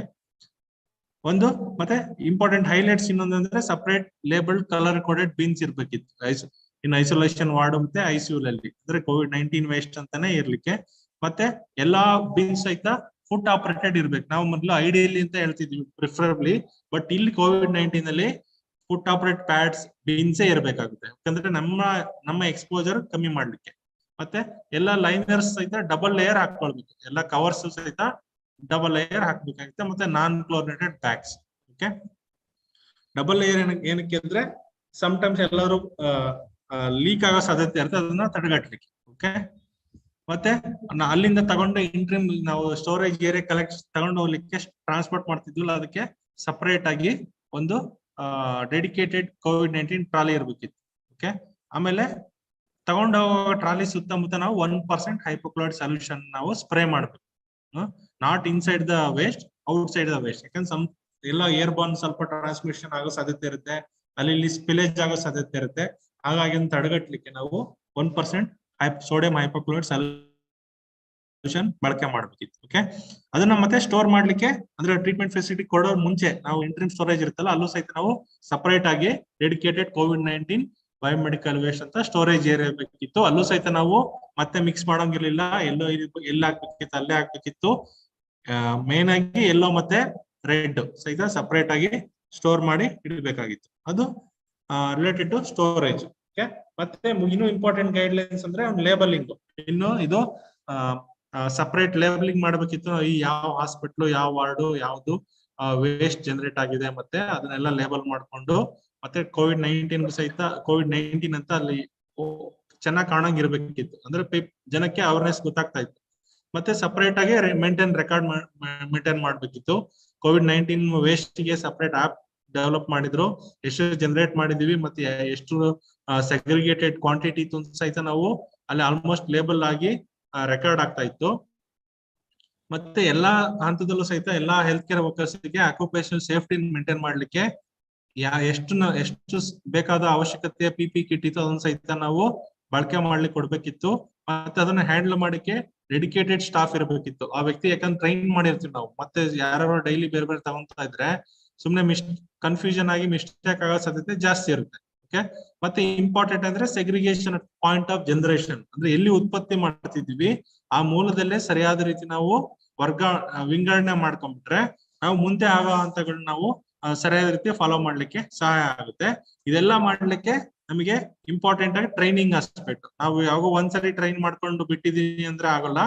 ಒಂದು. ಮತ್ತೆ ಇಂಪಾರ್ಟೆಂಟ್ ಹೈಲೈಟ್ಸ್ ಇನ್ನೊಂದಂದ್ರೆ separate labelled colour coded bins ಇರ್ಬೇಕಿತ್ತು ಇನ್ ಐಸೋಲೇಷನ್ ವಾರ್ಡ್ ಮತ್ತೆ ICU ಅಲ್ಲಿ, ಅಂದ್ರೆ COVID-19 ವೇಸ್ಟ್ ಅಂತಾನೆ ಇರ್ಲಿಕ್ಕೆ. ಮತ್ತೆ ಎಲ್ಲಾ ಬಿನ್ಸ್ ಸಹಿತ ಫುಟ್ ಆಪರೇಟೆಡ್ ಇರ್ಬೇಕು. ನಾವು ಮೊದಲು ಐಡಿಯಲಿ ಅಂತ ಹೇಳ್ತಿದ್ವಿ ಪ್ರಿಫರಬ್ಲಿ, ಬಟ್ ಇಲ್ಲಿ COVID-19 ಅಲ್ಲಿ ಫುಟ್ ಆಪರೇಟ್ ಪ್ಯಾಡ್ಸ್ ಬಿನ್ಸೇ ಇರ್ಬೇಕಾಗುತ್ತೆ, ಯಾಕಂದ್ರೆ ನಮ್ಮ ಎಕ್ಸ್ಪೋಜರ್ ಕಮ್ಮಿ ಮಾಡ್ಲಿಕ್ಕೆ. ಮತ್ತೆ ಎಲ್ಲಾ ಲೈನರ್ಸ್ ಸಹಿತ ಡಬಲ್ ಲೇಯರ್ ಹಾಕೊಳ್ಬೇಕು, ಎಲ್ಲಾ ಕವರ್ಸ್ ಸಹಿತ ಡಬಲ್ ಲೇಯರ್ ಹಾಕ್ಬೇಕಾಗುತ್ತೆ. ಮತ್ತೆ non chlorinated bags. Okay, double layer ಏನಕ್ಕೆ ಅಂದ್ರೆ ಸಮ್ ಟೈಮ್ಸ್ ಎಲ್ಲರೂ ಲೀಕ್ ಆಗೋ ಸಾಧ್ಯತೆ ಇರುತ್ತೆ, ಅದನ್ನ ತಡೆಗಟ್ಟಲಿಕ್ಕೆ. ಓಕೆ, ಮತ್ತೆ ಅಲ್ಲಿಂದ ತಗೊಂಡು ಇಂಟ್ರಿಮ್ ನಾವು ಸ್ಟೋರೇಜ್ ಏರಿಯಾ ಕಲೆಕ್ಟ್ ತಗೊಂಡು ಹೋಗ್ಲಿಕ್ಕೆ ಟ್ರಾನ್ಸ್ಪೋರ್ಟ್ ಮಾಡ್ತಿದ್ವಲ್ಲ, ಅದಕ್ಕೆ ಸಪರೇಟ್ ಆಗಿ ಒಂದು ಡೆಡಿಕೇಟೆಡ್ COVID-19 ಟ್ರಾಲಿ ಇರ್ಬೇಕಿತ್ತು. ಓಕೆ, ಆಮೇಲೆ ತಗೊಂಡು ಹೋಗೋ ಟ್ರಾಲಿ ಸುತ್ತಮುತ್ತ ನಾವು 1% ಹೈಪೋಕ್ಲೋರೈಡ್ ಸೊಲ್ಯೂಷನ್ ನಾವು ಸ್ಪ್ರೇ ಮಾಡ್ಬೇಕು. Not inside the waste, outside the waste. ಯಾಕಂದ್ರೆ ಎಲ್ಲ ಏರ್ ಬಾರ್ನ್ ಸ್ವಲ್ಪ ಟ್ರಾನ್ಸ್ಮಿಷನ್ ಆಗೋ ಸಾಧ್ಯತೆ ಇರುತ್ತೆ, ಅಲ್ಲಿ ಸ್ಪಿಲೇಜ್ ಆಗೋ ಸಾಧ್ಯತೆ ಇರುತ್ತೆ. ಹಾಗಾಗಿ ತಡೆಗಟ್ಟಲಿಕ್ಕೆ ನಾವು 1% ಸೋಡಿಯಂ ಹೈಪೋಕ್ಲೋರೈಡ್ ಸೊಲ್ಯೂಷನ್ ಬಳಕೆ ಮಾಡ್ಬೇಕಿತ್ತು. ಓಕೆ, ಅದನ್ನ ಮತ್ತೆ ಸ್ಟೋರ್ ಮಾಡ್ಲಿಕ್ಕೆ ಅಂದ್ರೆ ಟ್ರೀಟ್ಮೆಂಟ್ ಫೆಸಿಲಿಟಿ ಕೊಡೋ ಮುಂಚೆ ನಾವು ಇಂಟ್ರಿಮ್ ಸ್ಟೋರೇಜ್ ಇರುತ್ತಲ್ಲ, ಅಲ್ಲೂ ಸಹಿತ ನಾವು ಸಪರೇಟ್ ಆಗಿ ಡೆಡಿಕೇಟೆಡ್ COVID-19 ಬಯೋಮೆಡಿಕಲ್ ವೇಸ್ಟ್ ಅಂತ ಸ್ಟೋರೇಜ್ ಏರಿಯಾ ಬೇಕಿತ್ತು. ಅಲ್ಲೂ ಸಹಿತ ನಾವು ಮತ್ತೆ ಮಿಕ್ಸ್ ಮಾಡಂಗಿರ್ಲಿಲ್ಲ, ಎಲ್ಲ ಹಾಕ್ಬೇಕಿತ್ತು ಅಲ್ಲೇ ಹಾಕ್ಬೇಕಿತ್ತು. ಮೇನ್ ಆಗಿ ಎಲ್ಲೋ ಮತ್ತೆ ರೆಡ್ ಸಹಿತ ಸಪರೇಟ್ ಆಗಿ ಸ್ಟೋರ್ ಮಾಡಿ ಇಡಬೇಕಾಗಿತ್ತು. ಅದು ರಿಲೇಟೆಡ್ ಟು ಸ್ಟೋರೇಜ್. ಓಕೆ, ಮತ್ತೆ ಇನ್ನೂ ಇಂಪಾರ್ಟೆಂಟ್ ಗೈಡ್ ಲೈನ್ಸ್ ಅಂದ್ರೆ ಲೇಬಲಿಂಗ್. ಇನ್ನು ಇದು ಸಪರೇಟ್ ಲೇಬಲಿಂಗ್ ಮಾಡ್ಬೇಕಿತ್ತು. ಈ ಯಾವ ಹಾಸ್ಪಿಟ್ಲು, ಯಾವ ವಾರ್ಡು, ಯಾವ್ದು ವೇಸ್ಟ್ ಜನರೇಟ್ ಆಗಿದೆ, ಮತ್ತೆ ಅದನ್ನೆಲ್ಲ ಲೇಬಲ್ ಮಾಡ್ಕೊಂಡು, ಮತ್ತೆ COVID-19 ಸಹಿತ COVID-19 ಅಂತ ಅಲ್ಲಿ ಚೆನ್ನಾಗಿ ಕಾಣಂಗಿರ್ಬೇಕಿತ್ತು. ಅಂದ್ರೆ ಜನಕ್ಕೆ ಅವೇರ್ನೆಸ್ ಗೊತ್ತಾಗ್ತಾ ಇತ್ತು. ಮತ್ತೆ ಸಪರೇಟ್ ಆಗಿ ರೆಕಾರ್ಡ್ ಮೇಂಟೈನ್ ಮಾಡ್ಬೇಕಿತ್ತು. COVID-19 ವೇಸ್ಟ್ ಗೆ ಸಪರೇಟ್ ಆಪ್ ಡೆವಲಪ್ ಮಾಡಿದ್ರು, ಎಷ್ಟು ಜನರೇಟ್ ಮಾಡಿದೀವಿ ಮತ್ತೆ ಎಷ್ಟು ಸೆಗ್ರಿಗೇಟೆಡ್ ಕ್ವಾಂಟಿಟಿ ಸಹಿತ ನಾವು ಅಲ್ಲಿ ಆಲ್ಮೋಸ್ಟ್ ಲೇಬಲ್ ಆಗಿ ರೆಕಾರ್ಡ್ ಆಗ್ತಾ ಇತ್ತು. ಮತ್ತೆ ಎಲ್ಲಾ ಹಂತದಲ್ಲೂ ಸಹಿತ ಎಲ್ಲಾ ಹೆಲ್ತ್ ಕೇರ್ ವರ್ಕರ್ಸ್ ಗೆ ಆಕ್ಯುಪೇಷನಲ್ ಸೇಫ್ಟಿ ಮೇಂಟೈನ್ ಮಾಡ್ಲಿಕ್ಕೆ ಎಷ್ಟು ಬೇಕಾದ ಅವಶ್ಯಕತೆ PP ಕಿಟ್ ಇತ್ತು ಅದನ್ನ ಸಹಿತ ನಾವು ಬಳಕೆ ಮಾಡ್ಲಿಕ್ಕೆ ಕೊಡ್ಬೇಕಿತ್ತು. ಮತ್ತೆ ಅದನ್ನ ಹ್ಯಾಂಡಲ್ ಮಾಡಿಕ್ಕೆ ಡೆಡಿಕೇಟೆಡ್ ಸ್ಟಾಫ್ ಇರಬೇಕಿತ್ತು. ಆ ವ್ಯಕ್ತಿ ಯಾಕಂದ್ರೆ ಟ್ರೈನ್ ಮಾಡಿರ್ತೀವಿ ನಾವು, ಮತ್ತೆ ಯಾರು ಡೈಲಿ ಬೇರೆ ಬೇರೆ ತಗೊಂತಾ ಇದ್ರೆ ಸುಮ್ನೆ ಕನ್ಫ್ಯೂಷನ್ ಆಗಿ ಮಿಸ್ಟೇಕ್ ಆಗೋ ಸಾಧ್ಯತೆ ಜಾಸ್ತಿ ಇರುತ್ತೆ. ಓಕೆ, ಮತ್ತೆ ಇಂಪಾರ್ಟೆಂಟ್ ಅಂದ್ರೆ ಸೆಗ್ರಿಗೇಷನ್ ಪಾಯಿಂಟ್ ಆಫ್ ಜನರೇಷನ್, ಅಂದ್ರೆ ಎಲ್ಲಿ ಉತ್ಪತ್ತಿ ಮಾಡ್ತಿದ್ವಿ ಆ ಮೂಲದಲ್ಲೇ ಸರಿಯಾದ ರೀತಿ ನಾವು ವಿಂಗಡಣೆ ಮಾಡ್ಕೊಂಡ್ಬಿಟ್ರೆ ನಾವು ಮುಂದೆ ಆಗೋ ಹಂತಗಳನ್ನ ನಾವು ಸರಿಯಾದ ರೀತಿ ಫಾಲೋ ಮಾಡ್ಲಿಕ್ಕೆ ಸಹಾಯ ಆಗುತ್ತೆ. ಇದೆಲ್ಲ ಮಾಡ್ಲಿಕ್ಕೆ ನಮಗೆ ಇಂಪಾರ್ಟೆಂಟ್ ಆಗಿ ಟ್ರೈನಿಂಗ್ ಆಸ್ಪೆಕ್ಟ್. ನಾವು ಯಾವಾಗ ಒಂದ್ಸರಿ ಟ್ರೈನ್ ಮಾಡ್ಕೊಂಡು ಬಿಟ್ಟಿದೀನಿ ಅಂದ್ರೆ ಆಗಲ್ಲ.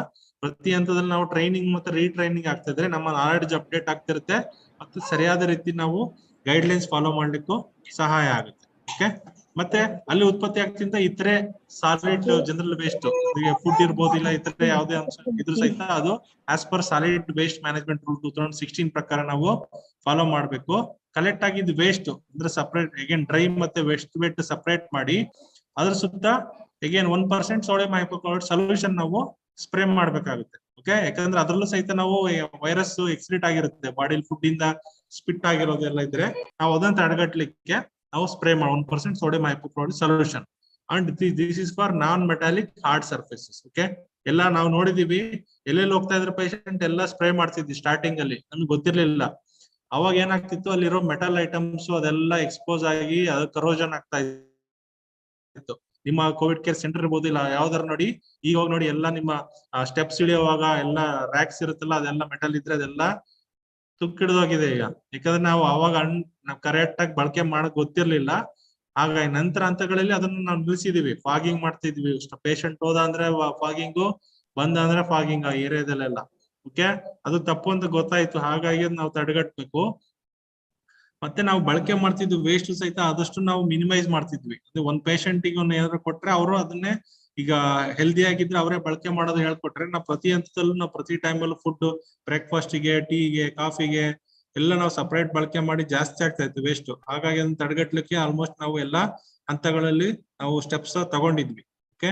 ಪ್ರತಿ ಹಂತದಲ್ಲಿ ನಾವು ಟ್ರೈನಿಂಗ್ ಮತ್ತೆ ರೀಟ್ರೈನಿಂಗ್ ಆಗ್ತಿದ್ರೆ ನಮ್ಮ ನಾಲೆಡ್ಜ್ ಅಪ್ಡೇಟ್ ಆಗ್ತಿರುತ್ತೆ, ಮತ್ತೆ ಸರಿಯಾದ ರೀತಿ ನಾವು ಗೈಡ್ ಲೈನ್ಸ್ ಫಾಲೋ ಮಾಡ್ಲಿಕ್ಕೂ ಸಹಾಯ ಆಗುತ್ತೆ. ಓಕೆ, ಮತ್ತೆ ಅಲ್ಲಿ ಉತ್ಪತ್ತಿ ಆಗ್ತಿಂತ ಇತರೆ ಸಾಲಿಡ್ ಜನರಲ್ ವೇಸ್ಟ್ ಫುಡ್ ಇರ್ಬೋದು, ಇಲ್ಲ ಇತರೆ ಯಾವುದೇ ಅಂಶ ಇದ್ರು ಸಹಿತ ಅದು as per solid waste management rule 2016 ಪ್ರಕಾರ ನಾವು ಫಾಲೋ ಮಾಡ್ಬೇಕು. ಕಲೆಕ್ಟ್ ಆಗಿದ್ದು ವೇಸ್ಟ್ ಅಂದ್ರೆ ಸಪರೇಟ್ ಅಗೇನ್ ಡ್ರೈ ಮತ್ತೆ ವೇಸ್ಟ್ ಸಪರೇಟ್ ಮಾಡಿ ಅದ್ರ ಸುತ್ತ ಅಗೇನ್ 1% ಸೋಡಿಯಂ ಹೈಪೋಕ್ಲೋರೈಡ್ ಸೊಲ್ಯೂಷನ್ ನಾವು ಸ್ಪ್ರೇ ಮಾಡ್ಬೇಕಾಗುತ್ತೆ. ಓಕೆ, ಯಾಕಂದ್ರೆ ಅದ್ರಲ್ಲೂ ಸಹಿತ ನಾವು ವೈರಸ್ ಎಕ್ಸ್ಕ್ರೀಟ್ ಆಗಿರುತ್ತೆ ಬಾಡಿಲಿ, ಫುಡ್ ಇಂದ ಸ್ಪಿಟ್ ಆಗಿರೋದೆಲ್ಲ ಇದ್ರೆ ನಾವು ಅದನ್ನ ತಡೆಗಟ್ಟಲಿಕ್ಕೆ ನಾವು ಸ್ಪ್ರೇ ಮಾಡಿ 1% sodium hypochlorite solution. And this is for non metallic hard surfaces. Okay, ಎಲ್ಲ ನಾವು ನೋಡಿದೀವಿ, ಎಲ್ಲೆಲ್ಲಿ ಹೋಗ್ತಾ ಇದ್ರೆ ಪೇಷಂಟ್ ಎಲ್ಲ ಸ್ಪ್ರೇ ಮಾಡ್ತಿದ್ವಿ ಸ್ಟಾರ್ಟಿಂಗ್ ಅಲ್ಲಿ, ನಮ್ಗೆ ಗೊತ್ತಿರ್ಲಿಲ್ಲ. ಅವಾಗ ಏನಾಗ್ತಿತ್ತು, ಅಲ್ಲಿರೋ ಮೆಟಲ್ ಐಟಮ್ಸ್ ಅದೆಲ್ಲ ಎಕ್ಸ್ಪೋಸ್ ಆಗಿ ಅದು ಕರೋಜನ್ ಆಗ್ತಾ ಇತ್ತು. ನಿಮ್ಮ ಕೋವಿಡ್ ಕೇರ್ ಸೆಂಟರ್ ಇರ್ಬೋದು, ಇಲ್ಲ ಯಾವ್ದಾರ ನೋಡಿ, ಈಗ ಹೋಗಿ ನೋಡಿ, ಎಲ್ಲ ನಿಮ್ಮ ಸ್ಟೆಪ್ಸ್ ಇಳಿಯುವಾಗ ಎಲ್ಲ ರ್ಯಾಕ್ಸ್ ಇರುತ್ತಲ್ಲ, ಅದೆಲ್ಲ ಮೆಟಲ್ ಇದ್ರೆ ಅದೆಲ್ಲ ತುಕ್ಕಿಡ್ದೋಗಿದೆ ಈಗ. ಯಾಕಂದ್ರೆ ನಾವು ಅವಾಗ ನಾವು ಕರೆಕ್ಟ್ ಆಗಿ ಬಳಕೆ ಮಾಡಕ್ ಗೊತ್ತಿರ್ಲಿಲ್ಲ. ಹಾಗಾಗಿ ನಂತರ ಹಂತಗಳಲ್ಲಿ ಅದನ್ನ ನಾವು ನಿಲ್ಸಿದೀವಿ, ಫಾಗಿಂಗ್ ಮಾಡ್ತಿದ್ವಿ. ಪೇಷಂಟ್ ಹೋದ ಅಂದ್ರೆ ಫಾಗಿಂಗು, ಬಂದ ಅಂದ್ರೆ ಫಾಗಿಂಗ್ ಆ ಏರಿಯಾದಲ್ಲೆಲ್ಲ. ಓಕೆ, ಅದು ತಪ್ಪು ಅಂತ ಗೊತ್ತಾಯ್ತು, ಹಾಗಾಗಿ ನಾವು ತಡೆಗಟ್ಬೇಕು. ಮತ್ತೆ ನಾವು ಬಳಕೆ ಮಾಡ್ತಿದ್ವಿ ವೇಸ್ಟ್ ಸಹಿತ ಆದಷ್ಟು ನಾವು ಮಿನಿಮೈಸ್ ಮಾಡ್ತಿದ್ವಿ. ಒಂದ್ ಪೇಷಂಟ್ ಗೆ ಏನಾದ್ರು ಕೊಟ್ರೆ ಅವರು ಅದನ್ನೇ, ಈಗ ಹೆಲ್ದಿ ಆಗಿದ್ರೆ ಅವರೇ ಬಳಕೆ ಮಾಡೋದು ಹೇಳ್ಕೊಟ್ರೆ, ನಾವು ಪ್ರತಿ ಹಂತದಲ್ಲೂ ನಾವು ಪ್ರತಿ ಟೈಮಲ್ಲೂ ಫುಡ್, ಬ್ರೇಕ್ಫಾಸ್ಟ್ಗೆ, ಟೀಗೆ, ಕಾಫಿಗೆ ಎಲ್ಲ ನಾವು ಸಪರೇಟ್ ಬಳಕೆ ಮಾಡಿ ಜಾಸ್ತಿ ಆಗ್ತಾ ಇತ್ತು ವೇಸ್ಟ್. ಹಾಗಾಗಿ ಅದನ್ನ ತಡೆಗಟ್ಲಿಕ್ಕೆ ಆಲ್ಮೋಸ್ಟ್ ನಾವು ಎಲ್ಲಾ ಹಂತಗಳಲ್ಲಿ ನಾವು ಸ್ಟೆಪ್ಸ್ ತಗೊಂಡಿದ್ವಿ. ಓಕೆ,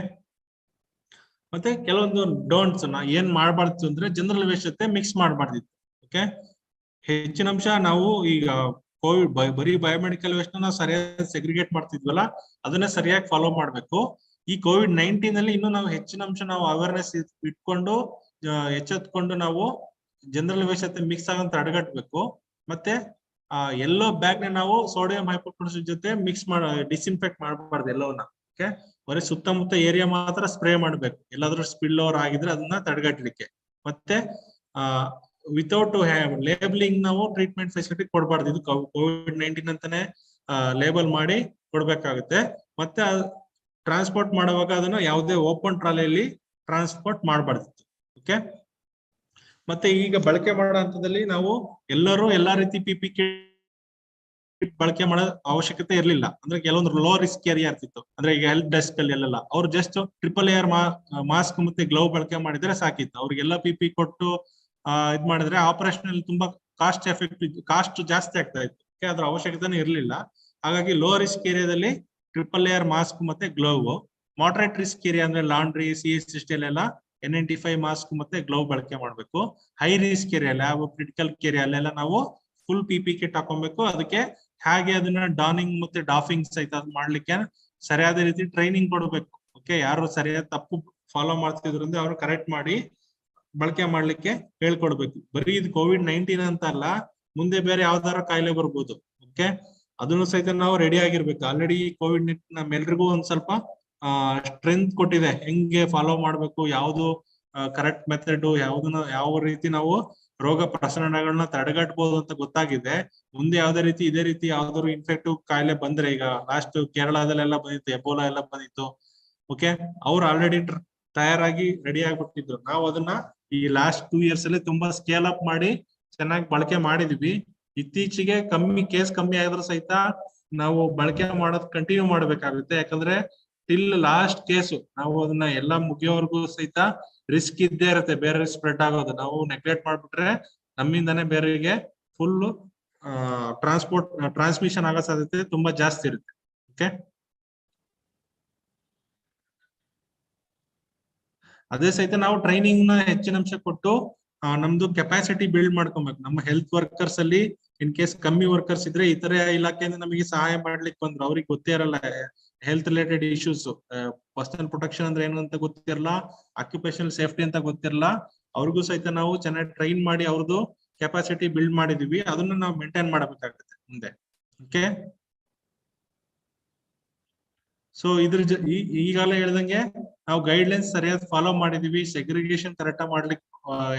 ಮತ್ತೆ ಕೆಲವೊಂದು ಡೋಂಟ್ಸ್ ಏನ್ ಮಾಡ್ಬಾರ್ದು ಅಂದ್ರೆ, ಜನರಲ್ ವೇಸ್ಟ್ ಜೊತೆ ಮಿಕ್ಸ್ ಮಾಡ್ಬಾರ್ದಿತ್ತು. ಓಕೆ, ಹೆಚ್ಚಿನ ಅಂಶ ನಾವು ಈಗ ಕೋವಿಡ್ ಬರೀ ಬಯೋಮೆಡಿಕಲ್ ವೇಸ್ಟ್ ನಾವು ಸರಿಯಾಗಿ ಸೆಗ್ರಿಗೇಟ್ ಮಾಡ್ತಿದ್ವಲ್ಲ, ಅದನ್ನ ಸರಿಯಾಗಿ ಫಾಲೋ ಮಾಡ್ಬೇಕು. ಈ COVID-19 ಅಲ್ಲಿ ಇನ್ನು ನಾವು ಹೆಚ್ಚಿನ ಅಂಶ ನಾವು ಅವೇರ್ನೆಸ್ ಇಟ್ಕೊಂಡು ಎಚ್ಚೆತ್ಕೊಂಡು ನಾವು ಜನರಲ್ ವೇಸ್ಟ್ ಜೊತೆ ಮಿಕ್ಸ್ ಆಗಂತ ತಡೆಗಟ್ಟಬೇಕು. ಮತ್ತೆ ಎಲ್ಲೋ ಬ್ಯಾಗ್ ನ ನಾವು ಸೋಡಿಯಂ ಹೈಪೋಕ್ಲೋರೈಡ್ ಜೊತೆ ಮಿಕ್ಸ್ ಡಿಸ್ಇನ್ಫೆಕ್ಟ್ ಮಾಡಬಾರ್ದು ಎಲ್ಲವನ್ನ. ಓಕೆ, ಬರೀ ಸುತ್ತಮುತ್ತ ಏರಿಯಾ ಮಾತ್ರ ಸ್ಪ್ರೇ ಮಾಡ್ಬೇಕು, ಎಲ್ಲಾದ್ರೂ ಸ್ಪಿಲ್ ಓವರ್ ಆಗಿದ್ರೆ ಅದನ್ನ ತಡೆಗಟ್ಟಲಿಕ್ಕೆ. ಮತ್ತೆ ವಿತೌಟ್ ಲೇಬಲಿಂಗ್ ನಾವು ಟ್ರೀಟ್ಮೆಂಟ್ ಫೆಸಿಲಿಟಿ ಕೊಡಬಾರ್ದು. ಇದು COVID-19 ಅಂತಾನೆ ಲೇಬಲ್ ಮಾಡಿ ಕೊಡ್ಬೇಕಾಗುತ್ತೆ. ಮತ್ತೆ ಟ್ರಾನ್ಸ್ಪೋರ್ಟ್ ಮಾಡುವಾಗ ಅದನ್ನ ಯಾವುದೇ ಓಪನ್ ಟ್ರಾಲಿಯಲ್ಲಿ ಟ್ರಾನ್ಸ್ಪೋರ್ಟ್ ಮಾಡಬಾರ್ದಿತ್ತು. ಓಕೆ, ಮತ್ತೆ ಈಗ ಬಳಕೆ ಮಾಡೋ ಹಂತದಲ್ಲಿ ನಾವು ಎಲ್ಲರೂ ಎಲ್ಲಾ ರೀತಿ PPE ಕಿಟ್ ಬಳಕೆ ಮಾಡೋ ಅವಶ್ಯಕತೆ ಇರ್ಲಿಲ್ಲ. ಅಂದ್ರೆ ಕೆಲವೊಂದು ಲೋ ರಿಸ್ಕ್ ಏರಿಯಾ ಇರ್ತಿತ್ತು, ಅಂದ್ರೆ ಈಗ ಹೆಲ್ಪ್ ಡೆಸ್ಕ್ ಅಲ್ಲಿ ಎಲ್ಲ ಅವ್ರು ಜಸ್ಟ್ ಟ್ರಿಪಲ್ ಏರ್ ಮಾಸ್ಕ್ ಮತ್ತೆ ಗ್ಲೌ ಬಳಕೆ ಮಾಡಿದ್ರೆ ಸಾಕಿತ್ತು. ಅವ್ರಿಗೆಲ್ಲ PPE ಕೊಟ್ಟು ಇದ್ ಮಾಡಿದ್ರೆ ಆಪರೇಷನ್ ತುಂಬಾ ಕಾಸ್ಟ್ ಜಾಸ್ತಿ ಆಗ್ತಾ ಇತ್ತು. ಅದ್ರ ಅವಶ್ಯಕತೆನೂ ಇರ್ಲಿಲ್ಲ. ಹಾಗಾಗಿ ಲೋ ರಿಸ್ಕ್ ಏರಿಯಾದಲ್ಲಿ ಟ್ರಿಪಲ್ ಏರ್ ಮಾಸ್ಕ್ ಮತ್ತೆ ಗ್ಲೌ, ಮಾಡರೇಟ್ ರಿಸ್ಕ್ ಏರಿಯಾ ಅಂದ್ರೆ ಲಾಂಡ್ರಿ, CSST ಎಲ್ಲ N95 ಮಾಸ್ಕ್ ಮತ್ತೆ ಗ್ಲೌ ಬಳಕೆ ಮಾಡ್ಬೇಕು. High risk area, lab critical area ಅಲ್ಲೆಲ್ಲ ನಾವು ಫುಲ್ PPE ಕಿಟ್ ಹಾಕೊಬೇಕು. ಅದಕ್ಕೆ ಹಾಗೆ ಅದನ್ನ ಡಾನಿಂಗ್ ಮತ್ತೆ ಡಾಫಿಂಗ್ ಸಹಿತ ಮಾಡ್ಲಿಕ್ಕೆ ಸರಿಯಾದ ರೀತಿ ಟ್ರೈನಿಂಗ್ ಕೊಡ್ಬೇಕು. ಓಕೆ, ಯಾರು ಸರಿಯಾದ ತಪ್ಪು ಫಾಲೋ ಮಾಡ್ತಿದ್ರಿಂದ ಅವ್ರು ಕರೆಕ್ಟ್ ಮಾಡಿ ಬಳಕೆ ಮಾಡ್ಲಿಕ್ಕೆ ಹೇಳ್ಕೊಡ್ಬೇಕು. ಬರೀ ಇದು COVID-19 ಅಂತ ಅಲ್ಲ, ಮುಂದೆ ಬೇರೆ ಯಾವ್ದಾರ ಕಾಯಿಲೆ ಬರ್ಬೋದು. ಓಕೆ, ಅದನ್ನು ಸಹಿತ ನಾವು ರೆಡಿ ಆಗಿರ್ಬೇಕು. ಆಲ್ರೆಡಿ COVID-19 ನಮ್ಮೆಲ್ರಿಗೂ ಒಂದ್ ಸ್ವಲ್ಪ ಸ್ಟ್ರೆಂತ್ ಕೊಟ್ಟಿದೆ, ಹೆಂಗೆ ಫಾಲೋ ಮಾಡ್ಬೇಕು, ಯಾವ್ದು ಕರೆಕ್ಟ್ ಮೆಥಡ್, ಯಾವ ರೀತಿ ನಾವು ರೋಗ ಪ್ರಸರಣಗಳನ್ನ ತಡೆಗಟ್ಟಬಹುದು ಅಂತ ಗೊತ್ತಾಗಿದೆ. ಮುಂದೆ ಯಾವ್ದೇ ರೀತಿ ಇದೇ ರೀತಿ ಯಾವ್ದಾದ್ರು ಇನ್ಫೆಕ್ಟಿವ್ ಕಾಯಿಲೆ ಬಂದ್ರೆ, ಈಗ ಲಾಸ್ಟ್ ಕೇರಳದಲ್ಲೆಲ್ಲ ಬಂದಿತ್ತು, ಎಬೋಲಾ ಎಲ್ಲ ಬಂದಿತ್ತು. ಓಕೆ, ಅವ್ರು ಆಲ್ರೆಡಿ ತಯಾರಾಗಿ ರೆಡಿ ಆಗ್ಬಿಟ್ಟಿದ್ರು. ನಾವು ಅದನ್ನ ಈ ಲಾಸ್ಟ್ 2 years ಅಲ್ಲಿ ತುಂಬಾ ಸ್ಕೇಲ್ ಅಪ್ ಮಾಡಿ ಚೆನ್ನಾಗಿ ಬಳಕೆ ಮಾಡಿದ್ವಿ. ಇತ್ತೀಚೆಗೆ ಕೇಸ್ ಕಮ್ಮಿ ಆಗಿದ್ರು ಸಹಿತ ನಾವು ಬಳಕೆ ಮಾಡೋದ್ ಕಂಟಿನ್ಯೂ ಮಾಡ್ಬೇಕಾಗುತ್ತೆ. ಯಾಕಂದ್ರೆ ಟಿಲ್ ಲಾಸ್ಟ್ ಕೇಸು ನಾವು ಅದನ್ನ ಎಲ್ಲಾ ಮುಗಿಯೋವರೆಗೂ ಸಹಿತ ರಿಸ್ಕ್ ಇದ್ದೇ ಇರುತ್ತೆ, ಬೇರೆ ಸ್ಪ್ರೆಡ್ ಆಗೋದು. ನಾವು ನೆಗ್ಲೆಕ್ಟ್ ಮಾಡ್ಬಿಟ್ರೆ ನಮ್ಮಿಂದಾನೇ ಬೇರೆಗೆ ಫುಲ್ ಟ್ರಾನ್ಸ್ಮಿಷನ್ ಆಗೋ ಸಾಧ್ಯತೆ ತುಂಬಾ ಜಾಸ್ತಿ ಇರುತ್ತೆ. ಓಕೆ, ಅದೇ ಸಹಿತ ನಾವು ಟ್ರೈನಿಂಗ್ ನ ಹೆಚ್ಚಿನ ಅಂಶ ಕೊಟ್ಟು ನಮ್ದು ಕೆಪಾಸಿಟಿ ಬಿಲ್ಡ್ ಮಾಡ್ಕೊಬೇಕು. ನಮ್ಮ ಹೆಲ್ತ್ ವರ್ಕರ್ಸ್ ಅಲ್ಲಿ ಇನ್ ಕೇಸ್ ಕಮ್ಮಿ ವರ್ಕರ್ಸ್ ಇದ್ರೆ ಇತರೆ ಇಲಾಖೆಯಿಂದ ನಮಗೆ ಸಹಾಯ ಮಾಡ್ಲಿಕ್ಕೆ ಬಂದ್ರು, ಅವ್ರಿಗೆ ಗೊತ್ತೇ ಇರಲ್ಲ health related issues, personal protection ಅಂದ್ರೆ ಏನು ಅಂತ ಗೊತ್ತಿರಲ್ಲ, ಆಕ್ಯುಪೇಷನಲ್ ಸೇಫ್ಟಿ ಅಂತ ಗೊತ್ತಿರಲ್ಲ. ಅವ್ರಿಗೂ ಸಹಿತ ನಾವು ಚೆನ್ನಾಗಿ ಟ್ರೈನ್ ಮಾಡಿ ಅವ್ರದ್ದು ಕೆಪಾಸಿಟಿ ಬಿಲ್ಡ್ ಮಾಡಿದೀವಿ. ಅದನ್ನ ನಾವು ಮೇಂಟೈನ್ ಮಾಡಬೇಕಾಗುತ್ತೆ ಮುಂದೆ. ಓಕೆ, ಸೊ ಈಗಾಗಲೇ ಹೇಳ್ದಂಗೆ ನಾವು ಗೈಡ್ ಲೈನ್ಸ್ ಸರಿಯಾಗಿ ಫಾಲೋ ಮಾಡಿದೀವಿ, ಸೆಗ್ರಿಗೇಷನ್ ಕರೆಕ್ಟ್ ಮಾಡ್ಲಿಕ್ಕೆ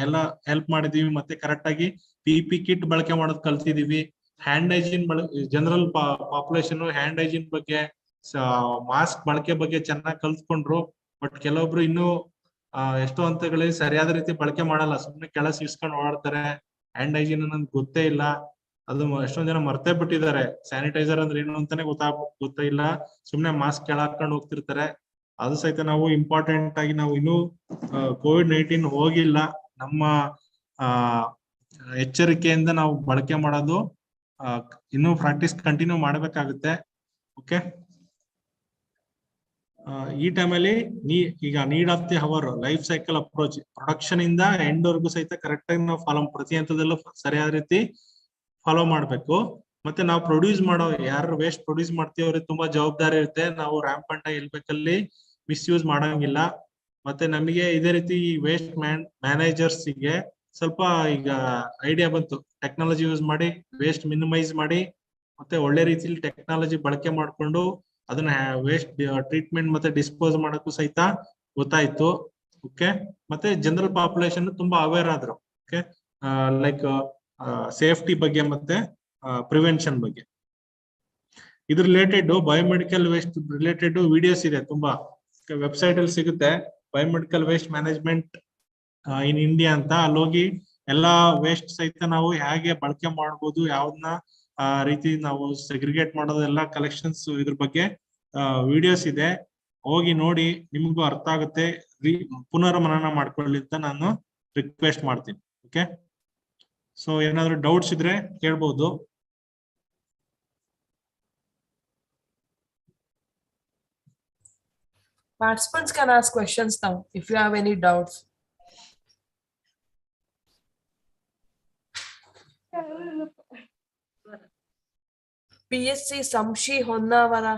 ಎಲ್ಲ ಹೆಲ್ಪ್ ಮಾಡಿದೀವಿ. ಮತ್ತೆ ಕರೆಕ್ಟ್ ಆಗಿ PPE ಕಿಟ್ ಬಳಕೆ ಮಾಡೋದು ಕಲ್ತಿದೀವಿ. Hand hygiene general population hand hygiene ಬಗ್ಗೆ, ಮಾಸ್ಕ್ ಬಳಕೆ ಬಗ್ಗೆ ಚೆನ್ನಾಗಿ ಕಲ್ತ್ಕೊಂಡ್ರು. ಬಟ್ ಕೆಲವೊಬ್ರು ಇನ್ನು ಎಷ್ಟೋ ಹಂತಗಳಲ್ಲಿ ಸರಿಯಾದ ರೀತಿ ಬಳಕೆ ಮಾಡಲ್ಲ, ಸುಮ್ಮನೆ ಕೆಲಸ ಇಸ್ಕೊಂಡು ಓಡಾಡ್ತಾರೆ. ಹ್ಯಾಂಡ್ ಹೈಜೀನ್ ಅನ್ನೋದು ಗೊತ್ತೇ ಇಲ್ಲ, ಅದು ಎಷ್ಟೊಂದ್ ಜನ ಮರ್ತೇ ಬಿಟ್ಟಿದ್ದಾರೆ. ಸ್ಯಾನಿಟೈಸರ್ ಅಂದ್ರೆ ಏನು ಅಂತಾನೆ ಗೊತ್ತಿಲ್ಲ, ಸುಮ್ನೆ ಮಾಸ್ಕ್ ಕೆಳಾಕೊಂಡು ಹೋಗ್ತಿರ್ತಾರೆ. ಅದು ಸಹಿತ ನಾವು ಇಂಪಾರ್ಟೆಂಟ್ ಆಗಿ ನಾವು ಇನ್ನೂ COVID-19 ಹೋಗಿಲ್ಲ, ನಮ್ಮ ಎಚ್ಚರಿಕೆಯಿಂದ ನಾವು ಬಳಕೆ ಮಾಡೋದು ಇನ್ನೂ ಪ್ರಾಕ್ಟೀಸ್ ಕಂಟಿನ್ಯೂ ಮಾಡ್ಬೇಕಾಗುತ್ತೆ. ಓಕೆ, ಈ ಟೈಮಲ್ಲಿ ಈಗ need of the our life cycle approach, production ಇಂದ ಎಂಡ್ ವರ್ಗೂ ಸಹಿತ ಕರೆಕ್ಟ್ ಆಗಿ ನಾವು ಪ್ರತಿ ಹಂತದಲ್ಲೂ ಸರಿಯಾದ ರೀತಿ ಫಾಲೋ ಮಾಡ್ಬೇಕು. ಮತ್ತೆ ನಾವು ಪ್ರೊಡ್ಯೂಸ್ ಮಾಡೋ ಯಾರು ವೇಸ್ಟ್ ಪ್ರೊಡ್ಯೂಸ್ ಮಾಡ್ತೀವಿ ಅವ್ರಿಗೆ ತುಂಬಾ ಜವಾಬ್ದಾರಿ ಇರುತ್ತೆ. ನಾವು ರ್ಯಾಂಪಂಟ್ ಆಗಿ ಇಲ್ಬೇಕಲ್ಲಿ ಮಿಸ್ಯೂಸ್ ಮಾಡಂಗಿಲ್ಲ. ಮತ್ತೆ ನಮಗೆ ಇದೇ ರೀತಿ ವೇಸ್ಟ್ ಮ್ಯಾನೇಜರ್ಸ್ ಗೆ ಸ್ವಲ್ಪ ಈಗ ಐಡಿಯಾ ಬಂತು, ಟೆಕ್ನಾಲಜಿ ಯೂಸ್ ಮಾಡಿ ವೇಸ್ಟ್ ಮಿನಿಮೈಸ್ ಮಾಡಿ ಮತ್ತೆ ಒಳ್ಳೆ ರೀತಿಲಿ ಟೆಕ್ನಾಲಜಿ ಬಳಕೆ ಮಾಡ್ಕೊಂಡು ಅದನ್ನ ವೇಸ್ಟ್ ಟ್ರೀಟ್ಮೆಂಟ್ ಮತ್ತೆ ಡಿಸ್ಪೋಸ್ ಮಾಡಕ್ಕೂ ಸಹಿತ ಗೊತ್ತಾಯ್ತು. ಓಕೆ, ಮತ್ತೆ ಜನರಲ್ ಪಾಪ್ಯುಲೇಷನ್ ತುಂಬಾ ಅವೇರ್ ಆದ್ರು. ಓಕೆ, ಲೈಕ್ ಸೇಫ್ಟಿ ಬಗ್ಗೆ ಮತ್ತೆ ಪ್ರಿವೆನ್ಷನ್ ಬಗ್ಗೆ. ಇದ್ರ related biomedical waste related videos ಇದೆ ತುಂಬಾ, ವೆಬ್ಸೈಟ್ ಅಲ್ಲಿ ಸಿಗುತ್ತೆ. Biomedical waste management in India ಅಂತ, ಅಲ್ಲಿ ಹೋಗಿ ಎಲ್ಲಾ ವೇಸ್ಟ್ ಸಹಿತ ನಾವು ಹೇಗೆ ಬಳಕೆ ಮಾಡ್ಬೋದು, ಯಾವ್ದನ್ನ ರೀತಿ ನಾವು ಸೆಗ್ರಿಗೇಟ್ ಮಾಡೋದೆಲ್ಲ ಕಲೆಕ್ಷನ್ಸ್ ಇದ್ರ ಬಗ್ಗೆ ವಿಡಿಯೋಸ್ ಇದೆ. ಹೋಗಿ ನೋಡಿ, ನಿಮಗೂ ಅರ್ಥ ಆಗುತ್ತೆ. ಪುನರ್ಮನನ ಮಾಡ್ಕೊಳ್ಳಿ ಅಂತ ನಾನು ರಿಕ್ವೆಸ್ಟ್ ಮಾಡ್ತೀನಿ. ಓಕೆ, ಸೊ ಏನಾದ್ರು ಡೌಟ್ಸ್ ಇದ್ರೆ ಕೇಳ್ಬೋದು. Participants can ask questions now if you have any doubts. PSC Samshi Honnavara.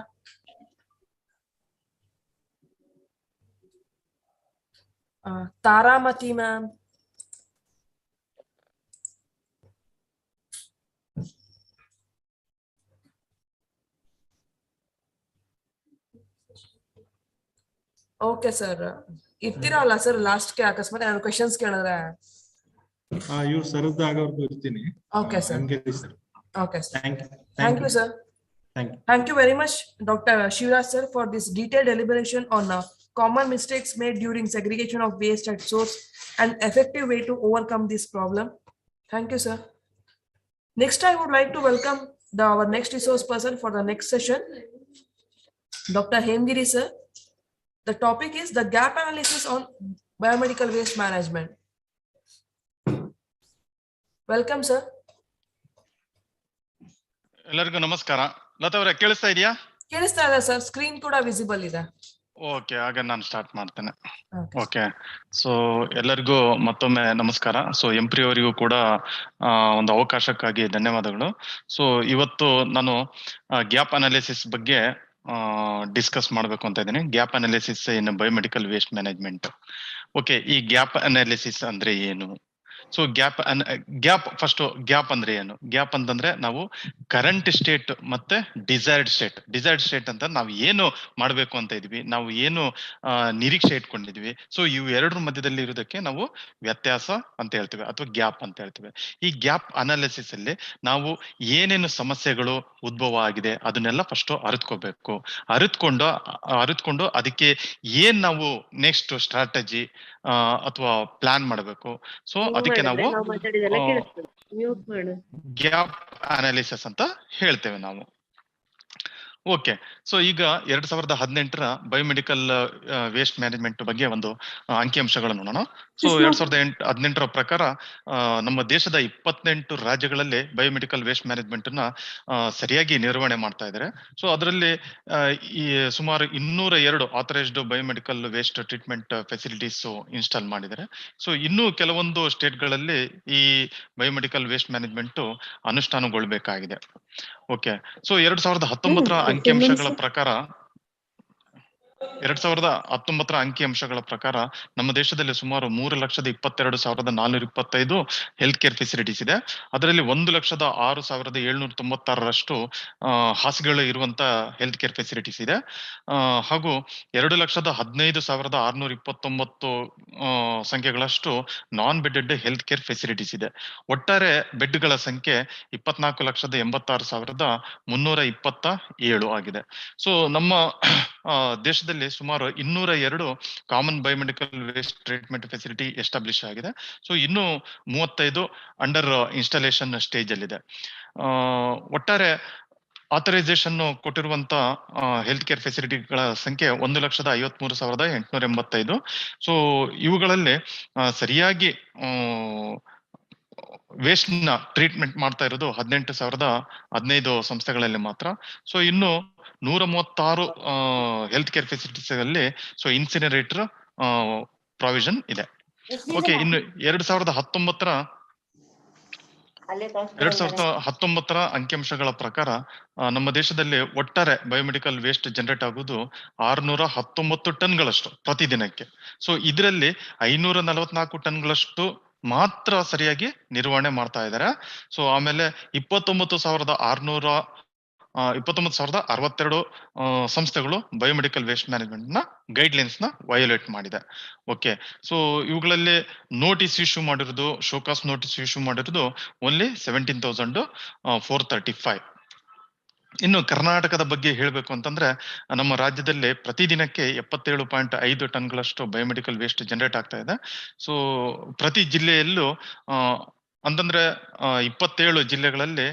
Taramati ma'am. Okay sir, ಇರ್ತೀರಲ್ಲ ಸರ್ ಲಾಸ್ಟ್ ಗೆ ಅಕಸ್ಮಾತ್ ಏನಾದ್ರು ಕ್ವೆಶ್ಚನ್ಸ್ ಕೇಳಿದ್ರೆ? ಇವ್ರು ಸರ್ದ್ ಆಗೋರ್ಗು ಇರ್ತೀನಿ. Okay, sir. Sir. Okay, sir. Thank you, sir. Thank you. Thank you very much, Dr. Shivraj sir, for this detailed deliberation on common mistakes made during segregation of waste at source and effective way to overcome this problem. Thank you, sir. Next, I would like to welcome our next resource person for the next session, Dr. Hemgiri sir. The topic is the gap analysis on biomedical waste management. Welcome, sir. ಎಲ್ಲರಿಗೂ ನಮಸ್ಕಾರ. ಲತಾ ಅವರೇ, ಕೇಳಿಸ್ತಾ ಇದೆಯಾ? ಕೇಳಿಸ್ತಾ ಇದೆ ಸರ್, ಸ್ಕ್ರೀನ್ ಕೂಡ ವಿಸಿಬಲ್ ಇದೆ. ಓಕೆ, ಆಗ ನಾನು ಸ್ಟಾರ್ಟ್ ಮಾಡ್ತೇನೆ. Okay. ಓಕೆ, ಸೊ ಎಲ್ಲರಿಗೂ ಮತ್ತೊಮ್ಮೆ ನಮಸ್ಕಾರ. ಸೊ ಎಂಪ್ರಿ ಅವರಿಗೂ ಕೂಡ ಒಂದು ಅವಕಾಶಕ್ಕಾಗಿ ಧನ್ಯವಾದಗಳು. ಸೊ ಇವತ್ತು ನಾನು ಗ್ಯಾಪ್ ಅನಾಲಿಸಿಸ್ ಬಗ್ಗೆ ಡಿಸ್ಕಸ್ ಮಾಡ್ಬೇಕು ಅಂತ ಇದ್ದೀನಿ. ಗ್ಯಾಪ್ ಅನಾಲಿಸಿಸ್ ಇನ್ ಬಯೋಮೆಡಿಕಲ್ ವೇಸ್ಟ್ ಮ್ಯಾನೇಜ್ಮೆಂಟ್. ಓಕೆ, ಈ ಗ್ಯಾಪ್ ಅನಾಲಿಸಿಸ್ ಅಂದ್ರೆ ಏನು? ಸೊ ಗ್ಯಾಪ್ ಫಸ್ಟ್ ಗ್ಯಾಪ್ ಅಂದ್ರೆ ಏನು? ಗ್ಯಾಪ್ ಅಂತಂದ್ರೆ ನಾವು ಕರೆಂಟ್ ಸ್ಟೇಟ್ ಮತ್ತೆ ಡಿಸೈರ್ಡ್ ಸ್ಟೇಟ್ ಅಂತ ನಾವು ಏನು ಮಾಡ್ಬೇಕು ಅಂತ ಇದೀವಿ, ನಾವು ಏನು ನಿರೀಕ್ಷೆ ಇಟ್ಕೊಂಡಿದ್ವಿ, ಸೊ ಇವು ಎರಡರ ಮಧ್ಯದಲ್ಲಿ ಇರೋದಕ್ಕೆ ನಾವು ವ್ಯತ್ಯಾಸ ಅಂತ ಹೇಳ್ತೀವಿ ಅಥವಾ ಗ್ಯಾಪ್ ಅಂತ ಹೇಳ್ತೀವಿ. ಈ ಗ್ಯಾಪ್ ಅನಾಲಿಸಿಸ್ ಅಲ್ಲಿ ನಾವು ಏನೇನು ಸಮಸ್ಯೆಗಳು ಉದ್ಭವ ಆಗಿದೆ ಅದನ್ನೆಲ್ಲ ಫಸ್ಟ್ ಅರಿತುಕೊಂಡು ಅದಕ್ಕೆ ಏನ್ ನಾವು ನೆಕ್ಸ್ಟ್ ಸ್ಟ್ರಾಟಜಿ ಅಥವಾ ಪ್ಲಾನ್ ಮಾಡಬೇಕು. ಸೊ ಅದಕ್ಕೆ ನಾವು ಗ್ಯಾಪ್ ಅನಾಲಿಸಿಸ್ ಅಂತ ಹೇಳ್ತೇವೆ ನಾವು. ಓಕೆ, ಸೊ ಈಗ 2018ರ ಬಯೋಮೆಡಿಕಲ್ ವೇಸ್ಟ್ ಮ್ಯಾನೇಜ್ಮೆಂಟ್ ಬಗ್ಗೆ ಒಂದು ಅಂಕಿಅಂಶಗಳನ್ನು ನೋಡೋಣ. ಸೊ 2018ರ ಪ್ರಕಾರ ನಮ್ಮ ದೇಶದ 28 ರಾಜ್ಯಗಳಲ್ಲಿ ಬಯೋಮೆಡಿಕಲ್ ವೇಸ್ಟ್ ಮ್ಯಾನೇಜ್ಮೆಂಟ್ ಅನ್ನ ಸರಿಯಾಗಿ ನಿರ್ವಹಣೆ ಮಾಡ್ತಾ ಇದ್ದಾರೆ. ಸೊ ಅದರಲ್ಲಿ ಈ ಸುಮಾರು 202 authorised biomedical waste treatment facilities install ಮಾಡಿದ್ದಾರೆ. ಸೊ ಇನ್ನು ಕೆಲವೊಂದು ಸ್ಟೇಟ್ಗಳಲ್ಲಿ ಈ ಬಯೋಮೆಡಿಕಲ್ ವೇಸ್ಟ್ ಮ್ಯಾನೇಜ್ಮೆಂಟ್ ಅನುಷ್ಠಾನಗೊಳ್ಬೇಕಾಗಿದೆ. ಓಕೆ, ಸೊ 2019ರ ಅಂಕಿಅಂಶಗಳ ಪ್ರಕಾರ 2019ರ ಅಂಕಿಅಂಶಗಳ ಪ್ರಕಾರ ನಮ್ಮ ದೇಶದಲ್ಲಿ ಸುಮಾರು 3,22,425 ಹೆಲ್ತ್ ಕೇರ್ ಫೆಸಿಲಿಟೀಸ್ ಇದೆ. ಅದರಲ್ಲಿ 1,06,796 ಹಾಸಿಗೆಗಳು ಇರುವಂತ ಹೆಲ್ತ್ ಕೇರ್ ಫೆಸಿಲಿಟೀಸ್ ಇದೆ. ಹಾಗೂ 2,15,629 ಸಂಖ್ಯೆಗಳಷ್ಟು ನಾನ್ ಬೆಡೆಡ್ ಹೆಲ್ತ್ ಕೇರ್ ಫೆಸಿಲಿಟೀಸ್ ಇದೆ. ಒಟ್ಟಾರೆ ಬೆಡ್ಗಳ ಸಂಖ್ಯೆ 24,86,327 ಆಗಿದೆ. ಸೊ ನಮ್ಮ ದೇಶದಲ್ಲಿ ಸುಮಾರು 202 common biomedical waste treatment facility establish ಆಗಿದೆ. ಸೊ ಇನ್ನು 35 ಅಂಡರ್ ಇನ್ಸ್ಟಾಲೇಷನ್ ಸ್ಟೇಜ್ ಅಲ್ಲಿದೆ. ಒಟ್ಟಾರೆ ಆಥರೈಸೇಷನ್ ಕೊಟ್ಟಿರುವಂತ ಹೆಲ್ತ್ ಕೇರ್ ಫೆಸಿಲಿಟಿಗಳ ಸಂಖ್ಯೆ 1,53,885. ಸೊ ಇವುಗಳಲ್ಲಿ ಸರಿಯಾಗಿ ವೇಸ್ಟ್ ನ ಟ್ರೀಟ್ಮೆಂಟ್ ಮಾಡ್ತಾ ಇರೋದು 18,015 ಸಂಸ್ಥೆಗಳಲ್ಲಿ ಮಾತ್ರ. ಸೊ ಇನ್ನು 136 ಹೆಲ್ತ್ ಕೇರ್ ಫೆಸಿಲಿಟೀಸ್ ಅಲ್ಲಿ ಸೊ ಇನ್ಸಿನರೇಟರ್ ಪ್ರಾವಿಷನ್ ಇದೆ. ಓಕೆ, ಇನ್ನು 2019ರ ಅಲ್ಲೇ 2019 ಅಂಕಿಅಂಶಗಳ ಪ್ರಕಾರ ನಮ್ಮ ದೇಶದಲ್ಲಿ ಒಟ್ಟಾರೆ ಬಯೋಮೆಡಿಕಲ್ ವೇಸ್ಟ್ ಜನರೇಟ್ ಆಗುವುದು 619 ಟನ್ಗಳಷ್ಟು ಪ್ರತಿದಿನಕ್ಕೆ. ಸೊ ಇದರಲ್ಲಿ 544 ಟನ್ಗಳಷ್ಟು ಮಾತ್ರ ಸರಿಯಾಗಿ ನಿರ್ವಹಣೆ ಮಾಡ್ತಾ ಇದ್ದಾರೆ. ಸೊ ಆಮೇಲೆ 29,62 ಸಂಸ್ಥೆಗಳು ಬಯೋಮೆಡಿಕಲ್ ವೇಸ್ಟ್ ಮ್ಯಾನೇಜ್ಮೆಂಟ್ ನ ಗೈಡ್ಲೈನ್ಸ್ ನ ವಯೋಲೇಟ್ ಮಾಡಿದೆ. ಓಕೆ, ಸೊ ಇವುಗಳಲ್ಲಿ ನೋಟಿಸ್ ಇಶ್ಯೂ ಮಾಡಿರೋದು, ಶೋಕಾಸ್ ನೋಟಿಸ್ ಇಶ್ಯೂ ಮಾಡಿರೋದು ಓನ್ಲಿ 17,435. ಇನ್ನು ಕರ್ನಾಟಕದ ಬಗ್ಗೆ ಹೇಳ್ಬೇಕು ಅಂತಂದ್ರೆ ನಮ್ಮ ರಾಜ್ಯದಲ್ಲಿ ಪ್ರತಿದಿನಕ್ಕೆ 77.5 ಟನ್ಗಳಷ್ಟು ಬಯೋಮೆಡಿಕಲ್ ವೇಸ್ಟ್ ಜನರೇಟ್ ಆಗ್ತಾ ಇದೆ. ಸೊ ಪ್ರತಿ ಜಿಲ್ಲೆಯಲ್ಲೂ ಅಂತಂದ್ರೆ 27 ಜಿಲ್ಲೆಗಳಲ್ಲಿ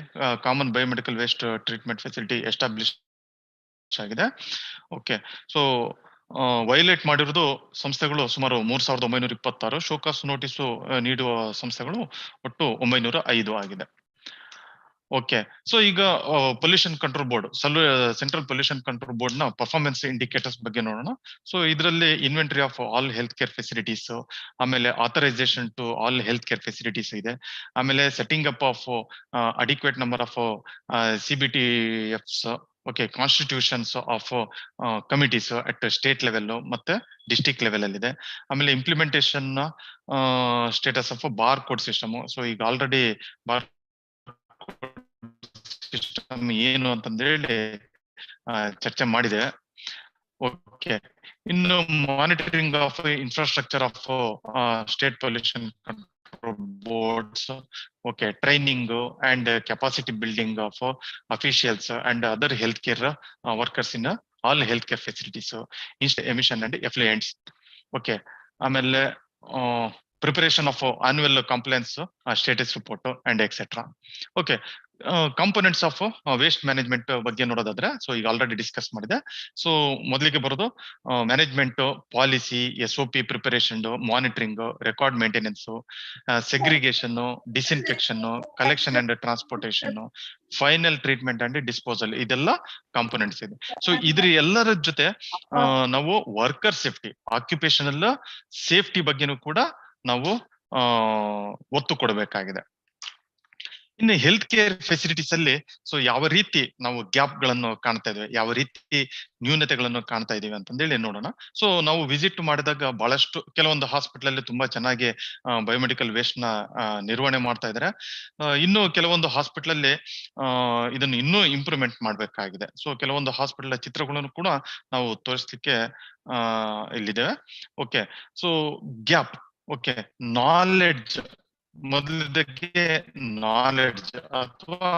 common biomedical waste treatment facility establish ಆಗಿದೆ. ಓಕೆ, ಸೊ ವೈಲೇಟ್ ಮಾಡಿರೋದು ಸಂಸ್ಥೆಗಳು ಸುಮಾರು 3,926, ಶೋಕಾಸ್ ನೋಟಿಸು ನೀಡುವ ಸಂಸ್ಥೆಗಳು ಒಟ್ಟು 905 ಆಗಿದೆ. ಓಕೆ, ಸೊ ಈಗ pollution control board, central pollution control board ನ ಪರ್ಫಾರ್ಮೆನ್ಸ್ ಇಂಡಿಕೇಟರ್ಸ್ ಬಗ್ಗೆ ನೋಡೋಣ. ಸೊ ಇದರಲ್ಲಿ inventory of all health care facilities, ಆಮೇಲೆ authorisation to all health care facilities ಇದೆ, ಆಮೇಲೆ setting up of adequate number of CBTFs, okay, constitutions of committees at state level ಮತ್ತೆ ಡಿಸ್ಟ್ರಿಕ್ಟ್ ಲೆವೆಲ್ ಅಲ್ಲಿ ಇದೆ. ಆಮೇಲೆ implementation status of bar code system. So ಈಗ ಆಲ್ರೆಡಿ ಬಾರ್ ಸಿಸ್ಟಮ್ ಏನು ಅಂತಂದೇಳಿ ಚರ್ಚೆ ಮಾಡಿದೆ. ಓಕೆ, ಇನ್ನು monitoring of infrastructure of state pollution control boards, okay, training and capacity building of officials and other health care workers in all health care facilities, emission and effluents. Okay, ಆಮೇಲೆ preparation of annual complaints status report and etcetera. Okay, components of waste management ಬಗ್ಗೆ ನೋಡೋದಾದ್ರೆ, ಸೊ ಈಗ ಆಲ್ರೆಡಿ ಡಿಸ್ಕಸ್ ಮಾಡಿದೆ. ಸೊ ಮೊದಲಿಗೆ ಬರೋದು management policy, SOP preparation, monitoring, record maintenance, segregation, disinfection, collection and transportation, final treatment and disposal, ಇದೆಲ್ಲ ಕಾಂಪೊನೆಂಟ್ಸ್ ಇದೆ. ಸೊ ಇದ್ರ ಎಲ್ಲರ ಜೊತೆ ನಾವು ವರ್ಕರ್ ಸೇಫ್ಟಿ, ಆಕ್ಯುಪೇಷನಲ್ ಸೇಫ್ಟಿ ಬಗ್ಗೆನೂ ಕೂಡ ನಾವು ಒತ್ತು ಕೊಡಬೇಕಾಗಿದೆ. ಇನ್ನು ಹೆಲ್ತ್ ಕೇರ್ ಫೆಸಿಲಿಟೀಸ್ ಅಲ್ಲಿ ಸೊ ಯಾವ ರೀತಿ ನಾವು ಗ್ಯಾಪ್ ಗಳನ್ನು ಕಾಣ್ತಾ ಇದ್ದೇವೆ, ಯಾವ ರೀತಿ ನ್ಯೂನತೆಗಳನ್ನು ಕಾಣ್ತಾ ಇದೀವಿ ಅಂತಂದೇಳಿ ನೋಡೋಣ. ಸೊ ನಾವು ವಿಸಿಟ್ ಮಾಡಿದಾಗ ಬಹಳಷ್ಟು ಕೆಲವೊಂದು ಹಾಸ್ಪಿಟಲ್ ಅಲ್ಲಿ ತುಂಬಾ ಚೆನ್ನಾಗಿ ಬಯೋಮೆಡಿಕಲ್ ವೇಸ್ಟ್ ನ ನಿರ್ವಹಣೆ ಮಾಡ್ತಾ ಇದ್ದಾರೆ. ಇನ್ನು ಕೆಲವೊಂದು ಹಾಸ್ಪಿಟಲ್ ಅಲ್ಲಿ ಇದನ್ನು ಇನ್ನೂ ಇಂಪ್ರೂವ್ಮೆಂಟ್ ಮಾಡ್ಬೇಕಾಗಿದೆ. ಸೊ ಕೆಲವೊಂದು ಹಾಸ್ಪಿಟಲ್ ಚಿತ್ರಗಳನ್ನು ಕೂಡ ನಾವು ತೋರಿಸ್ಲಿಕ್ಕೆ ಇಲ್ಲಿದ್ದೇವೆ. Okay, so gap, okay, knowledge, ಮೊದಲದಕ್ಕೆ ನಾಲೆಡ್ಜ್ ಅಥವಾ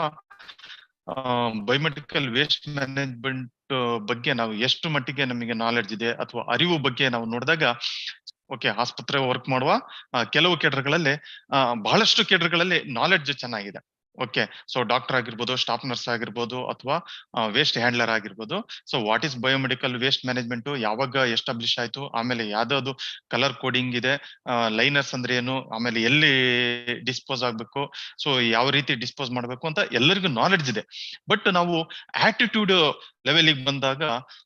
ಬಯೋಮೆಡಿಕಲ್ ವೇಸ್ಟ್ ಮ್ಯಾನೇಜ್ಮೆಂಟ್ ಬಗ್ಗೆ ನಾವು ಎಷ್ಟು ಮಟ್ಟಿಗೆ ನಮಗೆ ನಾಲೆಡ್ಜ್ ಇದೆ ಅಥವಾ ಅರಿವು ಬಗ್ಗೆ ನಾವು ನೋಡಿದಾಗ, ಓಕೆ, ಆಸ್ಪತ್ರೆ ವರ್ಕ್ ಮಾಡುವ ಕೆಲವು ಕೇಡರ್ಗಳಲ್ಲಿ ಬಹಳಷ್ಟು ಕೇಡರ್ಗಳಲ್ಲಿ ನಾಲೆಡ್ಜ್ ಚೆನ್ನಾಗಿದೆ. ಓಕೆ, ಸೊ ಡಾಕ್ಟರ್ ಆಗಿರ್ಬೋದು, ಸ್ಟಾಫ್ ನರ್ಸ್ ಆಗಿರ್ಬೋದು, ಅಥವಾ ವೇಸ್ಟ್ ಹ್ಯಾಂಡ್ಲರ್ ಆಗಿರ್ಬೋದು. So what is biomedical waste management, ಯಾವಾಗ ಎಸ್ಟಾಬ್ಲಿಷ್ ಆಯ್ತು, ಆಮೇಲೆ ಯಾವ್ದಾದ್ರು ಕಲರ್ ಕೋಡಿಂಗ್ ಇದೆ, ಲೈನರ್ಸ್ ಅಂದ್ರೆ ಏನು, ಆಮೇಲೆ ಎಲ್ಲಿ ಡಿಸ್ಪೋಸ್ ಆಗ್ಬೇಕು, ಸೊ ಯಾವ ರೀತಿ ಡಿಸ್ಪೋಸ್ ಮಾಡ್ಬೇಕು ಅಂತ ಎಲ್ಲರಿಗೂ ನಾಲೆಡ್ಜ್ ಇದೆ. ಬಟ್ ನಾವು ಆಟಿಟ್ಯೂಡ್ ಲೆವೆಲ್ಗೆ ಬಂದಾಗ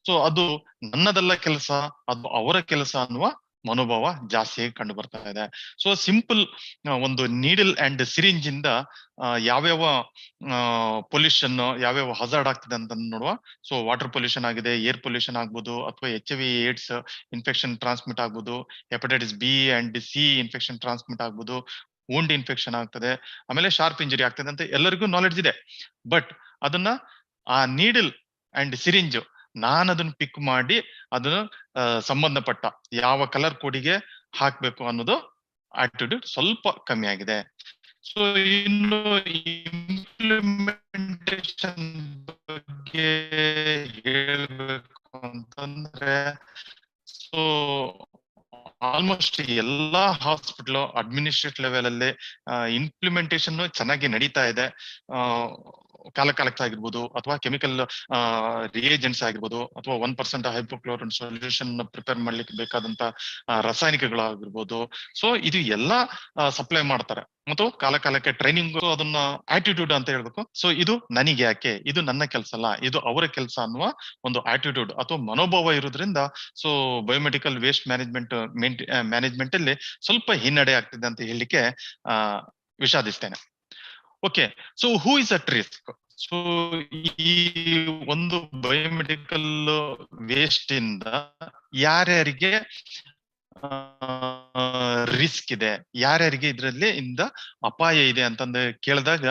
ಸೊ ಅದು ನನ್ನದೆಲ್ಲ ಕೆಲಸ, ಅದು ಅವರ ಕೆಲಸ ಅನ್ನುವ ಮನೋಭಾವ ಜಾಸ್ತಿಯಾಗಿ ಕಂಡು ಬರ್ತಾ ಇದೆ. ಸೊ ಸಿಂಪಲ್ ಒಂದು ನೀಡಲ್ ಅಂಡ್ ಸಿರಿಂಜ್ ಇಂದ ಯಾವ್ಯಾವ ಪೊಲ್ಯೂಷನ್, ಯಾವ್ಯಾವ ಹಜಾರ್ಡ್ ಆಗ್ತದೆ ಅಂತ ನೋಡುವ. ಸೊ ವಾಟರ್ ಪೊಲ್ಯೂಷನ್ ಆಗಿದೆ, ಏರ್ ಪೊಲ್ಯೂಷನ್ ಆಗ್ಬೋದು, ಅಥವಾ HIV AIDS ಇನ್ಫೆಕ್ಷನ್ ಟ್ರಾನ್ಸ್ಮಿಟ್ ಆಗ್ಬೋದು, hepatitis B and C infection transmit ಆಗ್ಬೋದು, ವೂಂಡ್ ಇನ್ಫೆಕ್ಷನ್ ಆಗ್ತದೆ, ಆಮೇಲೆ ಶಾರ್ಪ್ ಇಂಜರಿ ಆಗ್ತದೆ ಅಂತ ಎಲ್ಲರಿಗೂ ನಾಲೆಡ್ಜ್ ಇದೆ. ಬಟ್ ಅದನ್ನ ಆ ನೀಡಲ್ ಅಂಡ್ ಸಿರಿಂಜ್ ನಾನು ಅದನ್ನ ಪಿಕ್ ಮಾಡಿ ಅದನ್ನ ಸಂಬಂಧಪಟ್ಟ ಯಾವ ಕಲರ್ ಕೋಡಿಗೆ ಹಾಕ್ಬೇಕು ಅನ್ನೋದು ಆಟಿಟ್ಯೂಡ್ ಸ್ವಲ್ಪ ಕಮ್ಮಿ ಆಗಿದೆ. ಸೊ ಇನ್ನು ಇಂಪ್ಲಿಮೆಂಟೇಷನ್ ಬಗ್ಗೆ ಹೇಳ್ಬೇಕು ಅಂತಂದ್ರೆ, ಸೊ ಆಲ್ಮೋಸ್ಟ್ ಎಲ್ಲಾ ಹಾಸ್ಪಿಟಲ್ ಅಡ್ಮಿನಿಸ್ಟ್ರೇಟಿವ್ ಲೆವೆಲ್ ಅಲ್ಲಿ ಇಂಪ್ಲಿಮೆಂಟೇಷನ್ ಚೆನ್ನಾಗಿ ನಡೀತಾ ಇದೆ. ಕಾಲಕಾಲಕ್ಕೆ ಆಗಿರ್ಬೋದು, ಅಥವಾ ಕೆಮಿಕಲ್ ರಿಯೇಜೆಂಟ್ಸ್ ಆಗಿರ್ಬೋದು, ಅಥವಾ 1% ಹೈಪೋಕ್ಲೋರಿನ್ ಸೊಲ್ಯೂಷನ್ ಪ್ರಿಪೇರ್ ಮಾಡ್ಲಿಕ್ಕೆ ಬೇಕಾದಂತ ರಾಸಾಯನಿಕಗಳಾಗಿರ್ಬೋದು. ಸೊ ಇದು ಎಲ್ಲ ಸಪ್ಲೈ ಮಾಡ್ತಾರೆ, ಮತ್ತು ಕಾಲಕಾಲಕ್ಕೆ ಟ್ರೈನಿಂಗ್, ಅದನ್ನ ಆಟಿಟ್ಯೂಡ್ ಅಂತ ಹೇಳ್ಬೇಕು. ಸೊ ಇದು ನನಗೆ ಯಾಕೆ, ಇದು ನನ್ನ ಕೆಲಸ ಅಲ್ಲ, ಇದು ಅವರ ಕೆಲಸ ಅನ್ನುವ ಒಂದು ಆಟಿಟ್ಯೂಡ್ ಅಥವಾ ಮನೋಭಾವ ಇರೋದ್ರಿಂದ ಸೊ ಬಯೋಮೆಡಿಕಲ್ ವೇಸ್ಟ್ ಮ್ಯಾನೇಜ್ಮೆಂಟ್ ಅಲ್ಲಿ ಸ್ವಲ್ಪ ಹಿನ್ನಡೆ ಆಗ್ತಿದೆ ಅಂತ ಹೇಳಲಿಕ್ಕೆ ವಿಷಾದಿಸ್ತೇನೆ. Okay, so who is at risk? So ಈ ಒಂದು ಬಯೋಮೆಡಿಕಲ್ ವೇಸ್ಟ್ ಇಂದ ಯಾರ್ಯಾರಿಗೆ ರಿಸ್ಕ್ ಇದೆ, ಯಾರ್ಯಾರಿಗೆ ಇದರಲ್ಲಿ ಇಂದ ಅಪಾಯ ಇದೆ ಅಂತಂದು ಕೇಳಿದಾಗ,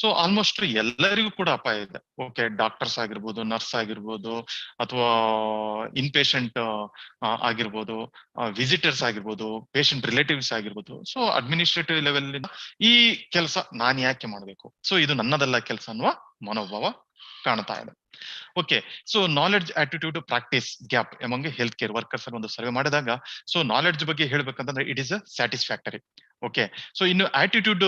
ಸೊ ಆಲ್ಮೋಸ್ಟ್ ಎಲ್ಲರಿಗೂ ಕೂಡ ಅಪಾಯ ಇದೆ. ಓಕೆ, ಡಾಕ್ಟರ್ಸ್ ಆಗಿರ್ಬೋದು, ನರ್ಸ್ ಆಗಿರ್ಬೋದು, ಅಥವಾ ಇನ್ಪೇಷಂಟ್ ಆಗಿರ್ಬೋದು, ವಿಸಿಟರ್ಸ್ ಆಗಿರ್ಬೋದು, ಪೇಷಂಟ್ ರಿಲೇಟಿವ್ಸ್ ಆಗಿರ್ಬೋದು. ಸೊ ಅಡ್ಮಿನಿಸ್ಟ್ರೇಟಿವ್ ಲೆವೆಲ್ ಈ ಕೆಲಸ ನಾನು ಯಾಕೆ ಮಾಡ್ಬೇಕು, ಸೊ ಇದು ನನ್ನದಲ್ಲ ಕೆಲಸ ಅನ್ನುವ ಮನೋಭಾವ ಕಾಣ್ತಾ ಇದೆ. Okay, so knowledge attitude practice gap among health care workers ಒಂದು ಸರ್ವೆ ಮಾಡಿದಾಗ, ಸೊ ನಾಲೆಡ್ಜ್ ಬಗ್ಗೆ ಹೇಳ್ಬೇಕಂತಂದ್ರೆ it is satisfactory. Okay, so ಇನ್ನು ಆಟಿಟ್ಯೂಡ್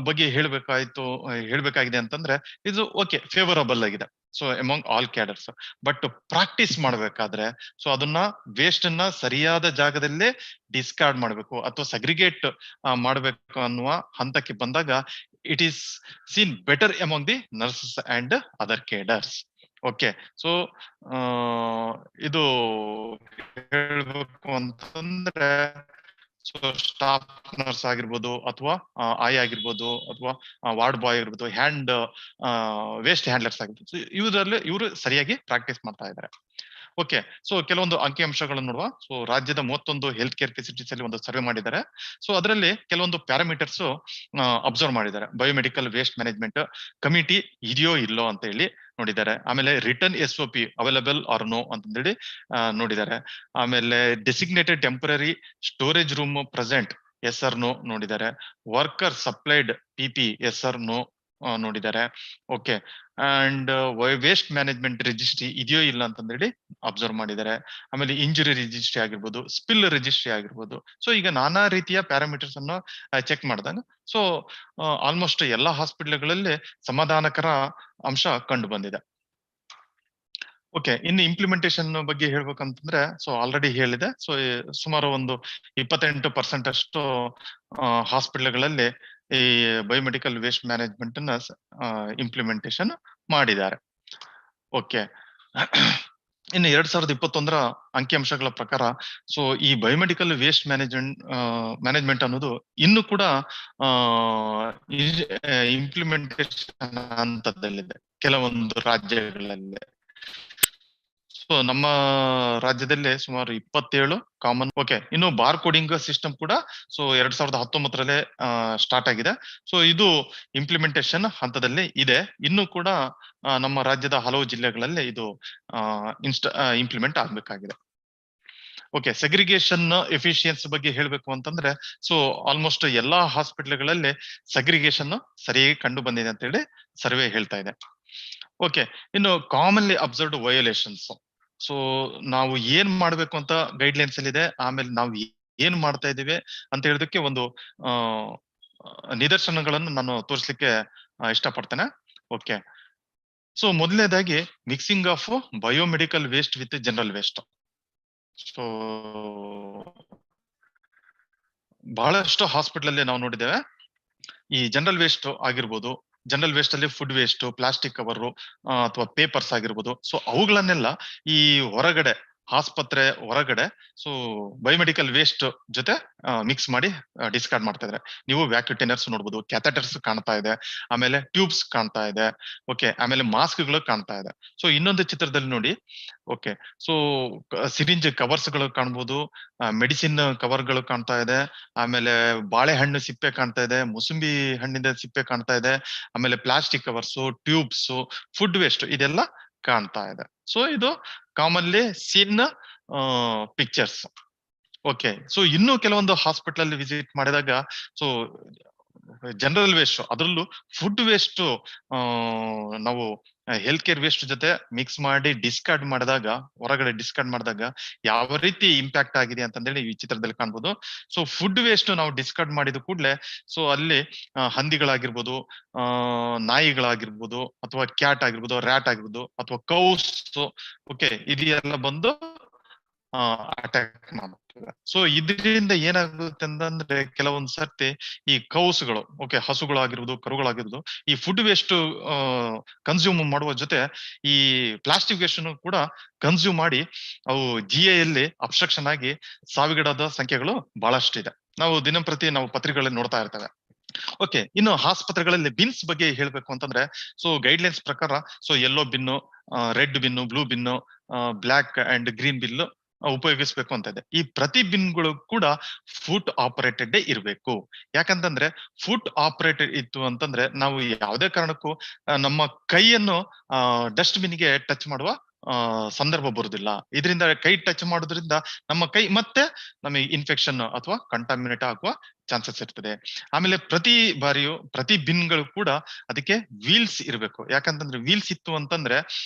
ಬಗ್ಗೆ ಹೇಳ್ಬೇಕಾಗಿದೆ ಅಂತಂದ್ರೆ ಇದು ಓಕೆ ಫೇವರಬಲ್ ಆಗಿದೆ, so among all cadres. But practice ಮಾಡ್ಬೇಕಾದ್ರೆ ಸೊ ಅದನ್ನ ವೇಸ್ಟ್ ಅನ್ನ ಸರಿಯಾದ ಜಾಗದಲ್ಲೇ ಡಿಸ್ಕಾರ್ಡ್ ಮಾಡ್ಬೇಕು ಅಥವಾ ಸಗ್ರಿಗೇಟ್ ಮಾಡ್ಬೇಕು ಅನ್ನುವ ಹಂತಕ್ಕೆ ಬಂದಾಗ it is seen better among the nurses and other cadres. Okay, so ಇದು ಹೇಳ್ಬೇಕು ಅಂತಂದ್ರೆ ಸೊ ಸ್ಟಾಫ್ ನರ್ಸ್ ಆಗಿರ್ಬೋದು, ಅಥವಾ ಆಯ್ ಆಗಿರ್ಬೋದು, ಅಥವಾ ವಾರ್ಡ್ ಬಾಯ್ ಆಗಿರ್ಬೋದು, ವೇಸ್ಟ್ ಹ್ಯಾಂಡ್ಲರ್ಸ್ ಆಗಿರ್ಬೋದು, ಇವರು ಸರಿಯಾಗಿ ಪ್ರಾಕ್ಟೀಸ್ ಮಾಡ್ತಾ ಇದ್ದಾರೆ. ಓಕೆ, ಸೊ ಕೆಲವೊಂದು ಅಂಕಿಅಂಶಗಳನ್ನು ನೋಡುವ. ಸೊ ರಾಜ್ಯದ 31 ಹೆಲ್ತ್ ಕೇರ್ ಫೆಸಿಲಿಟೀಸ್ ಅಲ್ಲಿ ಒಂದು ಸರ್ವೆ ಮಾಡಿದ್ದಾರೆ. ಸೊ ಅದರಲ್ಲಿ ಕೆಲವೊಂದು ಪ್ಯಾರಾಮೀಟರ್ಸ್ ಅಬ್ಸರ್ವ್ ಮಾಡಿದ್ದಾರೆ. ಬಯೋಮೆಡಿಕಲ್ ವೇಸ್ಟ್ ಮ್ಯಾನೇಜ್ಮೆಂಟ್ ಕಮಿಟಿ ಇದೆಯೋ ಇಲ್ಲೋ ಅಂತ ಹೇಳಿ ನೋಡಿದ್ದಾರೆ. ಆಮೇಲೆ return SOP available or no ಅಂತಂದೇಳಿ ನೋಡಿದ್ದಾರೆ. ಆಮೇಲೆ designated temporary storage room present yes or no ನೋಡಿದ್ದಾರೆ. Worker supplied PP yes or no ನೋಡಿದ್ದಾರೆ. Okay, and waste management registry ಇದೆಯೋ ಇಲ್ಲ ಅಂತಂದೇಳಿ ಅಬ್ಸರ್ವ್ ಮಾಡಿದ್ದಾರೆ. ಆಮೇಲೆ ಇಂಜುರಿ ರಿಜಿಸ್ಟ್ರಿ ಆಗಿರ್ಬೋದು, ಸ್ಪಿಲ್ ರಿಜಿಸ್ಟ್ರಿ ಆಗಿರ್ಬೋದು. ಸೊ ಈಗ ನಾನಾ ರೀತಿಯ ಪ್ಯಾರಾಮೀಟರ್ಸ್ ಅನ್ನು ಚೆಕ್ ಮಾಡಿದಾಗ ಸೊ ಆಲ್ಮೋಸ್ಟ್ ಎಲ್ಲಾ ಹಾಸ್ಪಿಟಲ್ಗಳಲ್ಲಿ ಸಮಾಧಾನಕರ ಅಂಶ ಕಂಡು ಬಂದಿದೆ. ಓಕೆ, ಇನ್ನು ಇಂಪ್ಲಿಮೆಂಟೇಷನ್ ಬಗ್ಗೆ ಹೇಳ್ಬೇಕಂತಂದ್ರೆ ಸೊ ಆಲ್ರೆಡಿ ಹೇಳಿದೆ. ಸೊ ಸುಮಾರು ಒಂದು 28% ಅಷ್ಟು ಹಾಸ್ಪಿಟಲ್ಗಳಲ್ಲಿ ಈ ಬಯೋಮೆಡಿಕಲ್ ವೇಸ್ಟ್ ಮ್ಯಾನೇಜ್ಮೆಂಟ್ ಅನ್ನ ಇಂಪ್ಲಿಮೆಂಟೇಷನ್ ಮಾಡಿದ್ದಾರೆ. ಓಕೆ, ಇನ್ನು 2021 ಅಂಕಿಅಂಶಗಳ ಪ್ರಕಾರ ಸೊ ಈ ಬಯೋಮೆಡಿಕಲ್ ವೇಸ್ಟ್ ಮ್ಯಾನೇಜ್ಮೆಂಟ್ ಅನ್ನೋದು ಇನ್ನು ಕೂಡ ಇಂಪ್ಲಿಮೆಂಟೇಷನ್ ಹಂತದಲ್ಲಿದೆ ಕೆಲವೊಂದು ರಾಜ್ಯಗಳಲ್ಲಿ. ಸೊ ನಮ್ಮ ರಾಜ್ಯದಲ್ಲೇ ಸುಮಾರು 27 ಕಾಮನ್. ಓಕೆ, ಇನ್ನು ಬಾರ್ ಕೋಡಿಂಗ್ ಸಿಸ್ಟಮ್ ಕೂಡ ಸೊ 2019 ಸ್ಟಾರ್ಟ್ ಆಗಿದೆ. ಸೊ ಇದು ಇಂಪ್ಲಿಮೆಂಟೇಷನ್ ಹಂತದಲ್ಲಿ ಇದೆ. ಇನ್ನು ಕೂಡ ನಮ್ಮ ರಾಜ್ಯದ ಹಲವು ಜಿಲ್ಲೆಗಳಲ್ಲಿ ಇದು ಇಂಪ್ಲಿಮೆಂಟ್ ಆಗ್ಬೇಕಾಗಿದೆ. ಓಕೆ, ಸೆಗ್ರಿಗೇಷನ್ ಎಫಿಷಿಯನ್ಸಿ ಬಗ್ಗೆ ಹೇಳ್ಬೇಕು ಅಂತಂದ್ರೆ ಸೊ ಆಲ್ಮೋಸ್ಟ್ ಎಲ್ಲಾ ಹಾಸ್ಪಿಟಲ್ಗಳಲ್ಲಿ ಸೆಗ್ರಿಗೇಷನ್ ಸರಿಯಾಗಿ ಕಂಡು ಬಂದಿದೆ ಅಂತ ಹೇಳಿ ಸರ್ವೆ ಹೇಳ್ತಾ ಇದೆ. ಓಕೆ, ಇನ್ನು ಕಾಮನ್ಲಿ ಅಬ್ಸರ್ವ್ಡ್ ವಯೋಲೇಷನ್ಸ್. ಸೊ ನಾವು ಏನ್ ಮಾಡ್ಬೇಕು ಅಂತ ಗೈಡ್ಲೈನ್ಸ್ ಅಲ್ಲಿ ಇದೆ. ಆಮೇಲೆ ನಾವು ಏನ್ ಮಾಡ್ತಾ ಇದೀವಿ ಅಂತ ಹೇಳೋದಕ್ಕೆ ಒಂದು ನಿದರ್ಶನಗಳನ್ನು ನಾನು ತೋರಿಸ್ಲಿಕ್ಕೆ ಇಷ್ಟಪಡ್ತೇನೆ. ಓಕೆ, ಸೊ ಮೊದಲನೇದಾಗಿ mixing of biomedical waste with general waste. So ಬಹಳಷ್ಟು ಹಾಸ್ಪಿಟಲ್ ಅಲ್ಲಿ ನಾವು ನೋಡಿದ್ದೇವೆ ಈ ಜನರಲ್ ವೇಸ್ಟ್ ಆಗಿರ್ಬೋದು, ಜನರಲ್ ವೇಸ್ಟ್ ಅಲ್ಲಿ ಫುಡ್ ವೇಸ್ಟ್, ಪ್ಲಾಸ್ಟಿಕ್ ಕವರ್ ಅಥವಾ ಪೇಪರ್ಸ್ ಆಗಿರ್ಬೋದು. ಸೊ ಅವುಗಳನ್ನೆಲ್ಲ ಈ ಹೊರಗಡೆ ಆಸ್ಪತ್ರೆ ಹೊರಗಡೆ ಸೊ ಬಯೋಮೆಡಿಕಲ್ ವೇಸ್ಟ್ ಜೊತೆ ಮಿಕ್ಸ್ ಮಾಡಿ ಡಿಸ್ಕಾರ್ಡ್ ಮಾಡ್ತಾ ಇದ್ದಾರೆ. ನೀವು ವ್ಯಾಕ್ಯೂಟೈನರ್ಸ್ ನೋಡ್ಬೋದು, ಕ್ಯಾಥೆಟರ್ಸ್ ಕಾಣ್ತಾ ಇದೆ, ಆಮೇಲೆ ಟ್ಯೂಬ್ಸ್ ಕಾಣ್ತಾ ಇದೆ. ಓಕೆ, ಆಮೇಲೆ ಮಾಸ್ಕ್ ಗಳು ಕಾಣ್ತಾ ಇದೆ. ಸೊ ಇನ್ನೊಂದು ಚಿತ್ರದಲ್ಲಿ ನೋಡಿ. ಓಕೆ, ಸೊ ಸಿರಿಂಜ್ ಕವರ್ಸ್ ಗಳು ಕಾಣ್ಬೋದು, ಮೆಡಿಸಿನ್ ಕವರ್ ಗಳು ಕಾಣ್ತಾ ಇದೆ, ಆಮೇಲೆ ಬಾಳೆಹಣ್ಣು ಸಿಪ್ಪೆ ಕಾಣ್ತಾ ಇದೆ, ಮುಸುಂಬಿ ಹಣ್ಣಿಂದ ಸಿಪ್ಪೆ ಕಾಣ್ತಾ ಇದೆ, ಆಮೇಲೆ plastic covers, tubes, food waste ಇದೆಲ್ಲ ಕಾಣ್ತಾ ಇದೆ. ಸೊ ಇದು commonly scene pictures. Okay, so ಇನ್ನು ಕೆಲವೊಂದು ಹಾಸ್ಪಿಟಲ್ ಅಲ್ಲಿ ವಿಸಿಟ್ ಮಾಡಿದಾಗ ಸೊ ಜನರಲ್ ವೇಸ್ಟ್ ಅದರಲ್ಲೂ ಫುಡ್ ವೇಸ್ಟ್ ನಾವು ಹೆಲ್ತ್ ಕೇರ್ ವೇಸ್ಟ್ ಜೊತೆ ಮಿಕ್ಸ್ ಮಾಡಿ ಡಿಸ್ಕಾರ್ಡ್ ಮಾಡಿದಾಗ, ಹೊರಗಡೆ ಡಿಸ್ಕಾರ್ಡ್ ಮಾಡಿದಾಗ ಯಾವ ರೀತಿ ಇಂಪ್ಯಾಕ್ಟ್ ಆಗಿದೆ ಅಂತಂದೇಳಿ ಈ ಚಿತ್ರದಲ್ಲಿ ಕಾಣ್ಬೋದು. ಸೊ ಫುಡ್ ವೇಸ್ಟ್ ನಾವು ಡಿಸ್ಕಾರ್ಡ್ ಮಾಡಿದ ಕೂಡಲೇ ಸೊ ಅಲ್ಲಿ ಹಂದಿಗಳಾಗಿರ್ಬೋದು, ನಾಯಿಗಳಾಗಿರ್ಬೋದು, ಅಥವಾ ಕ್ಯಾಟ್ ಆಗಿರ್ಬೋದು, ರ್ಯಾಟ್ ಆಗಿರ್ಬೋದು, ಅಥವಾ ಕೌಸ್, ಓಕೆ ಇದೆಲ್ಲ ಬಂದು ಅಟ್ಯಾಕ್ ಮಾಡ್ತದೆ. ಸೊ ಇದರಿಂದ ಏನಾಗುತ್ತೆ ಅಂತಂದ್ರೆ ಕೆಲವೊಂದ್ ಸರ್ತಿ ಈ ಕೌಸ್ಗಳು, ಓಕೆ ಹಸುಗಳಾಗಿರ್ಬೋದು, ಕರುಗಳಾಗಿರ್ಬೋದು, ಈ ಫುಡ್ ವೇಸ್ಟ್ ಕನ್ಸ್ಯೂಮ್ ಮಾಡುವ ಜೊತೆ ಈ ಪ್ಲಾಸ್ಟಿಕ್ ವೇಸ್ಟ್ ಕೂಡ ಕನ್ಸ್ಯೂಮ್ ಮಾಡಿ ಅವು GI ಯಲ್ಲಿ ಅಬ್ಸ್ಟ್ರಕ್ಷನ್ ಆಗಿ ಸಾವಿಗೀಡಾದ ಸಂಖ್ಯೆಗಳು ಬಹಳಷ್ಟು ಇದೆ. ನಾವು ದಿನಂಪ್ರತಿ ನಾವು ಪತ್ರಿಕೆಗಳಲ್ಲಿ ನೋಡ್ತಾ ಇರ್ತೇವೆ. ಓಕೆ, ಇನ್ನು ಆಸ್ಪತ್ರೆಗಳಲ್ಲಿ ಬಿನ್ಸ್ ಬಗ್ಗೆ ಹೇಳ್ಬೇಕು ಅಂತಂದ್ರೆ, ಸೊ ಗೈಡ್ಲೈನ್ಸ್ ಪ್ರಕಾರ so yellow bin, red bin, blue bin, black and green bin ಉಪಯೋಗಿಸ್ಬೇಕು ಅಂತ ಇದೆ. ಈ ಪ್ರತಿ ಬಿನ್ಗಳು ಕೂಡ ಫುಟ್ ಆಪರೇಟೆಡ್ ಇರಬೇಕು. ಯಾಕಂತಂದ್ರೆ ಫುಟ್ ಆಪರೇಟೆಡ್ ಇತ್ತು ಅಂತಂದ್ರೆ ನಾವು ಯಾವುದೇ ಕಾರಣಕ್ಕೂ ನಮ್ಮ ಕೈಯನ್ನು ಡಸ್ಟ್ ಬಿನ್ಗೆ ಟಚ್ ಮಾಡುವ ಸಂದರ್ಭ ಬರುವುದಿಲ್ಲ. ಇದರಿಂದ ಕೈ ಟಚ್ ಮಾಡೋದ್ರಿಂದ ನಮ್ಮ ಕೈ ಮತ್ತೆ ನಮಗೆ ಇನ್ಫೆಕ್ಷನ್ ಅಥವಾ ಕಂಟಾಮಿನೇಟ್ ಆಗುವ ಚಾನ್ಸಸ್ ಇರ್ತದೆ. ಆಮೇಲೆ ಪ್ರತಿ ಬಾರಿಯೂ ಪ್ರತಿ ಬಿನ್ಗಳು ಕೂಡ ಅದಕ್ಕೆ ವೀಲ್ಸ್ ಇರಬೇಕು. ಯಾಕಂತಂದ್ರೆ ವೀಲ್ಸ್ ಇತ್ತು ಅಂತಂದ್ರೆ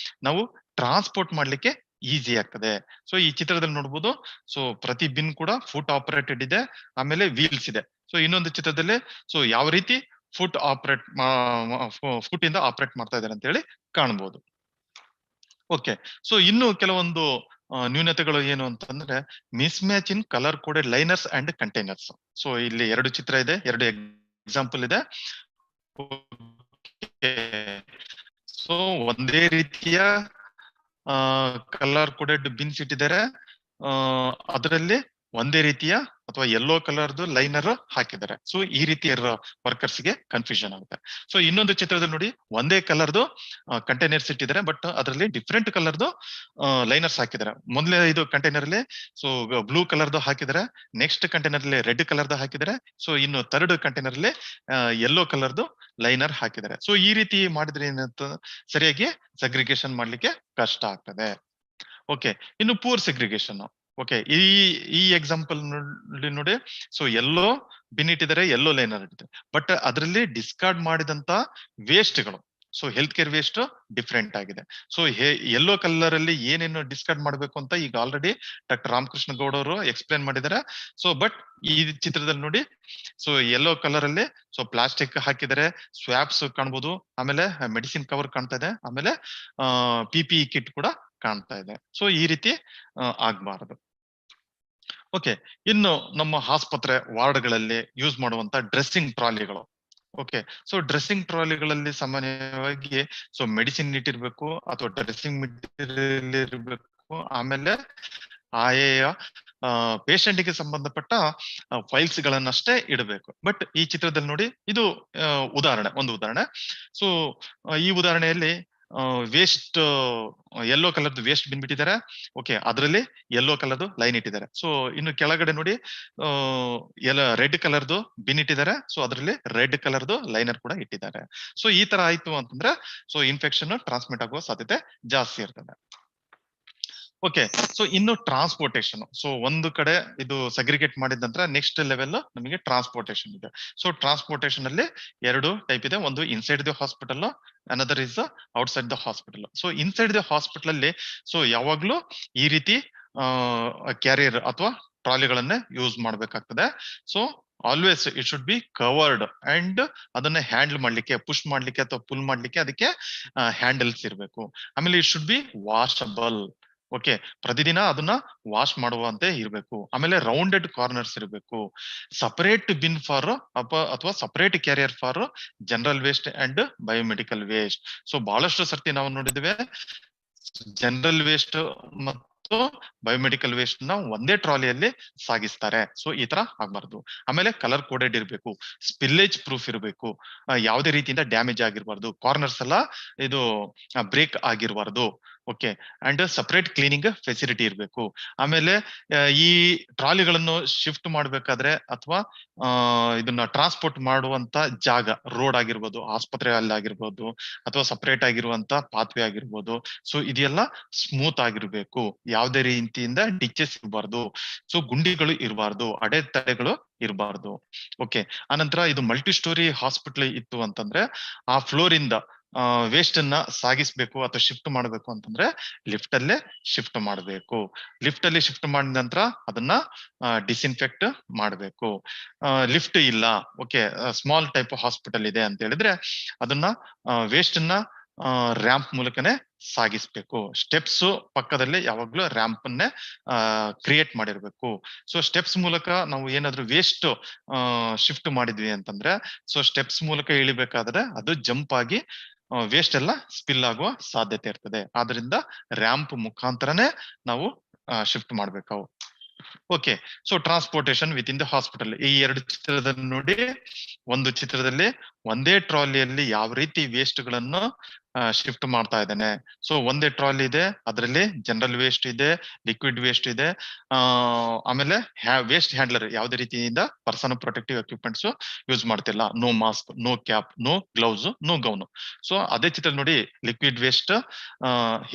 ನಾವು ಟ್ರಾನ್ಸ್ಪೋರ್ಟ್ ಮಾಡ್ಲಿಕ್ಕೆ ಈಸಿ ಆಗ್ತದೆ. ಸೊ ಈ ಚಿತ್ರದಲ್ಲಿ ನೋಡ್ಬೋದು, ಸೊ ಪ್ರತಿ ಬಿನ್ ಕೂಡ ಫುಟ್ ಆಪರೇಟೆಡ್ ಇದೆ, ಆಮೇಲೆ ವೀಲ್ಸ್ ಇದೆ. ಸೊ ಇನ್ನೊಂದು ಚಿತ್ರದಲ್ಲಿ ಸೊ ಯಾವ ರೀತಿ ಫುಟ್ ಇಂದ ಆಪರೇಟ್ ಮಾಡ್ತಾ ಇದ್ದಾರೆ ಅಂತ ಹೇಳಿ ಕಾಣ್ಬೋದು. ಓಕೆ, ಸೊ ಇನ್ನು ಕೆಲವೊಂದು ನ್ಯೂನತೆಗಳು ಏನು ಅಂತಂದ್ರೆ miss match in colour coded liners and containers. So ಇಲ್ಲಿ 2 ಚಿತ್ರ ಇದೆ, 2 ಎಕ್ಸಾಂಪಲ್ ಇದೆ. ಸೊ ಒಂದೇ ರೀತಿಯ ಕಲರ್ ಕೋಡೆಡ್ ಬಿನ್ಸ್ ಇಟ್ಟಿದ್ದಾರೆ, ಅದರಲ್ಲಿ ಒಂದೇ ರೀತಿಯ ಅಥವಾ ಯೆಲ್ಲೋ ಕಲರ್ದು ಲೈನರ್ ಹಾಕಿದ್ದಾರೆ. ಸೊ ಈ ರೀತಿ ವರ್ಕರ್ಸ್ ಗೆ ಕನ್ಫ್ಯೂಷನ್ ಆಗುತ್ತೆ. ಸೊ ಇನ್ನೊಂದು ಚಿತ್ರದಲ್ಲಿ ನೋಡಿ, ಒಂದೇ ಕಲರ್ದು ಕಂಟೈನರ್ಸ್ ಇಟ್ಟಿದ್ದಾರೆ, ಬಟ್ ಅದರಲ್ಲಿ ಡಿಫ್ರೆಂಟ್ ಕಲರ್ದು ಲೈನರ್ಸ್ ಹಾಕಿದ್ದಾರೆ. ಮೊದಲೇ ಇದು ಕಂಟೈನರ್ ಅಲ್ಲಿ ಸೊ ಬ್ಲೂ ಕಲರ್ದು ಹಾಕಿದ್ದಾರೆ, ನೆಕ್ಸ್ಟ್ ಕಂಟೈನರ್ ಅಲ್ಲಿ ರೆಡ್ ಕಲರ್ದು ಹಾಕಿದ್ದಾರೆ, ಸೊ ಇನ್ನು ಥರ್ಡ್ ಕಂಟೈನರ್ ಅಲ್ಲಿ ಯೆಲ್ಲೋ ಕಲರ್ದು ಲೈನರ್ ಹಾಕಿದ್ದಾರೆ. ಸೊ ಈ ರೀತಿ ಮಾಡಿದ್ರೆ ಏನಂತ ಸರಿಯಾಗಿ ಸೆಗ್ರಿಗೇಷನ್ ಮಾಡ್ಲಿಕ್ಕೆ ಕಷ್ಟ ಆಗ್ತದೆ. ಓಕೆ, ಇನ್ನು ಪೂರ್ ಸೆಗ್ರಿಗೇಷನ್. ಓಕೆ, ಈ ಎಕ್ಸಾಂಪಲ್ ನೋಡಿ, ಸೊ ಯೆಲ್ಲೋ ಬಿನ್ ಇಟ್ಟಿದ್ದಾರೆ, ಯೆಲ್ಲೋ ಲೈನರ್ ಇಟ್ಟಿದ್ದಾರೆ, ಬಟ್ ಅದರಲ್ಲಿ ಡಿಸ್ಕಾರ್ಡ್ ಮಾಡಿದಂತ ವೇಸ್ಟ್ಗಳು, so health care waste different ಆಗಿದೆ. ಸೊ ಯೆಲ್ಲೋ ಕಲರ್ ಅಲ್ಲಿ ಏನೇನು ಡಿಸ್ಕಾರ್ಡ್ ಮಾಡ್ಬೇಕು ಅಂತ ಈಗ ಆಲ್ರೆಡಿ ಡಾಕ್ಟರ್ ರಾಮಕೃಷ್ಣ ಗೌಡ ಅವರು ಎಕ್ಸ್ಪ್ಲೇನ್ ಮಾಡಿದ್ದಾರೆ. ಸೊ ಬಟ್ ಈ ಚಿತ್ರದಲ್ಲಿ ನೋಡಿ, ಸೊ ಯೆಲ್ಲೋ ಕಲರ್ ಅಲ್ಲಿ ಸೊ ಪ್ಲಾಸ್ಟಿಕ್ ಹಾಕಿದ್ದಾರೆ, ಸ್ವಾಬ್ಸ್ ಕಾಣ್ಬೋದು, ಆಮೇಲೆ ಮೆಡಿಸಿನ್ ಕವರ್ ಕಾಣ್ತಾ ಇದೆ, ಆಮೇಲೆ PPE ಕಿಟ್ ಕೂಡ ಕಾಣ್ತಾ ಇದೆ. ಸೊ ಈ ರೀತಿ ಆಗ್ಬಾರದು. ಓಕೆ, ಇನ್ನು ನಮ್ಮ ಆಸ್ಪತ್ರೆ ವಾರ್ಡ್ಗಳಲ್ಲಿ ಯೂಸ್ ಮಾಡುವಂತ ಡ್ರೆಸ್ಸಿಂಗ್ ಟ್ರಾಲಿಗಳು. ಓಕೆ, ಸೊ ಡ್ರೆಸ್ಸಿಂಗ್ ಟ್ರಾಲಿಗಳಲ್ಲಿ ಸಾಮಾನ್ಯವಾಗಿ ಸೊ ಮೆಡಿಸಿನ್ ಇಟ್ಟಿರ್ಬೇಕು ಅಥವಾ ಡ್ರೆಸ್ಸಿಂಗ್ ಮೆಟೀರಿಯಲ್ ಇರಬೇಕು, ಆಮೇಲೆ ಆಯಾ ಪೇಷಂಟ್ ಗೆ ಸಂಬಂಧಪಟ್ಟ ಫೈಲ್ಸ್ ಗಳನ್ನಷ್ಟೇ ಇಡಬೇಕು. ಬಟ್ ಈ ಚಿತ್ರದಲ್ಲಿ ನೋಡಿ, ಇದು ಒಂದು ಉದಾಹರಣೆ. ಸೊ ಈ ಉದಾಹರಣೆಯಲ್ಲಿ ವೇಸ್ಟ್ ಯೆಲ್ಲೋ ಕಲರ್ದು ವೇಸ್ಟ್ ಬಿನ್ ಬಿಟ್ಟಿದ್ದಾರೆ. ಓಕೆ, ಅದರಲ್ಲಿ ಯೆಲ್ಲೋ ಕಲರ್ದು ಲೈನ್ ಇಟ್ಟಿದ್ದಾರೆ. ಸೊ ಇನ್ನು ಕೆಳಗಡೆ ನೋಡಿ, ರೆಡ್ ಕಲರ್ದು ಬಿನ್ ಇಟ್ಟಿದ್ದಾರೆ, ಸೊ ಅದರಲ್ಲಿ ರೆಡ್ ಕಲರ್ದು ಲೈನರ್ ಕೂಡ ಇಟ್ಟಿದ್ದಾರೆ. ಸೊ ಈ ತರ ಆಯ್ತು ಅಂತಂದ್ರೆ ಸೊ ಇನ್ಫೆಕ್ಷನ್ ಟ್ರಾನ್ಸ್ಮಿಟ್ ಆಗುವ ಸಾಧ್ಯತೆ ಜಾಸ್ತಿ ಇರ್ತದೆ. ಓಕೆ, ಸೊ ಇನ್ನು ಟ್ರಾನ್ಸ್ಪೋರ್ಟೇಷನ್. ಸೊ ಒಂದು ಕಡೆ ಇದು ಸೆಗ್ರಿಗೇಟ್ ಮಾಡಿದ ನಂತರ ನೆಕ್ಸ್ಟ್ ಲೆವೆಲ್ ನಮಗೆ ಟ್ರಾನ್ಸ್ಪೋರ್ಟೇಷನ್ ಇದೆ. ಸೊ ಟ್ರಾನ್ಸ್ಪೋರ್ಟೇಷನ್ ಅಲ್ಲಿ 2 ಟೈಪ್ ಇದೆ, ಒಂದು inside the hospital, another is outside the hospital. So inside the hospital ಅಲ್ಲಿ ಸೊ ಯಾವಾಗ್ಲೂ ಈ ರೀತಿ ಕ್ಯಾರಿಯರ್ ಅಥವಾ ಟ್ರಾಲಿಗಳನ್ನೇ ಯೂಸ್ ಮಾಡ್ಬೇಕಾಗ್ತದೆ. So always it should be covered and ಅದನ್ನ ಹ್ಯಾಂಡಲ್ ಮಾಡ್ಲಿಕ್ಕೆ, ಪುಷ್ ಮಾಡ್ಲಿಕ್ಕೆ ಅಥವಾ ಪುಲ್ ಮಾಡ್ಲಿಕ್ಕೆ ಅದಕ್ಕೆ ಹ್ಯಾಂಡಲ್ಸ್ ಇರಬೇಕು. ಆಮೇಲೆ it should be washable. Okay, ಪ್ರತಿದಿನ ಅದನ್ನ ವಾಶ್ ಮಾಡುವಂತೆ ಇರಬೇಕು. ಆಮೇಲೆ ರೌಂಡೆಡ್ ಕಾರ್ನರ್ಸ್ ಇರಬೇಕು. ಸಪರೇಟ್ ಬಿನ್ ಫಾರ್ ಅಥವಾ separate carrier for general waste and biomedical waste. So ಬಹಳಷ್ಟು ಸರ್ತಿ ನಾವು ನೋಡಿದ್ವಿ, ಜನರಲ್ ವೇಸ್ಟ್ ಮತ್ತು ಬಯೋಮೆಡಿಕಲ್ ವೇಸ್ಟ್ ನ ಒಂದೇ ಟ್ರಾಲಿಯಲ್ಲಿ ಸಾಗಿಸ್ತಾರೆ. ಸೊ ಈ ತರ ಆಗ್ಬಾರ್ದು. ಆಮೇಲೆ ಕಲರ್ ಕೋಡೆಡ್ ಇರಬೇಕು, ಸ್ಪಿಲ್ಲೇಜ್ ಪ್ರೂಫ್ ಇರಬೇಕು, ಯಾವುದೇ ರೀತಿಯಿಂದ ಡ್ಯಾಮೇಜ್ ಆಗಿರಬಾರ್ದು, ಕಾರ್ನರ್ಸ್ ಎಲ್ಲ ಇದು ಬ್ರೇಕ್ ಆಗಿರಬಾರ್ದು. Okay, and separate cleaning facility ಇರಬೇಕು. ಆಮೇಲೆ ಈ ಟ್ರಾಲಿಗಳನ್ನು ಶಿಫ್ಟ್ ಮಾಡ್ಬೇಕಾದ್ರೆ ಅಥವಾ ಇದನ್ನ ಟ್ರಾನ್ಸ್ಪೋರ್ಟ್ ಮಾಡುವಂತ ಜಾಗ, ರೋಡ್ ಆಗಿರ್ಬೋದು, ಆಸ್ಪತ್ರೆ ಅಲ್ಲಿ ಆಗಿರ್ಬೋದು, ಅಥವಾ ಸಪರೇಟ್ ಆಗಿರುವಂತ ಪಾತ್ವೆ ಆಗಿರ್ಬೋದು. ಸೊ ಇದೆಲ್ಲ ಸ್ಮೂತ್ ಆಗಿರ್ಬೇಕು, ಯಾವುದೇ ರೀತಿಯಿಂದ ಡಿಚಸ್ ಇರಬಾರ್ದು, ಸೊ ಗುಂಡಿಗಳು ಇರಬಾರ್ದು, ಅಡೆತಡೆಗಳು ಇರಬಾರ್ದು. ಓಕೆ, ಆನಂತರ ಇದು ಮಲ್ಟಿ ಸ್ಟೋರಿ ಹಾಸ್ಪಿಟಲ್ ಇತ್ತು ಅಂತಂದ್ರೆ ಆ ಫ್ಲೋರ್ ಇಂದ ವೇಸ್ಟ್ ಅನ್ನ ಸಾಗಿಸ್ಬೇಕು ಅಥವಾ ಶಿಫ್ಟ್ ಮಾಡ್ಬೇಕು ಅಂತಂದ್ರೆ ಲಿಫ್ಟ್ ಅಲ್ಲೇ ಶಿಫ್ಟ್ ಮಾಡ್ಬೇಕು. ಲಿಫ್ಟ್ ಅಲ್ಲಿ ಶಿಫ್ಟ್ ಮಾಡಿದ ನಂತರ ಅದನ್ನ ಡಿಸ್ಇನ್ಫೆಕ್ಟ್ ಮಾಡ್ಬೇಕು. ಲಿಫ್ಟ್ ಇಲ್ಲ, ಓಕೆ, ಸ್ಮಾಲ್ ಟೈಪ್ ಹಾಸ್ಪಿಟಲ್ ಇದೆ ಅಂತ ಹೇಳಿದ್ರೆ ಅದನ್ನ ವೇಸ್ಟ್ ಅನ್ನ ರ್ಯಾಂಪ್ ಮೂಲಕನೇ ಸಾಗಿಸ್ಬೇಕು. ಸ್ಟೆಪ್ಸ್ ಪಕ್ಕದಲ್ಲಿ ಯಾವಾಗ್ಲೂ ರ್ಯಾಂಪ್ ಅನ್ನೇ ಕ್ರಿಯೇಟ್ ಮಾಡಿರ್ಬೇಕು. ಸೊ ಸ್ಟೆಪ್ಸ್ ಮೂಲಕ ನಾವು ಏನಾದ್ರು ವೇಸ್ಟ್ ಶಿಫ್ಟ್ ಮಾಡಿದ್ವಿ ಅಂತಂದ್ರೆ ಸೊ ಸ್ಟೆಪ್ಸ್ ಮೂಲಕ ಇಳಿಬೇಕಾದ್ರೆ ಅದು ಜಂಪ್ ಆಗಿ ವೇಸ್ಟ್ ಎಲ್ಲ ಸ್ಪಿಲ್ ಆಗುವ ಸಾಧ್ಯತೆ ಇರ್ತದೆ. ಆದ್ರಿಂದ ರ್ಯಾಂಪ್ ಮುಖಾಂತರನೇ ನಾವು ಶಿಫ್ಟ್ ಮಾಡ್ಬೇಕು. Okay, so transportation with in the hospital. ಈ ಎರಡು ಚಿತ್ರದಲ್ಲಿ ನೋಡಿ, ಒಂದು ಚಿತ್ರದಲ್ಲಿ ಒಂದೇ ಟ್ರಾಲಿಯಲ್ಲಿ ಯಾವ ರೀತಿ ವೇಸ್ಟ್ ಗಳನ್ನು ಶಿಫ್ಟ್ ಮಾಡ್ತಾ ಇದ್ದಾನೆ. ಸೊ ಒಂದೇ ಟ್ರಾಲಿ ಇದೆ, ಅದರಲ್ಲಿ ಜನರಲ್ ವೇಸ್ಟ್ ಇದೆ, ಲಿಕ್ವಿಡ್ ವೇಸ್ಟ್ ಇದೆ, ಆಮೇಲೆ ವೇಸ್ಟ್ ಹ್ಯಾಂಡ್ಲರ್ ಯಾವುದೇ ರೀತಿಯಿಂದ ಪರ್ಸನಲ್ ಪ್ರೊಟೆಕ್ಟಿವ್ ಎಕ್ವಿಪ್ಮೆಂಟ್ಸ್ ಯೂಸ್ ಮಾಡ್ತಿಲ್ಲ. No mask, no cap, no gloves, no gown. So ಅದೇ ಚಿತ್ರ ನೋಡಿ, ಲಿಕ್ವಿಡ್ ವೇಸ್ಟ್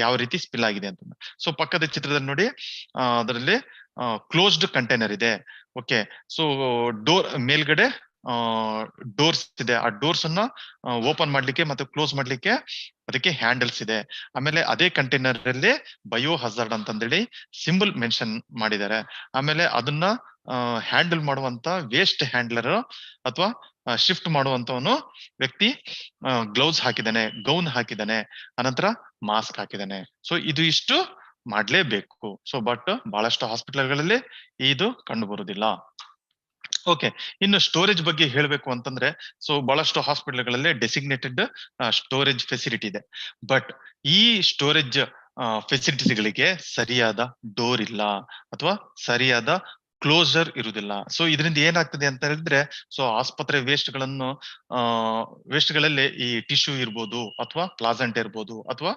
ಯಾವ ರೀತಿ ಸ್ಪಿಲ್ ಆಗಿದೆ ಅಂತ. ಸೊ ಪಕ್ಕದ ಚಿತ್ರದಲ್ಲಿ ನೋಡಿ, ಅದರಲ್ಲಿ ಕ್ಲೋಸ್ಡ್ ಕಂಟೈನರ್ ಇದೆ. ಓಕೆ, ಸೊ ಡೋರ್ ಮೇಲ್ಗಡೆ ಡೋರ್ಸ್ ಇದೆ. ಆ ಡೋರ್ಸ್ ಅನ್ನ ಓಪನ್ ಮಾಡ್ಲಿಕ್ಕೆ ಮತ್ತೆ ಕ್ಲೋಸ್ ಮಾಡ್ಲಿಕ್ಕೆ ಅದಕ್ಕೆ ಹ್ಯಾಂಡಲ್ಸ್ ಇದೆ. ಆಮೇಲೆ ಅದೇ ಕಂಟೈನರ್ ಅಲ್ಲಿ ಬಯೋ ಹಜಾರ್ಡ್ ಅಂತಂದೇಳಿ ಸಿಂಬಲ್ ಮೆನ್ಷನ್ ಮಾಡಿದ್ದಾರೆ. ಆಮೇಲೆ ಅದನ್ನ ಹ್ಯಾಂಡಲ್ ಮಾಡುವಂತ ವೇಸ್ಟ್ ಹ್ಯಾಂಡ್ಲರ್ ಅಥವಾ ಶಿಫ್ಟ್ ಮಾಡುವಂತವನು ವ್ಯಕ್ತಿ ಗ್ಲೌಸ್ ಹಾಕಿದ್ದಾನೆ, ಗೌನ್ ಹಾಕಿದ್ದಾನೆ, ಅನಂತರ ಮಾಸ್ಕ್ ಹಾಕಿದ್ದಾನೆ. ಸೊ ಇದು ಇಷ್ಟು ಮಾಡ್ಲೇಬೇಕು. ಸೊ ಬಟ್ ಬಹಳಷ್ಟು ಹಾಸ್ಪಿಟಲ್ಗಳಲ್ಲಿ ಇದು ಕಂಡು ಬರುವುದಿಲ್ಲ. ಓಕೆ, ಇನ್ನು ಸ್ಟೋರೇಜ್ ಬಗ್ಗೆ ಹೇಳ್ಬೇಕು ಅಂತಂದ್ರೆ, ಸೊ ಬಹಳಷ್ಟು ಹಾಸ್ಪಿಟಲ್ಗಳಲ್ಲಿ ಡೆಸಿಗ್ನೇಟೆಡ್ ಸ್ಟೋರೇಜ್ ಫೆಸಿಲಿಟಿ ಇದೆ. ಬಟ್ ಈ ಸ್ಟೋರೇಜ್ ಫೆಸಿಲಿಟೀಸ್ಗಳಿಗೆ ಸರಿಯಾದ ಡೋರ್ ಇಲ್ಲ ಅಥವಾ ಸರಿಯಾದ ಕ್ಲೋಸರ್ ಇರುವುದಿಲ್ಲ. ಸೊ ಇದರಿಂದ ಏನಾಗ್ತದೆ ಅಂತ ಹೇಳಿದ್ರೆ, ಸೊ ಆಸ್ಪತ್ರೆ ವೇಸ್ಟ್ ಗಳಲ್ಲಿ ಈ ಟಿಶ್ಯೂ ಇರ್ಬೋದು, ಅಥವಾ ಪ್ಲಾಸೆಂಟ್ ಇರ್ಬೋದು, ಅಥವಾ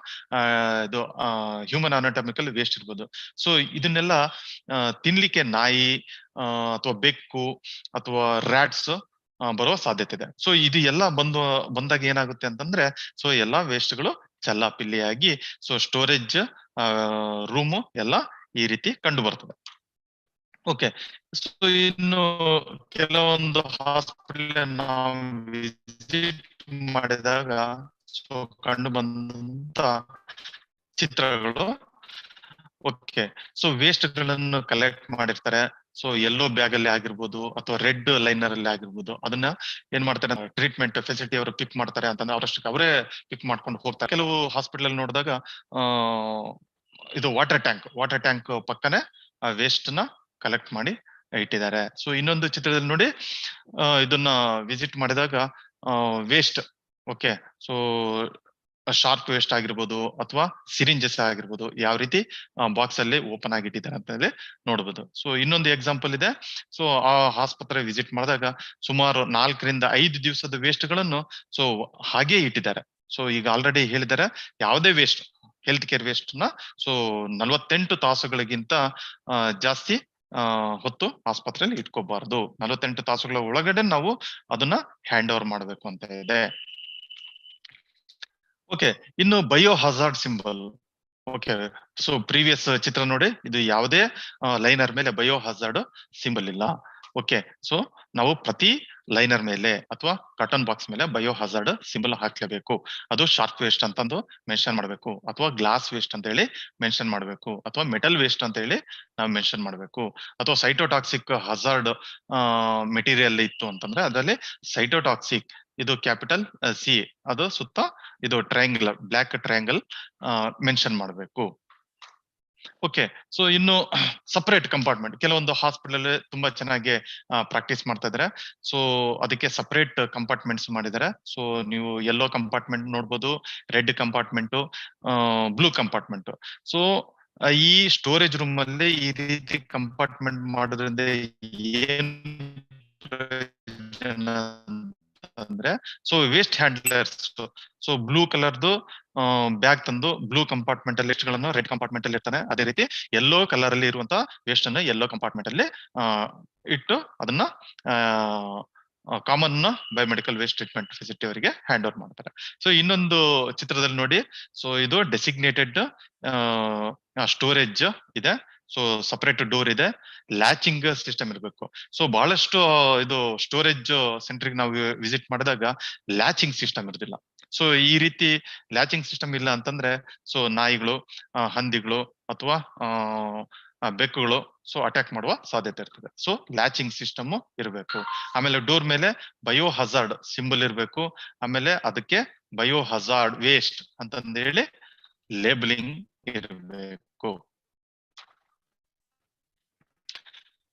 ಇದು ಹ್ಯೂಮನ್ ಅನಾಟಮಿಕಲ್ ವೇಸ್ಟ್ ಇರ್ಬೋದು. ಸೊ ಇದನ್ನೆಲ್ಲ ತಿನ್ಲಿಕ್ಕೆ ನಾಯಿ ಅಥವಾ ಬೆಕ್ಕು ಅಥವಾ ರ್ಯಾಟ್ಸ್ ಬರೋ ಸಾಧ್ಯತೆ ಇದೆ. ಸೊ ಇದು ಎಲ್ಲ ಬಂದಾಗ ಏನಾಗುತ್ತೆ ಅಂತಂದ್ರೆ, ಸೊ ಎಲ್ಲಾ ವೇಸ್ಟ್ಗಳು ಚಲ್ಲಾಪಿಲ್ಲಿಯಾಗಿ ಸೊ ಸ್ಟೋರೇಜ್ ರೂಮು ಎಲ್ಲ ಈ ರೀತಿ ಕಂಡು ಬರ್ತದೆ. ಓಕೆ, ಸೊ ಇನ್ನು ಕೆಲವೊಂದು ಹಾಸ್ಪಿಟಲ್ ನಾವು ವಿಸಿಟ್ ಮಾಡಿದಾಗ ಸೊ ಕಂಡು ಬಂದಂತ ಚಿತ್ರಗಳು. ಓಕೆ, ಸೊ ವೇಸ್ಟ್ ಗಳನ್ನು ಕಲೆಕ್ಟ್ ಮಾಡಿರ್ತಾರೆ. ಸೊ ಯೆಲ್ಲೋ ಬ್ಯಾಗ್ ಅಲ್ಲಿ ಆಗಿರ್ಬೋದು ಅಥವಾ ರೆಡ್ ಲೈನರ್ ಅಲ್ಲಿ ಆಗಿರ್ಬೋದು, ಅದನ್ನ ಏನ್ ಮಾಡ್ತಾರೆ, ಟ್ರೀಟ್ಮೆಂಟ್ ಫೆಸಿಲಿಟಿ ಅವರು ಪಿಕ್ ಮಾಡ್ತಾರೆ ಅಂತಂದ್ರೆ ಅವರಷ್ಟಕ್ಕೆ ಅವರೇ ಪಿಕ್ ಮಾಡ್ಕೊಂಡು ಹೋಗ್ತಾರೆ. ಕೆಲವು ಹಾಸ್ಪಿಟಲ್ ನೋಡಿದಾಗ ಇದು ವಾಟರ್ ಟ್ಯಾಂಕ್ ಪಕ್ಕನೆ ವೇಸ್ಟ್ ನ ಕಲೆಕ್ಟ್ ಮಾಡಿ ಇಟ್ಟಿದ್ದಾರೆ. ಸೊ ಇನ್ನೊಂದು ಚಿತ್ರದಲ್ಲಿ ನೋಡಿ, ಇದನ್ನ ವಿಸಿಟ್ ಮಾಡಿದಾಗ waste, okay, so sharp waste ಆಗಿರ್ಬೋದು ಅಥವಾ ಸಿರಿಂಜಸ್ ಆಗಿರ್ಬೋದು, ಯಾವ ರೀತಿ ಬಾಕ್ಸ್ ಅಲ್ಲಿ ಓಪನ್ ಆಗಿಟ್ಟಿದ್ದಾರೆ ಅಂತ ಹೇಳಿ ನೋಡ್ಬೋದು. ಸೊ ಇನ್ನೊಂದು ಎಕ್ಸಾಂಪಲ್ ಇದೆ. ಸೊ ಆ ಆಸ್ಪತ್ರೆ ವಿಸಿಟ್ ಮಾಡಿದಾಗ ಸುಮಾರು 4 ರಿಂದ 5 ದಿವಸದ ವೇಸ್ಟ್ ಗಳನ್ನು ಸೊ ಹಾಗೆ ಇಟ್ಟಿದ್ದಾರೆ. ಸೊ ಈಗ ಆಲ್ರೆಡಿ ಹೇಳಿದ್ದಾರೆ, ಯಾವುದೇ ವೇಸ್ಟ್, ಹೆಲ್ತ್ ಕೇರ್ ವೇಸ್ಟ್ ನ ಸೊ 48 ತಾಸುಗಳಿಗಿಂತ ಜಾಸ್ತಿ ಹೊತ್ತು ಆಸ್ಪತ್ರೆಯಲ್ಲಿ ಇಟ್ಕೋಬಾರ್ದು. 48 ತಾಸುಗಳ ಒಳಗಡೆ ನಾವು ಅದನ್ನ ಹ್ಯಾಂಡ್ ಓವರ್ ಮಾಡಬೇಕು ಅಂತ ಇದೆ. ಓಕೆ, ಇನ್ನು bio hazard symbol. Okay, so previous ಚಿತ್ರ ನೋಡಿ, ಇದು ಯಾವುದೇ ಲೈನರ್ ಮೇಲೆ ಬಯೋ ಹಜಾರ್ಡ್ ಸಿಂಬಲ್ ಇಲ್ಲ. ಓಕೆ, ಸೊ ನಾವು ಪ್ರತಿ ಲೈನರ್ ಮೇಲೆ ಅಥವಾ ಕಾಟನ್ ಬಾಕ್ಸ್ ಮೇಲೆ ಬಯೋ ಹಜಾರ್ಡ್ ಸಿಂಬಲ್ ಹಾಕ್ಲೇಬೇಕು. ಅದು ಶಾರ್ಪ್ ವೇಸ್ಟ್ ಅಂತಂದು ಮೆನ್ಷನ್ ಮಾಡಬೇಕು, ಅಥವಾ ಗ್ಲಾಸ್ ವೇಸ್ಟ್ ಅಂತ ಹೇಳಿ ಮೆನ್ಷನ್ ಮಾಡಬೇಕು, ಅಥವಾ ಮೆಟಲ್ ವೇಸ್ಟ್ ಅಂತ ಹೇಳಿ ನಾವು ಮೆನ್ಷನ್ ಮಾಡಬೇಕು. ಅಥವಾ ಸೈಟೋಟಾಕ್ಸಿಕ್ ಹಜಾರ್ಡ್ ಮೆಟೀರಿಯಲ್ ಇತ್ತು ಅಂತಂದ್ರೆ ಅದರಲ್ಲಿ ಸೈಟೋಟಾಕ್ಸಿಕ್ ಇದು ಕ್ಯಾಪಿಟಲ್ ಸಿ, ಅದು ಸುತ್ತ ಇದು ಟ್ರಯಾಂಗಲ್, ಬ್ಲಾಕ್ ಟ್ರಯಾಂಗಲ್ ಮೆನ್ಷನ್ ಮಾಡಬೇಕು. ಓಕೆ, ಸೊ ಇನ್ನು ಸಪರೇಟ್ ಕಂಪಾರ್ಟ್ಮೆಂಟ್, ಕೆಲವೊಂದು ಹಾಸ್ಪಿಟಲ್ ತುಂಬಾ ಚೆನ್ನಾಗಿ ಪ್ರಾಕ್ಟೀಸ್ ಮಾಡ್ತಾ ಇದಾರೆ. ಸೊ ಅದಕ್ಕೆ ಸಪರೇಟ್ ಕಂಪಾರ್ಟ್ಮೆಂಟ್ಸ್ ಮಾಡಿದ್ದಾರೆ. ಸೊ ನೀವು ಯೆಲ್ಲೋ ಕಂಪಾರ್ಟ್ಮೆಂಟ್ ನೋಡ್ಬೋದು, red compartment, blue compartment. So ಈ ಸ್ಟೋರೇಜ್ ರೂಮ್ ಅಲ್ಲಿ ಈ ರೀತಿ ಕಂಪಾರ್ಟ್ಮೆಂಟ್ ಮಾಡೋದ್ರಿಂದ ಏನ್ ಅಂದ್ರೆ, so waste handlers so blue ಕಲರ್ದು ಬ್ಯಾಗ್ ತಂದು ಬ್ಲೂ ಕಂಪಾರ್ಟ್ಮೆಂಟ್ ಅಲ್ಲಿ ಗಳನ್ನು ರೆಡ್ ಕಂಪಾರ್ಟ್ಮೆಂಟ್ ಅಲ್ಲಿ ಇರ್ತಾನೆ. ಅದೇ ರೀತಿ ಯೆಲ್ಲೋ ಕಲರ್ ಅಲ್ಲಿ ಇರುವಂತಹ ವೇಸ್ಟ್ ಅನ್ನು ಯೆಲ್ಲೋ ಕಂಪಾರ್ಟ್ಮೆಂಟ್ ಅಲ್ಲಿ ಇಟ್ಟು ಅದನ್ನ common biomedical waste treatment facility ಅವರಿಗೆ ಹ್ಯಾಂಡ್ ಓವರ್ ಮಾಡ್ತಾರೆ. ಸೊ ಇನ್ನೊಂದು ಚಿತ್ರದಲ್ಲಿ ನೋಡಿ, ಸೊ ಇದು ಡೆಸಿಗ್ನೇಟೆಡ್ ಸ್ಟೋರೇಜ್ ಇದೆ. ಸೊ ಸಪರೇಟ್ ಡೋರ್ ಇದೆ, ಲ್ಯಾಚಿಂಗ್ ಸಿಸ್ಟಮ್ ಇರಬೇಕು. ಸೊ ಬಹಳಷ್ಟು ಇದು ಸ್ಟೋರೇಜ್ ಸೆಂಟರ್ ನಾವು ವಿಸಿಟ್ ಮಾಡಿದಾಗ ಲ್ಯಾಚಿಂಗ್ ಸಿಸ್ಟಮ್ ಇರೋದಿಲ್ಲ. ಸೊ ಈ ರೀತಿ ಲ್ಯಾಚಿಂಗ್ ಸಿಸ್ಟಮ್ ಇಲ್ಲ ಅಂತಂದ್ರೆ ಸೊ ನಾಯಿಗಳು, ಹಂದಿಗಳು ಅಥವಾ ಬೆಕ್ಕುಗಳು ಸೊ ಅಟ್ಯಾಕ್ ಮಾಡುವ ಸಾಧ್ಯತೆ ಇರ್ತದೆ. ಸೊ ಲ್ಯಾಚಿಂಗ್ ಸಿಸ್ಟಮ್ ಇರಬೇಕು. ಆಮೇಲೆ ಡೋರ್ ಮೇಲೆ ಬಯೋ ಹಜಾರ್ಡ್ ಸಿಂಬಲ್ ಇರಬೇಕು. ಆಮೇಲೆ ಅದಕ್ಕೆ ಬಯೋ ಹಜಾರ್ಡ್ ವೇಸ್ಟ್ ಅಂತಂದೇಳಿ ಲೇಬಲಿಂಗ್ ಇರಬೇಕು.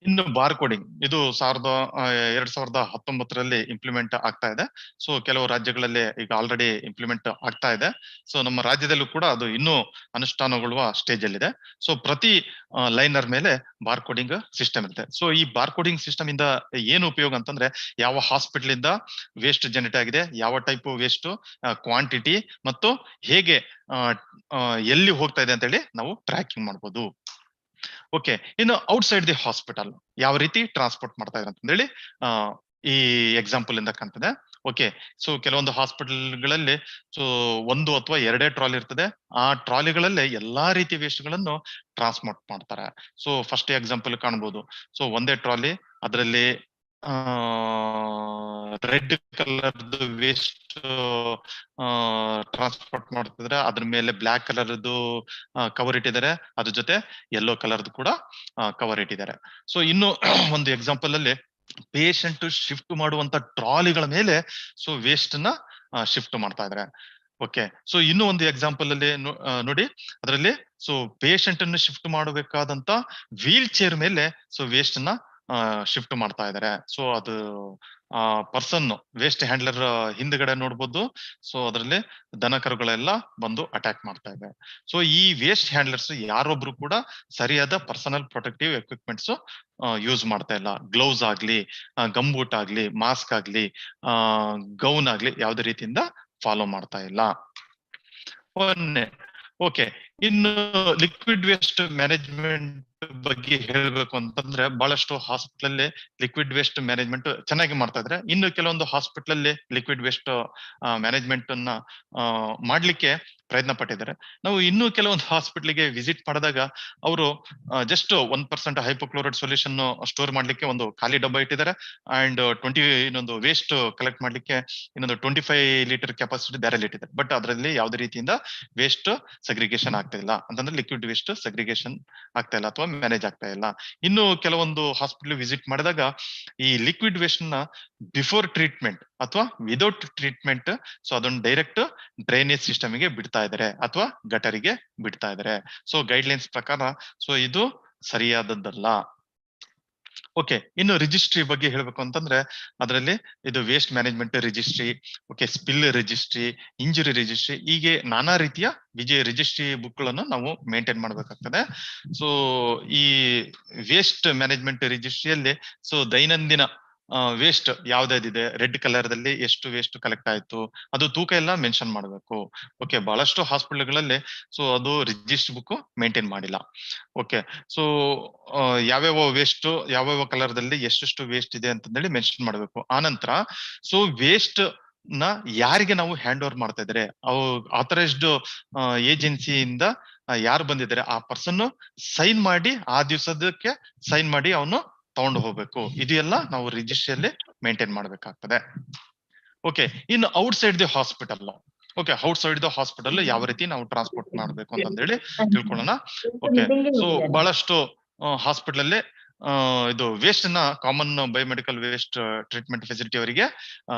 ಇನ್ನು ಬಾರ್ ಕೋಡಿಂಗ್ ಇದು 2019 ಇಂಪ್ಲಿಮೆಂಟ್ ಆಗ್ತಾ ಇದೆ. ಸೊ ಕೆಲವು ರಾಜ್ಯಗಳಲ್ಲಿ ಈಗ ಆಲ್ರೆಡಿ ಇಂಪ್ಲಿಮೆಂಟ್ ಆಗ್ತಾ ಇದೆ. ಸೊ ನಮ್ಮ ರಾಜ್ಯದಲ್ಲೂ ಕೂಡ ಅದು ಇನ್ನೂ ಅನುಷ್ಠಾನಗೊಳ್ಳುವ ಸ್ಟೇಜ್ ಅಲ್ಲಿ ಇದೆ. ಸೊ ಪ್ರತಿ ಲೈನರ್ ಮೇಲೆ ಬಾರ್ ಕೋಡಿಂಗ್ ಸಿಸ್ಟಮ್ ಇರುತ್ತೆ. ಸೊ ಈ ಬಾರ್ ಕೋಡಿಂಗ್ ಸಿಸ್ಟಮ್ ಇಂದ ಏನು ಉಪಯೋಗ ಅಂತಂದ್ರೆ, ಯಾವ ಹಾಸ್ಪಿಟಲ್ ಇಂದ ವೇಸ್ಟ್ ಜನರೇಟ್ ಆಗಿದೆ, ಯಾವ ಟೈಪ್ ವೇಸ್ಟ್, ಕ್ವಾಂಟಿಟಿ ಮತ್ತು ಹೇಗೆ ಎಲ್ಲಿ ಹೋಗ್ತಾ ಇದೆ ಅಂತ ಹೇಳಿ ನಾವು ಟ್ರ್ಯಾಕಿಂಗ್ ಮಾಡ್ಬೋದು. ಓಕೆ, ಇನ್ನು ಔಟ್ಸೈಡ್ ದಿ ಹಾಸ್ಪಿಟಲ್ ಯಾವ ರೀತಿ ಟ್ರಾನ್ಸ್ಪೋರ್ಟ್ ಮಾಡ್ತಾ ಇದ್ದಾರೆ ಅಂತ ಹೇಳಿ ಈ ಎಕ್ಸಾಂಪಲ್ ಇಂದ ಕಾಣ್ತದೆ. ಓಕೆ, ಸೊ ಕೆಲವೊಂದು ಹಾಸ್ಪಿಟಲ್ಗಳಲ್ಲಿ ಸೊ 1 ಅಥವಾ 2 ಟ್ರಾಲಿ ಇರ್ತದೆ. ಆ ಟ್ರಾಲಿಗಳಲ್ಲೇ ಎಲ್ಲಾ ರೀತಿ ವೇಸ್ಟ್ ಗಳನ್ನು ಟ್ರಾನ್ಸ್ಪೋರ್ಟ್ ಮಾಡ್ತಾರೆ. ಸೊ ಫಸ್ಟ್ ಎಕ್ಸಾಂಪಲ್ ಕಾಣ್ಬೋದು. ಸೊ ಒಂದೇ ಟ್ರಾಲಿ, ಅದರಲ್ಲಿ ರೆಡ್ ಕಲರ್ದು ವೇಸ್ಟ್ ಟ್ರಾನ್ಸ್ಪೋರ್ಟ್ ಮಾಡ್ತಿದ್ರೆ, ಅದ್ರ ಮೇಲೆ ಬ್ಲಾಕ್ ಕಲರ್ದು ಕವರ್ ಇಟ್ಟಿದ್ದಾರೆ, ಅದ್ರ ಜೊತೆ ಯೆಲ್ಲೋ ಕಲರ್ದು ಕೂಡ ಕವರ್ ಇಟ್ಟಿದ್ದಾರೆ. ಸೊ ಇನ್ನು ಒಂದು ಎಕ್ಸಾಂಪಲ್ ಅಲ್ಲಿ ಪೇಷಂಟ್ ಶಿಫ್ಟ್ ಮಾಡುವಂತ ಟ್ರಾಲಿಗಳ ಮೇಲೆ ಸೊ ವೇಸ್ಟ್ ನ ಶಿಫ್ಟ್ ಮಾಡ್ತಾ ಇದ್ದಾರೆ. ಓಕೆ, ಸೊ ಇನ್ನು ಒಂದು ಎಕ್ಸಾಂಪಲ್ ಅಲ್ಲಿ ನೋಡಿ, ಅದರಲ್ಲಿ ಸೊ ಪೇಷಂಟ್ ಅನ್ನು ಶಿಫ್ಟ್ ಮಾಡಬೇಕಾದಂತ ವೀಲ್ ಚೇರ್ ಮೇಲೆ ಸೊ ವೇಸ್ಟ್ ನ ಶಿಫ್ಟ್ ಮಾಡ್ತಾ ಇದ್ದಾರೆ. ಸೊ ಅದು ಪರ್ಸನ್ ವೇಸ್ಟ್ ಹ್ಯಾಂಡ್ಲರ್ ಹಿಂದ್ಗಡೆ ನೋಡ್ಬೋದು. ಸೊ ಅದರಲ್ಲಿ ದನ ಕರುಗಳೆಲ್ಲ ಬಂದು ಅಟ್ಯಾಕ್ ಮಾಡ್ತಾ ಇದೆ. ಸೊ ಈ ವೇಸ್ಟ್ ಹ್ಯಾಂಡ್ಲರ್ಸ್ ಯಾರೊಬ್ರು ಕೂಡ ಸರಿಯಾದ ಪರ್ಸನಲ್ ಪ್ರೊಟೆಕ್ಟಿವ್ ಎಕ್ವಿಪ್ಮೆಂಟ್ಸ್ ಯೂಸ್ ಮಾಡ್ತಾ ಇಲ್ಲ. ಗ್ಲೌಸ್ ಆಗ್ಲಿ, ಗಂಬೂಟ್ ಆಗ್ಲಿ, ಮಾಸ್ಕ್ ಆಗ್ಲಿ, ಗೌನ್ ಆಗ್ಲಿ ಯಾವುದೇ ರೀತಿಯಿಂದ ಫಾಲೋ ಮಾಡ್ತಾ ಇಲ್ಲ. ಓಕೆ, ಇನ್ನು ಲಿಕ್ವಿಡ್ ವೇಸ್ಟ್ ಮ್ಯಾನೇಜ್ಮೆಂಟ್ ಬಗ್ಗೆ ಹೇಳ್ಬೇಕು ಅಂತಂದ್ರೆ, ಬಹಳಷ್ಟು ಹಾಸ್ಪಿಟಲ್ ಅಲ್ಲಿ ಲಿಕ್ವಿಡ್ ವೇಸ್ಟ್ ಮ್ಯಾನೇಜ್ಮೆಂಟ್ ಚೆನ್ನಾಗಿ ಮಾಡ್ತಾ ಇದ್ರೆ, ಇನ್ನು ಕೆಲವೊಂದು ಹಾಸ್ಪಿಟಲ್ ಅಲ್ಲಿ ಲಿಕ್ವಿಡ್ ವೇಸ್ಟ್ ಮ್ಯಾನೇಜ್ಮೆಂಟ್ ಅನ್ನ ಮಾಡ್ಲಿಕ್ಕೆ ಪ್ರಯತ್ನ ಪಟ್ಟಿದ್ದಾರೆ. ನಾವು ಇನ್ನು ಕೆಲವೊಂದು ಹಾಸ್ಪಿಟಲ್ಗೆ ವಿಸಿಟ್ ಮಾಡಿದಾಗ ಅವರು ಜಸ್ಟ್ 1% ಹೈಪೋಕ್ಲೋರೈಡ್ ಸೊಲ್ಯೂಷನ್ ಸ್ಟೋರ್ ಮಾಡ್ಲಿಕ್ಕೆ ಒಂದು ಖಾಲಿ ಡಬ್ಬ ಇಟ್ಟಿದ್ದಾರೆ. ಅಂಡ್ ಇನ್ನೊಂದು ವೇಸ್ಟ್ ಕಲೆಕ್ಟ್ ಮಾಡ್ಲಿಕ್ಕೆ ಇನ್ನೊಂದು 25 ಲೀಟರ್ ಕೆಪಾಸಿಟಿ ಬ್ಯಾರೆಲ್ ಇಟ್ಟಿದ್ದಾರೆ. ಬಟ್ ಅದರಲ್ಲಿ ಯಾವುದೇ ರೀತಿಯಿಂದ ವೇಸ್ಟ್ ಸೆಗ್ರಿಗೇಷನ್ ಆಗ್ತಾ ಇಲ್ಲ, ಅಂತಂದ್ರೆ ಲಿಕ್ವಿಡ್ ವೇಸ್ಟ್ ಸೆಗ್ರಿಗೇಷನ್ ಆಗ್ತಾ ಇಲ್ಲ ಅಥವಾ ಮ್ಯಾನೇಜ್ ಆಗ್ತಾ ಇಲ್ಲ. ಇನ್ನು ಕೆಲವೊಂದು ಹಾಸ್ಪಿಟಲ್ ವಿಸಿಟ್ ಮಾಡಿದಾಗ ಈ ಲಿಕ್ವಿಡ್ ವೇಸ್ಟ್ ನ ಬಿಫೋರ್ ಟ್ರೀಟ್ಮೆಂಟ್ ಅಥವಾ ವಿದೌಟ್ ಟ್ರೀಟ್ಮೆಂಟ್ ಸೊ ಅದನ್ನು ಡೈರೆಕ್ಟ್ ಡ್ರೈನೇಜ್ ಸಿಸ್ಟಮ್ ಗೆ ಬಿಡ್ತಾ ಇದ್ದಾರೆ ಅಥವಾ ಗಟರಿಗೆ ಬಿಡ್ತಾ ಇದ್ದಾರೆ. ಸೊ ಗೈಡ್ ಲೈನ್ಸ್ ಪ್ರಕಾರ ಸೊ ಇದು ಸರಿಯಾದದ್ದಲ್ಲ. ಓಕೆ, ಇನ್ನು ರಿಜಿಸ್ಟ್ರಿ ಬಗ್ಗೆ ಹೇಳ್ಬೇಕು ಅಂತಂದ್ರೆ, ಅದರಲ್ಲಿ ಇದು waste management registry, okay, spill registry, injury registry, ಹೀಗೆ ನಾನಾ ರೀತಿಯ ರಿಜಿಸ್ಟ್ರಿ ಬುಕ್ ಗಳನ್ನು ನಾವು ಮೇಂಟೈನ್ ಮಾಡ್ಬೇಕಾಗ್ತದೆ. ಸೊ ಈ ವೇಸ್ಟ್ ಮ್ಯಾನೇಜ್ಮೆಂಟ್ ರಿಜಿಸ್ಟ್ರಿಯಲ್ಲಿ ಸೊ ದೈನಂದಿನ ವೇಸ್ಟ್ ಯಾವ್ದಾದಿದೆ, ರೆಡ್ ಕಲರ್ ದಲ್ಲಿ ಎಷ್ಟು ವೇಸ್ಟ್ ಕಲೆಕ್ಟ್ ಆಯ್ತು, ಅದು ತೂಕ ಎಲ್ಲ ಮೆನ್ಷನ್ ಮಾಡಬೇಕು. ಓಕೆ, ಬಹಳಷ್ಟು ಹಾಸ್ಪಿಟಲ್ಗಳಲ್ಲಿ ಸೊ ಅದು ರಿಜಿಸ್ಟರ್ ಬುಕ್ ಮೇಂಟೈನ್ ಮಾಡಿಲ್ಲ. ಓಕೆ, ಸೊ ಯಾವ್ಯಾವ ವೇಸ್ಟ್ ಯಾವ್ಯಾವ ಕಲರ್ ದಲ್ಲಿ ಎಷ್ಟೆಷ್ಟು ವೇಸ್ಟ್ ಇದೆ ಅಂತಂದೇಳಿ ಮೆನ್ಷನ್ ಮಾಡಬೇಕು. ಆನಂತರ ಸೊ ವೇಸ್ಟ್ ನ ಯಾರಿಗೆ ನಾವು ಹ್ಯಾಂಡ್ ಓವರ್ ಮಾಡ್ತಾ ಇದ್ದಾರೆ, ಅವು ಆಥರೈಸ್ಡ್ ಏಜೆನ್ಸಿಯಿಂದ ಯಾರು ಬಂದಿದ್ದಾರೆ ಆ ಪರ್ಸನ್ ಸೈನ್ ಮಾಡಿ, ಆ ದಿವಸದಕ್ಕೆ ಸೈನ್ ಮಾಡಿ ಅವನು ತಗೊಂಡು ಹೋಗ್ಬೇಕು. ಇದು ಎಲ್ಲ ನಾವು ರಿಜಿಸ್ಟ್ರಿಯಲ್ಲಿ ಮೇಂಟೈನ್ ಮಾಡ್ಬೇಕಾಗ್ತದೆ. ಓಕೆ, ಇನ್ನು outside the hospital. Okay, outside the hospital ಯಾವ ರೀತಿ ನಾವು ಟ್ರಾನ್ಸ್ಪೋರ್ಟ್ ಮಾಡ್ಬೇಕು ಅಂತಂದೇಳಿ ತಿಳ್ಕೊಳ್ಳೋಣ. ಓಕೆ, ಸೊ ಬಹಳಷ್ಟು ಹಾಸ್ಪಿಟಲ್ ಅಲ್ಲಿ ಇದು ವೇಸ್ಟ್ ನ common biomedical waste treatment facility ಅವರಿಗೆ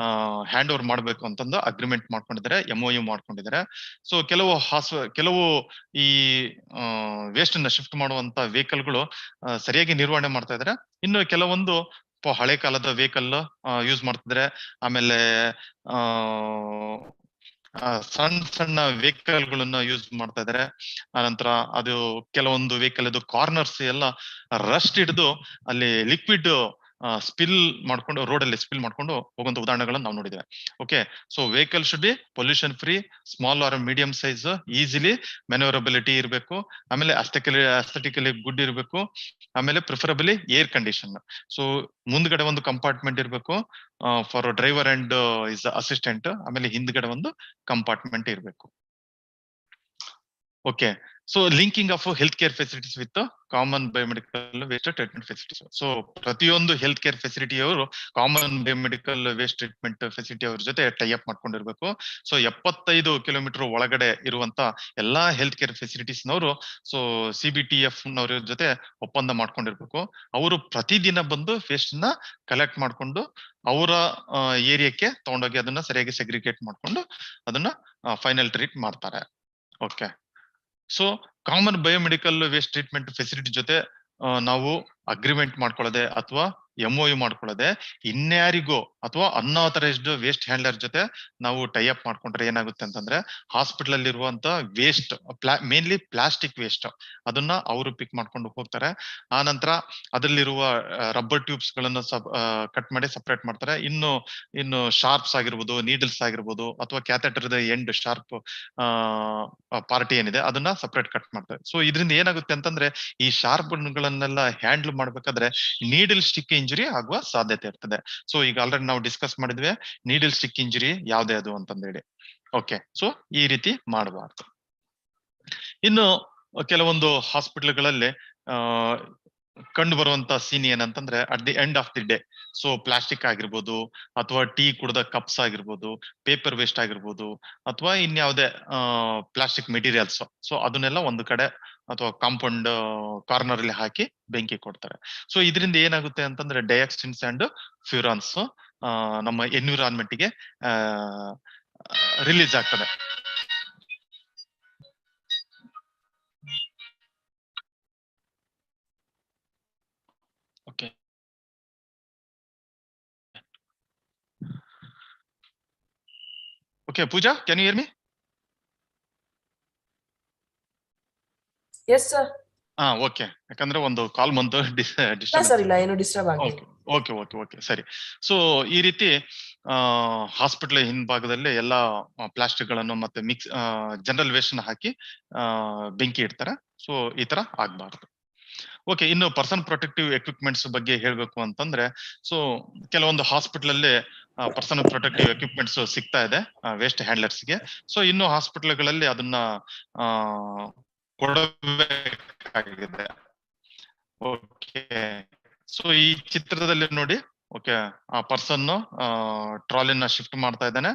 ಹ್ಯಾಂಡ್ ಓವರ್ ಮಾಡ್ಬೇಕು ಅಂತಂದು ಅಗ್ರಿಮೆಂಟ್ ಮಾಡ್ಕೊಂಡಿದ್ದಾರೆ, MOU ಮಾಡ್ಕೊಂಡಿದ್ದಾರೆ. ಸೊ ಕೆಲವು ಈ ವೇಸ್ಟ್ ನ ಶಿಫ್ಟ್ ಮಾಡುವಂತ ವೆಹಿಕಲ್ ಗಳು ಸರಿಯಾಗಿ ನಿರ್ವಹಣೆ ಮಾಡ್ತಾ ಇದ್ದಾರೆ. ಇನ್ನು ಕೆಲವೊಂದು ಹಳೆ ಕಾಲದ ವೆಹಿಕಲ್ ಯೂಸ್ ಮಾಡ್ತಿದ್ರೆ, ಆಮೇಲೆ ಸಣ್ಣ ವೆಹಿಕಲ್ ಗಳನ್ನ ಯೂಸ್ ಮಾಡ್ತಾ ಇದಾರೆ. ಆನಂತರ ಅದು ಕೆಲವೊಂದು ವೆಹಿಕಲ್ ಇದು ಕಾರ್ನರ್ಸ್ ಎಲ್ಲ ರಸ್ಟ್ ಹಿಡಿದು ಅಲ್ಲಿ ಲಿಕ್ವಿಡ್ ಸ್ಪಿಲ್ ಮಾಡ್ಕೊಂಡು ರೋಡ್ ಅಲ್ಲಿ ಸ್ಪಿಲ್ ಮಾಡ್ಕೊಂಡು ಹೋಗುವಂತ ಉದಾಹರಣೆಗಳನ್ನ ನಾವು ನೋಡಿದ್ದೇವೆ. Okay, so vehicle should be pollution free, small or medium size, easily manoeuvrability ಇರಬೇಕು, ಆಮೇಲೆ ಅಸ್ಥೆಟಿಕಲಿ ಗುಡ್ ಇರಬೇಕು, ಆಮೇಲೆ ಪ್ರಿಫರಬಲಿ ಏರ್ ಕಂಡೀಷನ್. ಸೊ ಮುಂದ್ಗಡೆ ಒಂದು ಕಂಪಾರ್ಟ್ಮೆಂಟ್ ಇರಬೇಕು for driver and is assistant, ಆಮೇಲೆ ಹಿಂದ್ಗಡೆ ಒಂದು ಕಂಪಾರ್ಟ್ಮೆಂಟ್ ಇರಬೇಕು. Okay, so linking of health care facilities with common biomedical waste treatment facilities. So ಪ್ರತಿಯೊಂದು ಹೆಲ್ತ್ ಕೇರ್ ಫೆಸಿಲಿಟಿ ಅವರು common biomedical waste treatment facility ಅವ್ರ ಜೊತೆ ಟೈ ಅಪ್ ಮಾಡ್ಕೊಂಡಿರ್ಬೇಕು. ಸೊ 75 ಕಿಲೋಮೀಟರ್ ಒಳಗಡೆ ಇರುವಂತ ಎಲ್ಲಾ ಹೆಲ್ತ್ ಕೇರ್ ಫೆಸಿಲಿಟೀಸ್ ನವರು ಸೊ CBTF ನವ್ರ ಜೊತೆ ಒಪ್ಪಂದ ಮಾಡ್ಕೊಂಡಿರ್ಬೇಕು. ಅವರು ಪ್ರತಿದಿನ ಬಂದು ವೇಸ್ಟ್ ನ ಕಲೆಕ್ಟ್ ಮಾಡ್ಕೊಂಡು ಅವರ ಏರಿಯಾಕ್ಕೆ ತಗೊಂಡೋಗಿ ಅದನ್ನ ಸರಿಯಾಗಿ ಸೆಗ್ರಿಗೇಟ್ ಮಾಡ್ಕೊಂಡು ಅದನ್ನ ಫೈನಲ್ ಟ್ರೀಟ್ ಮಾಡ್ತಾರೆ. Okay, so common biomedical waste treatment facility ಜೊತೆ ನಾವು ಅಗ್ರಿಮೆಂಟ್ ಮಾಡ್ಕೊಳ್ಳದೆ ಅಥವಾ MOU ಮಾಡ್ಕೊಳ್ಳದೆ ಇನ್ಯಾರಿಗೋ ಅಥವಾ ಅನ್ಆಥರೈಸ್ಡ್ ವೇಸ್ಟ್ ಹ್ಯಾಂಡ್ಲರ್ ಜೊತೆ ನಾವು ಟೈ ಅಪ್ ಮಾಡ್ಕೊಂಡ್ರೆ ಏನಾಗುತ್ತೆ ಅಂತಂದ್ರೆ ಹಾಸ್ಪಿಟಲ್ ಅಲ್ಲಿ ಇರುವಂತ ವೇಸ್ಟ್ ಮೇನ್ಲಿ ಪ್ಲಾಸ್ಟಿಕ್ ವೇಸ್ಟ್ ಅದನ್ನ ಅವರು ಪಿಕ್ ಮಾಡ್ಕೊಂಡು ಹೋಗ್ತಾರೆ. ಆ ನಂತರ ಅದರಲ್ಲಿರುವ ರಬ್ಬರ್ ಟ್ಯೂಬ್ಸ್ ಗಳನ್ನು ಕಟ್ ಮಾಡಿ ಸಪರೇಟ್ ಮಾಡ್ತಾರೆ. ಇನ್ನು ಶಾರ್ಪ್ಸ್ ಆಗಿರ್ಬೋದು, ನೀಡಲ್ಸ್ ಆಗಿರ್ಬೋದು, ಅಥವಾ ಕ್ಯಾಥೆಟರ್ ಎಂಡ್ ಶಾರ್ಪ್ ಪಾರ್ಟಿ ಏನಿದೆ ಅದನ್ನ ಸಪರೇಟ್ ಕಟ್ ಮಾಡ್ತಾರೆ. ಸೊ ಇದರಿಂದ ಏನಾಗುತ್ತೆ ಅಂತಂದ್ರೆ ಈ ಶಾರ್ಪ್ ಗಳನ್ನೆಲ್ಲ ಹ್ಯಾಂಡಲ್ ಮಾಡ್ಬೇಕಾದ್ರೆ ನೀಡಲ್ ಸ್ಟಿಕ್ ಇಂಜುರಿ ಆಗುವ ಸಾಧ್ಯತೆ ಇರ್ತದೆ. ಸೊ ಈಗ ಆಲ್ರೆಡಿ ನಾವು ಡಿಸ್ಕಸ್ ಮಾಡಿದ್ವಿ ನೀಡಲ್ ಸ್ಟಿಕ್ ಇಂಜುರಿ ಯಾವ್ದೇ ಅದು ಅಂತಂದೇಳಿ. ಓಕೆ, ಸೊ ಈ ರೀತಿ ಮಾಡಬಾರ್ದು. ಇನ್ನು ಕೆಲವೊಂದು ಹಾಸ್ಪಿಟಲ್ಗಳಲ್ಲಿ ಕಂಡು ಬರುವಂತ ಸೀನ್ ಏನಂತಂದ್ರೆ at the end of the day, so plastic ಆಗಿರ್ಬೋದು, ಅಥವಾ ಟೀ ಕುಡ್ದ ಕಪ್ಸ್ ಆಗಿರ್ಬೋದು, ಪೇಪರ್ ವೇಸ್ಟ್ ಆಗಿರ್ಬೋದು, ಅಥವಾ ಇನ್ಯಾವುದೇ ಪ್ಲಾಸ್ಟಿಕ್ ಮೆಟೀರಿಯಲ್ಸ್, ಸೊ ಅದನ್ನೆಲ್ಲ ಒಂದು ಕಡೆ ಅಥವಾ ಕಾಂಪೌಂಡ್ ಕಾರ್ನರ್ ಅಲ್ಲಿ ಹಾಕಿ ಬೆಂಕಿ ಕೊಡ್ತಾರೆ. ಸೊ ಇದರಿಂದ ಏನಾಗುತ್ತೆ ಅಂತಂದ್ರೆ ಡೈಆಕ್ಸಿನ್ಸ್ ಅಂಡ್ ಫ್ಯೂರಾನ್ಸ್ ನಮ್ಮ ಎನ್ವಿರಾನ್ಮೆಂಟ್ ಗೆ ರಿಲೀಸ್ ಆಗ್ತದೆ. Okay, okay Pooja, can you hear me? Yes, sir. Okay, ಯಾಕಂದ್ರೆ ಒಂದು ಕಾಲ್ ಬಂತು. ಇಲ್ಲ ಸರ್, ಇಲ್ಲ, ಏನು ಡಿಸ್ಟರ್ಬ್ ಆಗಿಲ್ಲ. ಓಕೆ ಓಕೆ ಓಕೆ ಸರಿ. ಸೊ ಈ ರೀತಿ ಹಾಸ್ಪಿಟಲ್ ಹಿಂಭಾಗದಲ್ಲಿ ಎಲ್ಲ ಪ್ಲಾಸ್ಟಿಕ್ ಗಳನ್ನು ಮತ್ತೆ ಮಿಕ್ಸ್ ಜನರಲ್ ವೇಸ್ಟ್ ನ ಹಾಕಿ ಬೆಂಕಿ ಇಡ್ತಾರೆ. ಸೊ ಈ ತರ ಆಗ್ಬಾರ್ದು. ಓಕೆ, ಇನ್ನು ಪರ್ಸನ್ ಪ್ರೊಟೆಕ್ಟಿವ್ ಎಕ್ವಿಪ್ಮೆಂಟ್ಸ್ ಬಗ್ಗೆ ಹೇಳ್ಬೇಕು ಅಂತಂದ್ರೆ, ಸೊ ಕೆಲವೊಂದು ಹಾಸ್ಪಿಟಲ್ ಅಲ್ಲಿ ಪರ್ಸನಲ್ ಪ್ರೊಟೆಕ್ಟಿವ್ ಎಕ್ವಿಪ್ಮೆಂಟ್ಸ್ ಸಿಗ್ತಾ ಇದೆ ವೇಸ್ಟ್ ಹ್ಯಾಂಡ್ಲರ್ಸ್ ಗೆ. ಸೊ ಇನ್ನು ಹಾಸ್ಪಿಟಲ್ಗಳಲ್ಲಿ ಅದನ್ನ ಕೊಡಬೇಕಾಗಿದೆ. ಓಕೆ, ಸೊ ಈ ಚಿತ್ರದಲ್ಲಿ ನೋಡಿ, ಓಕೆ, ಆ ಪರ್ಸನ್ ಟ್ರಾಲಿನ ಶಿಫ್ಟ್ ಮಾಡ್ತಾ ಇದ್ದಾನೆ.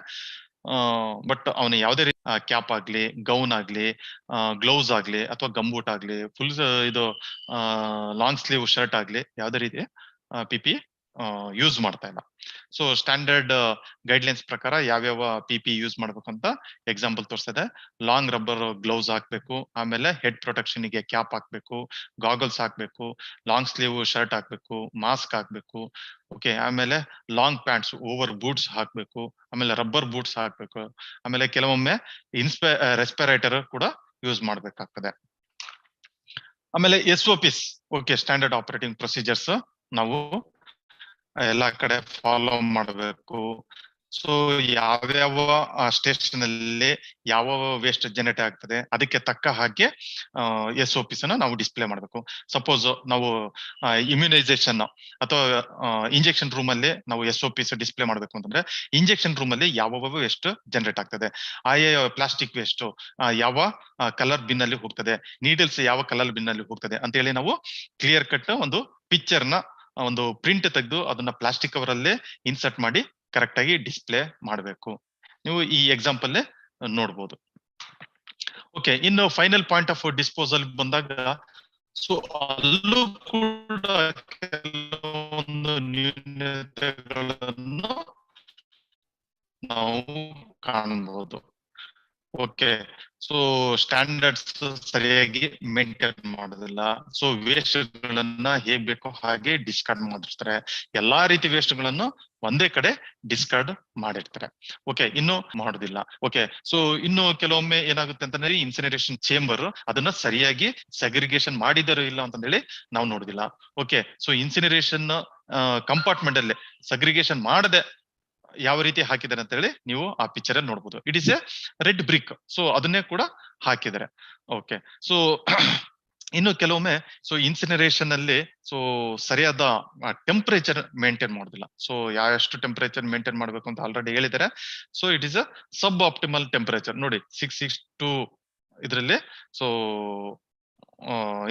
ಬಟ್ ಅವನು ಯಾವುದೇ ರೀತಿ ಕ್ಯಾಪ್ ಆಗ್ಲಿ, ಗೌನ್ ಆಗ್ಲಿ, ಗ್ಲೌಸ್ ಆಗ್ಲಿ, ಅಥವಾ ಗಂಬೂಟ್ ಆಗ್ಲಿ, ಫುಲ್ ಇದು ಲಾಂಗ್ ಸ್ಲೀವ್ ಶರ್ಟ್ ಆಗ್ಲಿ, ಯಾವುದೇ ರೀತಿ PPE ಯೂಸ್ ಮಾಡ್ತಾ ಇಲ್ಲ. ಸೊ ಸ್ಟ್ಯಾಂಡರ್ಡ್ ಗೈಡ್ಲೈನ್ಸ್ ಪ್ರಕಾರ ಯಾವ್ಯಾವ PPE ಯೂಸ್ ಮಾಡ್ಬೇಕಂತ ಎಕ್ಸಾಂಪಲ್ ತೋರಿಸ್ತಿದೆ. ಲಾಂಗ್ ರಬ್ಬರ್ ಗ್ಲೌಸ್ ಹಾಕ್ಬೇಕು, ಆಮೇಲೆ ಹೆಡ್ ಪ್ರೊಟೆಕ್ಷನ್ ಗೆ ಕ್ಯಾಪ್ ಹಾಕ್ಬೇಕು, ಗಾಗಲ್ಸ್ ಹಾಕ್ಬೇಕು, ಲಾಂಗ್ ಸ್ಲೀವ್ ಶರ್ಟ್ ಹಾಕ್ಬೇಕು, ಮಾಸ್ಕ್ ಹಾಕ್ಬೇಕು. ಓಕೆ, ಆಮೇಲೆ ಲಾಂಗ್ ಪ್ಯಾಂಟ್ಸ್ ಓವರ್ ಬೂಟ್ಸ್ ಹಾಕ್ಬೇಕು, ಆಮೇಲೆ ರಬ್ಬರ್ ಬೂಟ್ಸ್ ಹಾಕ್ಬೇಕು, ಆಮೇಲೆ ಕೆಲವೊಮ್ಮೆ ರೆಸ್ಪಿರೇಟರ್ ಕೂಡ ಯೂಸ್ ಮಾಡ್ಬೇಕಾಗ್ತದೆ. ಆಮೇಲೆ SOPs, okay, standard operating procedures ನಾವು ಎಲ್ಲಾ ಕಡೆ ಫಾಲೋ ಮಾಡಬೇಕು. ಸೊ ಯಾವ್ಯಾವ ಸ್ಟೇಷನ್ ಅಲ್ಲಿ ಯಾವ ವೇಸ್ಟ್ ಜನರೇಟ್ ಆಗ್ತದೆ ಅದಕ್ಕೆ ತಕ್ಕ ಹಾಗೆ SOPs ಅನ್ನ ನಾವು ಡಿಸ್ಪ್ಲೇ ಮಾಡಬೇಕು. ಸಪೋಸ್ ನಾವು ಇಮ್ಯುನೈಸೇಷನ್ ಅಥವಾ ಇಂಜೆಕ್ಷನ್ ರೂಮ್ ಅಲ್ಲಿ ನಾವು SOPs ಡಿಸ್ಪ್ಲೇ ಮಾಡ್ಬೇಕು ಅಂತಂದ್ರೆ, ಇಂಜೆಕ್ಷನ್ ರೂಮ್ ಅಲ್ಲಿ ಯಾವ ವೇಸ್ಟ್ ಜನರೇಟ್ ಆಗ್ತದೆ, ಆಯಾ ಪ್ಲಾಸ್ಟಿಕ್ ವೇಸ್ಟ್ ಯಾವ ಕಲರ್ ಬಿನ್ ಅಲ್ಲಿ ಹೋಗ್ತದೆ, ನೀಡಲ್ಸ್ ಯಾವ ಕಲರ್ ಬಿನ್ ಅಲ್ಲಿ ಹೋಗ್ತದೆ ಅಂತ ಹೇಳಿ ನಾವು ಕ್ಲಿಯರ್ ಕಟ್ ಒಂದು ಪಿಕ್ಚರ್ ನ ಒಂದು ಪ್ರಿಂಟ್ ತೆಗೆದು ಅದನ್ನ ಪ್ಲಾಸ್ಟಿಕ್ ಕವರ್ ಅಲ್ಲೇ ಇನ್ಸರ್ಟ್ ಮಾಡಿ ಕರೆಕ್ಟ್ ಆಗಿ ಡಿಸ್ಪ್ಲೇ ಮಾಡಬೇಕು. ನೀವು ಈ ಎಕ್ಸಾಂಪಲ್ ನೋಡ್ಬೋದು. ಓಕೆ, ಇನ್ನು ಫೈನಲ್ ಪಾಯಿಂಟ್ ಆಫ್ ಡಿಸ್ಪೋಸಲ್ ಬಂದಾಗ, ಸೊ ಅಲ್ಲೂ ಕೂಡ ಕೆಲವೊಂದು ನ್ಯೂನತೆಗಳನ್ನು ನಾವು ಕಾಣಬಹುದು. ಓಕೆ, ಸೊ ಸ್ಟ್ಯಾಂಡರ್ಡ್ಸ್ ಸರಿಯಾಗಿ ಮೇಂಟೈನ್ ಮಾಡೋದಿಲ್ಲ. ಸೊ ವೇಸ್ಟ್ ಗಳನ್ನ ಹೇಗ್ ಬೇಕೋ ಹಾಗೆ ಡಿಸ್ಕಾರ್ಡ್ ಮಾಡಿರ್ತಾರೆ. ಎಲ್ಲಾ ರೀತಿ ವೇಸ್ಟ್ ಗಳನ್ನು ಒಂದೇ ಕಡೆ ಡಿಸ್ಕಾರ್ಡ್ ಮಾಡಿರ್ತಾರೆ. ಓಕೆ, ಇನ್ನು ಮಾಡೋದಿಲ್ಲ. ಓಕೆ, ಸೊ ಇನ್ನು ಕೆಲವೊಮ್ಮೆ ಏನಾಗುತ್ತೆ ಅಂತಂದ್ರೆ ಇನ್ಸಿನರೇಷನ್ ಚೇಂಬರ್ ಅದನ್ನ ಸರಿಯಾಗಿ ಸೆಗ್ರಿಗೇಷನ್ ಮಾಡಿದಾರೋ ಇಲ್ಲ ಅಂತ ಹೇಳಿ ನಾವು ನೋಡುದಿಲ್ಲ. ಓಕೆ, ಸೊ ಇನ್ಸಿನರೇಷನ್ ಕಂಪಾರ್ಟ್ಮೆಂಟ್ ಅಲ್ಲಿ ಸೆಗ್ರಿಗೇಷನ್ ಮಾಡದೆ ಯಾವ ರೀತಿ ಹಾಕಿದ್ದಾರೆ ಅಂತ ಹೇಳಿ ನೀವು ಆ ಪಿಕ್ಚರ್ ಅಲ್ಲಿ ನೋಡ್ಬೋದು. It is a red brick. So ಅದನ್ನೇ ಕೂಡ ಹಾಕಿದ್ದಾರೆ. ಓಕೆ, ಸೊ ಇನ್ನು ಕೆಲವೊಮ್ಮೆ ಸೊ ಇನ್ಸಿನರೇಷನ್ ಅಲ್ಲಿ ಸೊ ಸರಿಯಾದ ಟೆಂಪರೇಚರ್ ಮೇಂಟೈನ್ ಮಾಡೋದಿಲ್ಲ. ಸೊ ಎಷ್ಟು ಟೆಂಪರೇಚರ್ ಮೇಂಟೈನ್ ಮಾಡ್ಬೇಕು ಅಂತ ಆಲ್ರೆಡಿ ಹೇಳಿದ್ದಾರೆ. So it is a sub optimal temperature. ನೋಡಿ 662 ಇದರಲ್ಲಿ ಸೊ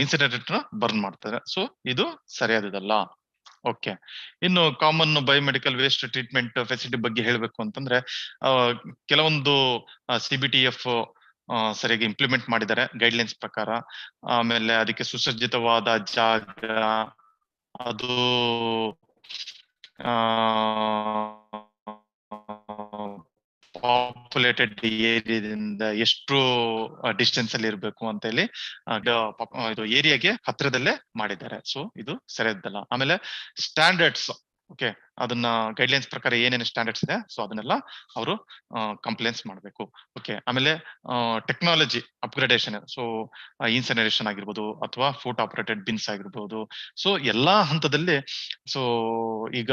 ಇನ್ಸಿನರೇಟರ್ ಬರ್ನ್ ಮಾಡ್ತಾರೆ. ಸೊ ಇದು ಸರಿಯಾದದಲ್ಲ. ಓಕೆ, ಇನ್ನು common biomedical waste treatment facility ಬಗ್ಗೆ ಹೇಳ್ಬೇಕು ಅಂತಂದ್ರೆ, ಕೆಲವೊಂದು CBTF ಸರಿಯಾಗಿ ಇಂಪ್ಲಿಮೆಂಟ್ ಮಾಡಿದ್ದಾರೆ ಗೈಡ್ಲೈನ್ಸ್ ಪ್ರಕಾರ. ಆಮೇಲೆ ಅದಕ್ಕೆ ಸುಸಜ್ಜಿತವಾದ ಜಾಗ, ಅದು ಪಾಪ್ಯುಲೇಟೆಡ್ ಏರಿಯಾದಿಂದ ಎಷ್ಟು ಡಿಸ್ಟೆನ್ಸ್ ಅಲ್ಲಿ ಇರಬೇಕು ಅಂತ ಹೇಳಿ ಇದು ಏರಿಯಾಗೆ ಹತ್ರದಲ್ಲೇ ಮಾಡಿದ್ದಾರೆ. ಸೊ ಇದು ಸರಿಯದ್ದಲ್ಲ. ಆಮೇಲೆ ಸ್ಟ್ಯಾಂಡರ್ಡ್ಸ್, ಓಕೆ, ಅದನ್ನ ಗೈಡ್ಲೈನ್ಸ್ ಪ್ರಕಾರ ಏನೇನು ಸ್ಟ್ಯಾಂಡರ್ಡ್ಸ್ ಇದೆ, ಸೊ ಅದನ್ನೆಲ್ಲ ಅವರು ಕಂಪ್ಲೇಂಟ್ಸ್ ಮಾಡಬೇಕು. ಓಕೆ, ಆಮೇಲೆ ಟೆಕ್ನಾಲಜಿ ಅಪ್ಗ್ರೇಡೇಷನ್, ಸೊ ಇನ್ಸಿನರೇಷನ್ ಆಗಿರ್ಬೋದು ಅಥವಾ ಫುಡ್ ಆಪರೇಟೆಡ್ ಬಿನ್ಸ್ ಆಗಿರ್ಬೋದು. ಸೊ ಎಲ್ಲಾ ಹಂತದಲ್ಲಿ ಸೊ ಈಗ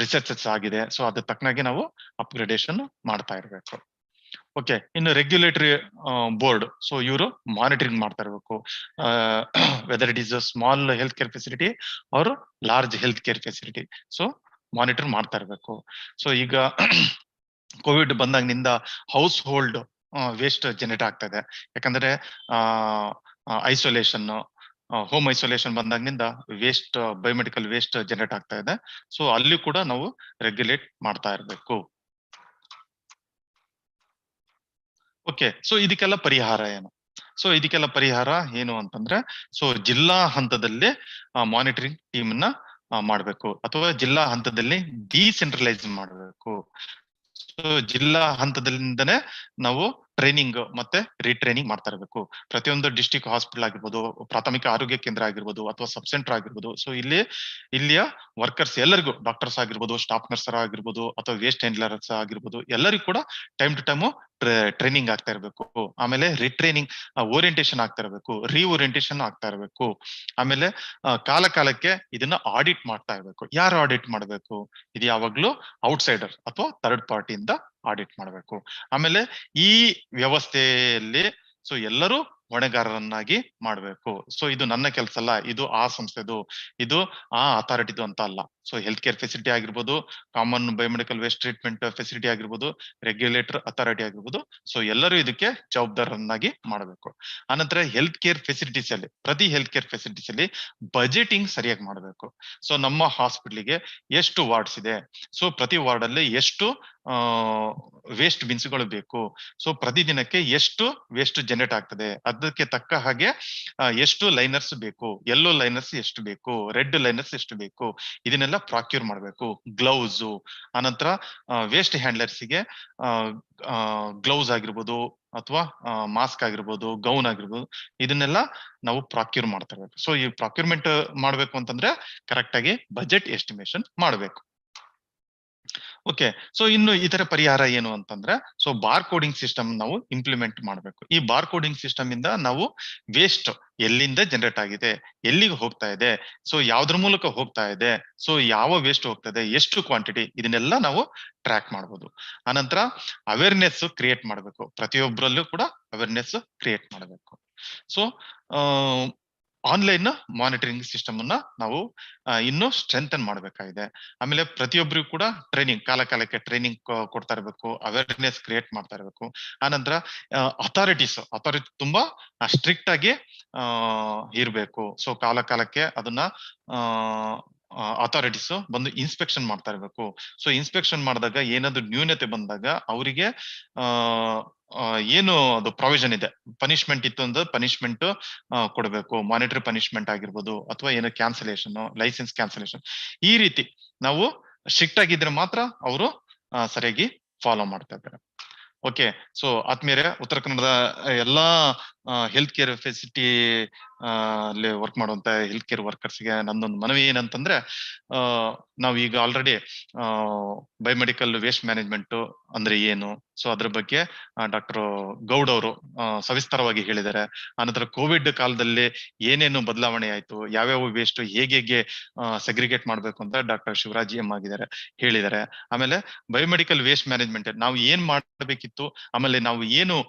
ರಿಸರ್ಚಸ್ ಆಗಿದೆ. ಸೊ ಅದ್ರ ತಕ್ಕನಾಗಿ ನಾವು ಅಪ್ಗ್ರೇಡೇಷನ್ ಮಾಡ್ತಾ ಇರ್ಬೇಕು. ಓಕೆ, ಇನ್ನು ರೆಗ್ಯುಲೇಟರಿ ಬೋರ್ಡ್, ಸೊ ಇವರು ಮಾನಿಟರಿಂಗ್ ಮಾಡ್ತಾ ಇರ್ಬೇಕು. Whether it is a small health care facility or large health care facility, so monitor ಮಾಡ್ತಾ ಇರ್ಬೇಕು. ಸೊ ಈಗ ಕೋವಿಡ್ ಬಂದಾಗಿನಿಂದ ಹೌಸ್ ಹೋಲ್ಡ್ ವೇಸ್ಟ್ ಜನರೇಟ್ ಆಗ್ತಾ ಇದೆ. ಯಾಕಂದ್ರೆ ಐಸೋಲೇಷನ್, ಹೋಮ್ ಐಸೋಲೇಷನ್ ಬಂದಾಗಿನಿಂದ ವೇಸ್ಟ್, ಬಯೋಮೆಡಿಕಲ್ ವೇಸ್ಟ್ ಜನರೇಟ್ ಆಗ್ತಾ ಇದೆ. ಸೊ ಅಲ್ಲಿ ಕೂಡ ನಾವು ರೆಗ್ಯುಲೇಟ್ ಮಾಡ್ತಾ ಇರ್ಬೇಕು. ಓಕೆ, ಸೊ ಇದಕ್ಕೆಲ್ಲ ಪರಿಹಾರ ಏನು? ಸೊ ಇದಕ್ಕೆಲ್ಲ ಪರಿಹಾರ ಏನು ಅಂತಂದ್ರೆ, ಸೊ ಜಿಲ್ಲಾ ಹಂತದಲ್ಲಿ ಮಾನಿಟರಿಂಗ್ ಟೀಮ್ ನ ಮಾಡ್ಬೇಕು ಅಥವಾ ಜಿಲ್ಲಾ ಹಂತದಲ್ಲಿ ಡಿಸೆಂಟ್ರಲೈಸ್ ಮಾಡಬೇಕು. ಸೊ ಜಿಲ್ಲಾ ಹಂತದಿಂದನೇ ನಾವು ಟ್ರೈನಿಂಗ್ ಮತ್ತೆ ರೀಟ್ರೈನಿಂಗ್ ಮಾಡ್ತಾ ಇರಬೇಕು. ಪ್ರತಿಯೊಂದು ಡಿಸ್ಟ್ರಿಕ್ಟ್ ಹಾಸ್ಪಿಟಲ್ ಆಗಿರ್ಬೋದು, ಪ್ರಾಥಮಿಕ ಆರೋಗ್ಯ ಕೇಂದ್ರ ಆಗಿರ್ಬೋದು ಅಥವಾ ಸಬ್ ಸೆಂಟರ್ ಆಗಿರ್ಬೋದು. ಸೊ ಇಲ್ಲಿಯ ವರ್ಕರ್ಸ್ ಎಲ್ಲರಿಗೂ, ಡಾಕ್ಟರ್ಸ್ ಆಗಿರ್ಬೋದು, ಸ್ಟಾಫ್ ನರ್ಸರ್ ಆಗಿರ್ಬೋದು ಅಥವಾ ವೇಸ್ಟ್ ಹ್ಯಾಂಡ್ಲರ್ಸ್ ಆಗಿರ್ಬೋದು, ಎಲ್ಲರಿಗೂ ಕೂಡ ಟೈಮ್ ಟು ಟೈಮು ಟ್ರೈನಿಂಗ್ ಆಗ್ತಾ ಇರಬೇಕು. ಆಮೇಲೆ ರಿಟ್ರೈನಿಂಗ್, ಓರಿಯಂಟೇಶನ್ ಆಗ್ತಾ ಇರಬೇಕು, ಓರಿಯಂಟೇಶನ್ ಆಗ್ತಾ ಇರಬೇಕು. ಆಮೇಲೆ ಕಾಲ ಕಾಲಕ್ಕೆ ಇದನ್ನ ಆಡಿಟ್ ಮಾಡ್ತಾ ಇರಬೇಕು. ಯಾರು ಆಡಿಟ್ ಮಾಡಬೇಕು? ಇದು ಯಾವಾಗ್ಲೂ ಔಟ್ಸೈಡರ್ ಅಥವಾ ಥರ್ಡ್ ಪಾರ್ಟಿಯಿಂದ ಆಡಿಟ್ ಮಾಡಬೇಕು. ಆಮೇಲೆ ಈ ವ್ಯವಸ್ಥೆಯಲ್ಲಿ ಸೊ ಎಲ್ಲರೂ ಹೊಣೆಗಾರರನ್ನಾಗಿ ಮಾಡ್ಬೇಕು. ಸೊ ಇದು ನನ್ನ ಕೆಲಸ ಅಲ್ಲ, ಇದು ಆ ಸಂಸ್ಥೆದು, ಇದು ಆ ಅಥಾರಿಟಿದು ಅಂತ ಅಲ್ಲ. ಸೊ ಹೆಲ್ತ್ ಕೇರ್ ಫೆಸಿಲಿಟಿ ಆಗಿರ್ಬೋದು, common biomedical waste treatment facility ಆಗಿರ್ಬೋದು, ರೆಗ್ಯುಲೇಟರ್ ಅಥಾರಿಟಿ ಆಗಿರ್ಬೋದು, ಸೊ ಎಲ್ಲರೂ ಇದಕ್ಕೆ ಜವಾಬ್ದಾರರನ್ನಾಗಿ ಮಾಡಬೇಕು. ಆನಂತರ ಹೆಲ್ತ್ ಕೇರ್ ಫೆಸಿಲಿಟೀಸ್ ಅಲ್ಲಿ, ಪ್ರತಿ ಹೆಲ್ತ್ ಕೇರ್ ಫೆಸಿಲಿಟೀಸ್ ಅಲ್ಲಿ ಬಜೆಟಿಂಗ್ ಸರಿಯಾಗಿ ಮಾಡಬೇಕು. ಸೊ ನಮ್ಮ ಹಾಸ್ಪಿಟ್ಲಿಗೆ ಎಷ್ಟು ವಾರ್ಡ್ಸ್ ಇದೆ, ಸೊ ಪ್ರತಿ ವಾರ್ಡ್ ಅಲ್ಲಿ ಎಷ್ಟು ವೇಸ್ಟ್ ಬಿನ್ಸ್ಗಳು ಬೇಕು, ಸೊ ಪ್ರತಿದಿನಕ್ಕೆ ಎಷ್ಟು ವೇಸ್ಟ್ ಜನರೇಟ್ ಆಗ್ತದೆ, ಅದಕ್ಕೆ ತಕ್ಕ ಹಾಗೆ ಎಷ್ಟು ಲೈನರ್ಸ್ ಬೇಕು, ಯೆಲ್ಲೋ ಲೈನರ್ಸ್ ಎಷ್ಟು ಬೇಕು, ರೆಡ್ ಲೈನರ್ಸ್ ಎಷ್ಟು ಬೇಕು, ಇದನ್ನೆಲ್ಲ ಪ್ರಾಕ್ಯೂರ್ ಮಾಡಬೇಕು. ಗ್ಲೌಸ್, ಆನಂತರ ವೇಸ್ಟ್ ಹ್ಯಾಂಡ್ಲರ್ಸ್ಗೆ ಗ್ಲೌಸ್ ಆಗಿರ್ಬೋದು ಅಥವಾ ಮಾಸ್ಕ್ ಆಗಿರ್ಬೋದು, ಗೌನ್ ಆಗಿರ್ಬೋದು, ಇದನ್ನೆಲ್ಲ ನಾವು ಪ್ರಾಕ್ಯೂರ್ ಮಾಡ್ತಾ ಇರ್ಬೇಕು. ಸೊ ಈ ಪ್ರಾಕ್ಯೂರ್ಮೆಂಟ್ ಮಾಡ್ಬೇಕು ಅಂತಂದ್ರೆ ಕರೆಕ್ಟ್ ಆಗಿ ಬಜೆಟ್ ಎಸ್ಟಿಮೇಷನ್ ಮಾಡಬೇಕು. ಓಕೆ, ಸೊ ಇನ್ನು ಇತರ ಪರಿಹಾರ ಏನು ಅಂತಂದ್ರೆ, ಸೊ ಬಾರ್ ಕೋಡಿಂಗ್ ಸಿಸ್ಟಮ್ ನಾವು ಇಂಪ್ಲಿಮೆಂಟ್ ಮಾಡಬೇಕು. ಈ ಬಾರ್ ಕೋಡಿಂಗ್ ಸಿಸ್ಟಮ್ ಇಂದ ನಾವು ವೇಸ್ಟ್ ಎಲ್ಲಿಂದ ಜನರೇಟ್ ಆಗಿದೆ, ಎಲ್ಲಿಗೆ ಹೋಗ್ತಾ ಇದೆ, ಸೊ ಯಾವ್ದ್ರ ಮೂಲಕ ಹೋಗ್ತಾ ಇದೆ, ಸೊ ಯಾವ ವೇಸ್ಟ್ ಹೋಗ್ತಾ ಇದೆ, ಎಷ್ಟು ಕ್ವಾಂಟಿಟಿ, ಇದನ್ನೆಲ್ಲ ನಾವು ಟ್ರ್ಯಾಕ್ ಮಾಡಬಹುದು. ಆನಂತರ ಅವೇರ್ನೆಸ್ ಕ್ರಿಯೇಟ್ ಮಾಡಬೇಕು. ಪ್ರತಿಯೊಬ್ಬರಲ್ಲೂ ಕೂಡ ಅವೇರ್ನೆಸ್ ಕ್ರಿಯೇಟ್ ಮಾಡಬೇಕು. ಸೊ ಆನ್ಲೈನ್ ಮಾನಿಟರಿಂಗ್ ಸಿಸ್ಟಮ್ ಅನ್ನ ನಾವು ಇನ್ನೂ ಸ್ಟ್ರೆಂಥನ್ ಮಾಡಬೇಕಾಗಿದೆ. ಆಮೇಲೆ ಪ್ರತಿಯೊಬ್ಬರಿಗೂ ಕೂಡ ಟ್ರೈನಿಂಗ್, ಕಾಲ ಕಾಲಕ್ಕೆ ಟ್ರೈನಿಂಗ್ ಕೊಡ್ತಾ ಇರಬೇಕು, ಅವೇರ್ನೆಸ್ ಕ್ರಿಯೇಟ್ ಮಾಡ್ತಾ ಇರಬೇಕು. ಆನಂತರ ಅಥಾರಿಟಿ ತುಂಬಾ ಸ್ಟ್ರಿಕ್ಟ್ ಆಗಿ ಇರ್ಬೇಕು. ಸೊ ಕಾಲ ಕಾಲಕ್ಕೆ ಅದನ್ನ ಅಥಾರಿಟೀಸ್ ಬಂದು ಇನ್ಸ್ಪೆಕ್ಷನ್ ಮಾಡ್ತಾ ಇರ್ಬೇಕು. ಸೊ ಇನ್ಸ್ಪೆಕ್ಷನ್ ಮಾಡಿದಾಗ ಏನಾದ್ರು ನ್ಯೂನತೆ ಬಂದಾಗ ಅವರಿಗೆ ಏನು ಅದು ಪ್ರಾವಿಷನ್ ಇದೆ, ಪನಿಷ್ಮೆಂಟ್ ಇತ್ತು ಅಂದ್ರೆ ಪನಿಷ್ಮೆಂಟ್ ಕೊಡಬೇಕು. ಮಾನಿಟರಿ ಪನಿಷ್ಮೆಂಟ್ ಆಗಿರ್ಬೋದು ಅಥವಾ ಏನೋ ಕ್ಯಾನ್ಸಲೇಷನ್, ಲೈಸೆನ್ಸ್ ಕ್ಯಾನ್ಸಲೇಷನ್, ಈ ರೀತಿ ನಾವು ಸ್ಟ್ರಿಕ್ಟ್ ಆಗಿದ್ರೆ ಮಾತ್ರ ಅವರು ಸರಿಯಾಗಿ ಫಾಲೋ ಮಾಡ್ತಾ ಇದ್ದಾರೆ. ಓಕೆ, ಸೊ ಆದ್ಮೇಲೆ ಉತ್ತರ ಕನ್ನಡದ ಎಲ್ಲಾ ಹೆಲ್ತ್ ಕೇರ್ ಫೆಸಿಲಿಟಿ ಅಲ್ಲಿ ವರ್ಕ್ ಮಾಡುವಂತ ಹೆಲ್ತ್ ಕೇರ್ ವರ್ಕರ್ಸ್ಗೆ ನಂದೊಂದು ಮನವಿ ಏನಂತಂದ್ರೆ, ನಾವು ಈಗ ಆಲ್ರೆಡಿ ಬಯೋಮೆಡಿಕಲ್ ವೇಸ್ಟ್ ಮ್ಯಾನೇಜ್ಮೆಂಟ್ ಅಂದ್ರೆ ಏನು, ಸೊ ಅದ್ರ ಬಗ್ಗೆ ಡಾಕ್ಟರ್ ಗೌಡ್ ಅವರು ಸವಿಸ್ತಾರವಾಗಿ ಹೇಳಿದ್ದಾರೆ. ಆನಂತರ ಕೋವಿಡ್ ಕಾಲದಲ್ಲಿ ಏನೇನು ಬದಲಾವಣೆ ಆಯ್ತು, ಯಾವ್ಯಾವ ವೇಸ್ಟ್ ಹೇಗೆ ಸೆಗ್ರಿಗೇಟ್ ಮಾಡ್ಬೇಕು ಅಂತ ಡಾಕ್ಟರ್ ಶಿವರಾಜ್ ಎಂ ಹೇಳಿದ್ದಾರೆ. ಆಮೇಲೆ ಬಯೋಮೆಡಿಕಲ್ ವೇಸ್ಟ್ ಮ್ಯಾನೇಜ್ಮೆಂಟ್ ನಾವು ಏನ್ ಮಾಡ್ಬೇಕಿತ್ತು, ಆಮೇಲೆ ನಾವು ಏನು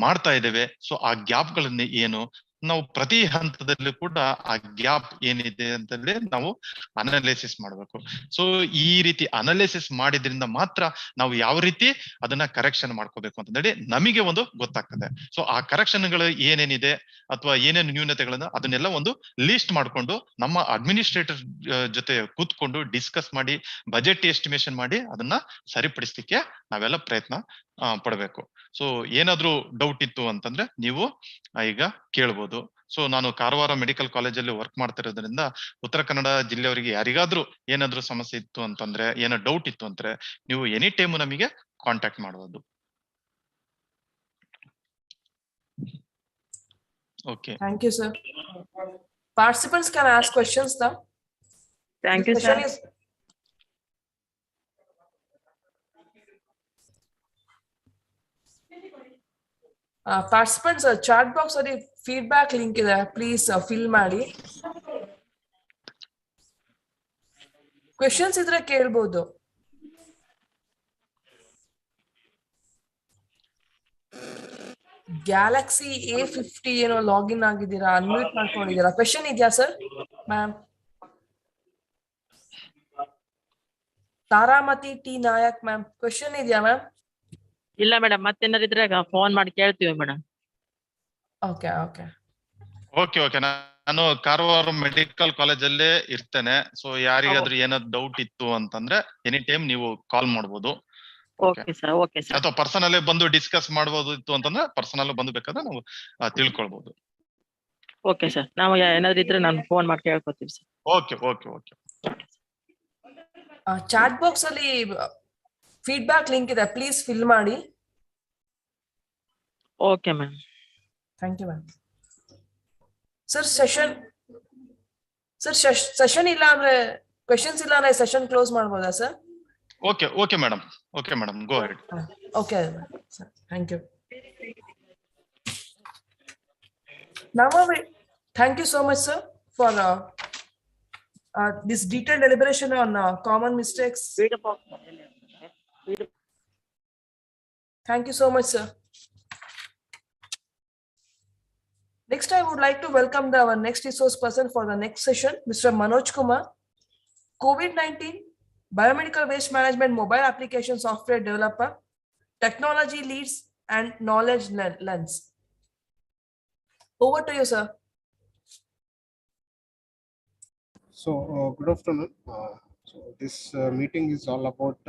ಮಾಡ್ತಾ ಇದ್ದೇವೆ, ಸೊ ಆ ಗ್ಯಾಪ್ ಗಳನ್ನ ಏನು, ನಾವು ಪ್ರತಿ ಹಂತದಲ್ಲೂ ಕೂಡ ಆ ಗ್ಯಾಪ್ ಏನಿದೆ ಅಂತಂದ್ರೆ ನಾವು ಅನಾಲಿಸಿಸ್ ಮಾಡ್ಬೇಕು. ಸೊ ಈ ರೀತಿ ಅನಾಲಿಸಿಸ್ ಮಾಡಿದ್ರಿಂದ ಮಾತ್ರ ನಾವು ಯಾವ ರೀತಿ ಅದನ್ನ ಕರೆಕ್ಷನ್ ಮಾಡ್ಕೋಬೇಕು ಅಂತಂದೇಳಿ ನಮಗೆ ಒಂದು ಗೊತ್ತಾಗ್ತದೆ. ಸೊ ಆ ಕರೆಕ್ಷನ್ಗಳು ಏನೇನಿದೆ ಅಥವಾ ಏನೇನು ನ್ಯೂನತೆಗಳನ್ನ ಅದನ್ನೆಲ್ಲ ಒಂದು ಲಿಸ್ಟ್ ಮಾಡ್ಕೊಂಡು ನಮ್ಮ ಅಡ್ಮಿನಿಸ್ಟ್ರೇಟರ್ ಜೊತೆ ಕೂತ್ಕೊಂಡು ಡಿಸ್ಕಸ್ ಮಾಡಿ ಬಜೆಟ್ ಎಸ್ಟಿಮೇಷನ್ ಮಾಡಿ ಅದನ್ನ ಸರಿಪಡಿಸ್ಲಿಕ್ಕೆ ನಾವೆಲ್ಲ ಪ್ರಯತ್ನ ಪಡಬೇಕು. ಸೊ ಏನಾದ್ರೂ ಡೌಟ್ ಇತ್ತು ಅಂತಂದ್ರೆ ನೀವು ಈಗ ಕೇಳ್ಬೋದು. ಸೊ ನಾನು ಕಾರವಾರ ಮೆಡಿಕಲ್ ಕಾಲೇಜಲ್ಲಿ ವರ್ಕ್ ಮಾಡ್ತಿರೋದ್ರಿಂದ ಉತ್ತರ ಕನ್ನಡ ಜಿಲ್ಲೆಯವರಿಗೆ ಯಾರಿಗಾದ್ರೂ ಏನಾದ್ರೂ ಸಮಸ್ಯೆ ಇತ್ತು ಅಂತಂದ್ರೆ, ಏನೋ ಡೌಟ್ ಇತ್ತು ಅಂದ್ರೆ ನೀವು ಎನಿ ಟೈಮ್ ನಮಗೆ ಕಾಂಟ್ಯಾಕ್ಟ್ ಮಾಡಬಹುದು. Okay. Thank you, sir. Participants can ask questions now. Thank The you, session sir. is- participants chat box ಅಲ್ಲಿ feedback link ಇದೆ, please fill ಮಾಡಿ. Questions ಇದ್ರೆ ಕೇಳ್ಬೋದು. ಗ್ಯಾಲಕ್ಸಿ A50 ಏನೋ ಲಾಗಿನ್ ಆಗಿದ್ದೀರಾ, ಅನ್ಮ್ಯೂಟ್ ಮಾಡ್ಕೊಂಡಿದ್ದೀರಾ. ಕ್ವೆಶನ್ ಇದೆಯಾ sir? Ma'am Taramati T Nayak ma'am, question ಇದೆಯಾ ಮ್ಯಾಮ್? ಇಲ್ಲ ಮೇಡಮ್, ಮತ್ತೇನಾದ್ರು ಇದ್ರೆ ಫೋನ್ ಮಾಡಿ ಕೇಳ್ತೀವಿ madam. Okay okay okay okay ನಾನು ಕಾರವಾರ ಮೆಡಿಕಲ್ ಕಾಲೇಜಲ್ಲೇ ಇರ್ತೇನೆ. ಸೊ ಯಾರಿಗಾದ್ರೂ ಏನಾದ್ರು ಡೌಟ್ ಇತ್ತು ಅಂತಂದ್ರೆ ಎನಿ ಟೈಮ್ ನೀವು ಕಾಲ್ ಮಾಡ್ಬೋದು. Okay sir, okay sir. ಅಥವಾ ಪರ್ಸನಲ್ ಬಂದು ಡಿಸ್ಕಸ್ ಮಾಡಬಹುದು ಇತ್ತು ಅಂತಂದ್ರೆ ಪರ್ಸನಲ್ ಬಂದು ಬೇಕಾದ್ರೆ ನಾವು ತಿಳ್ಕೊಳ್ಬಹುದು. ಓಕೆ ಸರ್, ನಾವು ಏನಾದ್ರು ಇದ್ರೆ ನಾನು ಫೋನ್ ಮಾಡಿ ಕೇಳ್ಕೊತೀವಿ sir. Okay okay okay. Chat box ಅಲ್ಲಿ ಫೀಡ್ಬ್ಯಾಕ್ ಲಿಂಕ್ ಇದೆ, ಪ್ಲೀಸ್ ಫಿಲ್ ಮಾಡಿ. Okay ma'am. Thank you ma'am. Sir session ಇಲ್ಲ ಅಂದ್ರೆ, ಕ್ವೆಶನ್ಸ್ ಇಲ್ಲ ಅಂದ್ರೆ ಸೆಷನ್ ಕ್ಲೋಸ್ ಮಾಡ್ಬೋದಾ sir? Okay okay madam, okay madam, go ahead. Okay sir, thank you. Now, thank you so much, sir, for this detailed deliberation on common mistakes. Thank you so much, sir. Next, I would like to welcome our next resource person for the next session, Mr. Manoj Kumar, COVID-19 Biomedical Waste Management Mobile Application Software Developer, Technology Leads and Knowledge Lens. Over to you, sir. So good afternoon. So this meeting is all about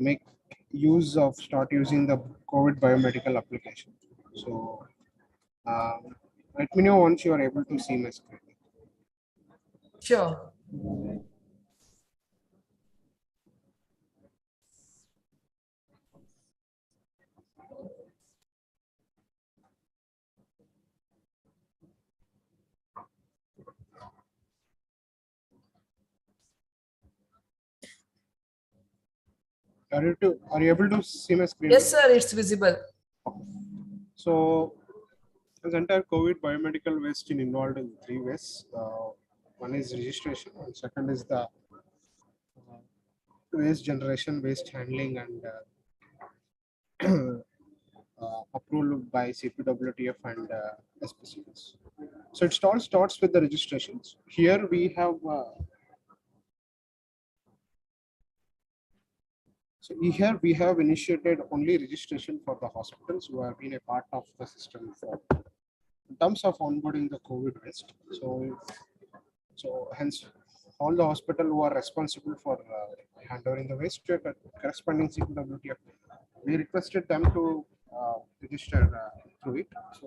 make use of start using the COVID biomedical application. So let me know once you are able to see my screen. Sure. Are you able to see my screen? Yes, sir, it's visible. So this entire COVID biomedical waste is involved in 3 ways. One is registration, and second is the waste generation, waste handling, and approval by CPWTF and SPCS. So it all starts with the registrations. Here we have initiated only registration for the hospitals who have been a part of the system for in terms of onboarding the COVID waste. So hence all the hospital who are responsible for handling the waste to corresponding CPWTF, we requested them to register through it. So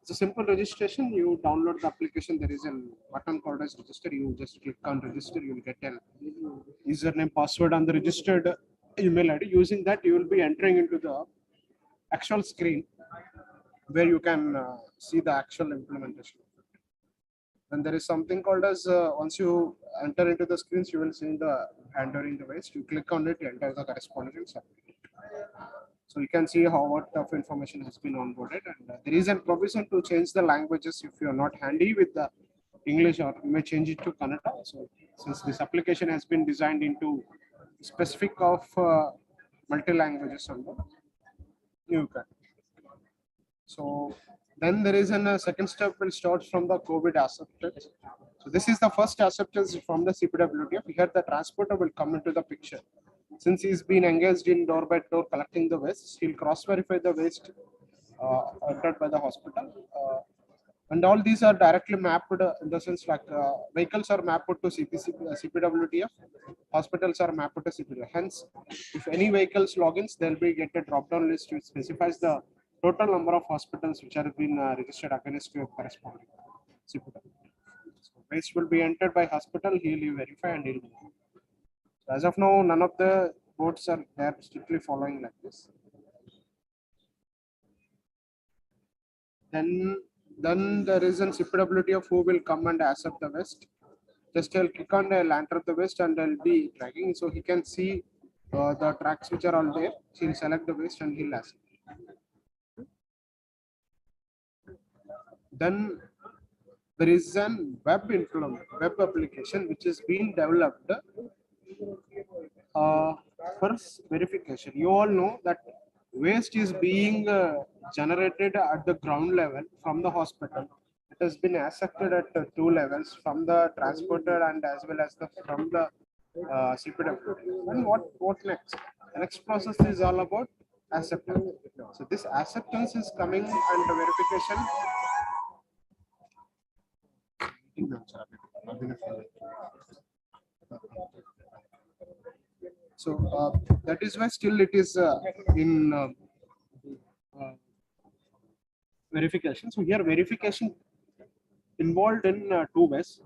it's a simple registration. You download the application. There is a button called as register. You just click on register. You will get a username, password on the registered email ID. Using that, you will be entering into the actual screen where you can see the actual implementation. And there is something called as once you enter into the screens, you will see the handling the waste. You click on it, enter the corresponding and submit. So you can see how what of information has been onboarded, and there is a provision to change the languages if you are not handy with the English, or you may change it to Kannada. So since this application has been designed into specific of multi languages, you can. So then there is a second step will start from the COVID acceptance. So this is the first acceptance from the CPWTF. Here the transporter will come into the picture. Since he's been engaged in door by door collecting the waste, he'll cross-verify the waste entered by the hospital. And all these are directly mapped in the sense like vehicles are mapped to CPWTF, hospitals are mapped to CPWTF. Hence, if any vehicles logins, they'll be get a drop-down list which specifies the total number of hospitals which are been registered against your corresponding CPWTF. So waste will be entered by hospital, he'll verify and he'll move. So as of now, none of the boards are there strictly following like this. Then Then there is an CPWD of who will come and accept the waste. Just I'll click on the enter the waste and I'll be tracking, so he can see the tracks which are all there. He'll select the waste and he'll accept. Then there is an web application which is being developed for verification. You all know that waste is being generated at the ground level from the hospital. It has been accepted at two levels, from the transporter and as well as from the CPW. And what next? The next process is all about acceptance. So this acceptance is coming and verification. So that is why still it is in verification. So here verification involved in two ways.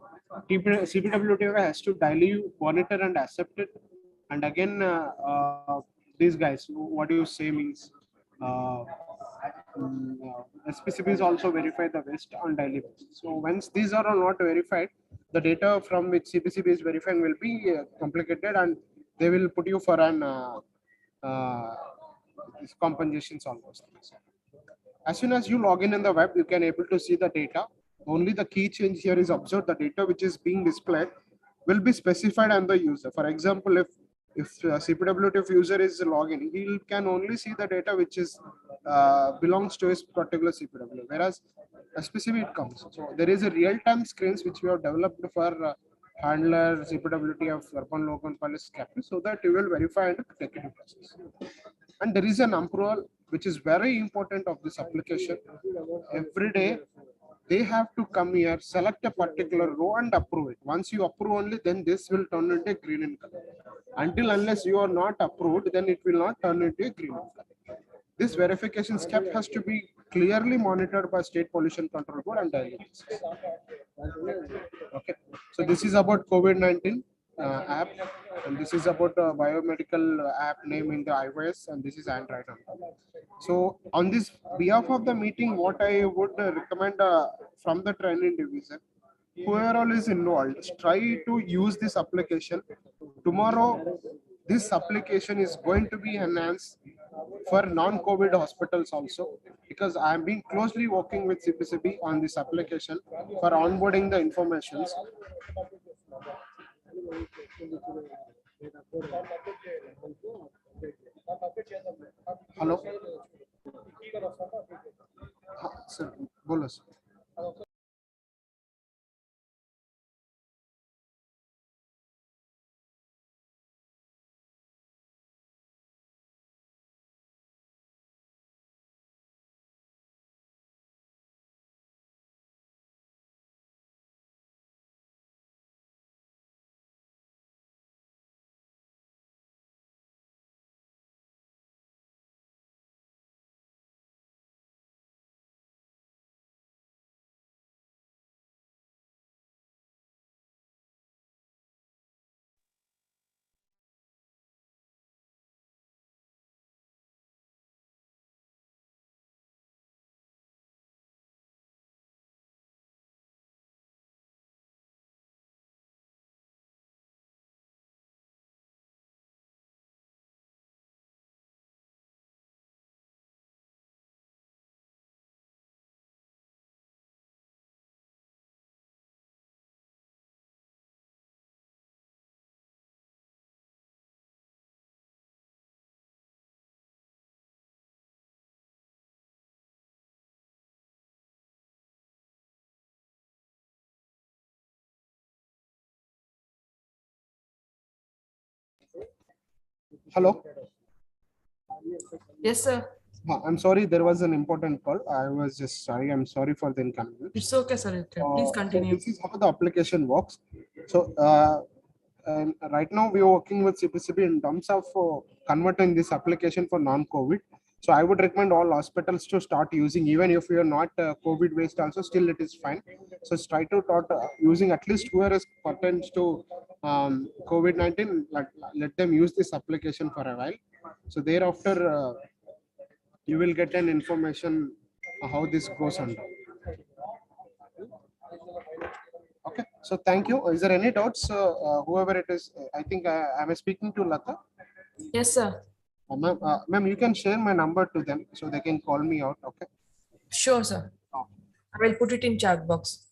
CPWD has to daily monitor and accept it. And again, these guys, what do you say means SPCBs also verify the waste on daily basis. So once these are all not verified, the data from which CPCB is verifying will be complicated, and they will put you for an compensations almost. As soon as you log in the web, you can able to see the data. Only the key change here is observed. The data which is being displayed will be specified on the user. For example, if CPWD user is login, he can only see the data which is belongs to his particular CPW, whereas SPCB it comes. So there is a real-time screens which we have developed for handler CPWD of urban local police captain, so that you will verify and take it into process. And there is an approval which is very important of this application. Every day they have to come here, select a particular row and approve it. Once you approve only, then this will turn into green in color. Until unless you are not approved, then it will not turn into a green in color. This verification step has to be clearly monitored by State Pollution Control Board and daily basis. Okay, so this is about COVID-19 app, and this is about the biomedical app name in the iOS, and this is Android. So on this behalf of the meeting, what I would recommend from the training division, whoever all is involved, try to use this application. Tomorrow, this application is going to be enhanced for non-COVID hospitals also, because I am being closely working with CPCB on this application for onboarding the informations. Hello. Sir, bolo sir. Hello. Yes, sir. I'm sorry, there was an important call. I was just sorry. I'm sorry for the inconvenience. It's okay, sir. Please continue. So this is how the application works. So and right now we are working with CPCB in terms of converting this application for non-COVID. So I would recommend all hospitals to start using, even if you are not COVID waste also, still it is fine. So try to start using at least whoever is pertains to COVID-19, let them use this application for a while. So thereafter, you will get an information how this goes on. So thank you. Is there any doubts? Whoever it is, I think am I speaking to Lata? Yes, sir. Ma'am, you can share my number to them so they can call me out. Okay. Sure, sir. I will put it in chat box.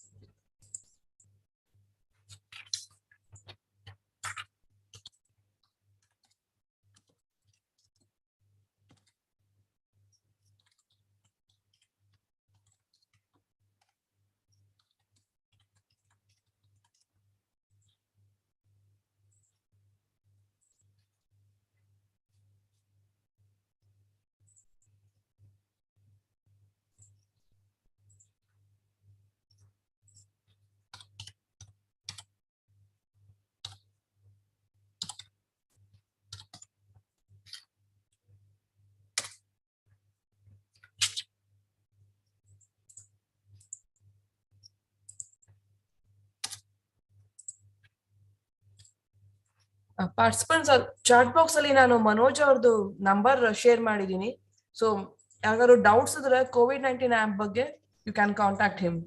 Participants chat box ಅಲ್ಲಿ ನಾನು ಮನೋಜ್ ಅವ್ರದ್ದು ನಂಬರ್ ಶೇರ್ ಮಾಡಿದೀನಿ. ಸೊ ಯಾರಿಗಾದ್ರು ಡೌಟ್ಸ್ ಇದ್ರೆ COVID-19 ಆಪ್ ಬಗ್ಗೆ ಯು ಕ್ಯಾನ್ ಕಾಂಟ್ಯಾಕ್ಟ್ ಹಿಮ್.